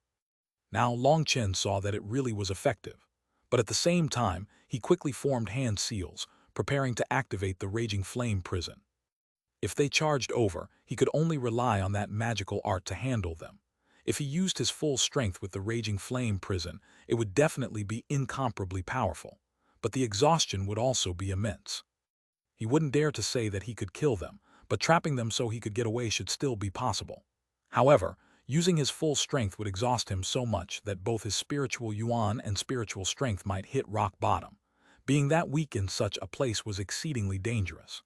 Now Long Chen saw that it really was effective. But at the same time, he quickly formed hand seals, preparing to activate the Raging Flame prison. If they charged over, he could only rely on that magical art to handle them. If he used his full strength with the Raging Flame prison, it would definitely be incomparably powerful. But the exhaustion would also be immense. He wouldn't dare to say that he could kill them, but trapping them so he could get away should still be possible. However, using his full strength would exhaust him so much that both his spiritual yuan and spiritual strength might hit rock bottom. Being that weak in such a place was exceedingly dangerous.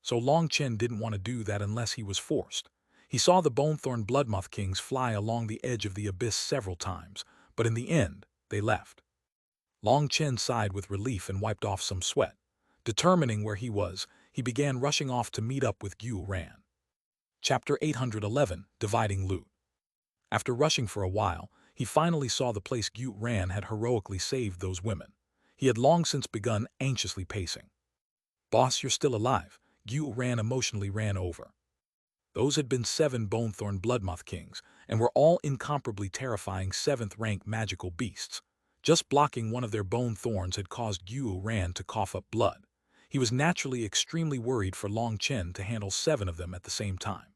So Long Chen didn't want to do that unless he was forced. He saw the Bonethorn Bloodmoth Kings fly along the edge of the abyss several times, but in the end, they left. Long Chen sighed with relief and wiped off some sweat. Determining where he was, he began rushing off to meet up with Xuanhuan. Chapter 811, Dividing Loot. After rushing for a while, he finally saw the place Xuanhuan had heroically saved those women. He had long since begun anxiously pacing. "Boss, you're still alive," Xuanhuan emotionally ran over. Those had been 7 Bonethorn Bloodmoth Kings, and were all incomparably terrifying 7th-rank magical beasts. Just blocking one of their bone thorns had caused Xuanhuan to cough up blood. He was naturally extremely worried for Long Chen to handle 7 of them at the same time.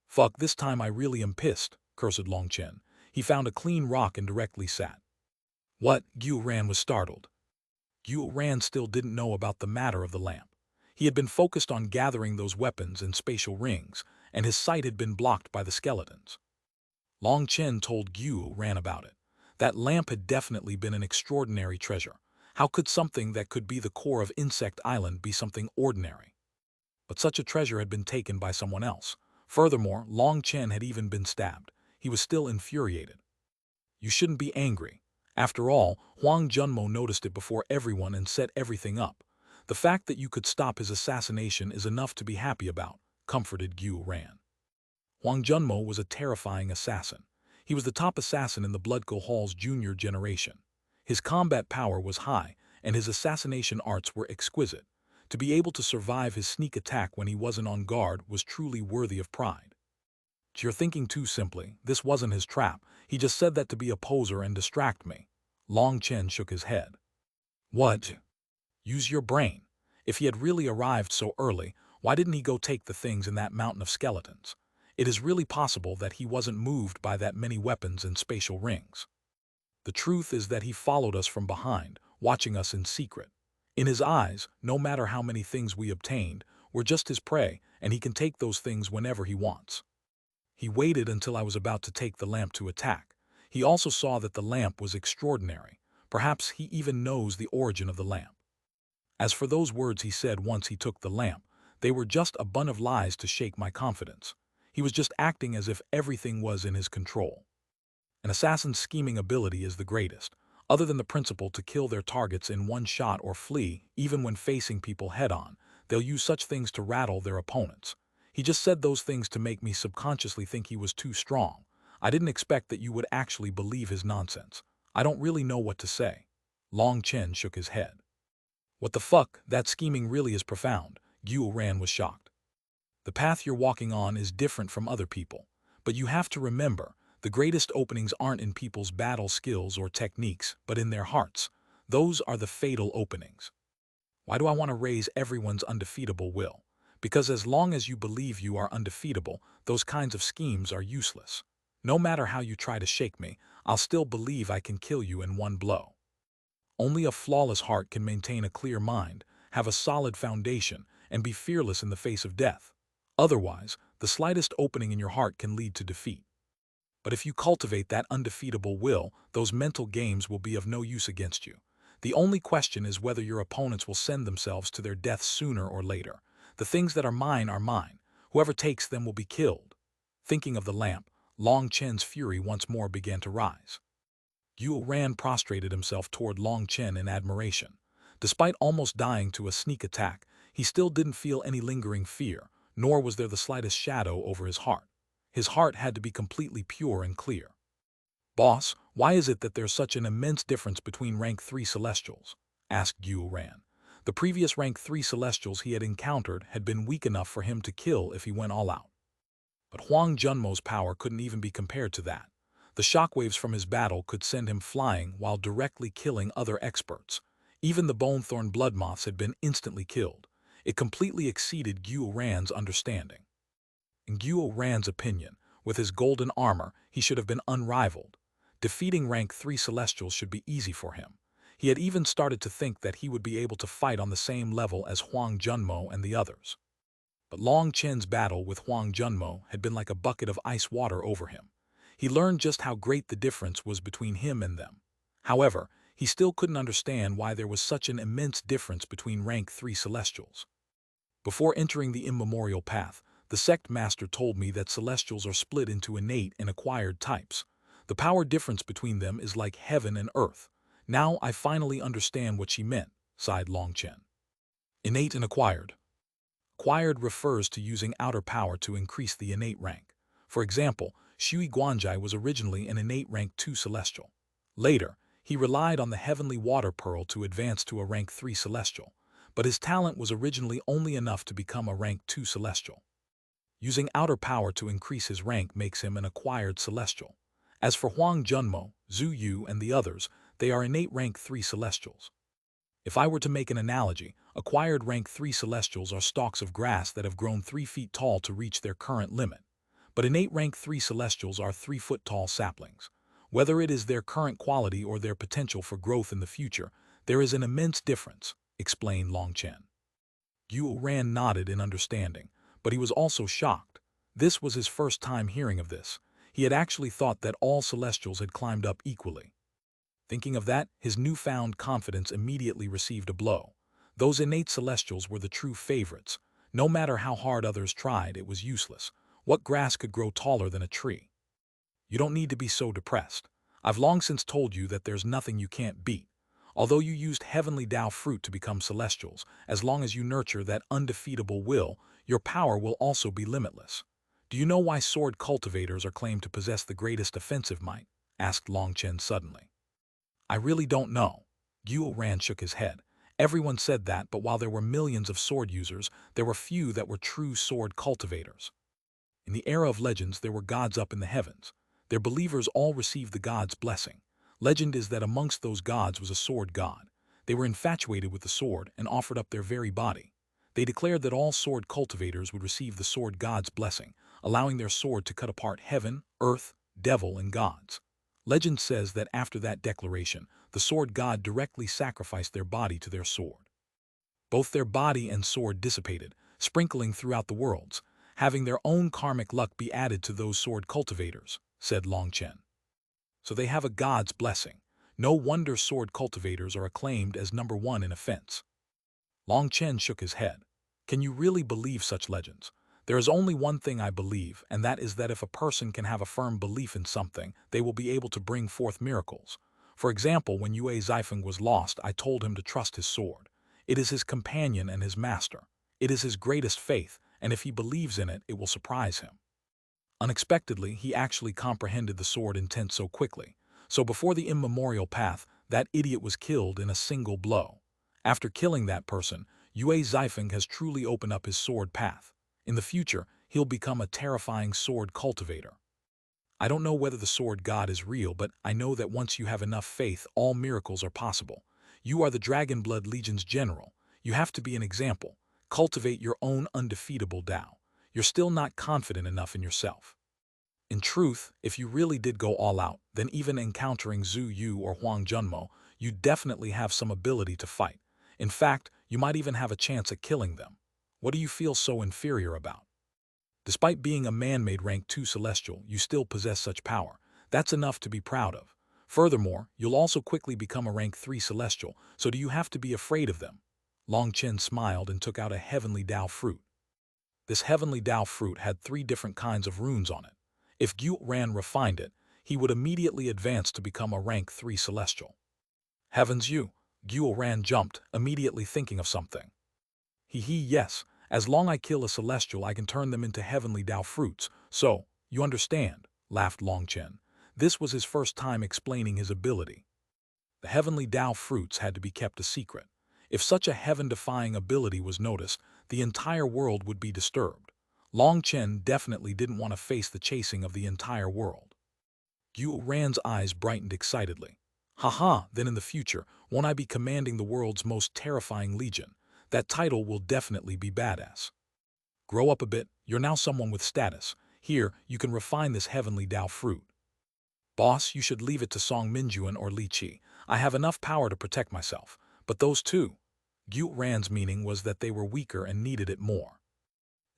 "Fuck, this time I really am pissed," cursed Long Chen. He found a clean rock and directly sat. "What?" Xuanhuan was startled. Xuanhuan still didn't know about the matter of the lamp. He had been focused on gathering those weapons and spatial rings, and his sight had been blocked by the skeletons. Long Chen told Xuanhuan about it. That lamp had definitely been an extraordinary treasure. How could something that could be the core of Insect Island be something ordinary? But such a treasure had been taken by someone else. Furthermore, Long Chen had even been stabbed. He was still infuriated. "You shouldn't be angry. After all, Huang Junmo noticed it before everyone and set everything up. The fact that you could stop his assassination is enough to be happy about," comforted Xuanhuan. Huang Junmo was a terrifying assassin. He was the top assassin in the Bloodco Hall's junior generation. His combat power was high, and his assassination arts were exquisite. To be able to survive his sneak attack when he wasn't on guard was truly worthy of pride. "You're thinking too simply. This wasn't his trap. He just said that to be a poser and distract me." Long Chen shook his head. "What? Use your brain. If he had really arrived so early, why didn't he go take the things in that mountain of skeletons? It is really possible that he wasn't moved by that many weapons and spatial rings. The truth is that he followed us from behind, watching us in secret. In his eyes, no matter how many things we obtained, we're just his prey, and he can take those things whenever he wants. He waited until I was about to take the lamp to attack. He also saw that the lamp was extraordinary. Perhaps he even knows the origin of the lamp. As for those words he said once he took the lamp, they were just a bunch of lies to shake my confidence. He was just acting as if everything was in his control. An assassin's scheming ability is the greatest. Other than the principle to kill their targets in one shot or flee, even when facing people head-on, they'll use such things to rattle their opponents. He just said those things to make me subconsciously think he was too strong. I didn't expect that you would actually believe his nonsense. I don't really know what to say." Long Chen shook his head. "What the fuck, that scheming really is profound." Xuanhuan was shocked. "The path you're walking on is different from other people. But you have to remember, the greatest openings aren't in people's battle skills or techniques, but in their hearts. Those are the fatal openings. Why do I want to raise everyone's undefeatable will? Because as long as you believe you are undefeatable, those kinds of schemes are useless. No matter how you try to shake me, I'll still believe I can kill you in one blow. Only a flawless heart can maintain a clear mind, have a solid foundation, and be fearless in the face of death. Otherwise, the slightest opening in your heart can lead to defeat. But if you cultivate that undefeatable will, those mental games will be of no use against you. The only question is whether your opponents will send themselves to their death sooner or later. The things that are mine are mine. Whoever takes them will be killed." Thinking of the lamp, Long Chen's fury once more began to rise. Xuanhuan prostrated himself toward Long Chen in admiration. Despite almost dying to a sneak attack, he still didn't feel any lingering fear, nor was there the slightest shadow over his heart. His heart had to be completely pure and clear. "Boss, why is it that there's such an immense difference between rank 3 Celestials?" asked Xuanhuan. The previous rank 3 Celestials he had encountered had been weak enough for him to kill if he went all out. But Huang Junmo's power couldn't even be compared to that. The shockwaves from his battle could send him flying while directly killing other experts. Even the bone-thorn blood moths had been instantly killed. It completely exceeded Xuanhuan's understanding. In Xuanhuan's opinion, with his golden armor, he should have been unrivaled. Defeating rank 3 Celestials should be easy for him. He had even started to think that he would be able to fight on the same level as Huang Junmo and the others. But Long Chen's battle with Huang Junmo had been like a bucket of ice water over him. He learned just how great the difference was between him and them. However, he still couldn't understand why there was such an immense difference between rank 3 Celestials. Before entering the immemorial path, the sect master told me that Celestials are split into innate and acquired types. The power difference between them is like heaven and earth. Now I finally understand what she meant, sighed Long Chen. Innate and acquired. Acquired refers to using outer power to increase the innate rank. For example, Shui Guanjai was originally an innate rank 2 Celestial. Later, he relied on the heavenly water pearl to advance to a rank 3 Celestial, but his talent was originally only enough to become a rank 2 Celestial. Using outer power to increase his rank makes him an acquired Celestial. As for Huang Junmo, Zhu Yu, and the others, they are innate rank 3 Celestials. If I were to make an analogy, acquired rank 3 Celestials are stalks of grass that have grown 3 feet tall to reach their current limit. But innate rank 3 Celestials are 3-foot-tall saplings. Whether it is their current quality or their potential for growth in the future, there is an immense difference, explained Long Chen. Xuanhuan nodded in understanding, but he was also shocked. This was his first time hearing of this. He had actually thought that all Celestials had climbed up equally. Thinking of that, his newfound confidence immediately received a blow. Those innate Celestials were the true favorites. No matter how hard others tried, it was useless. What grass could grow taller than a tree? You don't need to be so depressed. I've long since told you that there's nothing you can't beat. Although you used heavenly Tao fruit to become Celestials, as long as you nurture that undefeatable will, your power will also be limitless. Do you know why sword cultivators are claimed to possess the greatest offensive might? Asked Long Chen suddenly. I really don't know. Xuanhuan shook his head. Everyone said that, but while there were millions of sword users, there were few that were true sword cultivators. In the era of legends, there were gods up in the heavens. Their believers all received the god's blessing. Legend is that amongst those gods was a sword god. They were infatuated with the sword and offered up their very body. They declared that all sword cultivators would receive the sword god's blessing, allowing their sword to cut apart heaven, earth, devil, and gods. Legend says that after that declaration, the sword god directly sacrificed their body to their sword. Both their body and sword dissipated, sprinkling throughout the worlds, having their own karmic luck be added to those sword cultivators, said Long Chen. So they have a god's blessing. No wonder sword cultivators are acclaimed as number one in offense. Long Chen shook his head. Can you really believe such legends? There is only one thing I believe, and that is that if a person can have a firm belief in something, they will be able to bring forth miracles. For example, when Yue Zifeng was lost, I told him to trust his sword. It is his companion and his master. It is his greatest faith, and if he believes in it, it will surprise him. Unexpectedly, he actually comprehended the sword intent so quickly. So before the immemorial path, that idiot was killed in a single blow. After killing that person, Yue Zifeng has truly opened up his sword path. In the future, he'll become a terrifying sword cultivator. I don't know whether the sword god is real, but I know that once you have enough faith, all miracles are possible. You are the Dragon Blood Legion's general. You have to be an example. Cultivate your own undefeatable Tao. You're still not confident enough in yourself. In truth, if you really did go all out, then even encountering Zhu Yu or Huang Junmo, you definitely have some ability to fight. In fact, you might even have a chance at killing them. What do you feel so inferior about? Despite being a man-made rank 2 Celestial, you still possess such power. That's enough to be proud of. Furthermore, you'll also quickly become a rank 3 Celestial, so do you have to be afraid of them? Long Chen smiled and took out a heavenly Tao fruit. This heavenly Tao fruit had 3 different kinds of runes on it. If Xuanhuan refined it, he would immediately advance to become a rank 3 celestial. Heavens you! Xuanhuan jumped, immediately thinking of something. Yes, as long I kill a celestial I can turn them into heavenly Dao fruits, so, you understand, laughed Long Chen. This was his first time explaining his ability. The heavenly Dao fruits had to be kept a secret. If such a heaven-defying ability was noticed, the entire world would be disturbed. Long Chen definitely didn't want to face the chasing of the entire world. Xuanhuan's eyes brightened excitedly. Haha, then in the future, won't I be commanding the world's most terrifying legion? That title will definitely be badass. Grow up a bit, you're now someone with status. Here, you can refine this heavenly Dao fruit. Boss, you should leave it to Song Minjuan or Li Qi. I have enough power to protect myself. But those two? Xuanhuan's meaning was that they were weaker and needed it more.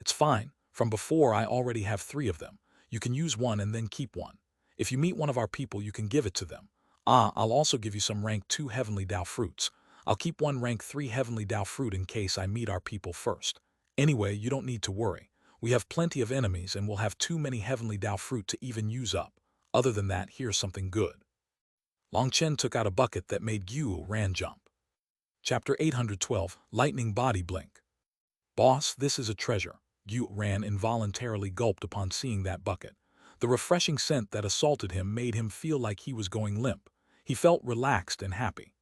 It's fine. From before, I already have 3 of them. You can use one and then keep one. If you meet one of our people, you can give it to them. I'll also give you some rank 2 heavenly Dao fruits. I'll keep one rank 3 heavenly Dao fruit in case I meet our people first. Anyway, you don't need to worry. We have plenty of enemies and we'll have too many heavenly Dao fruit to even use up. Other than that, here's something good. Long Chen took out a bucket that made Xuanhuan jump. Chapter 812, Lightning Body Blink. Boss, this is a treasure. Xuanhuan involuntarily gulped upon seeing that bucket. The refreshing scent that assaulted him made him feel like he was going limp. He felt relaxed and happy.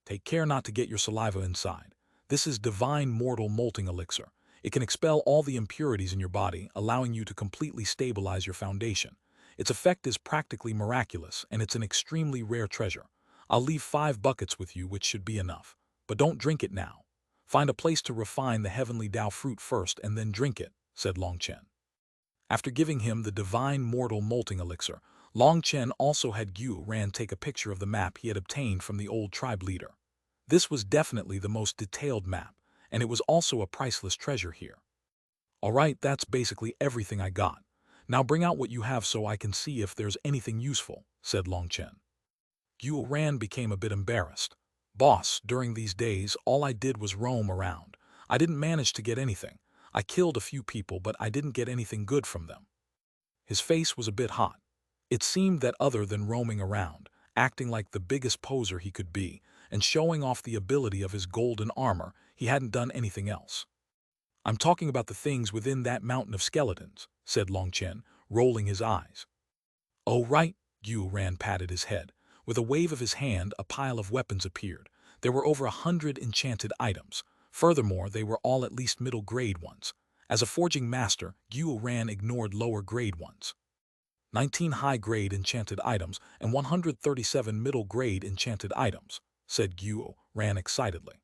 Take care not to get your saliva inside. This is divine mortal molting elixir. It can expel all the impurities in your body, allowing you to completely stabilize your foundation. Its effect is practically miraculous, and it's an extremely rare treasure. I'll leave 5 buckets with you, which should be enough. But don't drink it now. Find a place to refine the heavenly Dao fruit first and then drink it, said Long Chen. After giving him the divine mortal molting elixir, Long Chen also had Xuanhuan take a picture of the map he had obtained from the old tribe leader. This was definitely the most detailed map, and it was also a priceless treasure here. Alright, that's basically everything I got. Now bring out what you have so I can see if there's anything useful, said Long Chen. Xuanhuan became a bit embarrassed. Boss, during these days, all I did was roam around. I didn't manage to get anything. I killed a few people, but I didn't get anything good from them. His face was a bit hot. It seemed that other than roaming around, acting like the biggest poser he could be, and showing off the ability of his golden armor, he hadn't done anything else. I'm talking about the things within that mountain of skeletons, said Long Chen, rolling his eyes. Oh right, Xuanhuan patted his head. With a wave of his hand, a pile of weapons appeared. There were over 100 enchanted items. Furthermore, they were all at least middle-grade ones. As a forging master, Xuanhuan ignored lower-grade ones. 19 high-grade enchanted items and 137 middle-grade enchanted items, said Xuanhuan excitedly.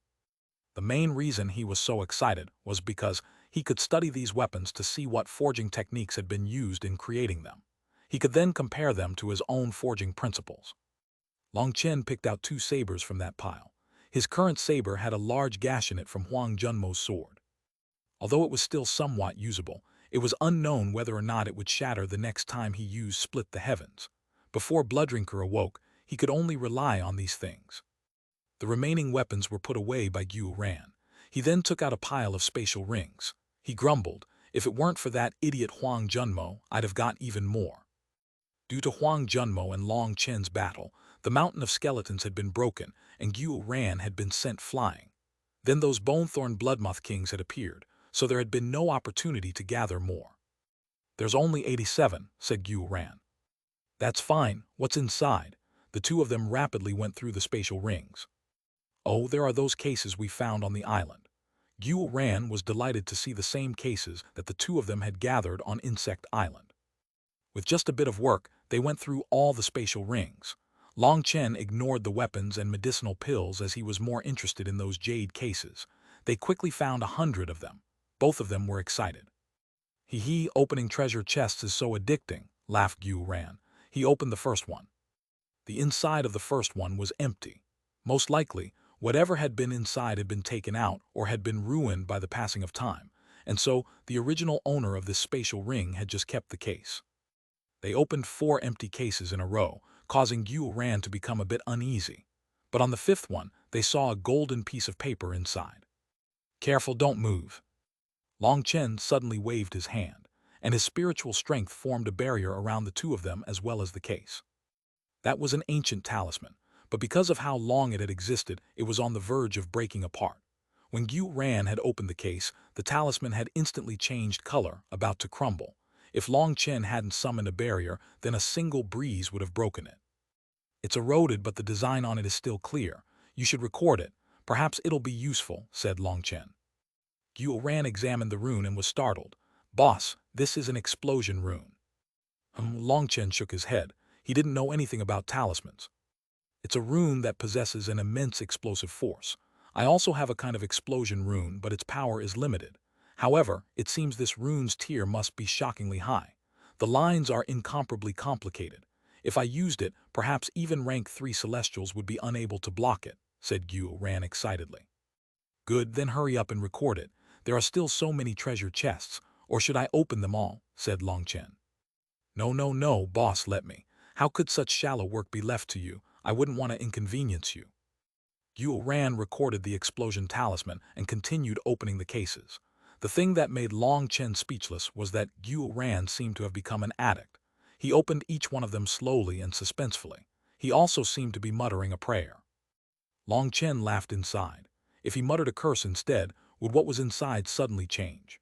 The main reason he was so excited was because he could study these weapons to see what forging techniques had been used in creating them. He could then compare them to his own forging principles. Long Chen picked out 2 sabers from that pile. His current saber had a large gash in it from Huang Junmo's sword. Although it was still somewhat usable, it was unknown whether or not it would shatter the next time he used Split the Heavens. Before Blooddrinker awoke, he could only rely on these things. The remaining weapons were put away by Xuanhuan. He then took out a pile of spatial rings. He grumbled, if it weren't for that idiot Huang Junmo, I'd have got even more. Due to Huang Junmo and Long Chen's battle, the mountain of skeletons had been broken, and Xuanhuan had been sent flying. Then those Bonethorn Bloodmoth Kings had appeared, so there had been no opportunity to gather more. There's only 87, said Xuanhuan. That's fine, what's inside? The 2 of them rapidly went through the spatial rings. Oh, there are those cases we found on the island. Xuanhuan was delighted to see the same cases that the 2 of them had gathered on Insect Island. With just a bit of work, they went through all the spatial rings. Long Chen ignored the weapons and medicinal pills as he was more interested in those Jade cases. They quickly found 100 of them. Both of them were excited. Opening treasure chests is so addicting, laughed Xuanhuan. He opened the first one. The inside of the first one was empty. Most likely, whatever had been inside had been taken out or had been ruined by the passing of time, and so the original owner of this spatial ring had just kept the case. They opened 4 empty cases in a row, causing Xuanhuan to become a bit uneasy. But on the 5th one, they saw a golden piece of paper inside. Careful, don't move. Long Chen suddenly waved his hand, and his spiritual strength formed a barrier around the two of them as well as the case. That was an ancient talisman, but because of how long it had existed, it was on the verge of breaking apart. When Xuanhuan had opened the case, the talisman had instantly changed color, about to crumble. If Long Chen hadn't summoned a barrier, then a single breeze would have broken it. It's eroded, but the design on it is still clear. You should record it. Perhaps it'll be useful, said Long Chen. Xuanhuan examined the rune and was startled. Boss, this is an explosion rune. Long Chen shook his head. He didn't know anything about talismans. It's a rune that possesses an immense explosive force. I also have a kind of explosion rune, but its power is limited. However, it seems this rune's tier must be shockingly high. The lines are incomparably complicated. If I used it, perhaps even rank 3 Celestials would be unable to block it, said Xuanhuan excitedly. Good, then hurry up and record it. There are still so many treasure chests, or should I open them all, said Long Chen. No, boss, let me. How could such shallow work be left to you? I wouldn't want to inconvenience you. Xuanhuan recorded the explosion talisman and continued opening the cases. The thing that made Long Chen speechless was that Xuanhuan seemed to have become an addict. He opened each one of them slowly and suspensefully. He also seemed to be muttering a prayer. Long Chen laughed inside. If he muttered a curse instead, would what was inside suddenly change?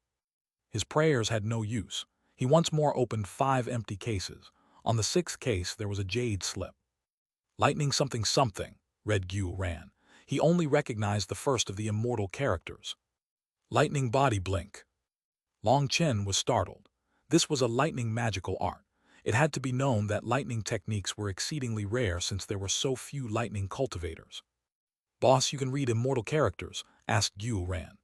His prayers had no use. He once more opened 5 empty cases. On the 6th case there was a jade slip. Lightning something, read Xuanhuan. He only recognized the first of the immortal characters. Lightning body blink. Long Chen was startled. This was a lightning magical art. It had to be known that lightning techniques were exceedingly rare since there were so few lightning cultivators. Boss, you can read immortal characters? Asked Xuanhuan.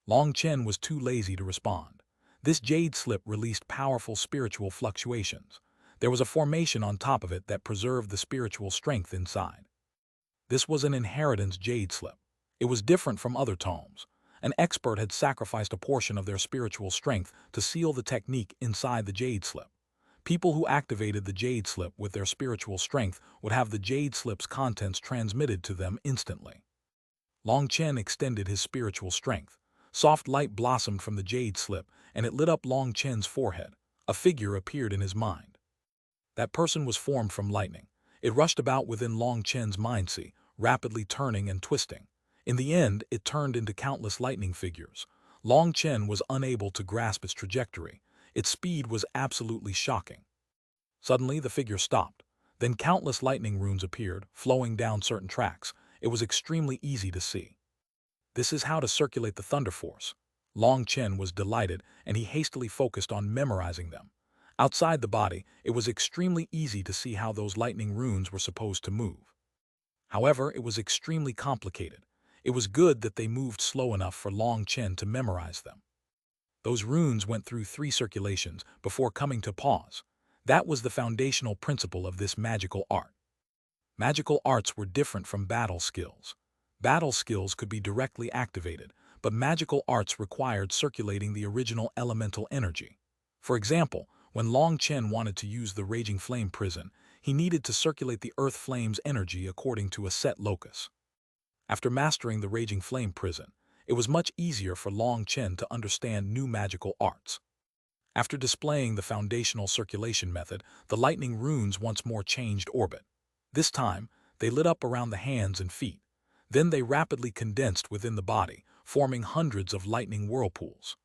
Long Chen was too lazy to respond. This jade slip released powerful spiritual fluctuations. There was a formation on top of it that preserved the spiritual strength inside. This was an inheritance jade slip. It was different from other tomes. An expert had sacrificed a portion of their spiritual strength to seal the technique inside the jade slip. People who activated the jade slip with their spiritual strength would have the jade slip's contents transmitted to them instantly. Long Chen extended his spiritual strength. Soft light blossomed from the jade slip, and it lit up Long Chen's forehead. A figure appeared in his mind. That person was formed from lightning. It rushed about within Long Chen's mind-sea, rapidly turning and twisting. In the end, it turned into countless lightning figures. Long Chen was unable to grasp its trajectory. Its speed was absolutely shocking. Suddenly, the figure stopped. Then countless lightning runes appeared, flowing down certain tracks. It was extremely easy to see. This is how to circulate the thunder force. Long Chen was delighted, and he hastily focused on memorizing them. Outside the body, it was extremely easy to see how those lightning runes were supposed to move. However, it was extremely complicated. It was good that they moved slow enough for Long Chen to memorize them. Those runes went through 3 circulations before coming to pause. That was the foundational principle of this magical art. Magical arts were different from battle skills. Battle skills could be directly activated, but magical arts required circulating the original elemental energy. For example, when Long Chen wanted to use the Raging Flame Prison, he needed to circulate the Earth Flame's energy according to a set locus. After mastering the Raging Flame Prison, it was much easier for Long Chen to understand new magical arts. After displaying the foundational circulation method, the lightning runes once more changed orbit. This time, they lit up around the hands and feet. Then they rapidly condensed within the body, forming hundreds of lightning whirlpools.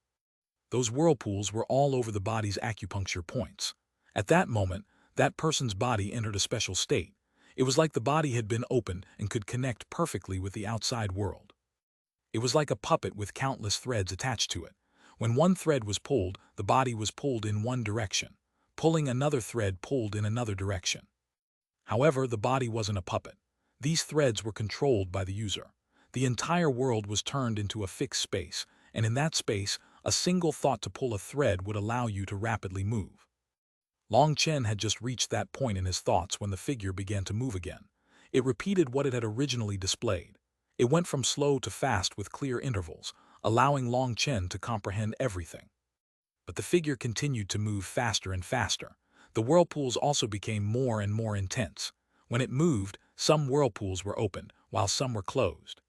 Those whirlpools were all over the body's acupuncture points. At that moment, that person's body entered a special state. It was like the body had been opened and could connect perfectly with the outside world. It was like a puppet with countless threads attached to it. When one thread was pulled, the body was pulled in one direction. Pulling another thread pulled in another direction. However, the body wasn't a puppet. These threads were controlled by the user. The entire world was turned into a fixed space, and in that space, a single thought to pull a thread would allow you to rapidly move. Long Chen had just reached that point in his thoughts when the figure began to move again. It repeated what it had originally displayed. It went from slow to fast with clear intervals, allowing Long Chen to comprehend everything. But the figure continued to move faster and faster. The whirlpools also became more and more intense. When it moved, some whirlpools were opened, while some were closed.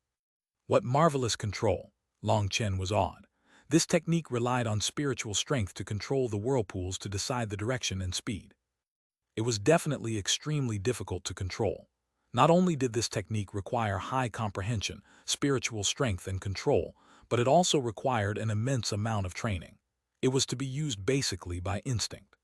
What marvelous control! Long Chen was awed. This technique relied on spiritual strength to control the whirlpools to decide the direction and speed. It was definitely extremely difficult to control. Not only did this technique require high comprehension, spiritual strength, and control, but it also required an immense amount of training. It was to be used basically by instinct.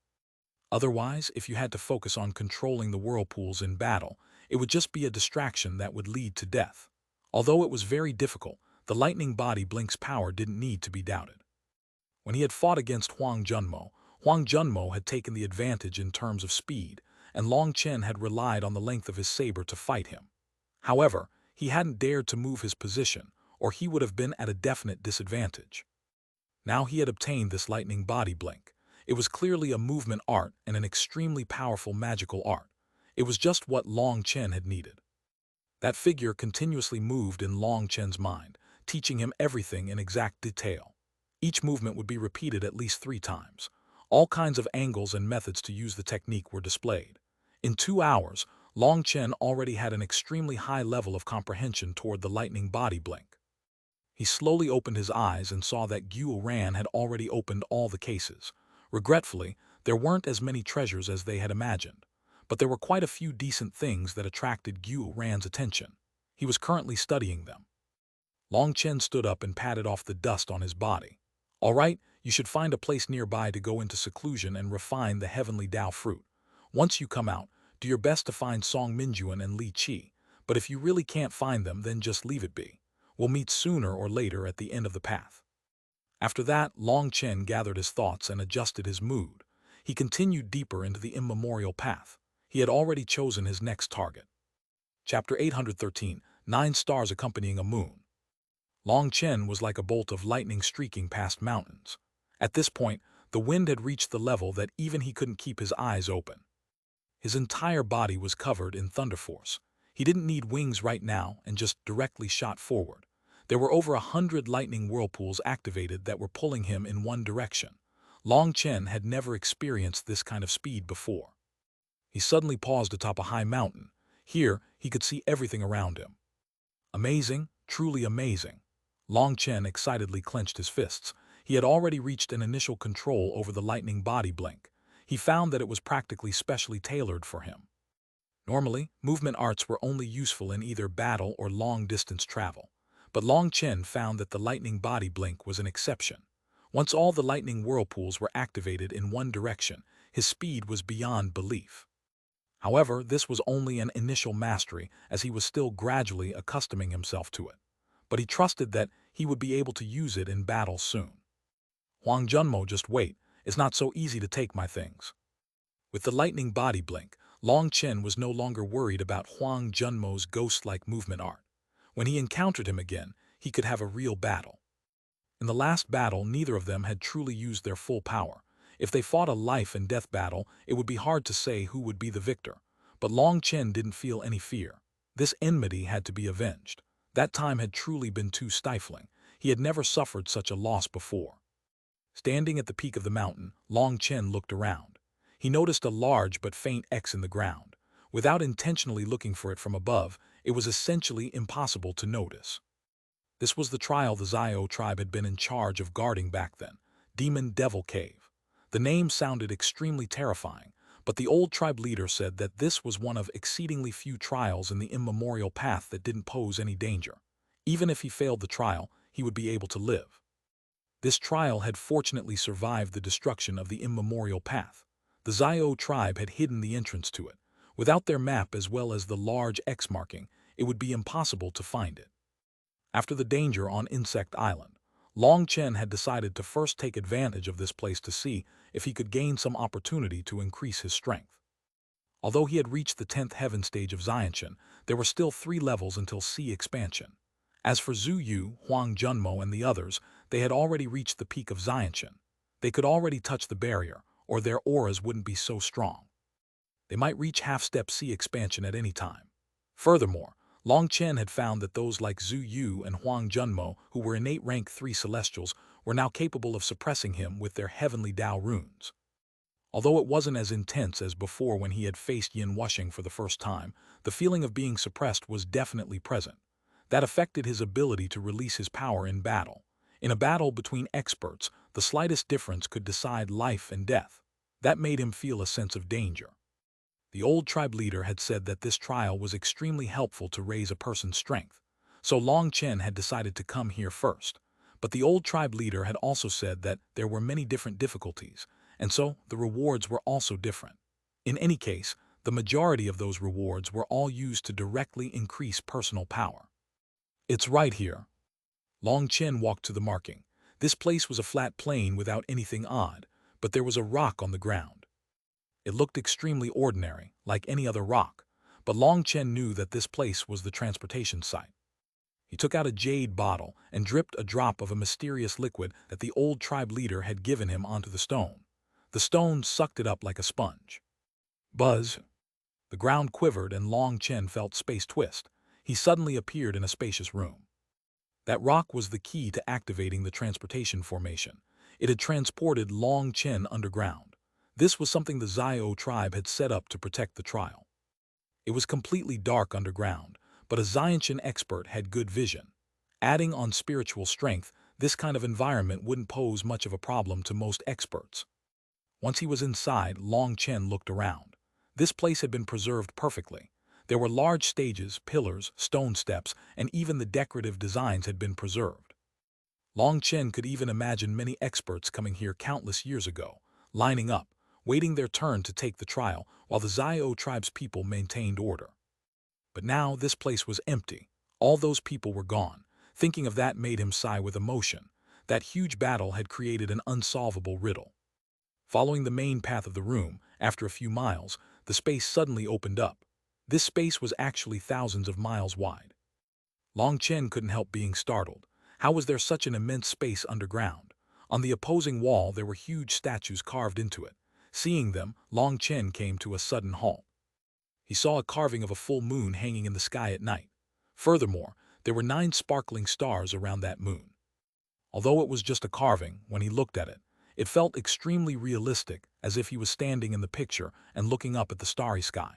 Otherwise, if you had to focus on controlling the whirlpools in battle, it would just be a distraction that would lead to death. Although it was very difficult, the lightning body blink's power didn't need to be doubted. When he had fought against Huang Junmo had taken the advantage in terms of speed, and Long Chen had relied on the length of his saber to fight him. However, he hadn't dared to move his position, or he would have been at a definite disadvantage. Now he had obtained this lightning body blink. It was clearly a movement art and an extremely powerful magical art. It was just what Long Chen had needed. That figure continuously moved in Long Chen's mind, teaching him everything in exact detail. Each movement would be repeated at least 3 times. All kinds of angles and methods to use the technique were displayed. In 2 hours, Long Chen already had an extremely high level of comprehension toward the lightning body blink. He slowly opened his eyes and saw that Xuanhuan had already opened all the cases. Regretfully, there weren't as many treasures as they had imagined, but there were quite a few decent things that attracted Xuanhuan's attention. He was currently studying them. Long Chen stood up and patted off the dust on his body. "All right, you should find a place nearby to go into seclusion and refine the heavenly Dao fruit. Once you come out, do your best to find Song Minjuan and Li Qi, but if you really can't find them, then just leave it be. We'll meet sooner or later at the end of the path." After that, Long Chen gathered his thoughts and adjusted his mood. He continued deeper into the immemorial path. He had already chosen his next target. Chapter 813, 9 Stars Accompanying a Moon. Long Chen was like a bolt of lightning streaking past mountains. At this point, the wind had reached the level that even he couldn't keep his eyes open. His entire body was covered in thunder force. He didn't need wings right now and just directly shot forward. There were over 100 lightning whirlpools activated that were pulling him in one direction. Long Chen had never experienced this kind of speed before. He suddenly paused atop a high mountain. Here, he could see everything around him. Amazing, truly amazing. Long Chen excitedly clenched his fists. He had already reached an initial control over the lightning body blink. He found that it was practically specially tailored for him. Normally, movement arts were only useful in either battle or long-distance travel. But Long Chen found that the lightning body blink was an exception. Once all the lightning whirlpools were activated in one direction, his speed was beyond belief. However, this was only an initial mastery, as he was still gradually accustoming himself to it. But he trusted that he would be able to use it in battle soon. "Huang Junmo, just wait. It's not so easy to take my things." With the lightning body blink, Long Chen was no longer worried about Huang Junmo's ghost-like movement art. When he encountered him again, he could have a real battle. In the last battle, neither of them had truly used their full power. If they fought a life-and-death battle, it would be hard to say who would be the victor. But Long Chen didn't feel any fear. This enmity had to be avenged. That time had truly been too stifling. He had never suffered such a loss before. Standing at the peak of the mountain, Long Chen looked around. He noticed a large but faint X in the ground. Without intentionally looking for it from above, it was essentially impossible to notice. This was the trial the Xiao tribe had been in charge of guarding back then, Demon Devil Cave. The name sounded extremely terrifying, but the old tribe leader said that this was one of exceedingly few trials in the immemorial path that didn't pose any danger. Even if he failed the trial, he would be able to live. This trial had fortunately survived the destruction of the immemorial path. The Xiao tribe had hidden the entrance to it. Without their map as well as the large X marking, it would be impossible to find it. After the danger on Insect Island, Long Chen had decided to first take advantage of this place to see if he could gain some opportunity to increase his strength. Although he had reached the 10th heaven stage of Xianchen, there were still 3 levels until sea expansion. As for Zhu Yu, Huang Junmo, and the others, they had already reached the peak of Xianchen. They could already touch the barrier, or their auras wouldn't be so strong. They might reach half-step sea expansion at any time. Furthermore, Long Chen had found that those like Zhu Yu and Huang Junmo, who were innate rank 3 celestials, were now capable of suppressing him with their heavenly Dao runes. Although it wasn't as intense as before when he had faced Yin Wushing for the first time, the feeling of being suppressed was definitely present. That affected his ability to release his power in battle. In a battle between experts, the slightest difference could decide life and death. That made him feel a sense of danger. The old tribe leader had said that this trial was extremely helpful to raise a person's strength, so Long Chen had decided to come here first. But the old tribe leader had also said that there were many different difficulties, and so the rewards were also different. In any case, the majority of those rewards were all used to directly increase personal power. It's right here. Long Chen walked to the marking. This place was a flat plain without anything odd, but there was a rock on the ground. It looked extremely ordinary, like any other rock, but Long Chen knew that this place was the transportation site. He took out a jade bottle and dripped a drop of a mysterious liquid that the old tribe leader had given him onto the stone. The stone sucked it up like a sponge. Buzz! The ground quivered and Long Chen felt space twist. He suddenly appeared in a spacious room. That rock was the key to activating the transportation formation. It had transported Long Chen underground. This was something the Zio tribe had set up to protect the trial. It was completely dark underground, but a Xiantian expert had good vision. Adding on spiritual strength, this kind of environment wouldn't pose much of a problem to most experts. Once he was inside, Long Chen looked around. This place had been preserved perfectly. There were large stages, pillars, stone steps, and even the decorative designs had been preserved. Long Chen could even imagine many experts coming here countless years ago, lining up, waiting their turn to take the trial, while the Zio tribe's people maintained order. But now this place was empty. All those people were gone. Thinking of that made him sigh with emotion. That huge battle had created an unsolvable riddle. Following the main path of the room, after a few miles, the space suddenly opened up. This space was actually thousands of miles wide. Long Chen couldn't help being startled. How was there such an immense space underground? On the opposing wall there were huge statues carved into it. Seeing them, Long Chen came to a sudden halt. He saw a carving of a full moon hanging in the sky at night. Furthermore, there were 9 sparkling stars around that moon. Although it was just a carving, when he looked at it, it felt extremely realistic, as if he was standing in the picture and looking up at the starry sky.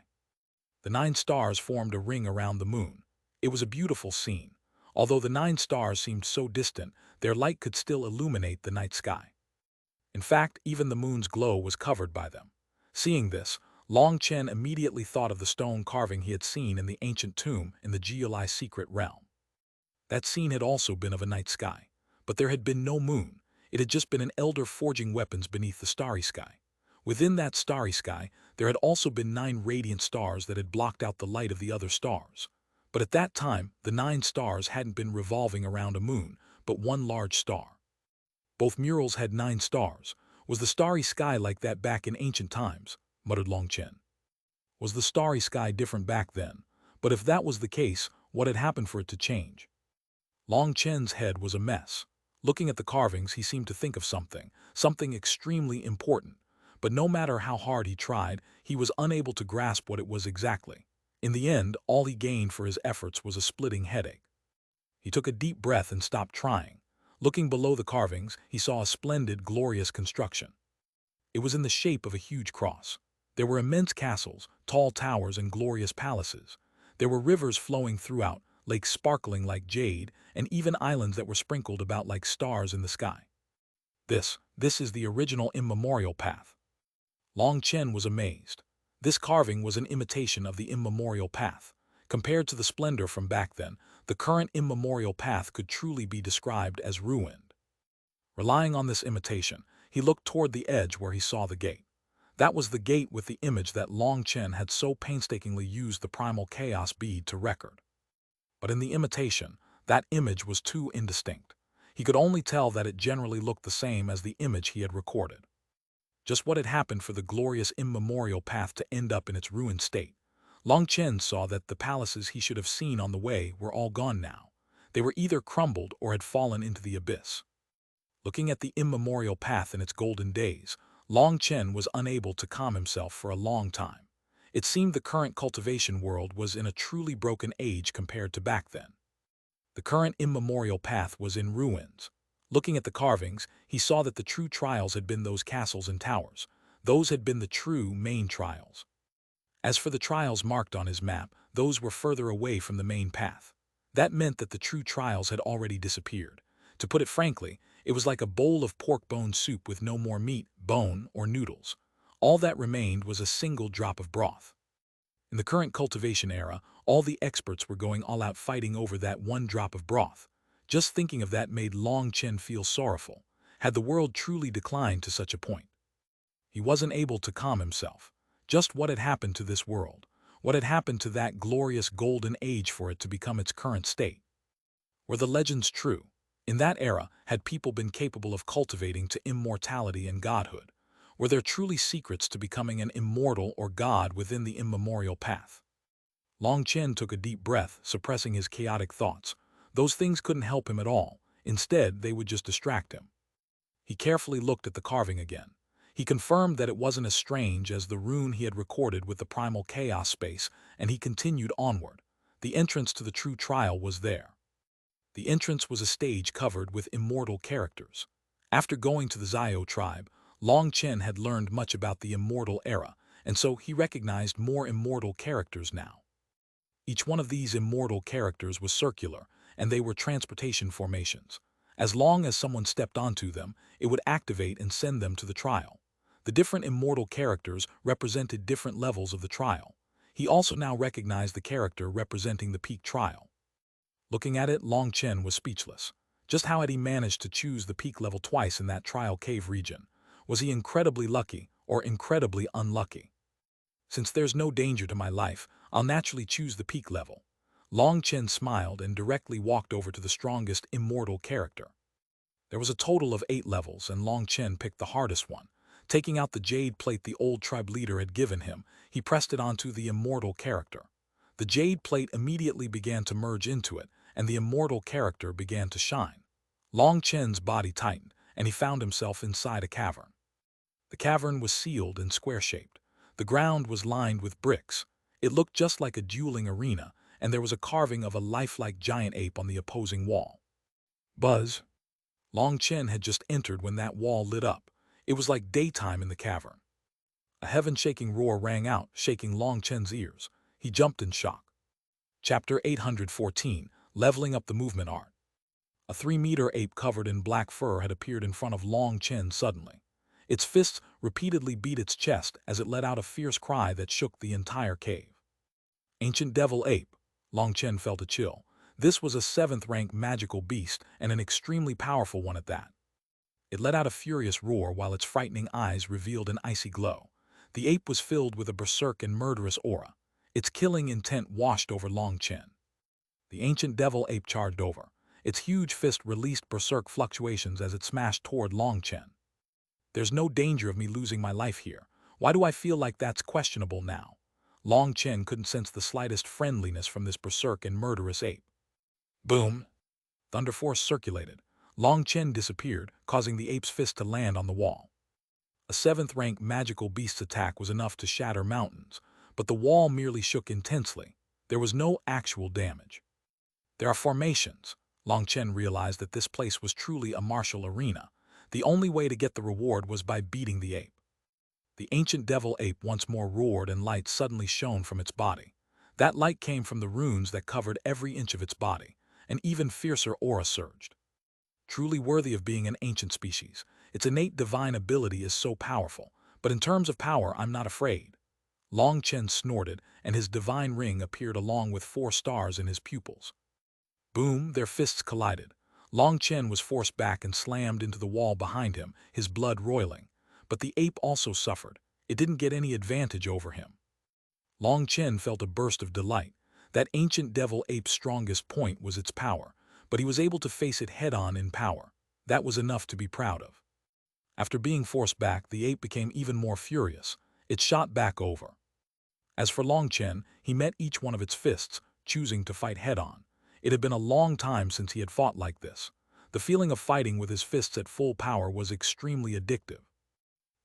The 9 stars formed a ring around the moon. It was a beautiful scene. Although the 9 stars seemed so distant, their light could still illuminate the night sky. In fact, even the moon's glow was covered by them. Seeing this, Long Chen immediately thought of the stone carving he had seen in the ancient tomb in the Geolai secret realm. That scene had also been of a night sky, but there had been no moon. It had just been an elder forging weapons beneath the starry sky. Within that starry sky, there had also been 9 radiant stars that had blocked out the light of the other stars. But at that time, the 9 stars hadn't been revolving around a moon, but one large star. Both murals had 9 stars. Was the starry sky like that back in ancient times? Muttered Long Chen. Was the starry sky different back then? But if that was the case, what had happened for it to change? Long Chen's head was a mess. Looking at the carvings, he seemed to think of something extremely important. But no matter how hard he tried, he was unable to grasp what it was exactly. In the end, all he gained for his efforts was a splitting headache. He took a deep breath and stopped trying. Looking below the carvings, he saw a splendid, glorious construction. It was in the shape of a huge cross. There were immense castles, tall towers, and glorious palaces. There were rivers flowing throughout, lakes sparkling like jade, and even islands that were sprinkled about like stars in the sky. This is the original immemorial path. Long Chen was amazed. This carving was an imitation of the immemorial path. Compared to the splendor from back then, the current immemorial path could truly be described as ruined. Relying on this imitation, he looked toward the edge where he saw the gate. That was the gate with the image that Long Chen had so painstakingly used the primal chaos bead to record. But in the imitation, that image was too indistinct. He could only tell that it generally looked the same as the image he had recorded. Just what had happened for the glorious immemorial path to end up in its ruined state? Long Chen saw that the palaces he should have seen on the way were all gone now. They were either crumbled or had fallen into the abyss. Looking at the immemorial path in its golden days, Long Chen was unable to calm himself for a long time. It seemed the current cultivation world was in a truly broken age compared to back then. The current immemorial path was in ruins. Looking at the carvings, he saw that the true trials had been those castles and towers. Those had been the true main trials. As for the trials marked on his map, those were further away from the main path. That meant that the true trials had already disappeared. To put it frankly, it was like a bowl of pork bone soup with no more meat, bone, or noodles. All that remained was a single drop of broth. In the current cultivation era, all the experts were going all out fighting over that one drop of broth. Just thinking of that made Long Chen feel sorrowful. Had the world truly declined to such a point? He wasn't able to calm himself. Just what had happened to this world? What had happened to that glorious golden age for it to become its current state? Were the legends true? In that era, had people been capable of cultivating to immortality and godhood? Were there truly secrets to becoming an immortal or god within the immemorial path? Long Chen took a deep breath, suppressing his chaotic thoughts. Those things couldn't help him at all. Instead, they would just distract him. He carefully looked at the carving again. He confirmed that it wasn't as strange as the rune he had recorded with the primal chaos space, and he continued onward. The entrance to the true trial was there. The entrance was a stage covered with immortal characters. After going to the Zio tribe, Long Chen had learned much about the immortal era, and so he recognized more immortal characters now. Each one of these immortal characters was circular, and they were transportation formations. As long as someone stepped onto them, it would activate and send them to the trial. The different immortal characters represented different levels of the trial. He also now recognized the character representing the peak trial. Looking at it, Long Chen was speechless. Just how had he managed to choose the peak level twice in that trial cave region? Was he incredibly lucky or incredibly unlucky? Since there's no danger to my life, I'll naturally choose the peak level. Long Chen smiled and directly walked over to the strongest immortal character. There was a total of 8 levels, and Long Chen picked the hardest one. Taking out the jade plate the old tribe leader had given him, he pressed it onto the immortal character. The jade plate immediately began to merge into it, and the immortal character began to shine. Long Chen's body tightened, and he found himself inside a cavern. The cavern was sealed and square-shaped. The ground was lined with bricks. It looked just like a dueling arena, and there was a carving of a lifelike giant ape on the opposing wall. Buzz! Long Chen had just entered when that wall lit up. It was like daytime in the cavern. A heaven-shaking roar rang out, shaking Long Chen's ears. He jumped in shock. Chapter 814, Leveling Up the Movement Art. A 3-meter ape covered in black fur had appeared in front of Long Chen suddenly. Its fists repeatedly beat its chest as it let out a fierce cry that shook the entire cave. Ancient Devil Ape. Long Chen felt a chill. This was a 7th-rank magical beast, and an extremely powerful one at that. It let out a furious roar while its frightening eyes revealed an icy glow. The ape was filled with a berserk and murderous aura. Its killing intent washed over Long Chen. The ancient devil ape charged over. Its huge fist released berserk fluctuations as it smashed toward Long Chen. There's no danger of me losing my life here. Why do I feel like that's questionable now? Long Chen couldn't sense the slightest friendliness from this berserk and murderous ape. Boom! Thunder force circulated. Long Chen disappeared, causing the ape's fist to land on the wall. A 7th-rank magical beast's attack was enough to shatter mountains, but the wall merely shook intensely. There was no actual damage. There are formations. Long Chen realized that this place was truly a martial arena. The only way to get the reward was by beating the ape. The ancient devil ape once more roared, and light suddenly shone from its body. That light came from the runes that covered every inch of its body. An even fiercer aura surged. Truly worthy of being an ancient species. Its innate divine ability is so powerful, but in terms of power, I'm not afraid. Long Chen snorted, and his divine ring appeared along with 4 stars in his pupils. Boom, their fists collided. Long Chen was forced back and slammed into the wall behind him, his blood roiling. But the ape also suffered. It didn't get any advantage over him. Long Chen felt a burst of delight. That ancient devil ape's strongest point was its power, but he was able to face it head-on in power. That was enough to be proud of. After being forced back, the ape became even more furious. It shot back over. As for Long Chen, he met each one of its fists, choosing to fight head-on. It had been a long time since he had fought like this. The feeling of fighting with his fists at full power was extremely addictive.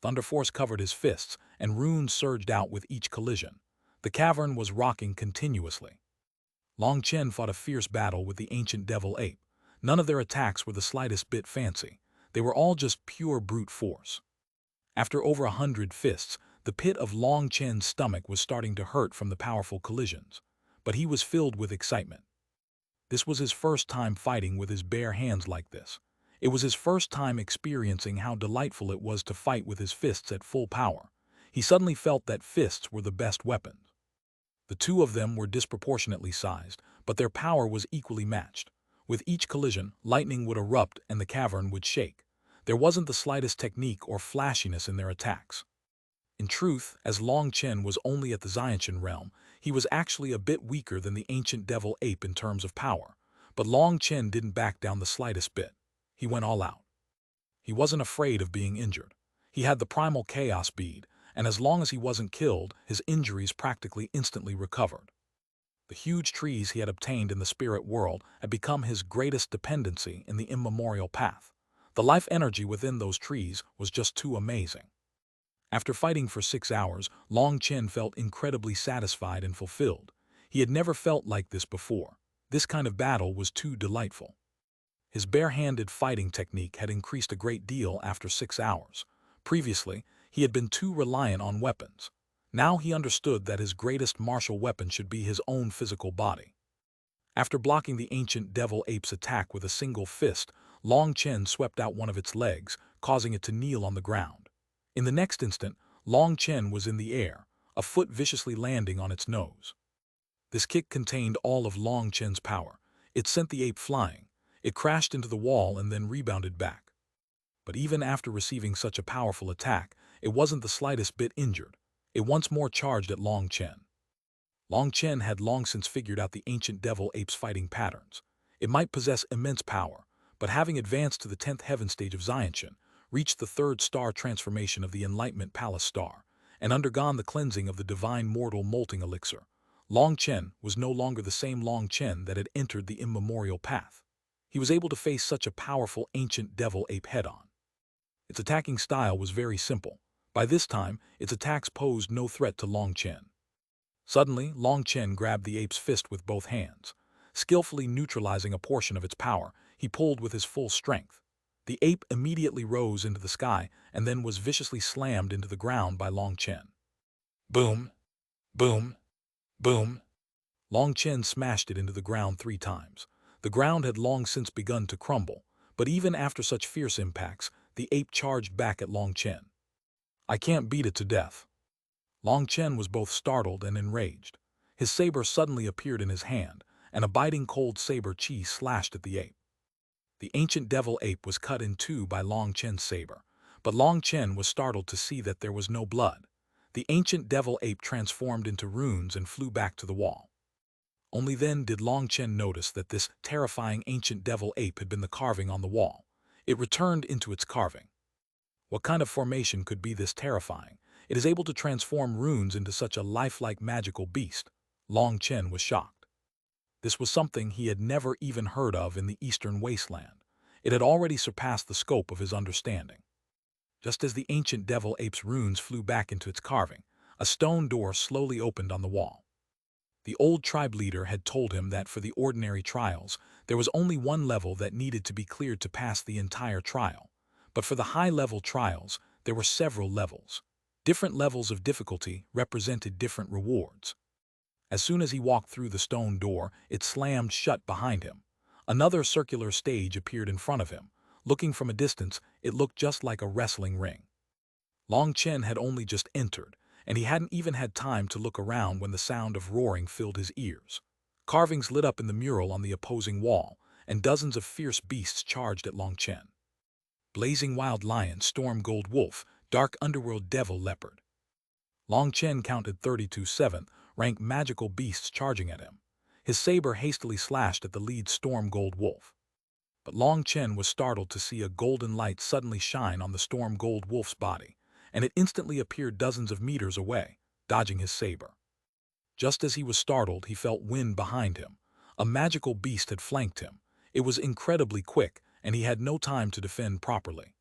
Thunder force covered his fists, and runes surged out with each collision. The cavern was rocking continuously. Long Chen fought a fierce battle with the ancient devil ape. None of their attacks were the slightest bit fancy. They were all just pure brute force. After over 100 fists, the pit of Long Chen's stomach was starting to hurt from the powerful collisions. But he was filled with excitement. This was his first time fighting with his bare hands like this. It was his first time experiencing how delightful it was to fight with his fists at full power. He suddenly felt that fists were the best weapons. The two of them were disproportionately sized, but their power was equally matched. With each collision, lightning would erupt and the cavern would shake. There wasn't the slightest technique or flashiness in their attacks. In truth, as Long Chen was only at the Xiantian realm, he was actually a bit weaker than the ancient devil ape in terms of power. But Long Chen didn't back down the slightest bit. He went all out. He wasn't afraid of being injured. He had the primal chaos bead, and as long as he wasn't killed, his injuries practically instantly recovered. The huge trees he had obtained in the spirit world had become his greatest dependency in the immemorial path. The life energy within those trees was just too amazing. After fighting for 6 hours, Long Chen felt incredibly satisfied and fulfilled. He had never felt like this before. This kind of battle was too delightful. His bare-handed fighting technique had increased a great deal after 6 hours. Previously, he had been too reliant on weapons. Now he understood that his greatest martial weapon should be his own physical body. After blocking the ancient devil ape's attack with a single fist, Long Chen swept out one of its legs, causing it to kneel on the ground. In the next instant, Long Chen was in the air, a foot viciously landing on its nose. This kick contained all of Long Chen's power. It sent the ape flying. It crashed into the wall and then rebounded back. But even after receiving such a powerful attack, it wasn't the slightest bit injured. It once more charged at Long Chen. Long Chen had long since figured out the ancient devil ape's fighting patterns. It might possess immense power, but having advanced to the 10th heaven stage of Xiantian, reached the 3rd star transformation of the Enlightenment Palace star, and undergone the cleansing of the divine mortal molting elixir, Long Chen was no longer the same Long Chen that had entered the immemorial path. He was able to face such a powerful ancient devil ape head-on. Its attacking style was very simple. By this time, its attacks posed no threat to Long Chen. Suddenly, Long Chen grabbed the ape's fist with both hands. Skillfully neutralizing a portion of its power, he pulled with his full strength. The ape immediately rose into the sky and then was viciously slammed into the ground by Long Chen. Boom! Boom! Boom! Long Chen smashed it into the ground 3 times. The ground had long since begun to crumble, but even after such fierce impacts, the ape charged back at Long Chen. I can't beat it to death. Long Chen was both startled and enraged. His saber suddenly appeared in his hand, and a biting cold saber chi slashed at the ape. The ancient devil ape was cut in 2 by Long Chen's saber, but Long Chen was startled to see that there was no blood. The ancient devil ape transformed into runes and flew back to the wall. Only then did Long Chen notice that this terrifying ancient devil ape had been the carving on the wall. It returned into its carving. What kind of formation could be this terrifying? It is able to transform runes into such a lifelike magical beast. Long Chen was shocked. This was something he had never even heard of in the eastern wasteland. It had already surpassed the scope of his understanding. Just as the ancient devil ape's runes flew back into its carving, a stone door slowly opened on the wall. The old tribe leader had told him that for the ordinary trials, there was only one level that needed to be cleared to pass the entire trial. But for the high-level trials, there were several levels. Different levels of difficulty represented different rewards. As soon as he walked through the stone door, it slammed shut behind him. Another circular stage appeared in front of him. Looking from a distance, it looked just like a wrestling ring. Long Chen had only just entered, and he hadn't even had time to look around when the sound of roaring filled his ears. Carvings lit up in the mural on the opposing wall, and dozens of fierce beasts charged at Long Chen. Blazing wild lion, storm gold wolf, dark underworld devil leopard. Long Chen counted 32 7th-rank magical beasts charging at him. His saber hastily slashed at the lead storm gold wolf. But Long Chen was startled to see a golden light suddenly shine on the storm gold wolf's body, and it instantly appeared dozens of meters away, dodging his saber. Just as he was startled, he felt wind behind him. A magical beast had flanked him. It was incredibly quick, and he had no time to defend properly.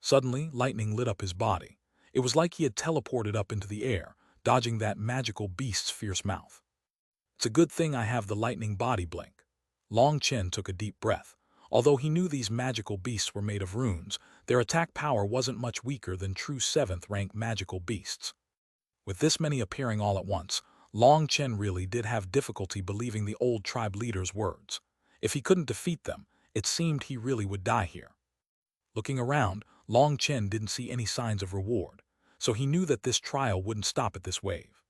Suddenly, lightning lit up his body. It was like he had teleported up into the air, dodging that magical beast's fierce mouth. It's a good thing I have the lightning body blink. Long Chen took a deep breath. Although he knew these magical beasts were made of runes, their attack power wasn't much weaker than true 7th-rank magical beasts. With this many appearing all at once, Long Chen really did have difficulty believing the old tribe leader's words. If he couldn't defeat them, it seemed he really would die here. Looking around, Long Chen didn't see any signs of reward, so he knew that this trial wouldn't stop at this wave.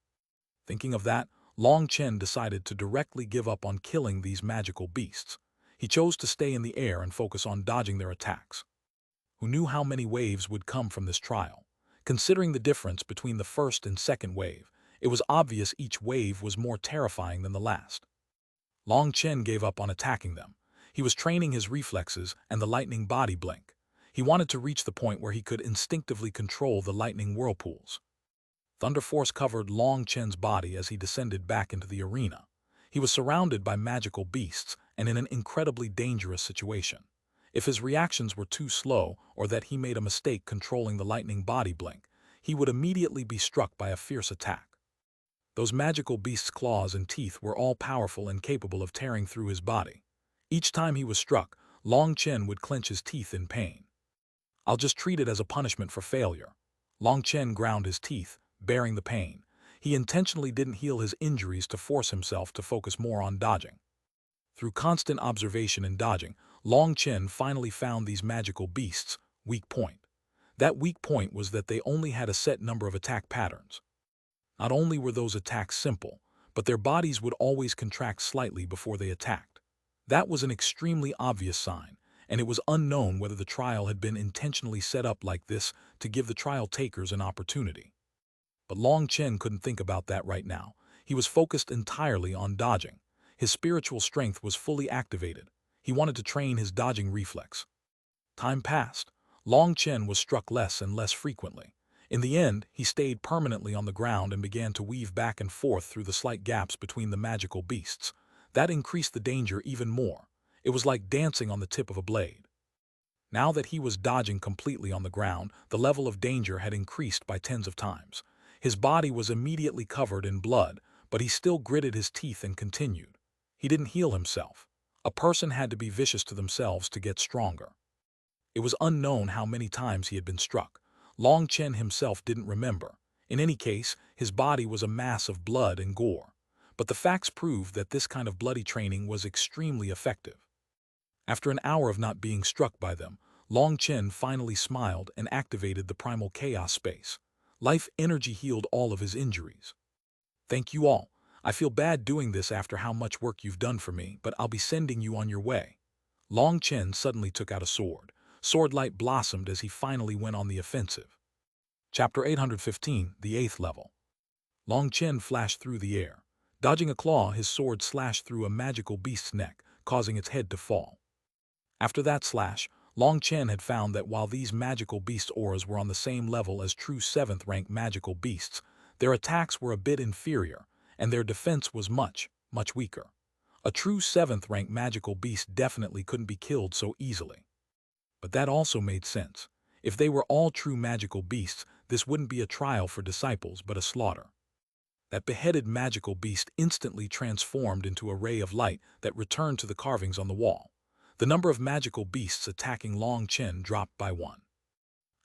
Thinking of that, Long Chen decided to directly give up on killing these magical beasts. He chose to stay in the air and focus on dodging their attacks. Who knew how many waves would come from this trial? Considering the difference between the first and second wave, it was obvious each wave was more terrifying than the last. Long Chen gave up on attacking them. He was training his reflexes and the lightning body blink. He wanted to reach the point where he could instinctively control the lightning whirlpools. Thunder force covered Long Chen's body as he descended back into the arena. He was surrounded by magical beasts and in an incredibly dangerous situation. If his reactions were too slow or that he made a mistake controlling the lightning body blink, he would immediately be struck by a fierce attack. Those magical beasts' claws and teeth were all powerful and capable of tearing through his body. Each time he was struck, Long Chen would clench his teeth in pain. "I'll just treat it as a punishment for failure." Long Chen ground his teeth, bearing the pain. He intentionally didn't heal his injuries to force himself to focus more on dodging. Through constant observation and dodging, Long Chen finally found these magical beasts' weak point. That weak point was that they only had a set number of attack patterns. Not only were those attacks simple, but their bodies would always contract slightly before they attacked. That was an extremely obvious sign, and it was unknown whether the trial had been intentionally set up like this to give the trial takers an opportunity. But Long Chen couldn't think about that right now. He was focused entirely on dodging. His spiritual strength was fully activated. He wanted to train his dodging reflex. Time passed. Long Chen was struck less and less frequently. In the end, he stayed permanently on the ground and began to weave back and forth through the slight gaps between the magical beasts. That increased the danger even more. It was like dancing on the tip of a blade. Now that he was dodging completely on the ground, the level of danger had increased by tens of times. His body was immediately covered in blood, but he still gritted his teeth and continued. He didn't heal himself. A person had to be vicious to themselves to get stronger. It was unknown how many times he had been struck. Long Chen himself didn't remember. In any case, his body was a mass of blood and gore. But the facts proved that this kind of bloody training was extremely effective. After an hour of not being struck by them, Long Chen finally smiled and activated the primal chaos space. Life energy healed all of his injuries. "Thank you all. I feel bad doing this after how much work you've done for me, but I'll be sending you on your way." Long Chen suddenly took out a sword. Sword light blossomed as he finally went on the offensive. Chapter 815, the 8th level. Long Chen flashed through the air. Dodging a claw, his sword slashed through a magical beast's neck, causing its head to fall. After that slash, Long Chen had found that while these magical beast auras were on the same level as true 7th-rank magical beasts, their attacks were a bit inferior, and their defense was much, much weaker. A true 7th-rank magical beast definitely couldn't be killed so easily. But that also made sense. If they were all true magical beasts, this wouldn't be a trial for disciples but a slaughter. That beheaded magical beast instantly transformed into a ray of light that returned to the carvings on the wall. The number of magical beasts attacking Long Chen dropped by one.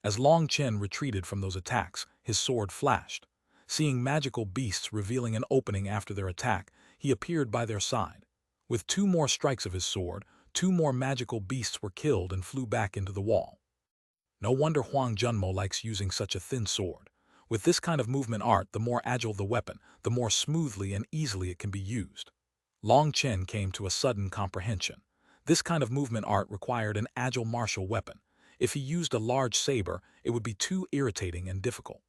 As Long Chen retreated from those attacks, his sword flashed. Seeing magical beasts revealing an opening after their attack, he appeared by their side. With 2 more strikes of his sword, 2 more magical beasts were killed and flew back into the wall. No wonder Huang Junmo likes using such a thin sword. With this kind of movement art, the more agile the weapon, the more smoothly and easily it can be used. Long Chen came to a sudden comprehension. This kind of movement art required an agile martial weapon. If he used a large saber, it would be too irritating and difficult.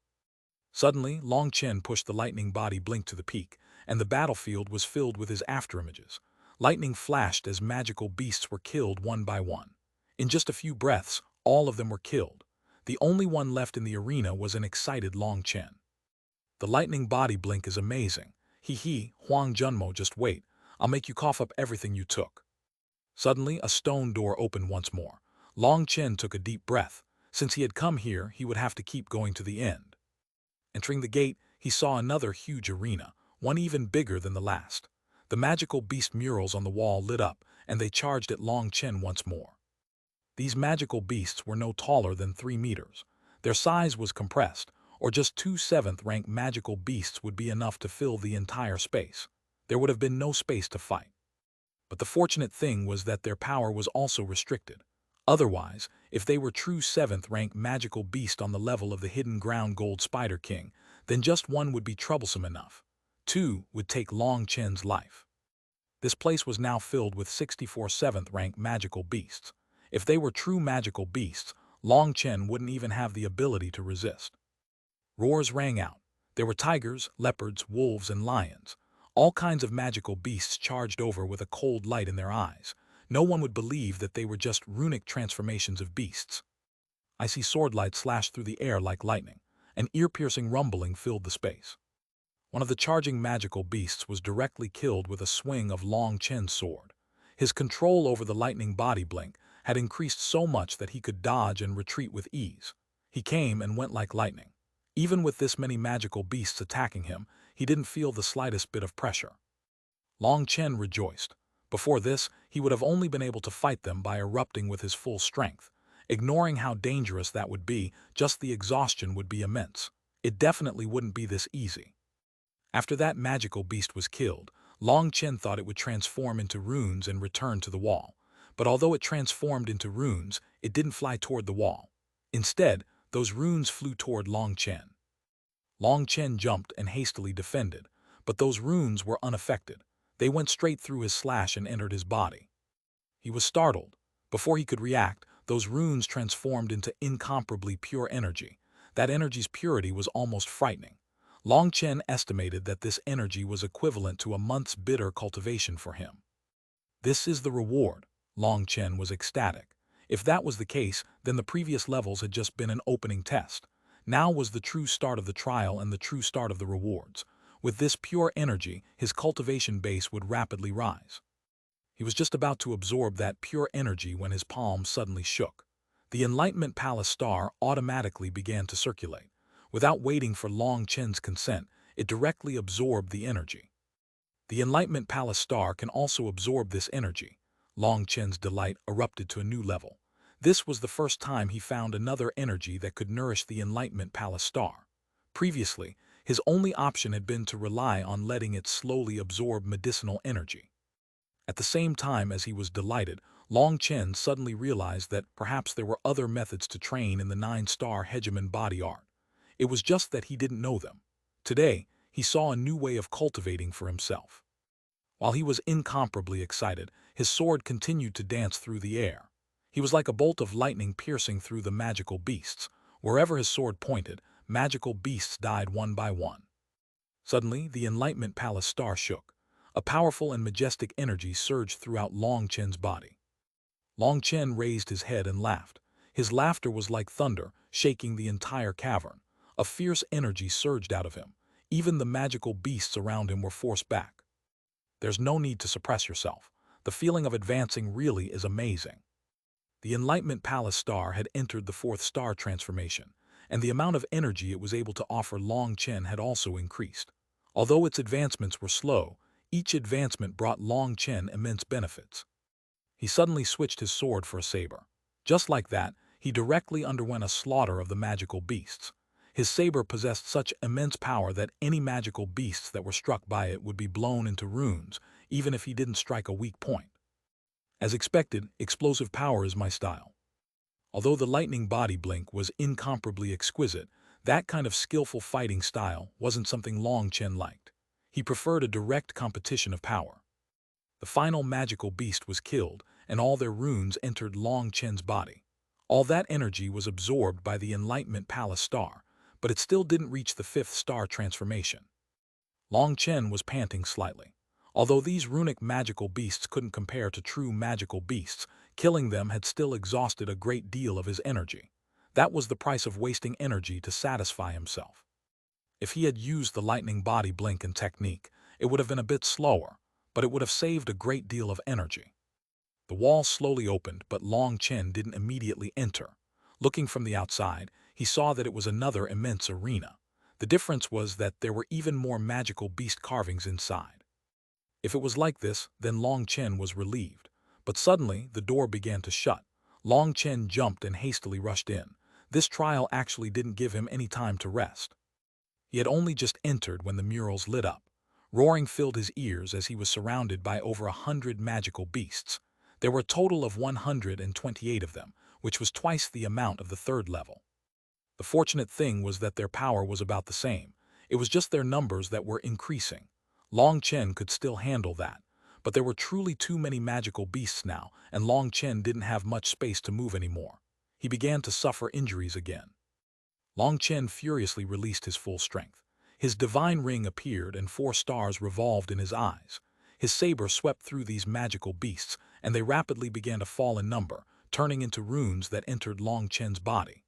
Suddenly, Long Chen pushed the lightning body blink to the peak, and the battlefield was filled with his afterimages. Lightning flashed as magical beasts were killed one by one. In just a few breaths, all of them were killed. The only one left in the arena was an excited Long Chen. "The lightning body blink is amazing. Huang Junmo, just wait. I'll make you cough up everything you took." Suddenly, a stone door opened once more. Long Chen took a deep breath. Since he had come here, he would have to keep going to the end. Entering the gate, he saw another huge arena, one even bigger than the last. The magical beast murals on the wall lit up, and they charged at Long Chen once more. These magical beasts were no taller than 3 meters. Their size was compressed, or just 2 7th-rank magical beasts would be enough to fill the entire space. There would have been no space to fight. But the fortunate thing was that their power was also restricted. Otherwise, if they were true 7th-rank magical beast on the level of the hidden ground gold Spider King, then just one would be troublesome enough. 2 would take Long Chen's life. This place was now filled with 64 7th-rank magical beasts. If they were true magical beasts, Long Chen wouldn't even have the ability to resist. Roars rang out. There were tigers, leopards, wolves, and lions. All kinds of magical beasts charged over with a cold light in their eyes. No one would believe that they were just runic transformations of beasts. Icy swordlight slashed through the air like lightning. An ear-piercing rumbling filled the space. One of the charging magical beasts was directly killed with a swing of Long Chen's sword. His control over the lightning body blink had increased so much that he could dodge and retreat with ease. He came and went like lightning. Even with this many magical beasts attacking him, he didn't feel the slightest bit of pressure. Long Chen rejoiced. Before this, he would have only been able to fight them by erupting with his full strength. Ignoring how dangerous that would be, just the exhaustion would be immense. It definitely wouldn't be this easy. After that magical beast was killed, Long Chen thought it would transform into runes and return to the wall. But although it transformed into runes, it didn't fly toward the wall. Instead, those runes flew toward Long Chen. Long Chen jumped and hastily defended, but those runes were unaffected. They went straight through his slash and entered his body. He was startled. Before he could react, those runes transformed into incomparably pure energy. That energy's purity was almost frightening. Long Chen estimated that this energy was equivalent to a month's bitter cultivation for him. This is the reward. Long Chen was ecstatic. If that was the case, then the previous levels had just been an opening test. Now was the true start of the trial and the true start of the rewards. With this pure energy, his cultivation base would rapidly rise. He was just about to absorb that pure energy when his palm suddenly shook. The Enlightenment Palace star automatically began to circulate. Without waiting for Long Chen's consent, it directly absorbed the energy. The Enlightenment Palace star can also absorb this energy. Long Chen's delight erupted to a new level. This was the first time he found another energy that could nourish the Enlightenment Palace star. Previously, his only option had been to rely on letting it slowly absorb medicinal energy. At the same time as he was delighted, Long Chen suddenly realized that perhaps there were other methods to train in the 9-star Hegemon body art. It was just that he didn't know them. Today, he saw a new way of cultivating for himself. While he was incomparably excited, his sword continued to dance through the air. He was like a bolt of lightning piercing through the magical beasts. Wherever his sword pointed, magical beasts died one by one. Suddenly, the Enlightenment Palace star shook. A powerful and majestic energy surged throughout Long Chen's body. Long Chen raised his head and laughed. His laughter was like thunder, shaking the entire cavern. A fierce energy surged out of him. Even the magical beasts around him were forced back. There's no need to suppress yourself. The feeling of advancing really is amazing. The Enlightenment Palace star had entered the 4th star transformation, and the amount of energy it was able to offer Long Chen had also increased. Although its advancements were slow, each advancement brought Long Chen immense benefits. He suddenly switched his sword for a saber. Just like that, he directly underwent a slaughter of the magical beasts. His saber possessed such immense power that any magical beasts that were struck by it would be blown into runes, even if he didn't strike a weak point. As expected, explosive power is my style. Although the lightning body blink was incomparably exquisite, that kind of skillful fighting style wasn't something Long Chen liked. He preferred a direct competition of power. The final magical beast was killed, and all their runes entered Long Chen's body. All that energy was absorbed by the Enlightenment Palace star, but it still didn't reach the 5th star transformation. Long Chen was panting slightly. Although these runic magical beasts couldn't compare to true magical beasts, killing them had still exhausted a great deal of his energy. That was the price of wasting energy to satisfy himself. If he had used the lightning body blink and technique, it would have been a bit slower, but it would have saved a great deal of energy. The wall slowly opened, but Long Chen didn't immediately enter. Looking from the outside, he saw that it was another immense arena. The difference was that there were even more magical beast carvings inside. If it was like this, then Long Chen was relieved. But suddenly, the door began to shut. Long Chen jumped and hastily rushed in. This trial actually didn't give him any time to rest. He had only just entered when the murals lit up. Roaring filled his ears as he was surrounded by over 100 magical beasts. There were a total of 128 of them, which was twice the amount of the third level. The fortunate thing was that their power was about the same. It was just their numbers that were increasing. Long Chen could still handle that. But there were truly too many magical beasts now, and Long Chen didn't have much space to move anymore. He began to suffer injuries again. Long Chen furiously released his full strength. His divine ring appeared and 4 stars revolved in his eyes. His saber swept through these magical beasts, and they rapidly began to fall in number, turning into runes that entered Long Chen's body.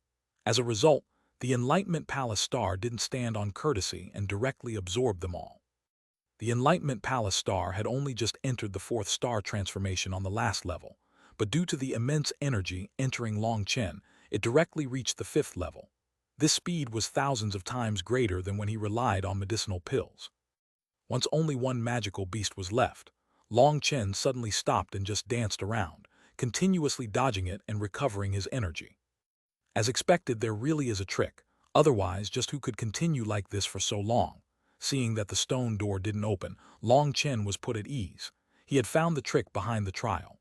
As a result, the Enlightenment Palace star didn't stand on courtesy and directly absorbed them all. The Enlightenment Palace star had only just entered the 4th star transformation on the last level, but due to the immense energy entering Long Chen, it directly reached the 5th level. This speed was thousands of times greater than when he relied on medicinal pills. Once only one magical beast was left, Long Chen suddenly stopped and just danced around, continuously dodging it and recovering his energy. As expected, there really is a trick. Otherwise, just who could continue like this for so long? Seeing that the stone door didn't open, Long Chen was put at ease. He had found the trick behind the trial.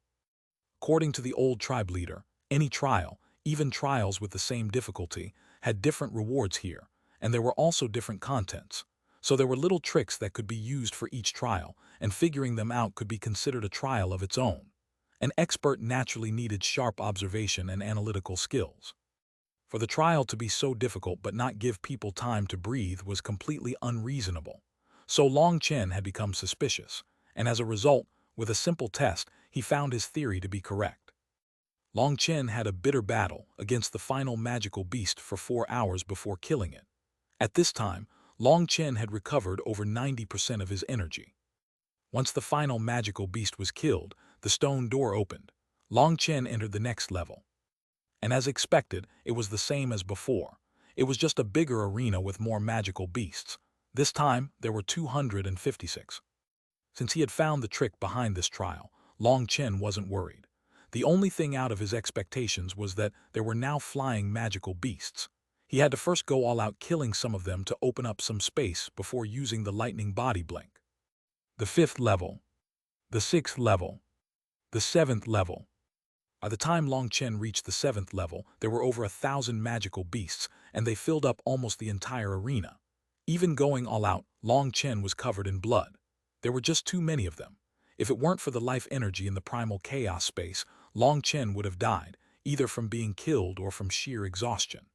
According to the old tribe leader, any trial, even trials with the same difficulty, had different rewards here, and there were also different contents. So there were little tricks that could be used for each trial, and figuring them out could be considered a trial of its own. An expert naturally needed sharp observation and analytical skills. For the trial to be so difficult but not give people time to breathe was completely unreasonable. So Long Chen had become suspicious, and as a result, with a simple test, he found his theory to be correct. Long Chen had a bitter battle against the final magical beast for 4 hours before killing it. At this time, Long Chen had recovered over 90% of his energy. Once the final magical beast was killed, the stone door opened. Long Chen entered the next level. And as expected, it was the same as before. It was just a bigger arena with more magical beasts. This time, there were 256. Since he had found the trick behind this trial, Long Chen wasn't worried. The only thing out of his expectations was that there were now flying magical beasts. He had to first go all out killing some of them to open up some space before using the lightning body blink. The 5th level, the 6th level, the 7th level. By the time Long Chen reached the 7th level, there were over 1,000 magical beasts, and they filled up almost the entire arena. Even going all out, Long Chen was covered in blood. There were just too many of them. If it weren't for the life energy in the primal chaos space, Long Chen would have died, either from being killed or from sheer exhaustion.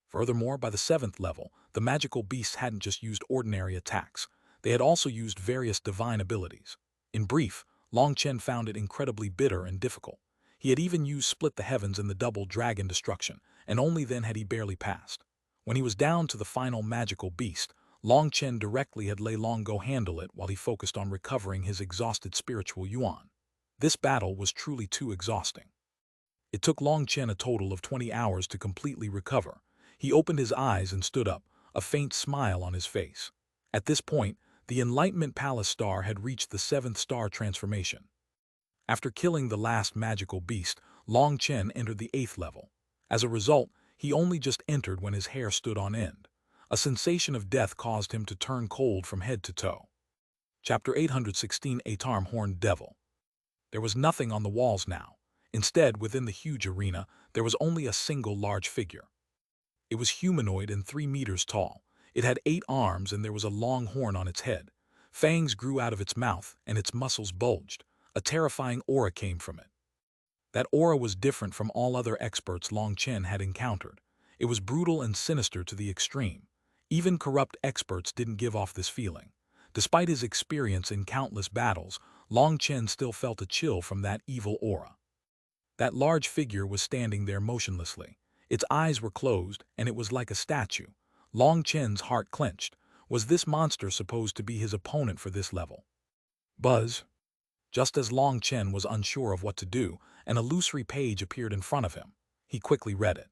Furthermore, by the 7th level, the magical beasts hadn't just used ordinary attacks. They had also used various divine abilities. In brief, Long Chen found it incredibly bitter and difficult. He had even used Split the Heavens in the double dragon destruction, and only then had he barely passed. When he was down to the final magical beast, Long Chen directly had Lei Long go handle it while he focused on recovering his exhausted spiritual yuan. This battle was truly too exhausting. It took Long Chen a total of 20 hours to completely recover. He opened his eyes and stood up, a faint smile on his face. At this point, the Enlightenment Palace star had reached the 7th star transformation. After killing the last magical beast, Long Chen entered the 8th level. As a result, he only just entered when his hair stood on end. A sensation of death caused him to turn cold from head to toe. Chapter 816 Atarm Horned Devil. There was nothing on the walls now. Instead, within the huge arena, there was only a single large figure. It was humanoid and 3 meters tall. It had 8 arms and there was a long horn on its head. Fangs grew out of its mouth and its muscles bulged. A terrifying aura came from it. That aura was different from all other experts Long Chen had encountered. It was brutal and sinister to the extreme. Even corrupt experts didn't give off this feeling. Despite his experience in countless battles, Long Chen still felt a chill from that evil aura. That large figure was standing there motionlessly. Its eyes were closed, and it was like a statue. Long Chen's heart clenched. Was this monster supposed to be his opponent for this level? Buzz. Just as Long Chen was unsure of what to do, an illusory page appeared in front of him. He quickly read it.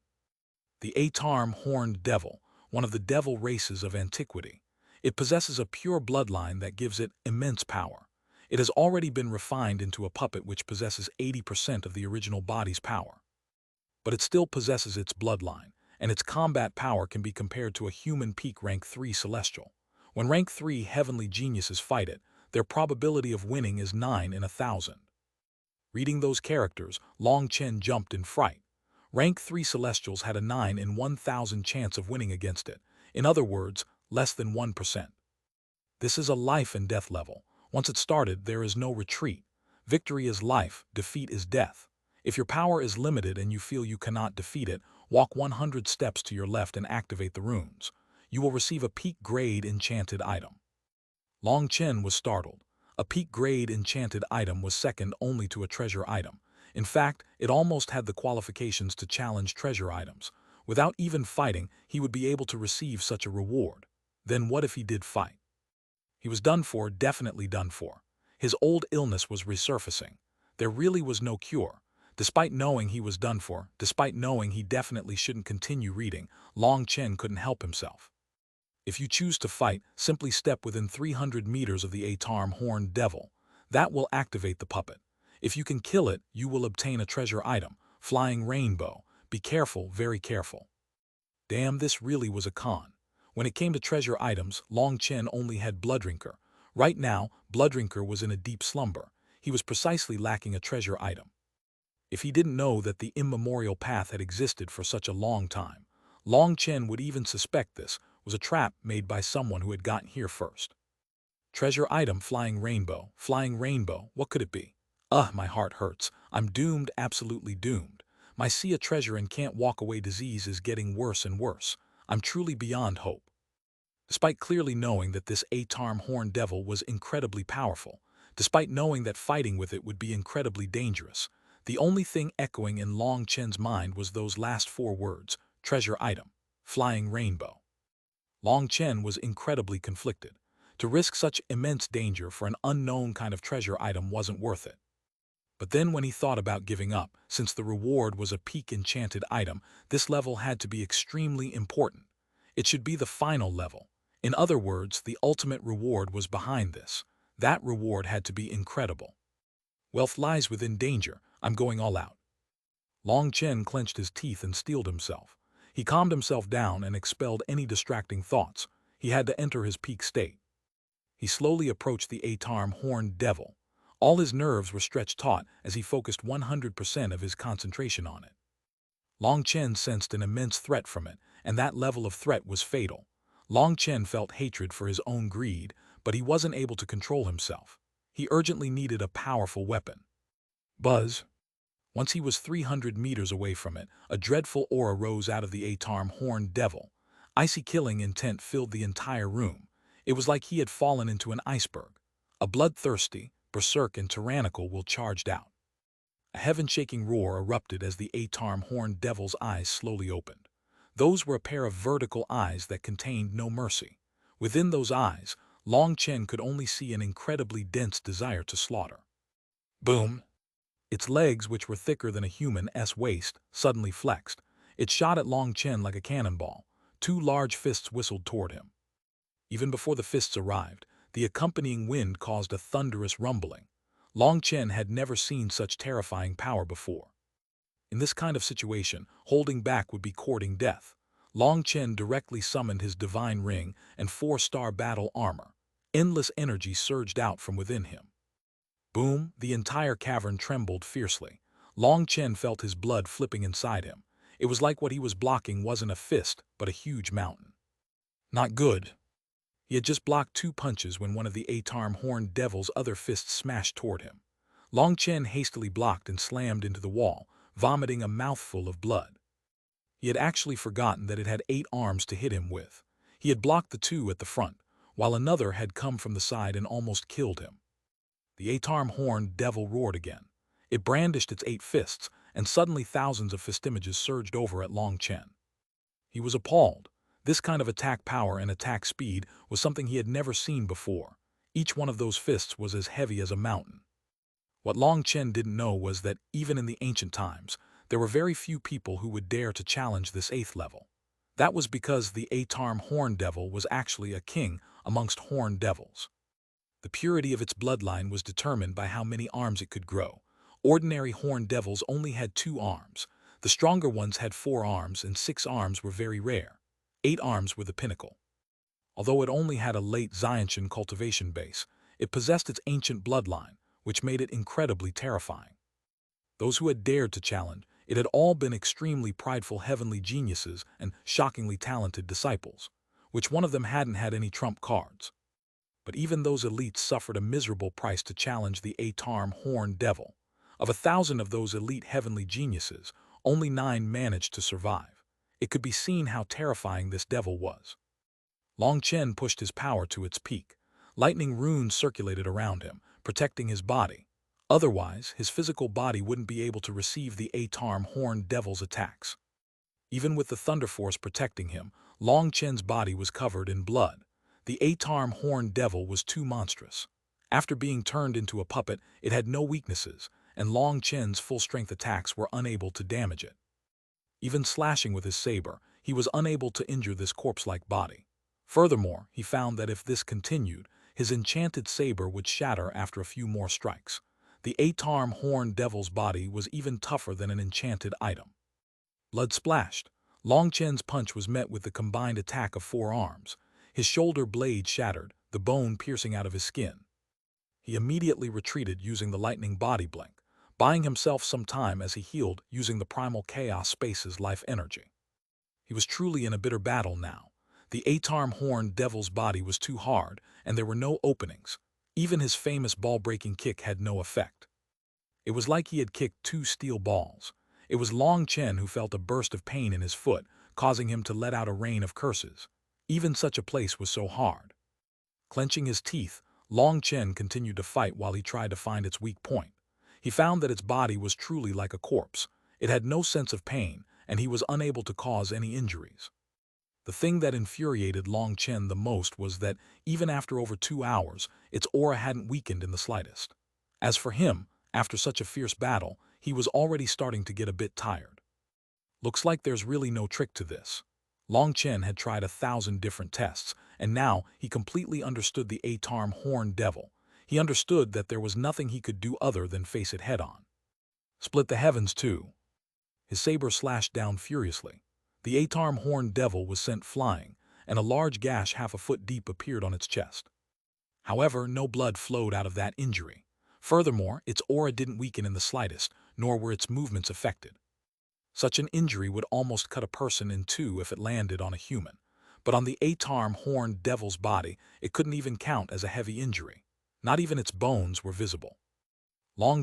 The Atarm Horned Devil, one of the devil races of antiquity. It possesses a pure bloodline that gives it immense power. It has already been refined into a puppet which possesses 80% of the original body's power. But it still possesses its bloodline, and its combat power can be compared to a human peak rank 3 celestial. When rank 3 heavenly geniuses fight it, their probability of winning is 9 in 1,000. Reading those characters, Long Chen jumped in fright. Rank 3 Celestials had a 9 in 1,000 chance of winning against it. In other words, less than 1%. This is a life and death level. Once it started, there is no retreat. Victory is life, defeat is death. If your power is limited and you feel you cannot defeat it, walk 100 steps to your left and activate the runes. You will receive a peak grade enchanted item. Long Chen was startled. A peak grade enchanted item was second only to a treasure item. In fact, it almost had the qualifications to challenge treasure items. Without even fighting, he would be able to receive such a reward. Then what if he did fight? He was done for, definitely done for. His old illness was resurfacing. There really was no cure. Despite knowing he was done for, despite knowing he definitely shouldn't continue reading, Long Chen couldn't help himself. If you choose to fight, simply step within 300 meters of the Atarm Horned Devil. That will activate the puppet. If you can kill it, you will obtain a treasure item, Flying Rainbow. Be careful, very careful. Damn, this really was a con. When it came to treasure items, Long Chen only had Blooddrinker. Right now, Blooddrinker was in a deep slumber. He was precisely lacking a treasure item. If he didn't know that the immemorial path had existed for such a long time, Long Chen would even suspect this was a trap made by someone who had gotten here first. Treasure item Flying Rainbow. Flying Rainbow, what could it be? My heart hurts. I'm doomed, absolutely doomed. My see a treasure and can't walk away disease is getting worse and worse. I'm truly beyond hope. Despite clearly knowing that this Atarm Horned Devil was incredibly powerful, despite knowing that fighting with it would be incredibly dangerous, the only thing echoing in Long Chen's mind was those last 4 words, treasure item, Flying Rainbow. Long Chen was incredibly conflicted. To risk such immense danger for an unknown kind of treasure item wasn't worth it. But then when he thought about giving up, since the reward was a peak enchanted item, this level had to be extremely important. It should be the final level. In other words, the ultimate reward was behind this. That reward had to be incredible. Wealth lies within danger. I'm going all out. Long Chen clenched his teeth and steeled himself. He calmed himself down and expelled any distracting thoughts. He had to enter his peak state. He slowly approached the Atarm Horned Devil. All his nerves were stretched taut as he focused 100% of his concentration on it. Long Chen sensed an immense threat from it, and that level of threat was fatal. Long Chen felt hatred for his own greed, but he wasn't able to control himself. He urgently needed a powerful weapon. Buzz. Once he was 300 meters away from it, a dreadful aura rose out of the Atarm Horned Devil. Icy killing intent filled the entire room. It was like he had fallen into an iceberg. A bloodthirsty, berserk and tyrannical will charged out. A heaven-shaking roar erupted as the Atarm Horned Devil's eyes slowly opened. Those were a pair of vertical eyes that contained no mercy. Within those eyes, Long Chen could only see an incredibly dense desire to slaughter. Boom! Its legs, which were thicker than a human's waist, suddenly flexed. It shot at Long Chen like a cannonball. 2 large fists whistled toward him. Even before the fists arrived, the accompanying wind caused a thunderous rumbling. Long Chen had never seen such terrifying power before. In this kind of situation, holding back would be courting death. Long Chen directly summoned his divine ring and 4-star battle armor. Endless energy surged out from within him. Boom! The entire cavern trembled fiercely. Long Chen felt his blood flipping inside him. It was like what he was blocking wasn't a fist, but a huge mountain. Not good. He had just blocked 2 punches when one of the Atarm Horned Devil's other fists smashed toward him. Long Chen hastily blocked and slammed into the wall, vomiting a mouthful of blood. He had actually forgotten that it had 8 arms to hit him with. He had blocked the 2 at the front, while another had come from the side and almost killed him. The Atarm Horned Devil roared again. It brandished its 8 fists, and suddenly thousands of fist-images surged over at Long Chen. He was appalled. This kind of attack power and attack speed was something he had never seen before. Each one of those fists was as heavy as a mountain. What Long Chen didn't know was that, even in the ancient times, there were very few people who would dare to challenge this 8th level. That was because the Atarm Horned Devil was actually a king amongst horned devils. The purity of its bloodline was determined by how many arms it could grow. Ordinary horned devils only had 2 arms. The stronger ones had 4 arms, and 6 arms were very rare. 8 arms were the pinnacle. Although it only had a late Xuanhuan cultivation base, it possessed its ancient bloodline, which made it incredibly terrifying. Those who had dared to challenge it had all been extremely prideful heavenly geniuses and shockingly talented disciples, which one of them hadn't had any trump cards. But even those elites suffered a miserable price to challenge the horned devil. Of 1,000 of those elite heavenly geniuses, only 9 managed to survive. It could be seen how terrifying this devil was. Chen pushed his power to its peak. Lightning runes circulated around him, protecting his body. Otherwise, his physical body wouldn't be able to receive the horned devil's attacks. Even with the thunder force protecting him, Chen's body was covered in blood. The horned devil was too monstrous. After being turned into a puppet, it had no weaknesses, and Chen's full-strength attacks were unable to damage it. Even slashing with his saber, he was unable to injure this corpse-like body. Furthermore, he found that if this continued, his enchanted saber would shatter after a few more strikes. The horned devil's body was even tougher than an enchanted item. Blood splashed. Chen's punch was met with the combined attack of 4 arms. His shoulder blade shattered, the bone piercing out of his skin. He immediately retreated using the lightning body blink, buying himself some time as he healed using the primal chaos space's life energy. He was truly in a bitter battle now. The horned devil's body was too hard, and there were no openings. Even his famous ball-breaking kick had no effect. It was like he had kicked 2 steel balls. It was Chen who felt a burst of pain in his foot, causing him to let out a rain of curses. Even such a place was so hard. Clenching his teeth, Chen continued to fight while he tried to find its weak point. He found that its body was truly like a corpse. It had no sense of pain, and he was unable to cause any injuries. The thing that infuriated Chen the most was that, even after over 2 hours, its aura hadn't weakened in the slightest. As for him, after such a fierce battle, he was already starting to get a bit tired. Looks like there's really no trick to this. Chen had tried 1,000 different tests, and now he completely understood the horned devil. He understood that there was nothing he could do other than face it head-on. Split the heavens too. His saber slashed down furiously. The horned devil was sent flying, and a large gash half a foot deep appeared on its chest. However, no blood flowed out of that injury. Furthermore, its aura didn't weaken in the slightest, nor were its movements affected. Such an injury would almost cut a person in 2 if it landed on a human. But on the horned devil's body, it couldn't even count as a heavy injury. Not even its bones were visible.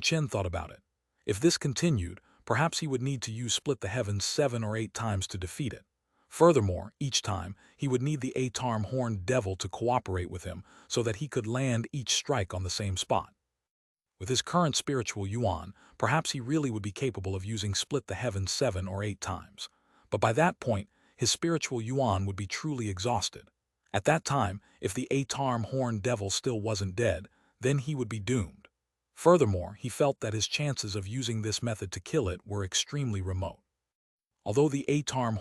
Chen thought about it. If this continued, perhaps he would need to use split the heavens 7 or 8 times to defeat it. Furthermore, each time, he would need the horned devil to cooperate with him so that he could land each strike on the same spot. With his current spiritual yuan, perhaps he really would be capable of using split the heavens 7 or 8 times. But by that point, his spiritual yuan would be truly exhausted. At that time, if the horned devil still wasn't dead, then he would be doomed. Furthermore, he felt that his chances of using this method to kill it were extremely remote. Although the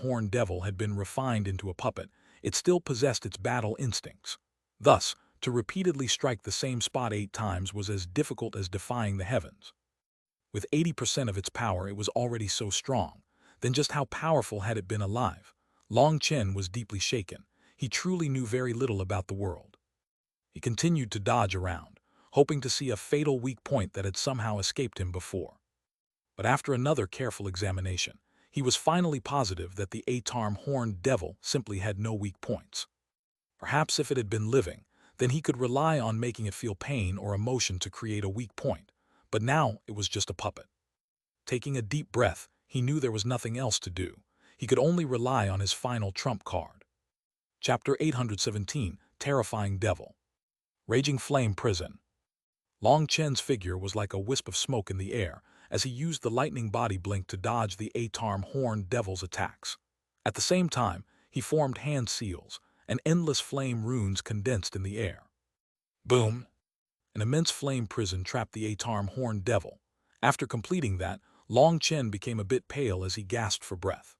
horned devil had been refined into a puppet, it still possessed its battle instincts. Thus, to repeatedly strike the same spot 8 times was as difficult as defying the heavens. With 80% of its power it was already so strong. Then just how powerful had it been alive? Chen was deeply shaken. He truly knew very little about the world. He continued to dodge around, hoping to see a fatal weak point that had somehow escaped him before. But after another careful examination, he was finally positive that the horned devil simply had no weak points. Perhaps if it had been living, then he could rely on making it feel pain or emotion to create a weak point, but now it was just a puppet. Taking a deep breath, he knew there was nothing else to do. He could only rely on his final trump card. Chapter 817, Terrifying Devil. Raging Flame Prison. Chen's figure was like a wisp of smoke in the air as he used the lightning body blink to dodge the horned devil's attacks. At the same time, he formed hand seals, and endless flame runes condensed in the air. Boom! An immense flame prison trapped the horned devil. After completing that, Chen became a bit pale as he gasped for breath.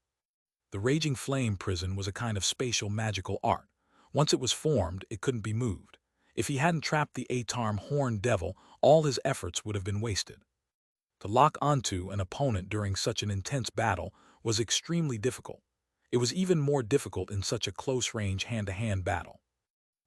The raging flame prison was a kind of spatial magical art. Once it was formed, it couldn't be moved. If he hadn't trapped the horned devil, all his efforts would have been wasted. To lock onto an opponent during such an intense battle was extremely difficult. It was even more difficult in such a close-range hand-to-hand battle.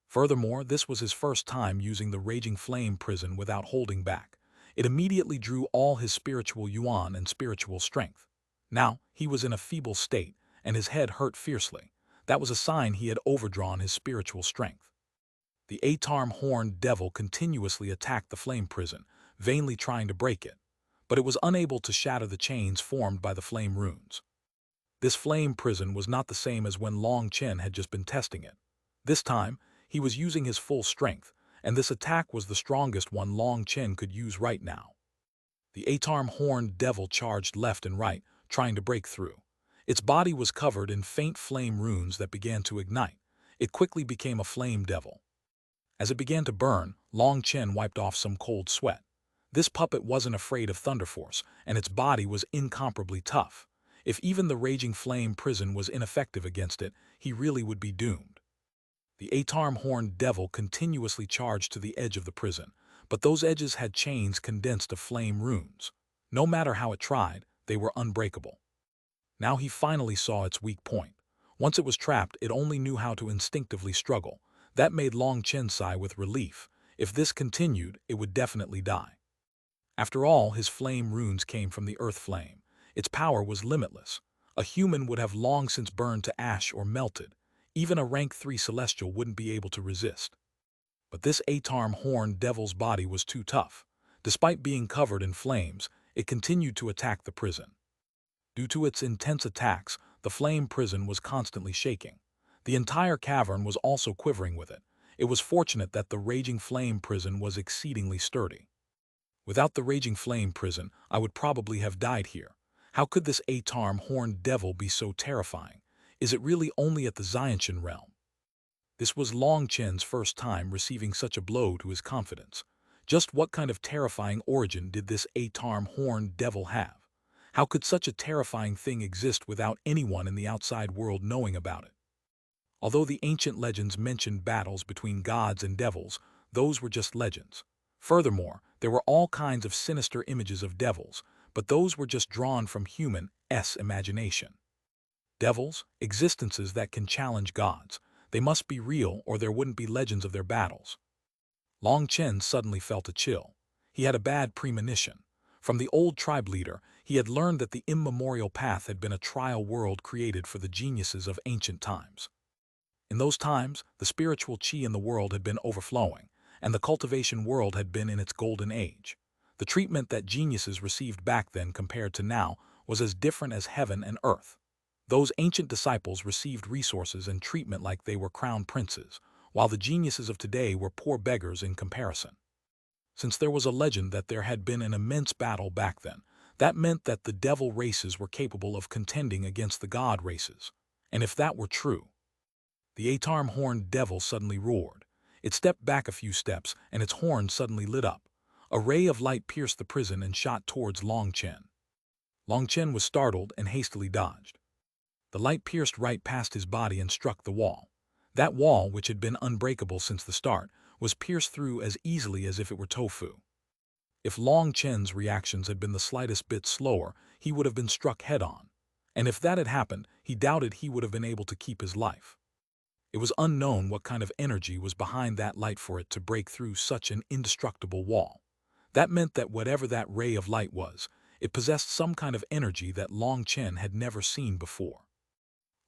Furthermore, this was his first time using the Raging Flame prison without holding back. It immediately drew all his spiritual yuan and spiritual strength. Now, he was in a feeble state, and his head hurt fiercely. That was a sign he had overdrawn his spiritual strength. The eight-armed horned devil continuously attacked the flame prison, vainly trying to break it, but it was unable to shatter the chains formed by the flame runes. This flame prison was not the same as when Long Chen had just been testing it. This time, he was using his full strength, and this attack was the strongest one Long Chen could use right now. The eight-armed horned devil charged left and right, trying to break through. Its body was covered in faint flame runes that began to ignite. It quickly became a flame devil. As it began to burn, Long Chen wiped off some cold sweat. This puppet wasn't afraid of Thunder Force, and its body was incomparably tough. If even the Raging Flame prison was ineffective against it, he really would be doomed. The eight-armed horned devil continuously charged to the edge of the prison, but those edges had chains condensed of flame runes. No matter how it tried, they were unbreakable. Now he finally saw its weak point. Once it was trapped, it only knew how to instinctively struggle. That made Long Chen sigh with relief. If this continued, it would definitely die. After all, his flame runes came from the earth flame. Its power was limitless. A human would have long since burned to ash or melted. Even a rank 3 celestial wouldn't be able to resist. But this eight-armed horned devil's body was too tough. Despite being covered in flames, it continued to attack the prison. Due to its intense attacks, the flame prison was constantly shaking. The entire cavern was also quivering with it. It was fortunate that the Raging Flame prison was exceedingly sturdy. Without the Raging Flame prison, I would probably have died here. How could this eight-armed horned devil be so terrifying? Is it really only at the Xiantian realm? This was Long Chen's first time receiving such a blow to his confidence. Just what kind of terrifying origin did this eight-armed horned devil have? How could such a terrifying thing exist without anyone in the outside world knowing about it? Although the ancient legends mentioned battles between gods and devils, those were just legends. Furthermore, there were all kinds of sinister images of devils, but those were just drawn from human imagination. Devils, existences that can challenge gods. They must be real or there wouldn't be legends of their battles. Long Chen suddenly felt a chill. He had a bad premonition. From the old tribe leader, he had learned that the immemorial path had been a trial world created for the geniuses of ancient times. In those times, the spiritual chi in the world had been overflowing, and the cultivation world had been in its golden age. The treatment that geniuses received back then compared to now was as different as heaven and earth. Those ancient disciples received resources and treatment like they were crown princes, while the geniuses of today were poor beggars in comparison. Since there was a legend that there had been an immense battle back then, that meant that the devil races were capable of contending against the god races. And if that were true, the eight-armed horned devil suddenly roared. It stepped back a few steps, and its horn suddenly lit up. A ray of light pierced the prison and shot towards Long Chen. Long Chen was startled and hastily dodged. The light pierced right past his body and struck the wall. That wall, which had been unbreakable since the start, was pierced through as easily as if it were tofu. If Long Chen's reactions had been the slightest bit slower, he would have been struck head-on. And if that had happened, he doubted he would have been able to keep his life. It was unknown what kind of energy was behind that light for it to break through such an indestructible wall. That meant that whatever that ray of light was, it possessed some kind of energy that Long Chen had never seen before.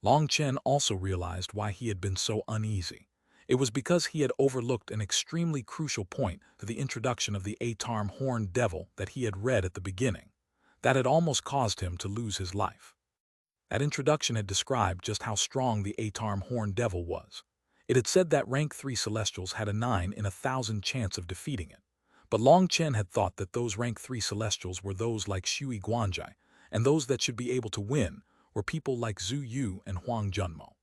Long Chen also realized why he had been so uneasy. It was because he had overlooked an extremely crucial point to the introduction of the eight-armed horned devil that he had read at the beginning. That had almost caused him to lose his life. That introduction had described just how strong the eight-armed horned devil was. It had said that rank 3 celestials had a 9 in 1,000 chance of defeating it. But Long Chen had thought that those rank 3 celestials were those like Shui Guanjai, and those that should be able to win were people like Zhu Yu and Huang Junmo.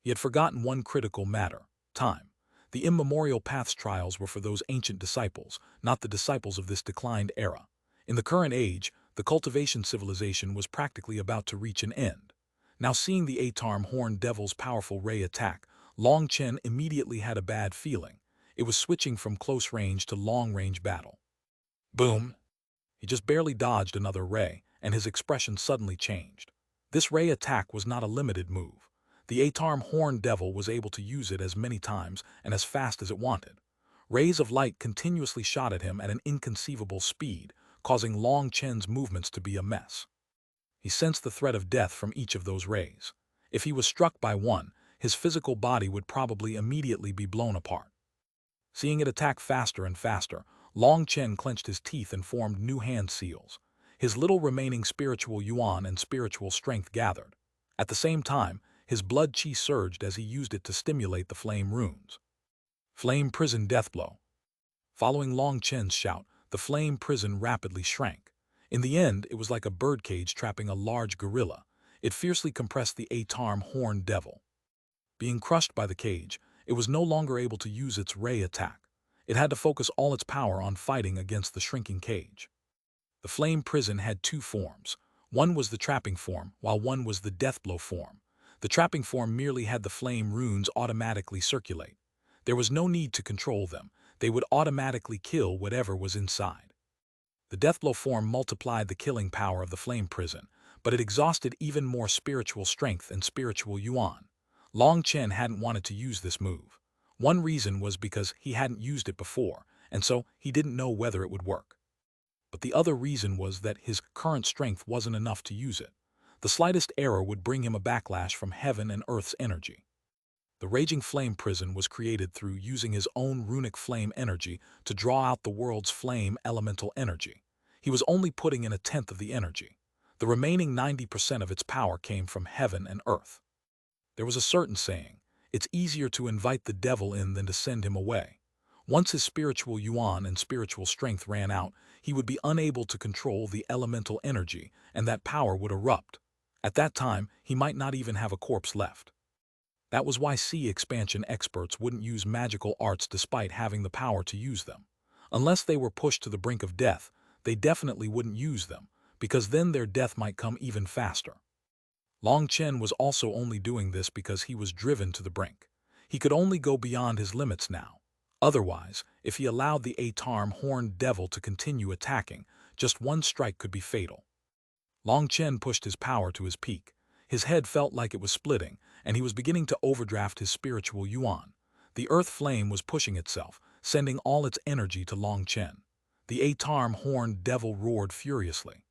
He had forgotten one critical matter: time. The immemorial paths trials were for those ancient disciples, not the disciples of this declined era. In the current age, the cultivation civilization was practically about to reach an end. Now seeing the eight-armed horned devil's powerful ray attack, Long Chen immediately had a bad feeling. It was switching from close range to long-range battle. Boom! He just barely dodged another ray, and his expression suddenly changed. This ray attack was not a limited move. The eight-armed horned devil was able to use it as many times and as fast as it wanted. Rays of light continuously shot at him at an inconceivable speed, causing Long Chen's movements to be a mess. He sensed the threat of death from each of those rays. If he was struck by one, his physical body would probably immediately be blown apart. Seeing it attack faster and faster, Long Chen clenched his teeth and formed new hand seals. His little remaining spiritual yuan and spiritual strength gathered. At the same time, his blood chi surged as he used it to stimulate the flame runes. Flame prison deathblow. Following Long Chen's shout, the flame prison rapidly shrank. In the end, it was like a birdcage trapping a large gorilla. It fiercely compressed the eight-armed horned devil. Being crushed by the cage, it was no longer able to use its ray attack. It had to focus all its power on fighting against the shrinking cage. The flame prison had two forms. One was the trapping form, while one was the deathblow form. The trapping form merely had the flame runes automatically circulate. There was no need to control them. They would automatically kill whatever was inside. The deathblow form multiplied the killing power of the flame prison, but it exhausted even more spiritual strength and spiritual yuan. Long Chen hadn't wanted to use this move. One reason was because he hadn't used it before, and so he didn't know whether it would work. But the other reason was that his current strength wasn't enough to use it. The slightest error would bring him a backlash from heaven and earth's energy. The raging flame prison was created through using his own runic flame energy to draw out the world's flame elemental energy. He was only putting in a tenth of the energy. The remaining 90% of its power came from heaven and earth. There was a certain saying, it's easier to invite the devil in than to send him away. Once his spiritual yuan and spiritual strength ran out, he would be unable to control the elemental energy, and that power would erupt. At that time, he might not even have a corpse left. That was why sea expansion experts wouldn't use magical arts despite having the power to use them. Unless they were pushed to the brink of death, they definitely wouldn't use them, because then their death might come even faster. Long Chen was also only doing this because he was driven to the brink. He could only go beyond his limits now. Otherwise, if he allowed the eight-armed horned devil to continue attacking, just one strike could be fatal. Long Chen pushed his power to his peak. His head felt like it was splitting, and he was beginning to overdraft his spiritual yuan. The earth flame was pushing itself, sending all its energy to Long Chen. The eight-armed horned devil roared furiously.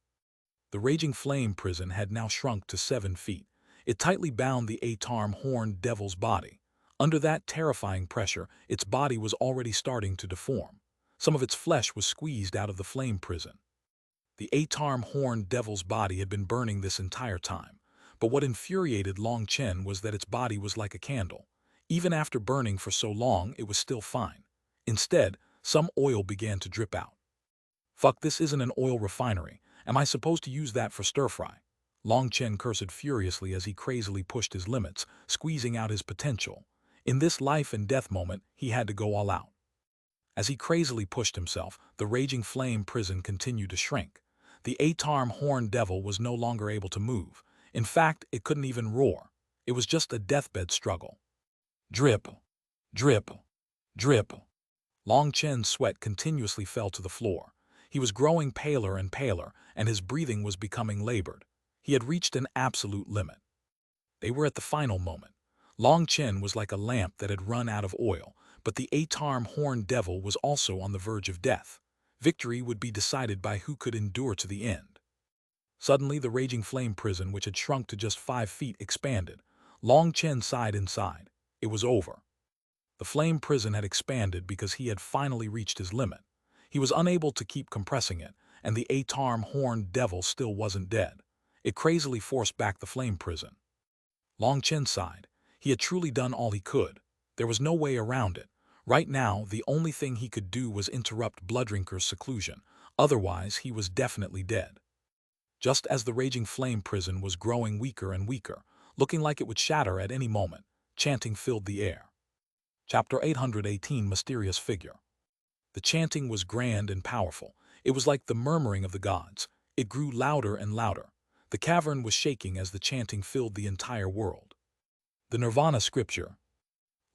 The raging flame prison had now shrunk to 7 feet. It tightly bound the eight-armed horned devil's body. Under that terrifying pressure, its body was already starting to deform. Some of its flesh was squeezed out of the flame prison. The eight-armed horned devil's body had been burning this entire time, but what infuriated Long Chen was that its body was like a candle. Even after burning for so long, it was still fine. Instead, some oil began to drip out. Fuck, this isn't an oil refinery. Am I supposed to use that for stir-fry? Long Chen cursed furiously as he crazily pushed his limits, squeezing out his potential. In this life and death moment, he had to go all out. As he crazily pushed himself, the raging flame prison continued to shrink. The eight-armed horned devil was no longer able to move. In fact, it couldn't even roar. It was just a deathbed struggle. Drip, drip, drip. Long Chen's sweat continuously fell to the floor. He was growing paler and paler, and his breathing was becoming labored. He had reached an absolute limit. They were at the final moment. Long Chen was like a lamp that had run out of oil, but the eight-armed horned devil was also on the verge of death. Victory would be decided by who could endure to the end. Suddenly, the raging flame prison, which had shrunk to just 5 feet, expanded. Long Chen sighed inside. It was over. The flame prison had expanded because he had finally reached his limit. He was unable to keep compressing it, and the eight-armed horned devil still wasn't dead. It crazily forced back the flame prison. Long Chen sighed. He had truly done all he could. There was no way around it. Right now, the only thing he could do was interrupt Blooddrinker's seclusion. Otherwise, he was definitely dead. Just as the raging flame prison was growing weaker and weaker, looking like it would shatter at any moment, chanting filled the air. Chapter 818, Mysterious Figure. The chanting was grand and powerful. It was like the murmuring of the gods. It grew louder and louder. The cavern was shaking as the chanting filled the entire world. The Nirvana Scripture.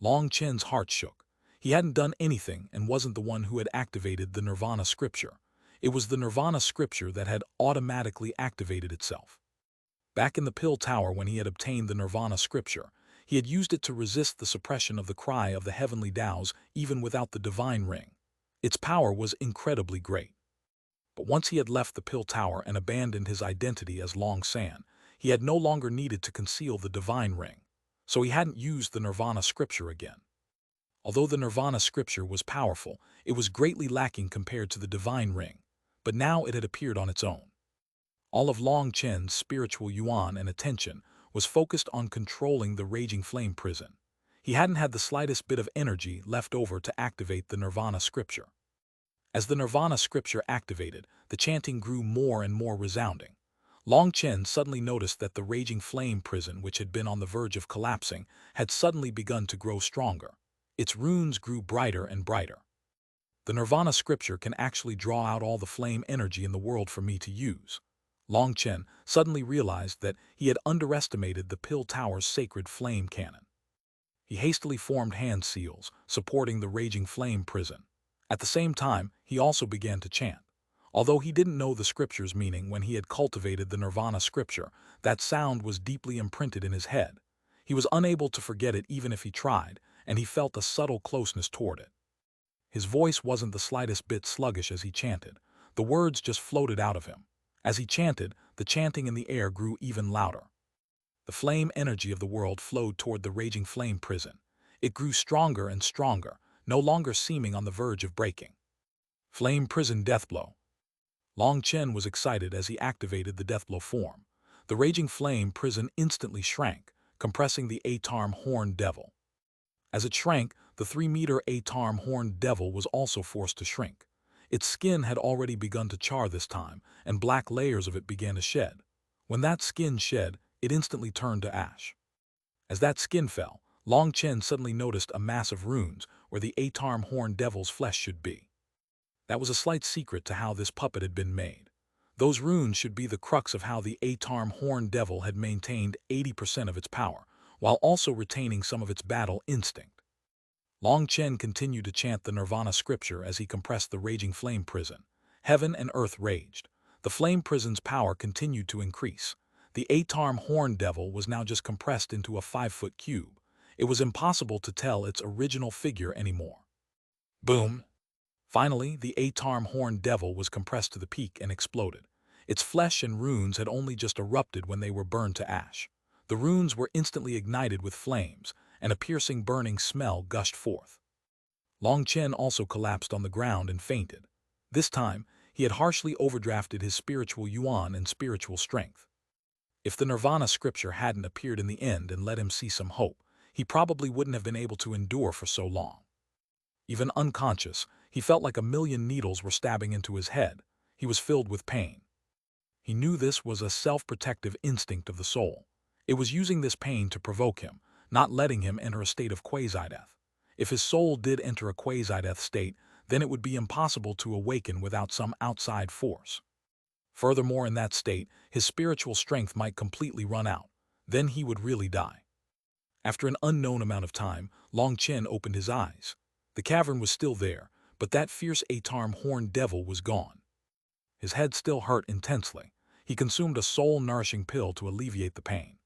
Long Chen's heart shook. He hadn't done anything and wasn't the one who had activated the Nirvana Scripture. It was the Nirvana Scripture that had automatically activated itself. Back in the Pill Tower when he had obtained the Nirvana Scripture, He had used it to resist the suppression of the cry of the heavenly Taos even without the divine ring. Its power was incredibly great. But once he had left the Pill Tower and abandoned his identity as Long San, he had no longer needed to conceal the divine ring. So he hadn't used the Nirvana scripture again. Although the Nirvana scripture was powerful, it was greatly lacking compared to the divine ring. But now it had appeared on its own. All of Long Chen's spiritual yuan and attention was focused on controlling the raging flame prison. He hadn't had the slightest bit of energy left over to activate the Nirvana scripture. As the Nirvana scripture activated, the chanting grew more and more resounding. Long Chen suddenly noticed that the raging flame prison, which had been on the verge of collapsing, had suddenly begun to grow stronger. Its runes grew brighter and brighter. The Nirvana scripture can actually draw out all the flame energy in the world for me to use. Long Chen suddenly realized that he had underestimated the Pill Tower's sacred flame cannon. He hastily formed hand seals, supporting the raging flame prison. At the same time, he also began to chant. Although he didn't know the scripture's meaning when he had cultivated the Nirvana scripture, that sound was deeply imprinted in his head. He was unable to forget it even if he tried, and he felt a subtle closeness toward it. His voice wasn't the slightest bit sluggish as he chanted. The words just floated out of him. As he chanted, the chanting in the air grew even louder. The flame energy of the world flowed toward the raging flame prison. It grew stronger and stronger, no longer seeming on the verge of breaking. Flame prison deathblow. Long Chen was excited as he activated the deathblow form. The raging flame prison instantly shrank, compressing the eight-armed horned devil. As it shrank, the 3-meter eight-armed horned devil was also forced to shrink. Its skin had already begun to char this time, and black layers of it began to shed. When that skin shed, it instantly turned to ash. As that skin fell, Long Chen suddenly noticed a mass of runes where the eight-armed horned devil's flesh should be. That was a slight secret to how this puppet had been made. Those runes should be the crux of how the eight-armed horned devil had maintained 80% of its power, while also retaining some of its battle instinct. Long Chen continued to chant the Nirvana scripture as he compressed the raging flame prison. Heaven and earth raged. The flame prison's power continued to increase. The eight-armed horned devil was now just compressed into a 5-foot cube. It was impossible to tell its original figure anymore. Boom! Finally, the eight-armed horned devil was compressed to the peak and exploded. Its flesh and runes had only just erupted when they were burned to ash. The runes were instantly ignited with flames, and a piercing burning smell gushed forth. Long Chen also collapsed on the ground and fainted. This time, he had harshly overdrafted his spiritual yuan and spiritual strength. If the Nirvana scripture hadn't appeared in the end and let him see some hope, he probably wouldn't have been able to endure for so long. Even unconscious, he felt like a million needles were stabbing into his head. He was filled with pain. He knew this was a self-protective instinct of the soul. It was using this pain to provoke him, not letting him enter a state of quasi-death. If his soul did enter a quasi-death state, then it would be impossible to awaken without some outside force. Furthermore, in that state, his spiritual strength might completely run out. Then he would really die. After an unknown amount of time, Long Chen opened his eyes. The cavern was still there, but that fierce eight-armed horned devil was gone. His head still hurt intensely. He consumed a soul-nourishing pill to alleviate the pain.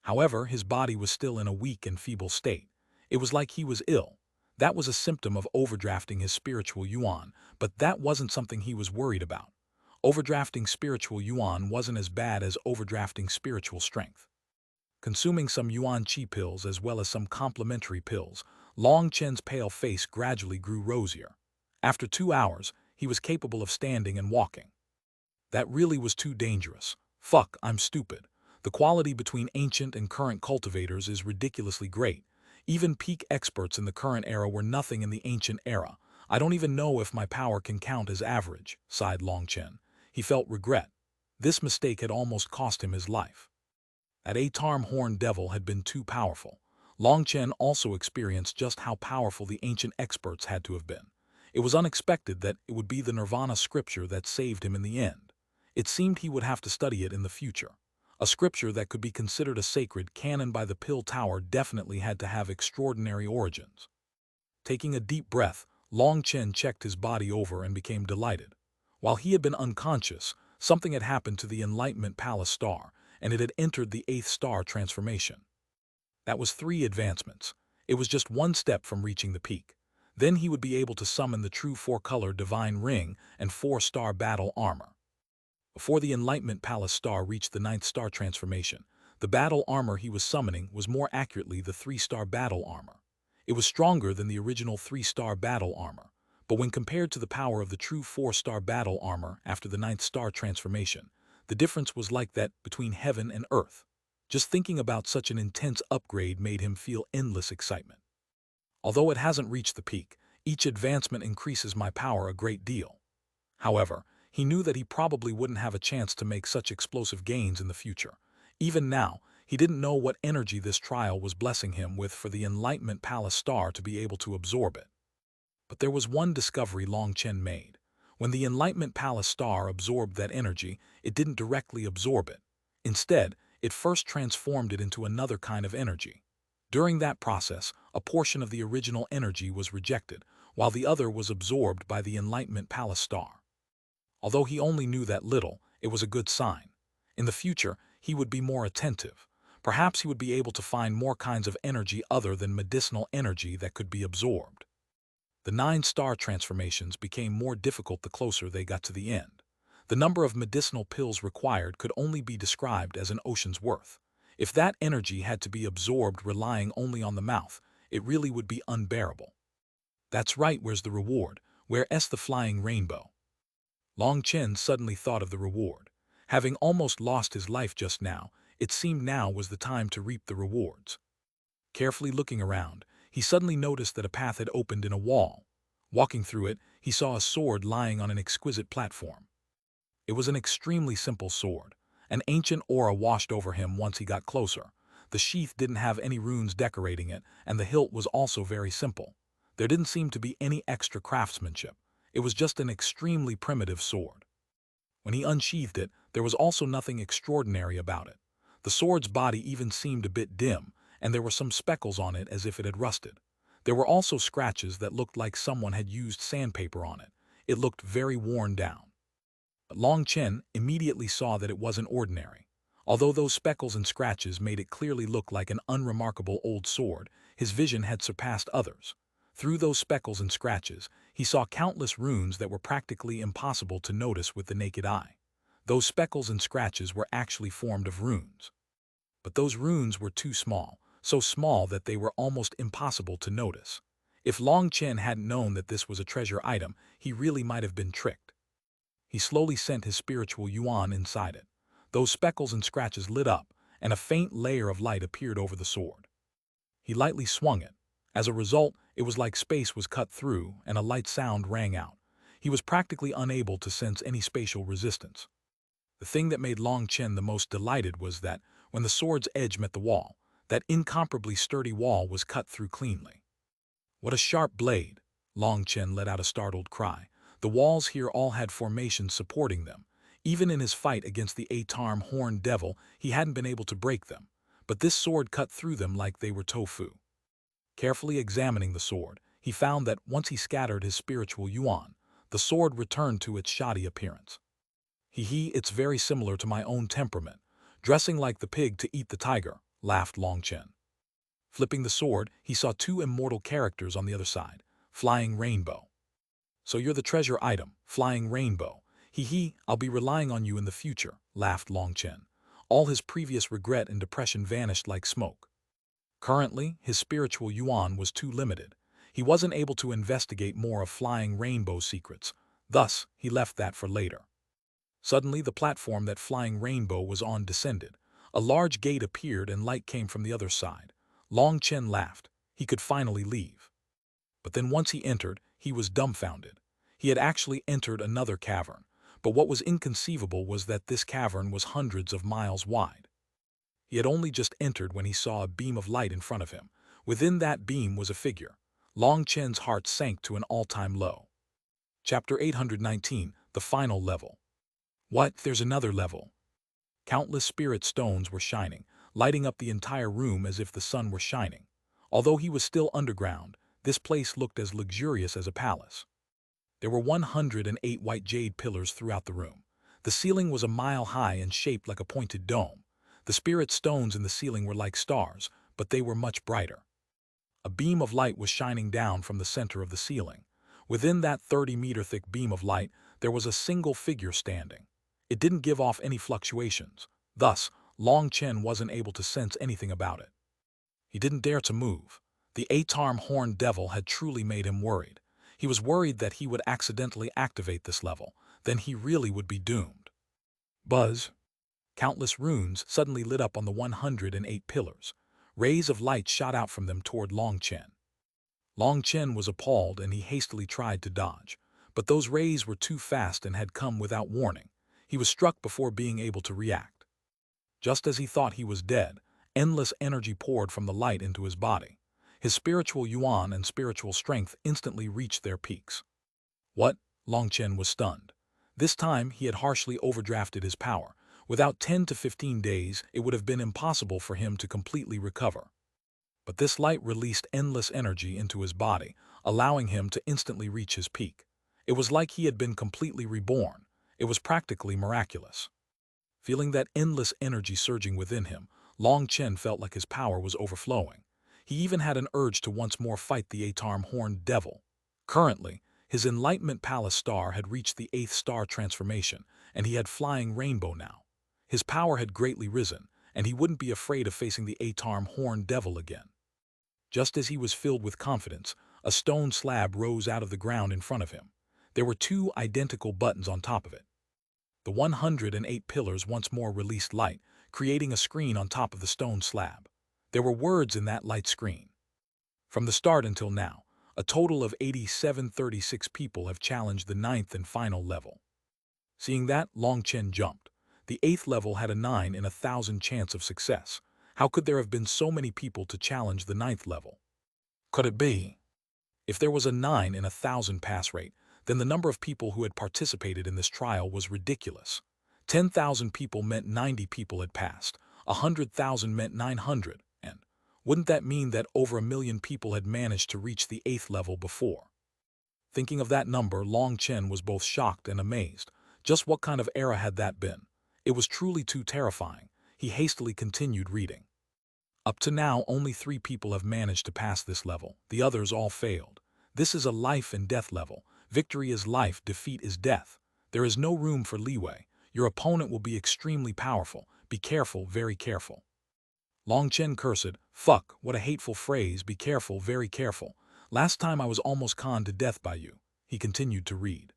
However, his body was still in a weak and feeble state. It was like he was ill. That was a symptom of overdrafting his spiritual yuan, but that wasn't something he was worried about. Overdrafting spiritual yuan wasn't as bad as overdrafting spiritual strength. Consuming some yuan chi pills as well as some complementary pills, Long Chen's pale face gradually grew rosier. After 2 hours, he was capable of standing and walking. That really was too dangerous. Fuck, I'm stupid. The quality between ancient and current cultivators is ridiculously great. Even peak experts in the current era were nothing in the ancient era. I don't even know if my power can count as average, sighed Long Chen. He felt regret. This mistake had almost cost him his life. That eight-armed horned devil had been too powerful. Long Chen also experienced just how powerful the ancient experts had to have been. It was unexpected that it would be the Nirvana scripture that saved him in the end. It seemed he would have to study it in the future. A scripture that could be considered a sacred canon by the Pill Tower definitely had to have extraordinary origins. Taking a deep breath, Long Chen checked his body over and became delighted. While he had been unconscious, something had happened to the Enlightenment Palace star, and it had entered the 8th star transformation. That was 3 advancements. It was just one step from reaching the peak. Then he would be able to summon the true 4-color divine ring and 4-star battle armor. Before the Enlightenment Palace star reached the 9th star transformation, the battle armor he was summoning was more accurately the 3-star battle armor. It was stronger than the original 3-star battle armor, but when compared to the power of the true 4-star battle armor after the 9th star transformation, the difference was like that between heaven and earth. Just thinking about such an intense upgrade made him feel endless excitement. Although it hasn't reached the peak, each advancement increases my power a great deal. However, he knew that he probably wouldn't have a chance to make such explosive gains in the future. Even now, he didn't know what energy this trial was blessing him with for the Enlightenment Palace star to be able to absorb it. But there was one discovery Long Chen made. When the Enlightenment Palace star absorbed that energy, it didn't directly absorb it. Instead, it first transformed it into another kind of energy. During that process, a portion of the original energy was rejected, while the other was absorbed by the Enlightenment Palace star. Although he only knew that little, it was a good sign. In the future, he would be more attentive. Perhaps he would be able to find more kinds of energy other than medicinal energy that could be absorbed. The 9-star transformations became more difficult the closer they got to the end. The number of medicinal pills required could only be described as an ocean's worth. If that energy had to be absorbed relying only on the mouth, it really would be unbearable. That's right, where's the reward? Where's the flying rainbow? Long Chen suddenly thought of the reward. Having almost lost his life just now, it seemed now was the time to reap the rewards. Carefully looking around, he suddenly noticed that a path had opened in a wall. Walking through it, he saw a sword lying on an exquisite platform. It was an extremely simple sword. An ancient aura washed over him once he got closer. The sheath didn't have any runes decorating it, and the hilt was also very simple. There didn't seem to be any extra craftsmanship. It was just an extremely primitive sword. When he unsheathed it, there was also nothing extraordinary about it. The sword's body even seemed a bit dim, and there were some speckles on it as if it had rusted. There were also scratches that looked like someone had used sandpaper on it. It looked very worn down. But Long Chen immediately saw that it wasn't ordinary. Although those speckles and scratches made it clearly look like an unremarkable old sword, his vision had surpassed others. Through those speckles and scratches, he saw countless runes that were practically impossible to notice with the naked eye. Those speckles and scratches were actually formed of runes. But those runes were too small, so small that they were almost impossible to notice. If Long Chen hadn't known that this was a treasure item, he really might have been tricked. He slowly sent his spiritual yuan inside it. Those speckles and scratches lit up, and a faint layer of light appeared over the sword. He lightly swung it. As a result, it was like space was cut through and a light sound rang out. He was practically unable to sense any spatial resistance. The thing that made Long Chen the most delighted was that, when the sword's edge met the wall, that incomparably sturdy wall was cut through cleanly. What a sharp blade! Long Chen let out a startled cry. The walls here all had formations supporting them. Even in his fight against the 8-armed horned devil, he hadn't been able to break them. But this sword cut through them like they were tofu. Carefully examining the sword, he found that once he scattered his spiritual yuan, the sword returned to its shoddy appearance. It's very similar to my own temperament. Dressing like the pig to eat the tiger, laughed Long Chen. Flipping the sword, he saw 2 immortal characters on the other side, Flying Rainbow. So you're the treasure item, Flying Rainbow. I'll be relying on you in the future, laughed Long Chen. All his previous regret and depression vanished like smoke. Currently, his spiritual yuan was too limited. He wasn't able to investigate more of Flying Rainbow's secrets. Thus, he left that for later. Suddenly, the platform that Flying Rainbow was on descended. A large gate appeared and light came from the other side. Long Chen laughed. He could finally leave. But then once he entered, he was dumbfounded. He had actually entered another cavern. But what was inconceivable was that this cavern was hundreds of miles wide. He had only just entered when he saw a beam of light in front of him. Within that beam was a figure. Long Chen's heart sank to an all-time low. Chapter 819, The Final Level. What? There's another level. Countless spirit stones were shining, lighting up the entire room as if the sun were shining. Although he was still underground, this place looked as luxurious as a palace. There were 108 white jade pillars throughout the room. The ceiling was a mile high and shaped like a pointed dome. The spirit stones in the ceiling were like stars, but they were much brighter. A beam of light was shining down from the center of the ceiling. Within that 30-meter-thick beam of light, there was a single figure standing. It didn't give off any fluctuations. Thus, Long Chen wasn't able to sense anything about it. He didn't dare to move. The 8-armed horned devil had truly made him worried. He was worried that he would accidentally activate this level. Then he really would be doomed. Buzz! Countless runes suddenly lit up on the 108 pillars. Rays of light shot out from them toward Long Chen. Long Chen was appalled and he hastily tried to dodge. But those rays were too fast and had come without warning. He was struck before being able to react. Just as he thought he was dead, endless energy poured from the light into his body. His spiritual yuan and spiritual strength instantly reached their peaks. What? Long Chen was stunned. This time he had harshly overdrafted his power. Without 10 to 15 days, it would have been impossible for him to completely recover. But this light released endless energy into his body, allowing him to instantly reach his peak. It was like he had been completely reborn. It was practically miraculous. Feeling that endless energy surging within him, Long Chen felt like his power was overflowing. He even had an urge to once more fight the 8-armed horned devil. Currently, his Enlightenment Palace star had reached the 8th star transformation, and he had flying rainbow now. His power had greatly risen, and he wouldn't be afraid of facing the 8-armed horned devil again. Just as he was filled with confidence, a stone slab rose out of the ground in front of him. There were 2 identical buttons on top of it. The 108 pillars once more released light, creating a screen on top of the stone slab. There were words in that light screen. From the start until now, a total of 8736 people have challenged the 9th and final level. Seeing that, Long Chen jumped. The 8th level had a 9 in 1,000 chance of success. How could there have been so many people to challenge the 9th level? Could it be? If there was a 9 in 1,000 pass rate, then the number of people who had participated in this trial was ridiculous. 10,000 people meant 90 people had passed, 100,000 meant 900, and wouldn't that mean that over 1 million people had managed to reach the 8th level before? Thinking of that number, Long Chen was both shocked and amazed. Just what kind of era had that been? It was truly too terrifying. He hastily continued reading. Up to now, only 3 people have managed to pass this level. The others all failed. This is a life and death level. Victory is life, defeat is death. There is no room for leeway. Your opponent will be extremely powerful. Be careful, very careful. Long Chen cursed. Fuck, what a hateful phrase. Be careful, very careful. Last time I was almost conned to death by you. He continued to read.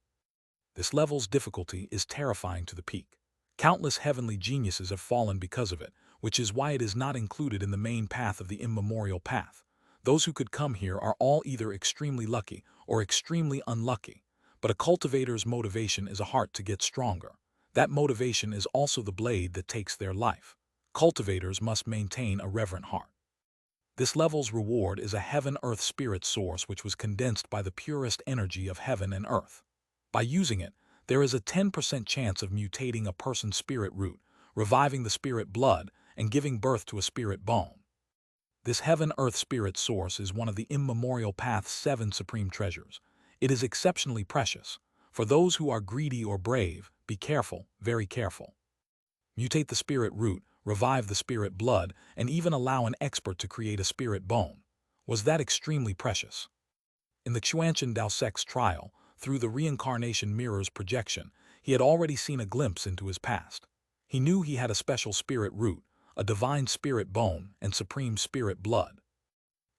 This level's difficulty is terrifying to the peak. Countless heavenly geniuses have fallen because of it, which is why it is not included in the main path of the immemorial path. Those who could come here are all either extremely lucky or extremely unlucky. But a cultivator's motivation is a heart to get stronger. That motivation is also the blade that takes their life. Cultivators must maintain a reverent heart. This level's reward is a heaven-earth spirit source which was condensed by the purest energy of heaven and earth. By using it, there is a 10% chance of mutating a person's spirit root, reviving the spirit blood, and giving birth to a spirit bone. This heaven-earth spirit source is one of the immemorial path's 7 supreme treasures. It is exceptionally precious. For those who are greedy or brave, be careful, very careful. Mutate the spirit root, revive the spirit blood, and even allow an expert to create a spirit bone. Was that extremely precious? In the Xuanhuan Daosek's trial, through the reincarnation mirror's projection, he had already seen a glimpse into his past. He knew he had a special spirit root, a divine spirit bone, and supreme spirit blood.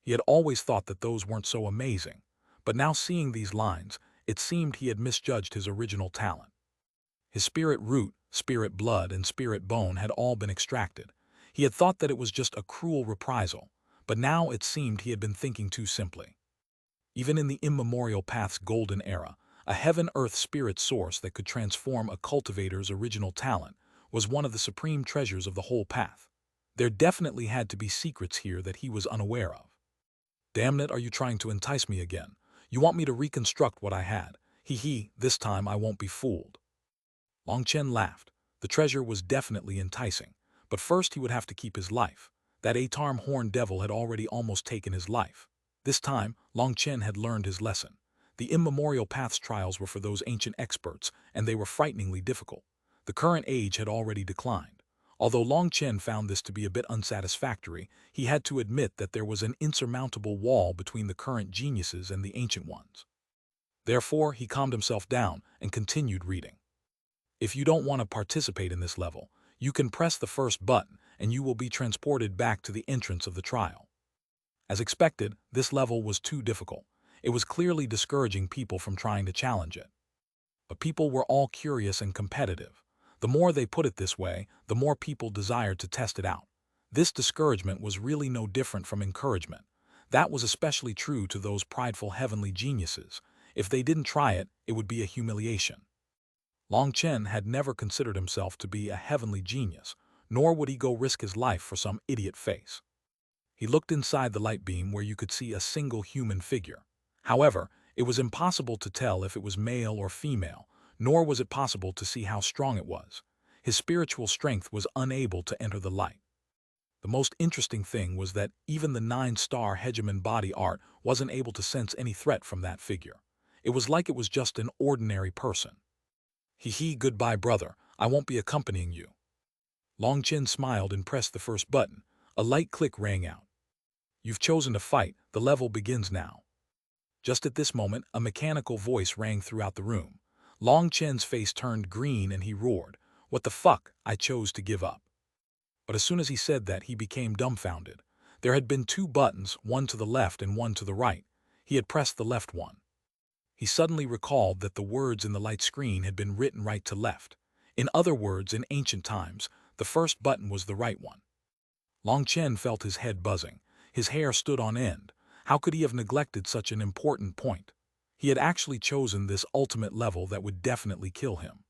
He had always thought that those weren't so amazing, but now seeing these lines, it seemed he had misjudged his original talent. His spirit root, spirit blood, and spirit bone had all been extracted. He had thought that it was just a cruel reprisal, but now it seemed he had been thinking too simply. Even in the immemorial path's golden era, a heaven-earth spirit source that could transform a cultivator's original talent was one of the supreme treasures of the whole path. There definitely had to be secrets here that he was unaware of. Damn it, are you trying to entice me again? You want me to reconstruct what I had? Hee, this time I won't be fooled. Long Chen laughed. The treasure was definitely enticing, but first he would have to keep his life. That 8-armed horned devil had already almost taken his life. This time, Long Chen had learned his lesson. The immemorial path's trials were for those ancient experts, and they were frighteningly difficult. The current age had already declined. Although Long Chen found this to be a bit unsatisfactory, he had to admit that there was an insurmountable wall between the current geniuses and the ancient ones. Therefore, he calmed himself down and continued reading. If you don't want to participate in this level, you can press the first button and you will be transported back to the entrance of the trial. As expected, this level was too difficult. It was clearly discouraging people from trying to challenge it. But people were all curious and competitive. The more they put it this way, the more people desired to test it out. This discouragement was really no different from encouragement. That was especially true to those prideful heavenly geniuses. If they didn't try it, it would be a humiliation. Long Chen had never considered himself to be a heavenly genius, nor would he go risk his life for some idiot face. He looked inside the light beam where you could see a single human figure. However, it was impossible to tell if it was male or female, nor was it possible to see how strong it was. His spiritual strength was unable to enter the light. The most interesting thing was that even the 9-star Hegemon body art wasn't able to sense any threat from that figure. It was like it was just an ordinary person. Goodbye, brother. I won't be accompanying you. Long Chen smiled and pressed the first button. A light click rang out. You've chosen to fight. The level begins now. Just at this moment, a mechanical voice rang throughout the room. Long Chen's face turned green and he roared, "What the fuck? I chose to give up." But as soon as he said that, he became dumbfounded. There had been 2 buttons, one to the left and one to the right. He had pressed the left one. He suddenly recalled that the words in the light screen had been written right to left. In other words, in ancient times, the first button was the right one. Long Chen felt his head buzzing. His hair stood on end. How could he have neglected such an important point? He had actually chosen this ultimate level that would definitely kill him.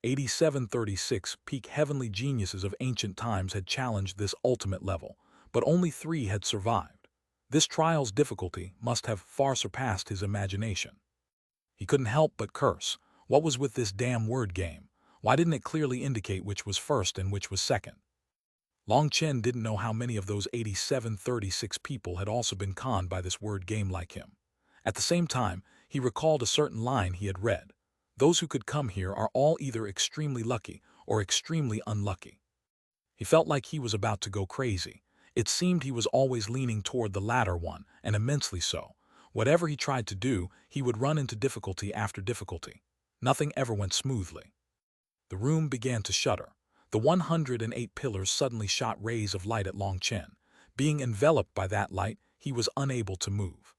8736 peak heavenly geniuses of ancient times had challenged this ultimate level, but only 3 had survived. This trial's difficulty must have far surpassed his imagination. He couldn't help but curse. What was with this damn word game? Why didn't it clearly indicate which was first and which was second? Long Chen didn't know how many of those 8736 people had also been conned by this word game like him. At the same time, he recalled a certain line he had read. Those who could come here are all either extremely lucky or extremely unlucky. He felt like he was about to go crazy. It seemed he was always leaning toward the latter one, and immensely so. Whatever he tried to do, he would run into difficulty after difficulty. Nothing ever went smoothly. The room began to shudder. The 108 pillars suddenly shot rays of light at Long Chen. Being enveloped by that light, he was unable to move.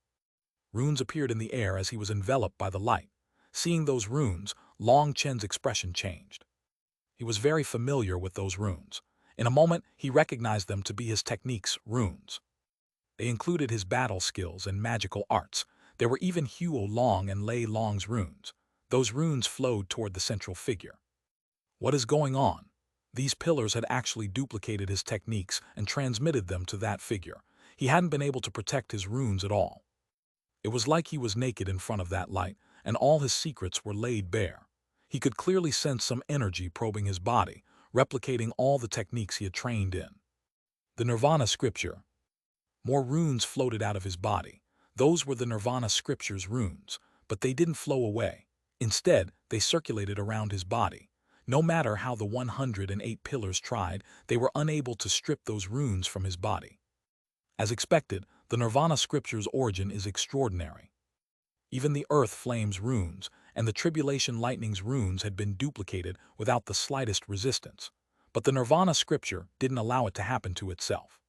Runes appeared in the air as he was enveloped by the light. Seeing those runes, Long Chen's expression changed. He was very familiar with those runes. In a moment, he recognized them to be his techniques' runes. They included his battle skills and magical arts. There were even Huo Long and Lei Long's runes. Those runes flowed toward the central figure. What is going on? These pillars had actually duplicated his techniques and transmitted them to that figure. He hadn't been able to protect his runes at all. It was like he was naked in front of that light, and all his secrets were laid bare. He could clearly sense some energy probing his body, replicating all the techniques he had trained in. The Nirvana scripture. More runes floated out of his body. Those were the Nirvana scripture's runes, but they didn't flow away. Instead, they circulated around his body. No matter how the 108 pillars tried, they were unable to strip those runes from his body. As expected, the Nirvana scripture's origin is extraordinary. Even the Earth Flame's runes and the Tribulation Lightning's runes had been duplicated without the slightest resistance. But the Nirvana scripture didn't allow it to happen to itself.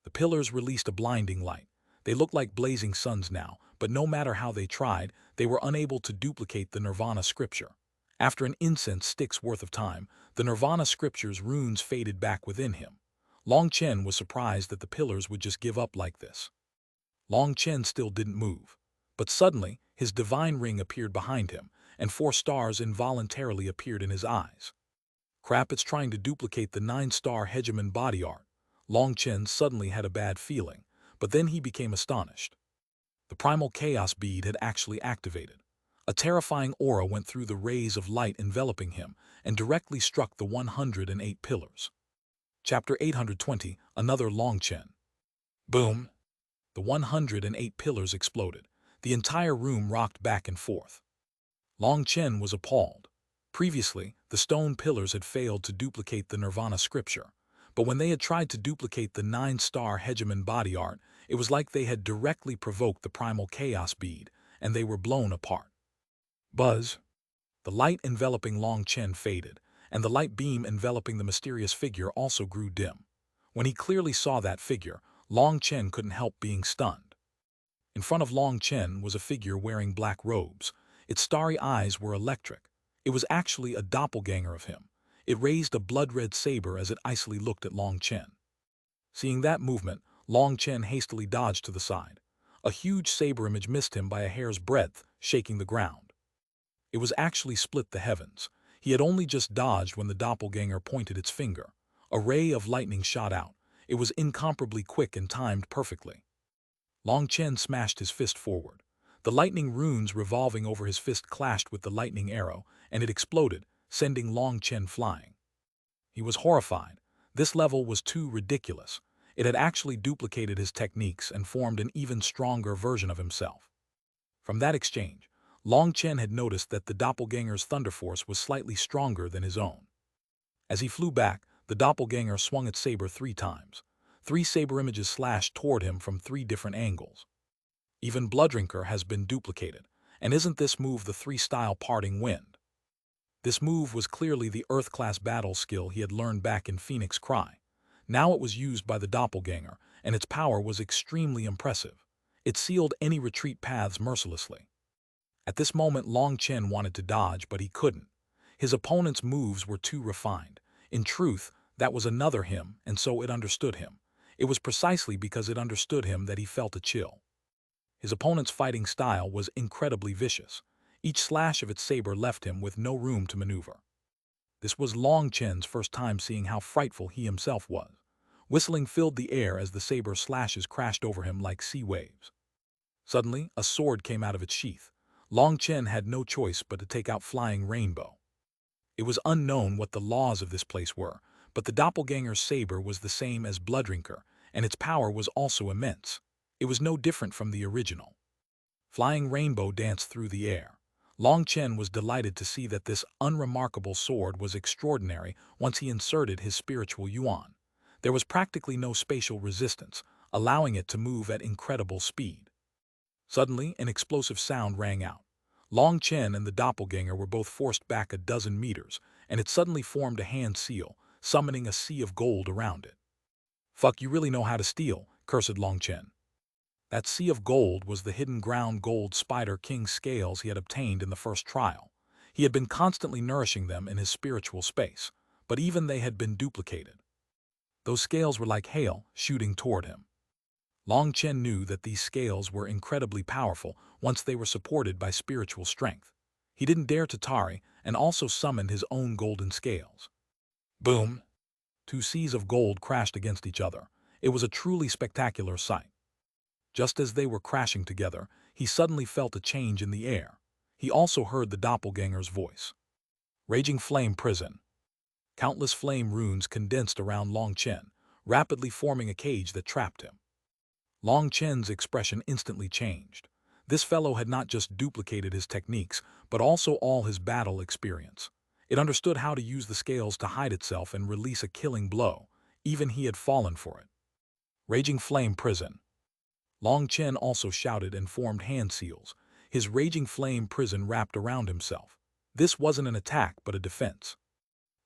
The pillars released a blinding light. They looked like blazing suns now, but no matter how they tried, they were unable to duplicate the Nirvana scripture. After an incense stick's worth of time, the Nirvana scripture's runes faded back within him. Long Chen was surprised that the pillars would just give up like this. Long Chen still didn't move. But suddenly, his divine ring appeared behind him, and 4 stars involuntarily appeared in his eyes. Crap, it's trying to duplicate the 9-star Hegemon body art. Long Chen suddenly had a bad feeling, but then he became astonished. The primal chaos bead had actually activated. A terrifying aura went through the rays of light enveloping him and directly struck the 108 pillars. Chapter 820, Another Long Chen. Boom! The 108 pillars exploded. The entire room rocked back and forth. Long Chen was appalled. Previously, the stone pillars had failed to duplicate the Nirvana scripture, but when they had tried to duplicate the 9-star Hegemon body art, it was like they had directly provoked the primal chaos bead, and they were blown apart. Buzz. The light enveloping Long Chen faded, and the light beam enveloping the mysterious figure also grew dim. When he clearly saw that figure, Long Chen couldn't help being stunned. In front of Long Chen was a figure wearing black robes. Its starry eyes were electric. It was actually a doppelganger of him. It raised a blood-red saber as it icily looked at Long Chen. Seeing that movement, Long Chen hastily dodged to the side. A huge saber image missed him by a hair's breadth, shaking the ground. It was actually split the heavens. He had only just dodged when the doppelganger pointed its finger. A ray of lightning shot out. It was incomparably quick and timed perfectly. Long Chen smashed his fist forward. The lightning runes revolving over his fist clashed with the lightning arrow, and it exploded, sending Long Chen flying. He was horrified. This level was too ridiculous. It had actually duplicated his techniques and formed an even stronger version of himself. From that exchange, Long Chen had noticed that the doppelganger's thunder force was slightly stronger than his own. As he flew back, the doppelganger swung its saber 3 times. 3 saber images slashed toward him from 3 different angles. Even Blooddrinker has been duplicated, and isn't this move the 3-style parting wind? This move was clearly the Earth-class battle skill he had learned back in Phoenix Cry. Now it was used by the doppelganger, and its power was extremely impressive. It sealed any retreat paths mercilessly. At this moment Long Chen wanted to dodge, but he couldn't. His opponent's moves were too refined. In truth, that was another him, and so it understood him. It was precisely because it understood him that he felt a chill. His opponent's fighting style was incredibly vicious. Each slash of its saber left him with no room to maneuver. This was Long Chen's first time seeing how frightful he himself was. Whistling filled the air as the saber slashes crashed over him like sea waves. Suddenly, a sword came out of its sheath. Long Chen had no choice but to take out Flying Rainbow. It was unknown what the laws of this place were, but the doppelganger's saber was the same as Blooddrinker, and its power was also immense. It was no different from the original. Flying Rainbow danced through the air. Long Chen was delighted to see that this unremarkable sword was extraordinary once he inserted his spiritual yuan. There was practically no spatial resistance, allowing it to move at incredible speed. Suddenly, an explosive sound rang out. Long Chen and the doppelganger were both forced back a dozen meters, and it suddenly formed a hand seal, summoning a sea of gold around it. "Fuck, you really know how to steal," cursed Long Chen. That sea of gold was the hidden ground gold Spider King scales he had obtained in the first trial. He had been constantly nourishing them in his spiritual space, but even they had been duplicated. Those scales were like hail, shooting toward him. Long Chen knew that these scales were incredibly powerful once they were supported by spiritual strength. He didn't dare to tarry and also summoned his own golden scales. Boom! 2 seas of gold crashed against each other. It was a truly spectacular sight. Just as they were crashing together, he suddenly felt a change in the air. He also heard the doppelganger's voice. Raging Flame Prison. Countless flame runes condensed around Long Chen, rapidly forming a cage that trapped him. Long Chen's expression instantly changed. This fellow had not just duplicated his techniques, but also all his battle experience. It understood how to use the scales to hide itself and release a killing blow. Even he had fallen for it. Raging Flame Prison. Long Chen also shouted and formed hand seals. His Raging Flame Prison wrapped around himself. This wasn't an attack, but a defense.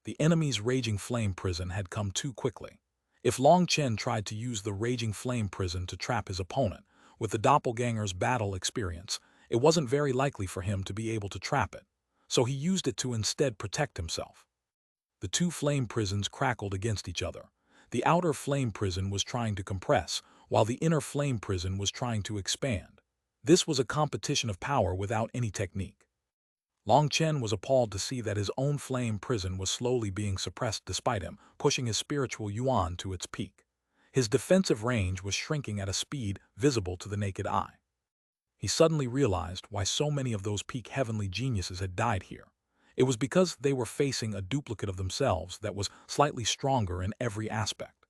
The enemy's Raging Flame Prison had come too quickly. If Long Chen tried to use the Raging Flame Prison to trap his opponent, with the doppelganger's battle experience, it wasn't very likely for him to be able to trap it, so he used it to instead protect himself. The 2 flame prisons crackled against each other. The outer flame prison was trying to compress, while the inner flame prison was trying to expand. This was a competition of power without any technique. Long Chen was appalled to see that his own flame prison was slowly being suppressed despite him pushing his spiritual yuan to its peak. His defensive range was shrinking at a speed visible to the naked eye. He suddenly realized why so many of those peak heavenly geniuses had died here. It was because they were facing a duplicate of themselves that was slightly stronger in every aspect.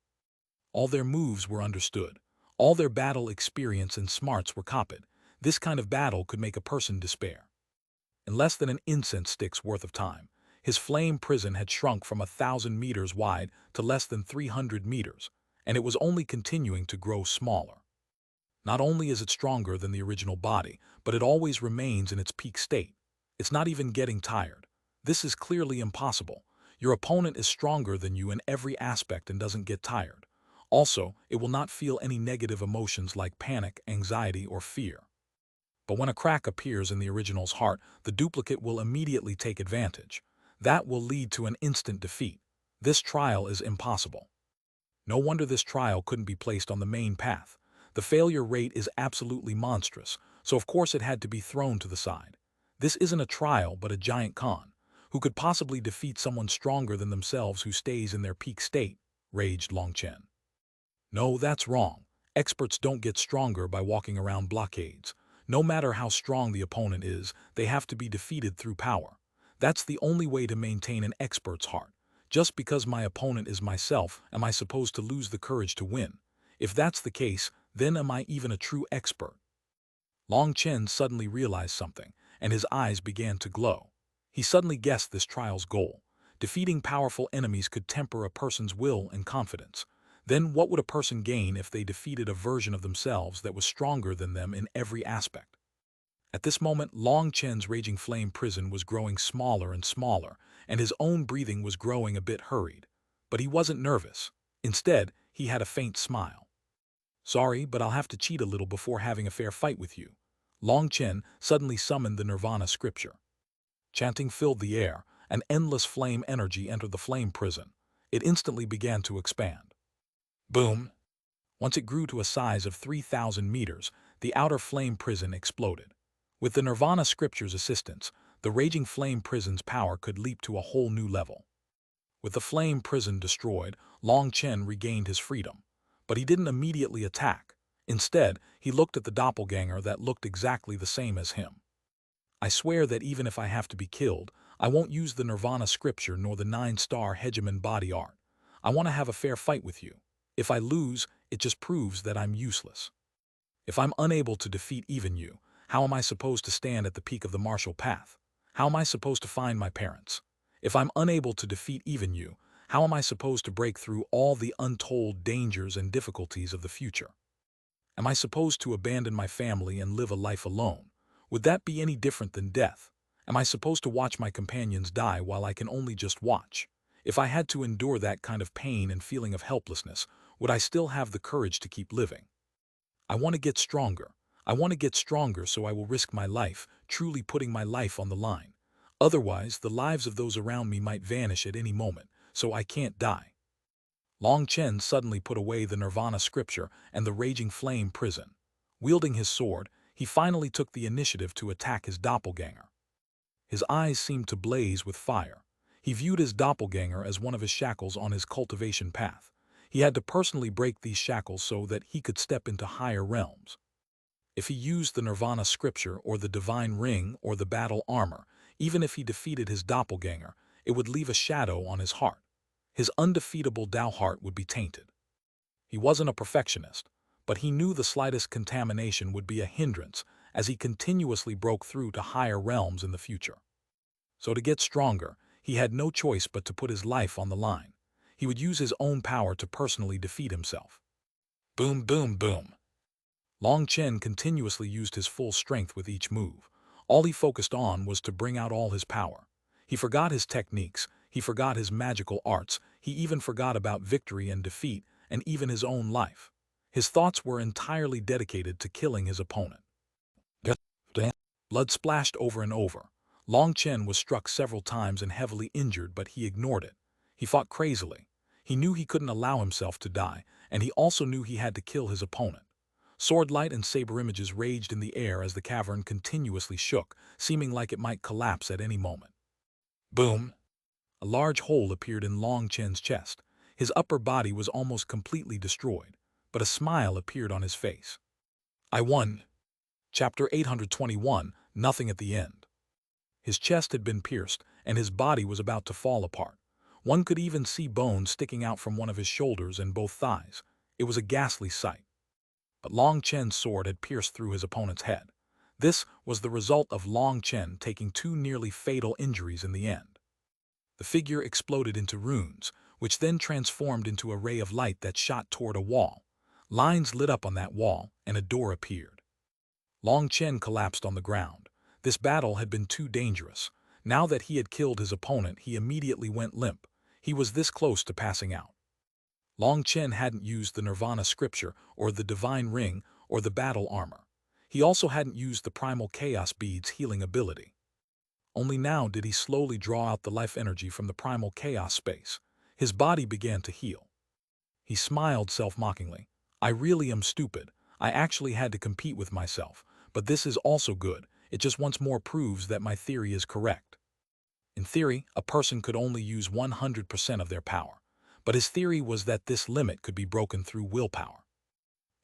All their moves were understood. All their battle experience and smarts were copied. This kind of battle could make a person despair. In less than an incense stick's worth of time, His flame prison had shrunk from 1,000 meters wide to less than 300 meters, and it was only continuing to grow smaller. Not only is it stronger than the original body, but it always remains in its peak state. It's not even getting tired. This is clearly impossible. Your opponent is stronger than you in every aspect and doesn't get tired. Also, it will not feel any negative emotions like panic, anxiety, or fear. But when a crack appears in the original's heart, the duplicate will immediately take advantage. That will lead to an instant defeat. This trial is impossible. No wonder this trial couldn't be placed on the main path. The failure rate is absolutely monstrous, so of course it had to be thrown to the side. This isn't a trial but a giant con. Who could possibly defeat someone stronger than themselves who stays in their peak state? Raged Long Chen. No, that's wrong. Experts don't get stronger by walking around blockades. No matter how strong the opponent is, they have to be defeated through power. That's the only way to maintain an expert's heart. Just because my opponent is myself, am I supposed to lose the courage to win? If that's the case, then am I even a true expert? Long Chen suddenly realized something, and his eyes began to glow. He suddenly guessed this trial's goal. Defeating powerful enemies could temper a person's will and confidence. Then what would a person gain if they defeated a version of themselves that was stronger than them in every aspect? At this moment, Long Chen's raging flame prison was growing smaller and smaller, and his own breathing was growing a bit hurried. But he wasn't nervous. Instead, he had a faint smile. Sorry, but I'll have to cheat a little before having a fair fight with you. Long Chen suddenly summoned the Nirvana scripture. Chanting filled the air, an endless flame energy entered the flame prison. It instantly began to expand. Boom! Once it grew to a size of 3,000 meters, the outer flame prison exploded. With the Nirvana scripture's assistance, the raging flame prison's power could leap to a whole new level. With the flame prison destroyed, Long Chen regained his freedom. But he didn't immediately attack. Instead, he looked at the doppelganger that looked exactly the same as him. I swear that even if I have to be killed, I won't use the Nirvana scripture nor the 9-star Hegemon body art. I want to have a fair fight with you. If I lose, it just proves that I'm useless. If I'm unable to defeat even you, how am I supposed to stand at the peak of the martial path? How am I supposed to find my parents? If I'm unable to defeat even you, how am I supposed to break through all the untold dangers and difficulties of the future? Am I supposed to abandon my family and live a life alone? Would that be any different than death? Am I supposed to watch my companions die while I can only just watch? If I had to endure that kind of pain and feeling of helplessness, would I still have the courage to keep living? I want to get stronger. I want to get stronger, so I will risk my life, truly putting my life on the line. Otherwise, the lives of those around me might vanish at any moment, so I can't die. Long Chen suddenly put away the Nirvana scripture and the raging flame prison. Wielding his sword, he finally took the initiative to attack his doppelganger. His eyes seemed to blaze with fire. He viewed his doppelganger as one of his shackles on his cultivation path. He had to personally break these shackles so that he could step into higher realms. If he used the Nirvana scripture or the divine ring or the battle armor, even if he defeated his doppelganger, it would leave a shadow on his heart. His undefeatable Tao heart would be tainted. He wasn't a perfectionist, but he knew the slightest contamination would be a hindrance as he continuously broke through to higher realms in the future. So to get stronger, he had no choice but to put his life on the line. He would use his own power to personally defeat himself. Boom, boom, boom. Long Chen continuously used his full strength with each move. All he focused on was to bring out all his power. He forgot his techniques, he forgot his magical arts, he even forgot about victory and defeat, and even his own life. His thoughts were entirely dedicated to killing his opponent. Blood splashed over and over. Long Chen was struck several times and heavily injured, but he ignored it. He fought crazily. He knew he couldn't allow himself to die, and he also knew he had to kill his opponent. Sword light and saber images raged in the air as the cavern continuously shook, seeming like it might collapse at any moment. Boom! A large hole appeared in Long Chen's chest. His upper body was almost completely destroyed, but a smile appeared on his face. I won. Chapter 821, Nothing at the End. His chest had been pierced, and his body was about to fall apart. One could even see bones sticking out from one of his shoulders and both thighs. It was a ghastly sight. But Long Chen's sword had pierced through his opponent's head. This was the result of Long Chen taking two nearly fatal injuries in the end. The figure exploded into runes, which then transformed into a ray of light that shot toward a wall. Lines lit up on that wall, and a door appeared. Long Chen collapsed on the ground. This battle had been too dangerous. Now that he had killed his opponent, he immediately went limp. He was this close to passing out. Long Chen hadn't used the Nirvana scripture, or the divine ring, or the battle armor. He also hadn't used the primal chaos bead's healing ability. Only now did he slowly draw out the life energy from the primal chaos space. His body began to heal. He smiled self-mockingly. I really am stupid. I actually had to compete with myself, but this is also good. It just once more proves that my theory is correct. In theory, a person could only use 100% of their power, but his theory was that this limit could be broken through willpower.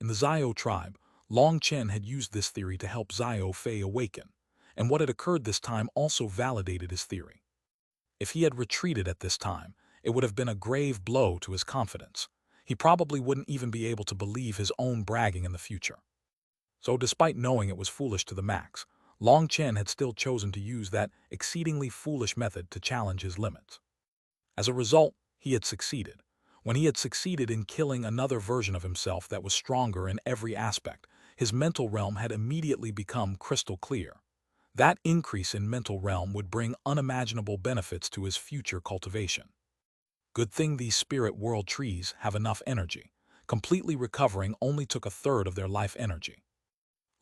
In the Zio tribe, Long Chen had used this theory to help Zio Fei awaken, and what had occurred this time also validated his theory. If he had retreated at this time, it would have been a grave blow to his confidence. He probably wouldn't even be able to believe his own bragging in the future. So despite knowing it was foolish to the max, Long Chen had still chosen to use that exceedingly foolish method to challenge his limits. As a result, he had succeeded. When he had succeeded in killing another version of himself that was stronger in every aspect, his mental realm had immediately become crystal clear. That increase in mental realm would bring unimaginable benefits to his future cultivation. Good thing these spirit world trees have enough energy. Completely recovering only took a third of their life energy.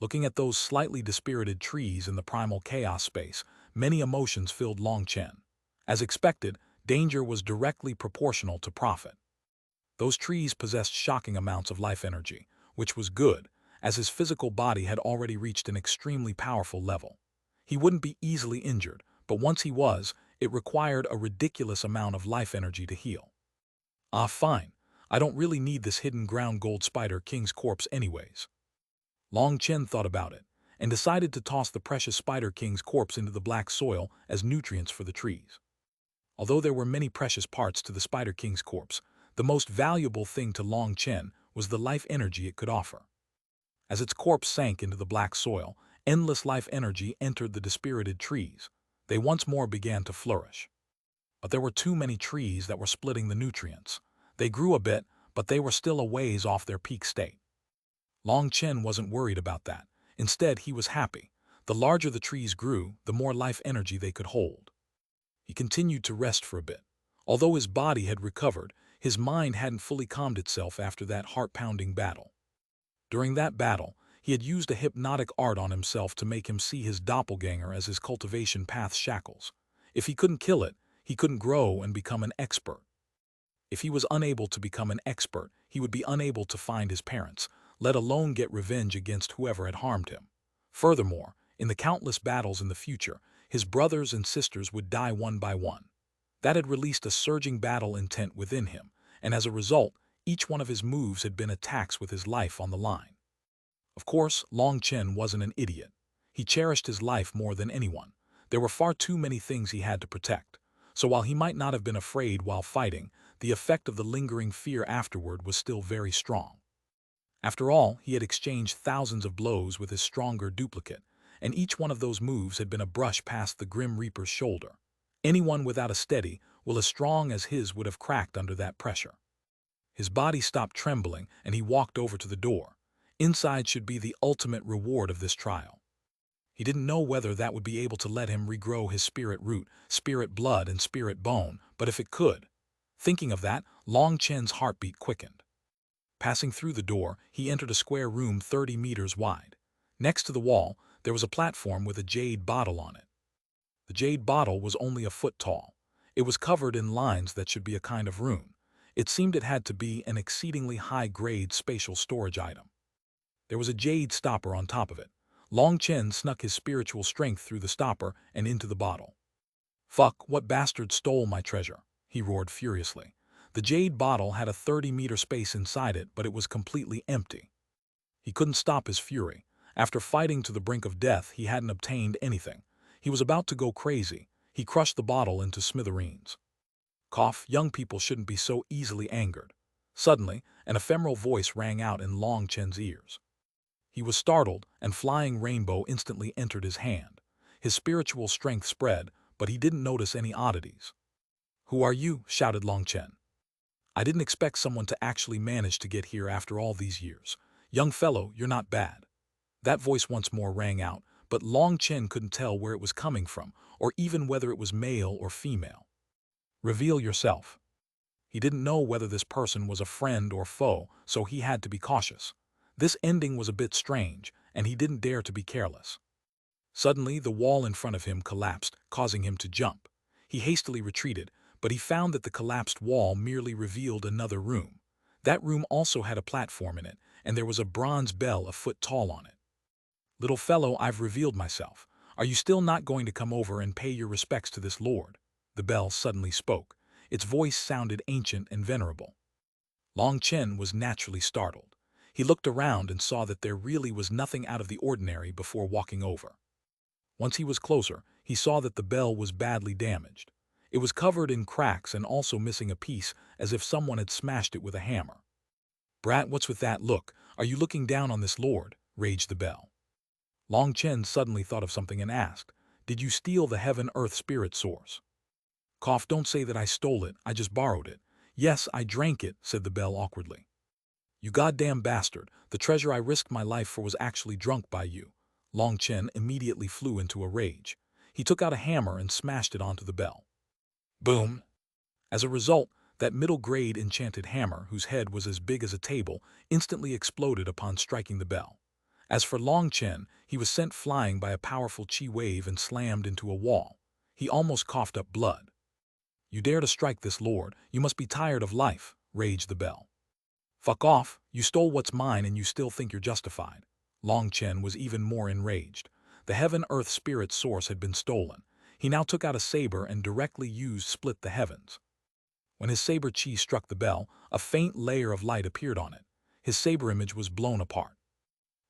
Looking at those slightly dispirited trees in the primal chaos space, many emotions filled Long Chen. As expected, danger was directly proportional to profit. Those trees possessed shocking amounts of life energy, which was good, as his physical body had already reached an extremely powerful level. He wouldn't be easily injured, but once he was, it required a ridiculous amount of life energy to heal. Ah, fine. I don't really need this hidden ground gold spider king's corpse anyways. Long Chen thought about it, and decided to toss the precious spider king's corpse into the black soil as nutrients for the trees. Although there were many precious parts to the spider king's corpse, the most valuable thing to Long Chen was the life energy it could offer. As its corpse sank into the black soil, endless life energy entered the dispirited trees. They once more began to flourish. But there were too many trees that were splitting the nutrients. They grew a bit, but they were still a ways off their peak state. Long Chen wasn't worried about that. Instead, he was happy. The larger the trees grew, the more life energy they could hold. He continued to rest for a bit. Although his body had recovered, his mind hadn't fully calmed itself after that heart-pounding battle. During that battle, he had used a hypnotic art on himself to make him see his doppelganger as his cultivation path's shackles. If he couldn't kill it, he couldn't grow and become an expert. If he was unable to become an expert, he would be unable to find his parents, let alone get revenge against whoever had harmed him. Furthermore, in the countless battles in the future, his brothers and sisters would die one by one. That had released a surging battle intent within him, and as a result, each one of his moves had been attacks with his life on the line. Of course, Long Chen wasn't an idiot. He cherished his life more than anyone. There were far too many things he had to protect. So while he might not have been afraid while fighting, the effect of the lingering fear afterward was still very strong. After all, he had exchanged thousands of blows with his stronger duplicate, and each one of those moves had been a brush past the Grim Reaper's shoulder. Anyone without a steady will as strong as his would have cracked under that pressure. His body stopped trembling, and he walked over to the door. Inside should be the ultimate reward of this trial. He didn't know whether that would be able to let him regrow his spirit root, spirit blood, and spirit bone, but if it could. Thinking of that, Long Chen's heartbeat quickened. Passing through the door, he entered a square room 30 meters wide. Next to the wall, there was a platform with a jade bottle on it. The jade bottle was only a foot tall. It was covered in lines that should be a kind of rune. It seemed it had to be an exceedingly high-grade spatial storage item. There was a jade stopper on top of it. Long Chen snuck his spiritual strength through the stopper and into the bottle. "Fuck, what bastard stole my treasure?" he roared furiously. The jade bottle had a 30-meter space inside it, but it was completely empty. He couldn't stop his fury. After fighting to the brink of death, he hadn't obtained anything. He was about to go crazy. He crushed the bottle into smithereens. Cough, young people shouldn't be so easily angered. Suddenly, an ephemeral voice rang out in Long Chen's ears. He was startled, and flying rainbow instantly entered his hand. His spiritual strength spread, but he didn't notice any oddities. Who are you? Shouted Long Chen. I didn't expect someone to actually manage to get here after all these years. Young fellow, you're not bad. That voice once more rang out, but Long Chen couldn't tell where it was coming from, or even whether it was male or female. Reveal yourself. He didn't know whether this person was a friend or foe, so he had to be cautious. This ending was a bit strange, and he didn't dare to be careless. Suddenly, the wall in front of him collapsed, causing him to jump. He hastily retreated, but he found that the collapsed wall merely revealed another room. That room also had a platform in it, and there was a bronze bell a foot tall on it. Little fellow, I've revealed myself. Are you still not going to come over and pay your respects to this lord? The bell suddenly spoke. Its voice sounded ancient and venerable. Long Chen was naturally startled. He looked around and saw that there really was nothing out of the ordinary before walking over. Once he was closer, he saw that the bell was badly damaged. It was covered in cracks and also missing a piece, as if someone had smashed it with a hammer. Brat, what's with that look? Are you looking down on this lord? Raged the bell. Long Chen suddenly thought of something and asked, Did you steal the heaven-earth spirit source? Cough, don't say that I stole it, I just borrowed it. Yes, I drank it, said the bell awkwardly. You goddamn bastard, the treasure I risked my life for was actually drunk by you. Long Chen immediately flew into a rage. He took out a hammer and smashed it onto the bell. Boom! As a result, that middle-grade enchanted hammer, whose head was as big as a table, instantly exploded upon striking the bell. As for Long Chen, he was sent flying by a powerful chi wave and slammed into a wall. He almost coughed up blood. You dare to strike this lord, you must be tired of life, raged the bell. Fuck off, you stole what's mine and you still think you're justified. Long Chen was even more enraged. The heaven-earth spirit source had been stolen. He now took out a saber and directly used split the heavens. When his saber chi struck the bell, a faint layer of light appeared on it. His saber image was blown apart.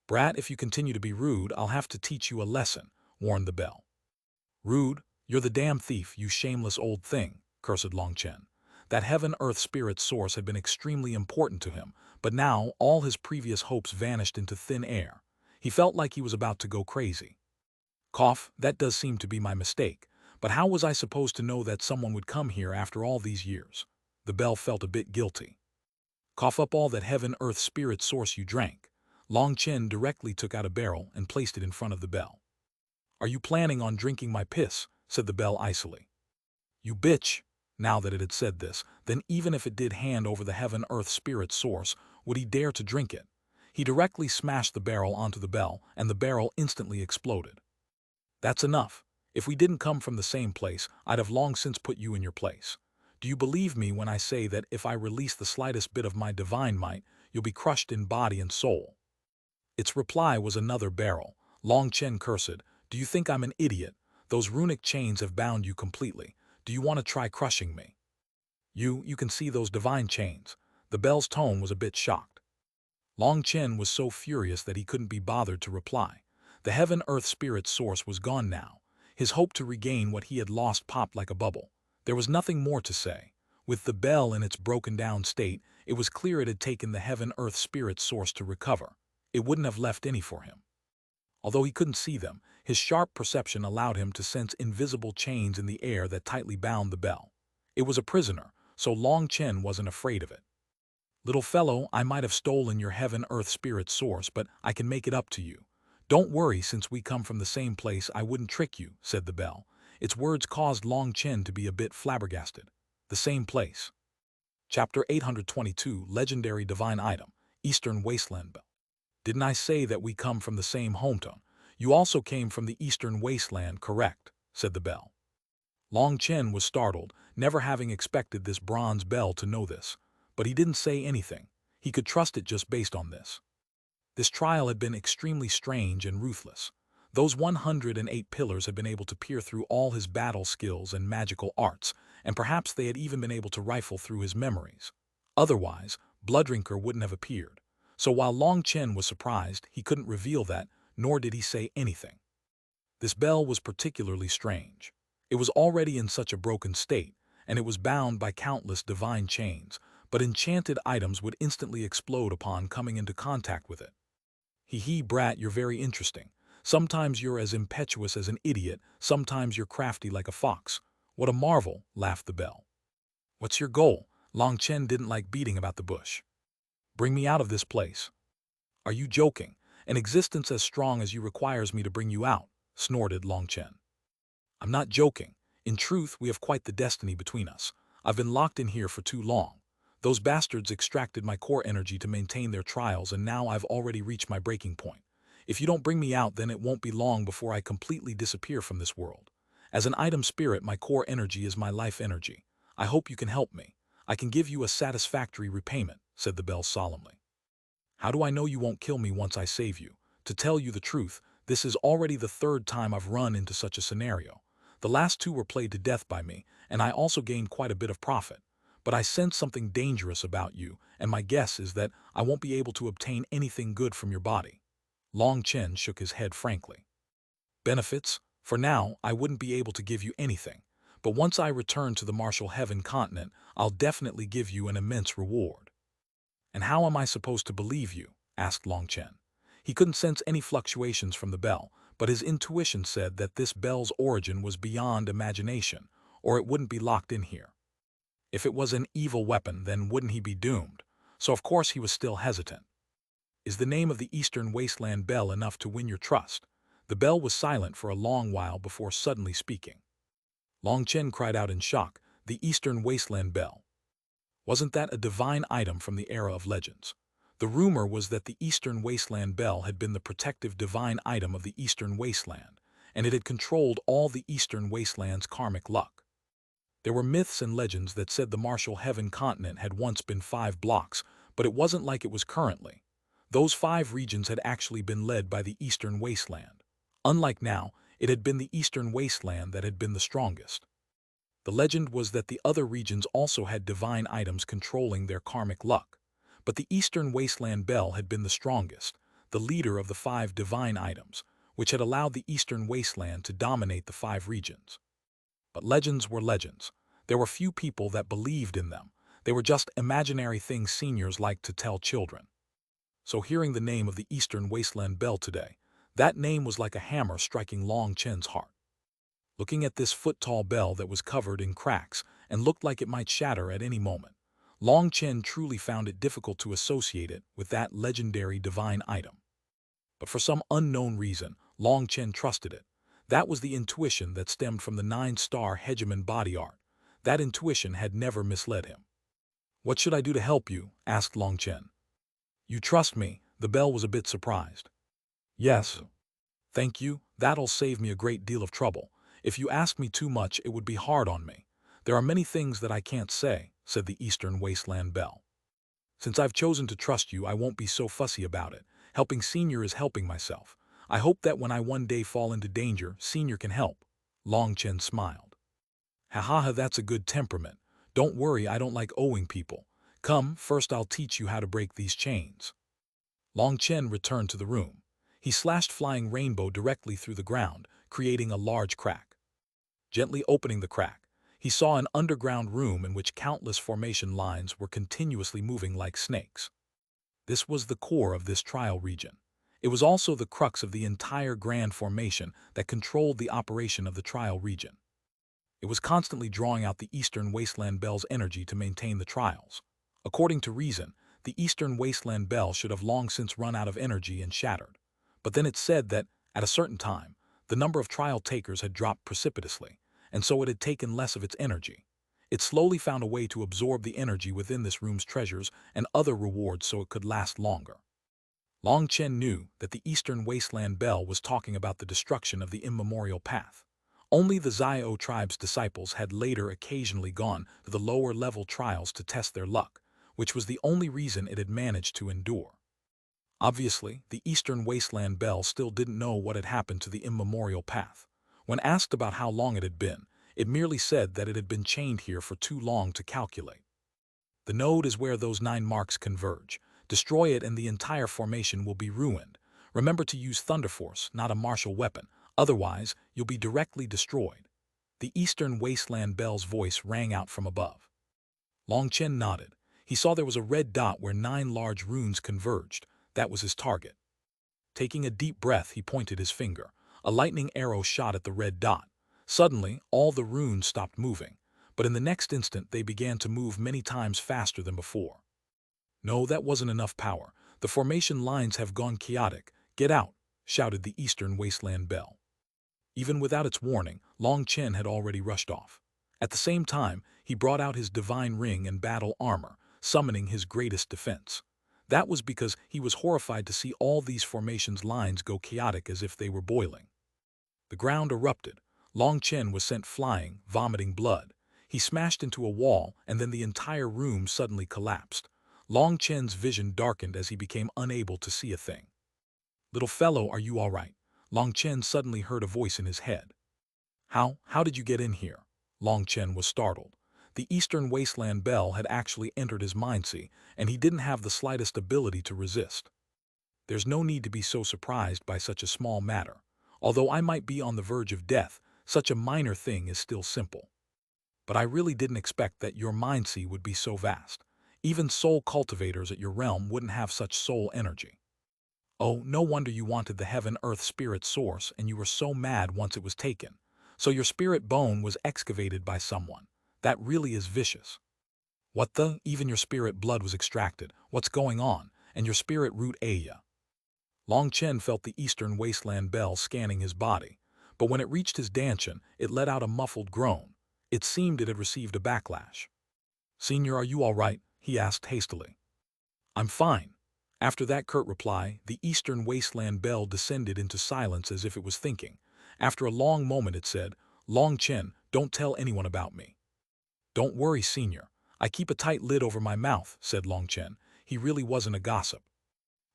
Brat, if you continue to be rude, I'll have to teach you a lesson, warned the bell. Rude? You're the damn thief, you shameless old thing, cursed Long Chen. That heaven-earth spirit source had been extremely important to him, but now all his previous hopes vanished into thin air. He felt like he was about to go crazy. Cough, that does seem to be my mistake, but how was I supposed to know that someone would come here after all these years? The bell felt a bit guilty. Cough up all that heaven-earth spirit source you drank. Long Chen directly took out a barrel and placed it in front of the bell. Are you planning on drinking my piss? Said the bell icily. You bitch! Now that it had said this, then even if it did hand over the heaven-earth spirit source, would he dare to drink it? He directly smashed the barrel onto the bell, and the barrel instantly exploded. That's enough. If we didn't come from the same place, I'd have long since put you in your place. Do you believe me when I say that if I release the slightest bit of my divine might, you'll be crushed in body and soul? Its reply was another barrel. Long Chen cursed, Do you think I'm an idiot? Those runic chains have bound you completely. Do you want to try crushing me? You can see those divine chains. The bell's tone was a bit shocked. Long Chen was so furious that he couldn't be bothered to reply. The heaven-earth spirit source was gone now. His hope to regain what he had lost popped like a bubble. There was nothing more to say. With the bell in its broken-down state, it was clear it had taken the heaven-earth spirit source to recover. It wouldn't have left any for him. Although he couldn't see them, his sharp perception allowed him to sense invisible chains in the air that tightly bound the bell. It was a prisoner, so Long Chen wasn't afraid of it. Little fellow, I might have stolen your heaven-earth spirit source, but I can make it up to you. Don't worry, since we come from the same place, I wouldn't trick you, said the bell. Its words caused Long Chen to be a bit flabbergasted. The same place. Chapter 822, Legendary Divine Item, Eastern Wasteland Bell. Didn't I say that we come from the same hometown? You also came from the Eastern Wasteland, correct? Said the bell. Long Chen was startled, never having expected this bronze bell to know this. But he didn't say anything. He could trust it just based on this. This trial had been extremely strange and ruthless. Those 108 pillars had been able to peer through all his battle skills and magical arts, and perhaps they had even been able to rifle through his memories. Otherwise, Bloodrinker wouldn't have appeared. So while Long Chen was surprised, he couldn't reveal that, nor did he say anything. This bell was particularly strange. It was already in such a broken state, and it was bound by countless divine chains, but enchanted items would instantly explode upon coming into contact with it. Hee brat, you're very interesting. Sometimes you're as impetuous as an idiot, sometimes you're crafty like a fox. What a marvel, laughed the bell. What's your goal? Long Chen didn't like beating about the bush. Bring me out of this place. Are you joking? An existence as strong as you requires me to bring you out, snorted Long Chen. I'm not joking. In truth, we have quite the destiny between us. I've been locked in here for too long. Those bastards extracted my core energy to maintain their trials, and now I've already reached my breaking point. If you don't bring me out, then it won't be long before I completely disappear from this world. As an item spirit, my core energy is my life energy. I hope you can help me. I can give you a satisfactory repayment, said the bell solemnly. How do I know you won't kill me once I save you? To tell you the truth, this is already the third time I've run into such a scenario. The last two were played to death by me, and I also gained quite a bit of profit. But I sense something dangerous about you, and my guess is that I won't be able to obtain anything good from your body. Long Chen shook his head frankly. Benefits? For now, I wouldn't be able to give you anything. But once I return to the Martial Heaven continent, I'll definitely give you an immense reward. And how am I supposed to believe you? Asked Long Chen. He couldn't sense any fluctuations from the bell, but his intuition said that this bell's origin was beyond imagination, or it wouldn't be locked in here. If it was an evil weapon, then wouldn't he be doomed? So of course he was still hesitant. Is the name of the Eastern Wasteland Bell enough to win your trust? The bell was silent for a long while before suddenly speaking. Long Chen cried out in shock, the Eastern Wasteland Bell. Wasn't that a divine item from the era of legends? The rumor was that the Eastern Wasteland Bell had been the protective divine item of the Eastern Wasteland, and it had controlled all the Eastern Wasteland's karmic luck. There were myths and legends that said the Martial Heaven continent had once been 5 blocks, but it wasn't like it was currently. Those 5 regions had actually been led by the Eastern Wasteland. Unlike now, it had been the Eastern Wasteland that had been the strongest. The legend was that the other regions also had divine items controlling their karmic luck. But the Eastern Wasteland Bell had been the strongest, the leader of the 5 divine items, which had allowed the Eastern Wasteland to dominate the 5 regions. But legends were legends. There were few people that believed in them. They were just imaginary things seniors liked to tell children. So hearing the name of the Eastern Wasteland Bell today, that name was like a hammer striking Long Chen's heart. Looking at this foot-tall bell that was covered in cracks and looked like it might shatter at any moment, Long Chen truly found it difficult to associate it with that legendary divine item. But for some unknown reason, Long Chen trusted it. That was the intuition that stemmed from the 9-star Hegemon body art. That intuition had never misled him. What should I do to help you? Asked Long Chen. You trust me? The bell was a bit surprised. Yes. Thank you, that'll save me a great deal of trouble. If you ask me too much, it would be hard on me. There are many things that I can't say, said the Eastern Wasteland Bell. Since I've chosen to trust you, I won't be so fussy about it. Helping Senior is helping myself. I hope that when I one day fall into danger, Senior can help. Long Chen smiled. Ha ha ha, that's a good temperament. Don't worry, I don't like owing people. Come, first I'll teach you how to break these chains. Long Chen returned to the room. He slashed Flying Rainbow directly through the ground, creating a large crack. Gently opening the crack, he saw an underground room in which countless formation lines were continuously moving like snakes. This was the core of this trial region. It was also the crux of the entire grand formation that controlled the operation of the trial region. It was constantly drawing out the Eastern Wasteland Bell's energy to maintain the trials. According to reason, the Eastern Wasteland Bell should have long since run out of energy and shattered. But then it said that, at a certain time, the number of trial takers had dropped precipitously, and so it had taken less of its energy. It slowly found a way to absorb the energy within this room's treasures and other rewards so it could last longer. Long Chen knew that the Eastern Wasteland Bell was talking about the destruction of the immemorial path. Only the Zio tribe's disciples had later occasionally gone to the lower-level trials to test their luck, which was the only reason it had managed to endure. Obviously, the Eastern Wasteland Bell still didn't know what had happened to the immemorial path. When asked about how long it had been, it merely said that it had been chained here for too long to calculate. The node is where those 9 marks converge. Destroy it and the entire formation will be ruined. Remember to use Thunder Force, not a martial weapon, otherwise you'll be directly destroyed. The Eastern Wasteland Bell's voice rang out from above. Long Chen nodded. He saw there was a red dot where 9 large runes converged. That was his target. Taking a deep breath, he pointed his finger. A lightning arrow shot at the red dot. Suddenly, all the runes stopped moving. but in the next instant they began to move many times faster than before. No, that wasn't enough power. The formation lines have gone chaotic. Get out, shouted the Eastern Wasteland Bell. Even without its warning, Long Chen had already rushed off. At the same time, he brought out his divine ring and battle armor, summoning his greatest defense. That was because he was horrified to see all these formations' lines go chaotic as if they were boiling. The ground erupted. Long Chen was sent flying, vomiting blood. He smashed into a wall, and then the entire room suddenly collapsed. Long Chen's vision darkened as he became unable to see a thing. "Little fellow, are you all right?" Long Chen suddenly heard a voice in his head. How did you get in here?" Long Chen was startled. The Eastern Wasteland Bell had actually entered his mind-sea, and he didn't have the slightest ability to resist. There's no need to be so surprised by such a small matter. Although I might be on the verge of death, such a minor thing is still simple. But I really didn't expect that your mind-sea would be so vast. Even soul cultivators at your realm wouldn't have such soul energy. Oh, no wonder you wanted the heaven-earth spirit source and you were so mad once it was taken. So your spirit bone was excavated by someone. That really is vicious. What the? Even your spirit blood was extracted. What's going on? And your spirit root Aya. Long Chen felt the Eastern Wasteland Bell scanning his body, but when it reached his dantian, it let out a muffled groan. It seemed it had received a backlash. "Senior, are you all right?" he asked hastily. "I'm fine." After that curt reply, the Eastern Wasteland Bell descended into silence as if it was thinking. After a long moment it said, "Long Chen, don't tell anyone about me." "Don't worry, Senior. I keep a tight lid over my mouth," said Long Chen. He really wasn't a gossip.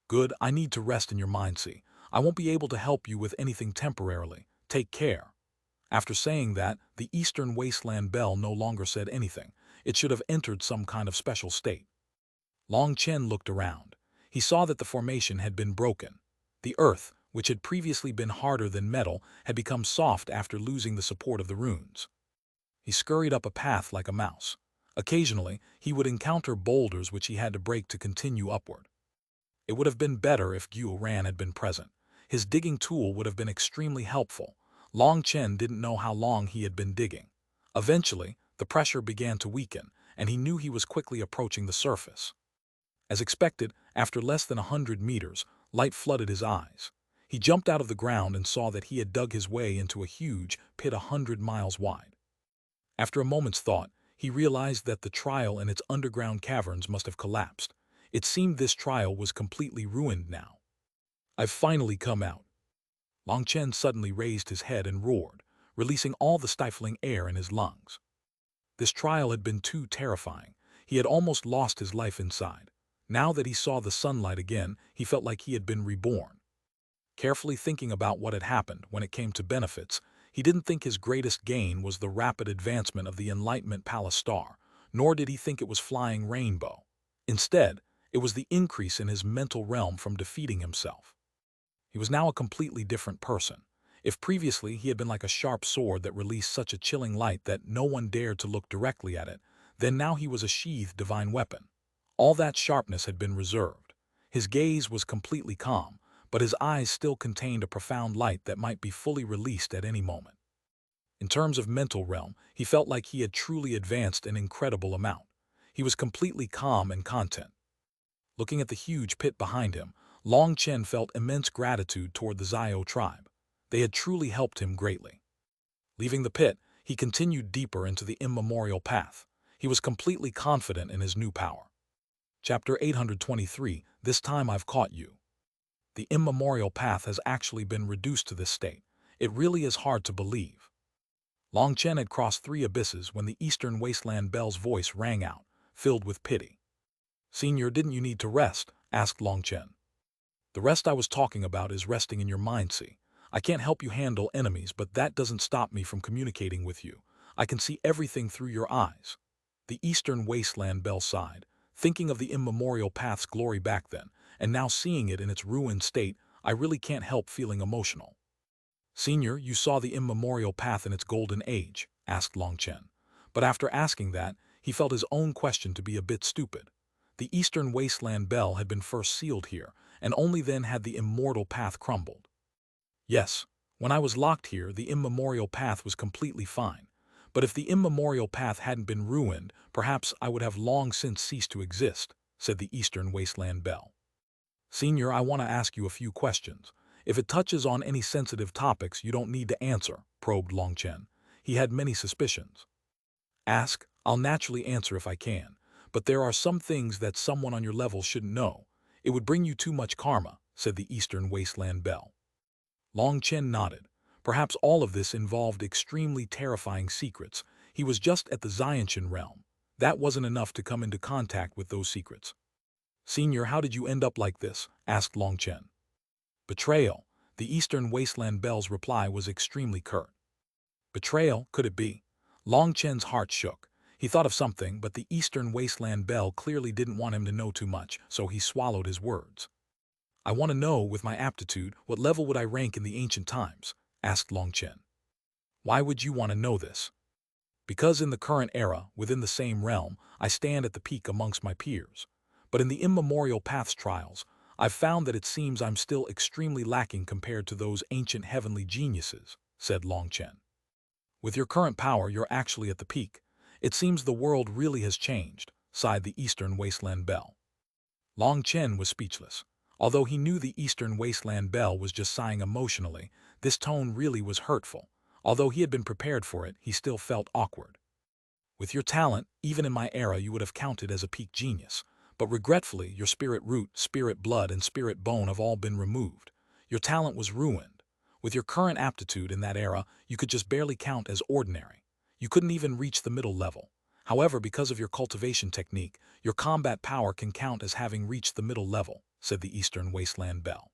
"Good, I need to rest in your mind-sea. I won't be able to help you with anything temporarily. Take care." After saying that, the Eastern Wasteland Bell no longer said anything. It should have entered some kind of special state. Long Chen looked around. He saw that the formation had been broken. The earth, which had previously been harder than metal, had become soft after losing the support of the runes. He scurried up a path like a mouse. Occasionally, he would encounter boulders which he had to break to continue upward. It would have been better if Xuanhuan had been present. His digging tool would have been extremely helpful. Long Chen didn't know how long he had been digging. Eventually, the pressure began to weaken, and he knew he was quickly approaching the surface. As expected, after less than 100 meters, light flooded his eyes. He jumped out of the ground and saw that he had dug his way into a huge pit 100 miles wide. After a moment's thought, he realized that the trial and its underground caverns must have collapsed. It seemed this trial was completely ruined now. "I've finally come out." Long Chen suddenly raised his head and roared, releasing all the stifling air in his lungs. This trial had been too terrifying. He had almost lost his life inside. Now that he saw the sunlight again, he felt like he had been reborn. Carefully thinking about what had happened when it came to benefits, he didn't think his greatest gain was the rapid advancement of the Enlightenment Palace star, nor did he think it was flying rainbow. Instead, it was the increase in his mental realm from defeating himself. He was now a completely different person. If previously he had been like a sharp sword that released such a chilling light that no one dared to look directly at it, then now he was a sheathed divine weapon. All that sharpness had been reserved. His gaze was completely calm, but his eyes still contained a profound light that might be fully released at any moment. In terms of mental realm, he felt like he had truly advanced an incredible amount. He was completely calm and content. Looking at the huge pit behind him, Long Chen felt immense gratitude toward the Zio tribe. They had truly helped him greatly. Leaving the pit, he continued deeper into the immemorial path. He was completely confident in his new power. Chapter 823, This Time I've Caught You. The immemorial path has actually been reduced to this state. It really is hard to believe. Long Chen had crossed 3 abysses when the Eastern Wasteland Bell's voice rang out, filled with pity. "Senior, didn't you need to rest?" asked Long Chen. "The rest I was talking about is resting in your mind-sea. I can't help you handle enemies, but that doesn't stop me from communicating with you. I can see everything through your eyes." The Eastern Wasteland Bell sighed. Thinking of the immemorial path's glory back then, and now seeing it in its ruined state, I really can't help feeling emotional. "Senior, you saw the immemorial path in its golden age?" asked Long Chen. But after asking that, he felt his own question to be a bit stupid. The Eastern Wasteland Bell had been first sealed here, and only then had the immortal path crumbled. "Yes, when I was locked here, the immemorial path was completely fine. But if the immemorial path hadn't been ruined, perhaps I would have long since ceased to exist, said the Eastern Wasteland Belle. Senior, I want to ask you a few questions. If it touches on any sensitive topics, you don't need to answer, probed Long Chen. He had many suspicions. Ask, I'll naturally answer if I can. But there are some things that someone on your level shouldn't know. It would bring you too much karma, said the Eastern Wasteland Belle. Long Chen nodded. Perhaps all of this involved extremely terrifying secrets. He was just at the Xiantian realm. That wasn't enough to come into contact with those secrets. Senior, how did you end up like this? Asked Long Chen. Betrayal. The Eastern Wasteland Belle's reply was extremely curt. Betrayal, could it be? Long Chen's heart shook. He thought of something, but the Eastern Wasteland Belle clearly didn't want him to know too much, so he swallowed his words. I want to know, with my aptitude, what level would I rank in the ancient times? Asked Long Chen. Why would you want to know this? Because in the current era, within the same realm, I stand at the peak amongst my peers. But in the immemorial paths trials, I've found that it seems I'm still extremely lacking compared to those ancient heavenly geniuses, said Long Chen. With your current power, you're actually at the peak. It seems the world really has changed, sighed the Eastern Wasteland Belle. Long Chen was speechless. Although he knew the Eastern Wasteland Belle was just sighing emotionally, this tone really was hurtful. Although he had been prepared for it, he still felt awkward. With your talent, even in my era you would have counted as a peak genius. But regretfully, your spirit root, spirit blood, and spirit bone have all been removed. Your talent was ruined. With your current aptitude in that era, you could just barely count as ordinary. You couldn't even reach the middle level. However, because of your cultivation technique, your combat power can count as having reached the middle level, said the Eastern Wasteland Belle.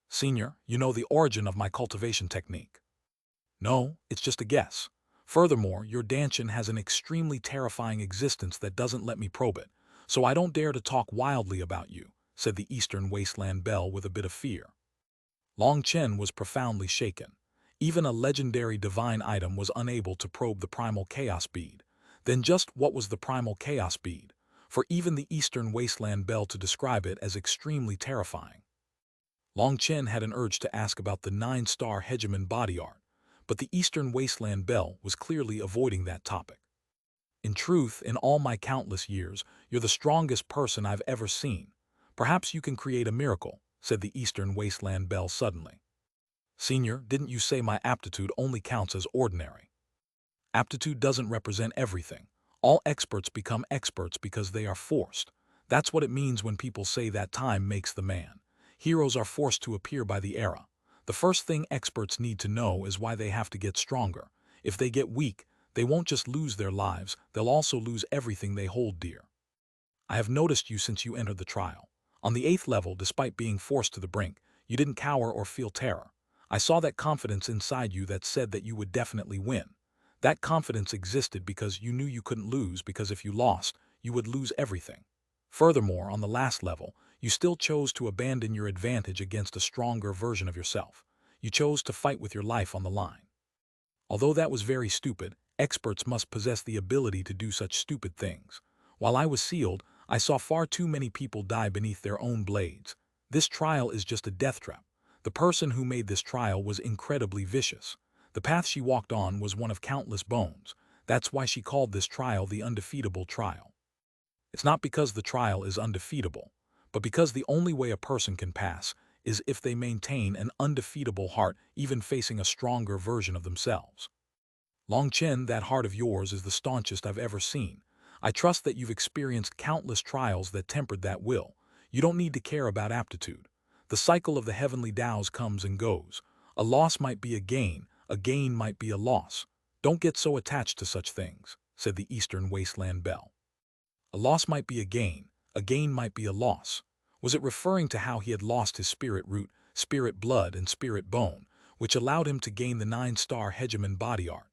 Senior, you know the origin of my cultivation technique. No, it's just a guess. Furthermore, your Danshan has an extremely terrifying existence that doesn't let me probe it, so I don't dare to talk wildly about you, said the Eastern Wasteland Belle with a bit of fear. Long Chen was profoundly shaken. Even a legendary divine item was unable to probe the primal chaos bead. Then just what was the primal chaos bead? For even the Eastern Wasteland Belle to describe it as extremely terrifying. Long Chen had an urge to ask about the 9-star Hegemon body art, but the Eastern Wasteland Belle was clearly avoiding that topic. In truth, in all my countless years, you're the strongest person I've ever seen. Perhaps you can create a miracle, said the Eastern Wasteland Belle suddenly. Senior, didn't you say my aptitude only counts as ordinary? Aptitude doesn't represent everything. All experts become experts because they are forced. That's what it means when people say that time makes the man. Heroes are forced to appear by the era. The first thing experts need to know is why they have to get stronger. If they get weak, they won't just lose their lives, they'll also lose everything they hold dear. I have noticed you since you entered the trial. On the 8th level, despite being forced to the brink, you didn't cower or feel terror. I saw that confidence inside you that said that you would definitely win. That confidence existed because you knew you couldn't lose, because if you lost, you would lose everything. Furthermore, on the last level, you still chose to abandon your advantage against a stronger version of yourself. You chose to fight with your life on the line. Although that was very stupid, experts must possess the ability to do such stupid things. While I was sealed, I saw far too many people die beneath their own blades. This trial is just a death trap. The person who made this trial was incredibly vicious. The path she walked on was one of countless bones. That's why she called this trial the undefeatable trial. It's not because the trial is undefeatable, but because the only way a person can pass is if they maintain an undefeatable heart, even facing a stronger version of themselves. Long Chen, that heart of yours is the staunchest I've ever seen. I trust that you've experienced countless trials that tempered that will. You don't need to care about aptitude. The cycle of the heavenly Tao's comes and goes. A loss might be a gain might be a loss. Don't get so attached to such things, said the Eastern Wasteland Belle. A loss might be a gain might be a loss. Was it referring to how he had lost his spirit root, spirit blood, and spirit bone, which allowed him to gain the 9-star Hegemon body art?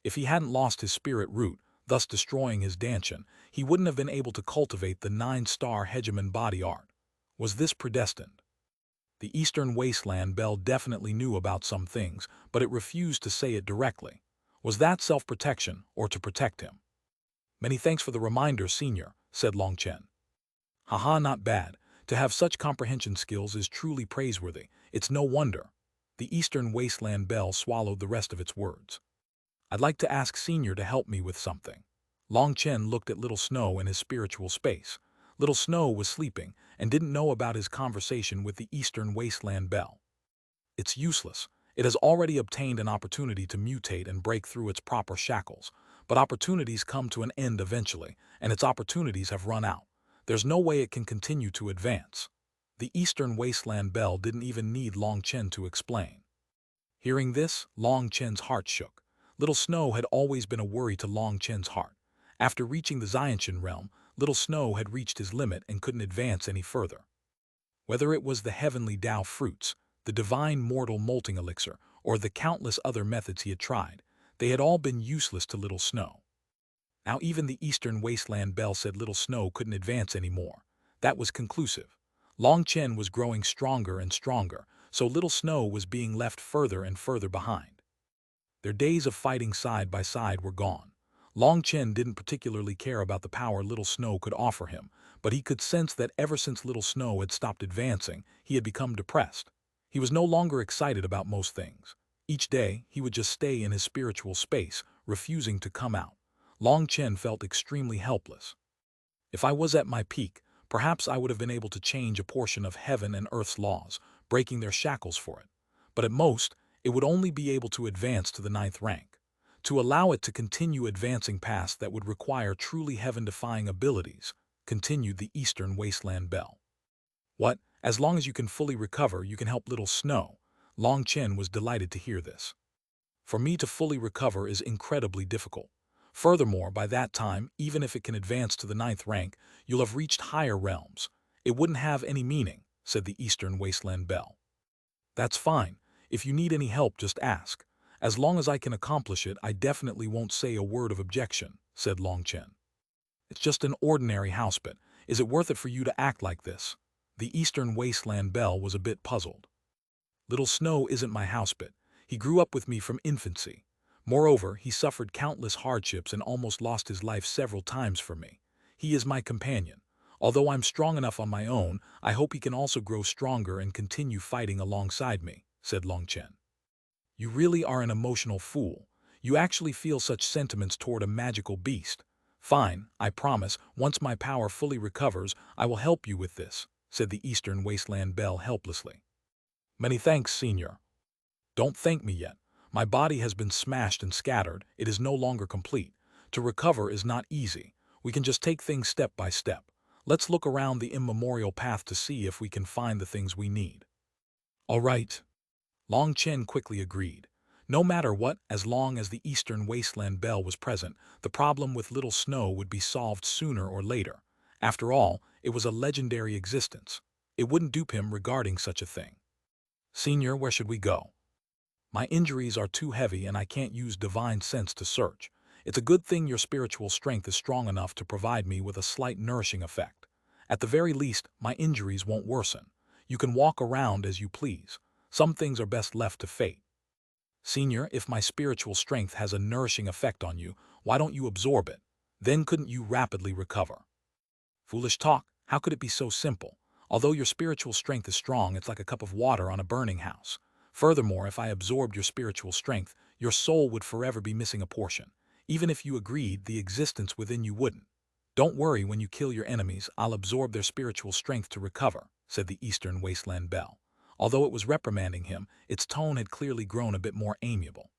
If he hadn't lost his spirit root, thus destroying his Danshan, he wouldn't have been able to cultivate the 9-star Hegemon body art. Was this predestined? The Eastern Wasteland Belle definitely knew about some things, but it refused to say it directly. Was that self-protection, or to protect him? Many thanks for the reminder, Senior, said Long Chen. Haha, not bad. To have such comprehension skills is truly praiseworthy. It's no wonder. The Eastern Wasteland Belle swallowed the rest of its words. I'd like to ask Senior to help me with something. Long Chen looked at Little Snow in his spiritual space. Little Snow was sleeping and didn't know about his conversation with the Eastern Wasteland Bell. It's useless. It has already obtained an opportunity to mutate and break through its proper shackles. But opportunities come to an end eventually, and its opportunities have run out. There's no way it can continue to advance. The Eastern Wasteland Bell didn't even need Long Chen to explain. Hearing this, Long Chen's heart shook. Little Snow had always been a worry to Long Chen's heart. After reaching the Xiantian realm, Little Snow had reached his limit and couldn't advance any further. Whether it was the heavenly Tao fruits, the divine mortal molting elixir, or the countless other methods he had tried, they had all been useless to Little Snow. Now even the Eastern Wasteland Bell said Little Snow couldn't advance anymore. That was conclusive. Long Chen was growing stronger and stronger, so Little Snow was being left further and further behind. Their days of fighting side by side were gone. Long Chen didn't particularly care about the power Little Snow could offer him, but he could sense that ever since Little Snow had stopped advancing, he had become depressed. He was no longer excited about most things. Each day, he would just stay in his spiritual space, refusing to come out. Long Chen felt extremely helpless. If I was at my peak, perhaps I would have been able to change a portion of heaven and earth's laws, breaking their shackles for it. But at most, it would only be able to advance to the 9th rank. To allow it to continue advancing past that would require truly heaven-defying abilities, continued the Eastern Wasteland Bell. What? As long as you can fully recover, you can help Little Snow. Long Chen was delighted to hear this. For me to fully recover is incredibly difficult. Furthermore, by that time, even if it can advance to the 9th rank, you'll have reached higher realms. It wouldn't have any meaning, said the Eastern Wasteland Bell. That's fine. If you need any help, just ask. As long as I can accomplish it, I definitely won't say a word of objection, said Long Chen. It's just an ordinary housebit. Is it worth it for you to act like this? The Eastern Wasteland Bell was a bit puzzled. Little Snow isn't my housebit. He grew up with me from infancy. Moreover, he suffered countless hardships and almost lost his life several times for me. He is my companion. Although I'm strong enough on my own, I hope he can also grow stronger and continue fighting alongside me, said Long Chen. You really are an emotional fool. You actually feel such sentiments toward a magical beast. Fine, I promise, once my power fully recovers, I will help you with this, said the Eastern Wasteland Bell helplessly. Many thanks, Senior. Don't thank me yet. My body has been smashed and scattered. It is no longer complete. To recover is not easy. We can just take things step by step. Let's look around the immemorial path to see if we can find the things we need. All right. Long Chen quickly agreed. No matter what, as long as the Eastern Wasteland Bell was present, the problem with Little Snow would be solved sooner or later. After all, it was a legendary existence. It wouldn't dupe him regarding such a thing. Senior, where should we go? My injuries are too heavy and I can't use divine sense to search. It's a good thing your spiritual strength is strong enough to provide me with a slight nourishing effect. At the very least, my injuries won't worsen. You can walk around as you please. Some things are best left to fate. Senior, if my spiritual strength has a nourishing effect on you, why don't you absorb it? Then couldn't you rapidly recover? Foolish talk, how could it be so simple? Although your spiritual strength is strong, it's like a cup of water on a burning house. Furthermore, if I absorbed your spiritual strength, your soul would forever be missing a portion. Even if you agreed, the existence within you wouldn't. Don't worry, when you kill your enemies, I'll absorb their spiritual strength to recover, said the Eastern Wasteland Bell. Although it was reprimanding him, its tone had clearly grown a bit more amiable.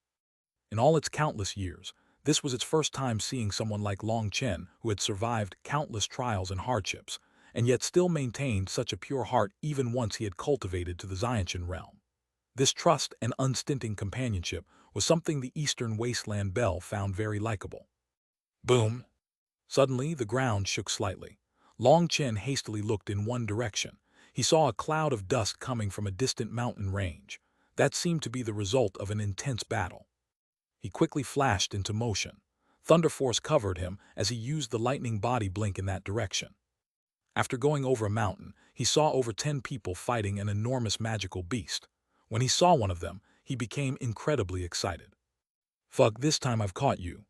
In all its countless years, this was its first time seeing someone like Long Chen who had survived countless trials and hardships, and yet still maintained such a pure heart even once he had cultivated to the Xiantian realm. This trust and unstinting companionship was something the Eastern Wasteland Bell found very likable. Boom! Suddenly, the ground shook slightly. Long Chen hastily looked in one direction. He saw a cloud of dust coming from a distant mountain range. That seemed to be the result of an intense battle. He quickly flashed into motion. Thunder Force covered him as he used the lightning body blink in that direction. After going over a mountain, he saw over 10 people fighting an enormous magical beast. When he saw one of them, he became incredibly excited. Fuck, this time I've caught you.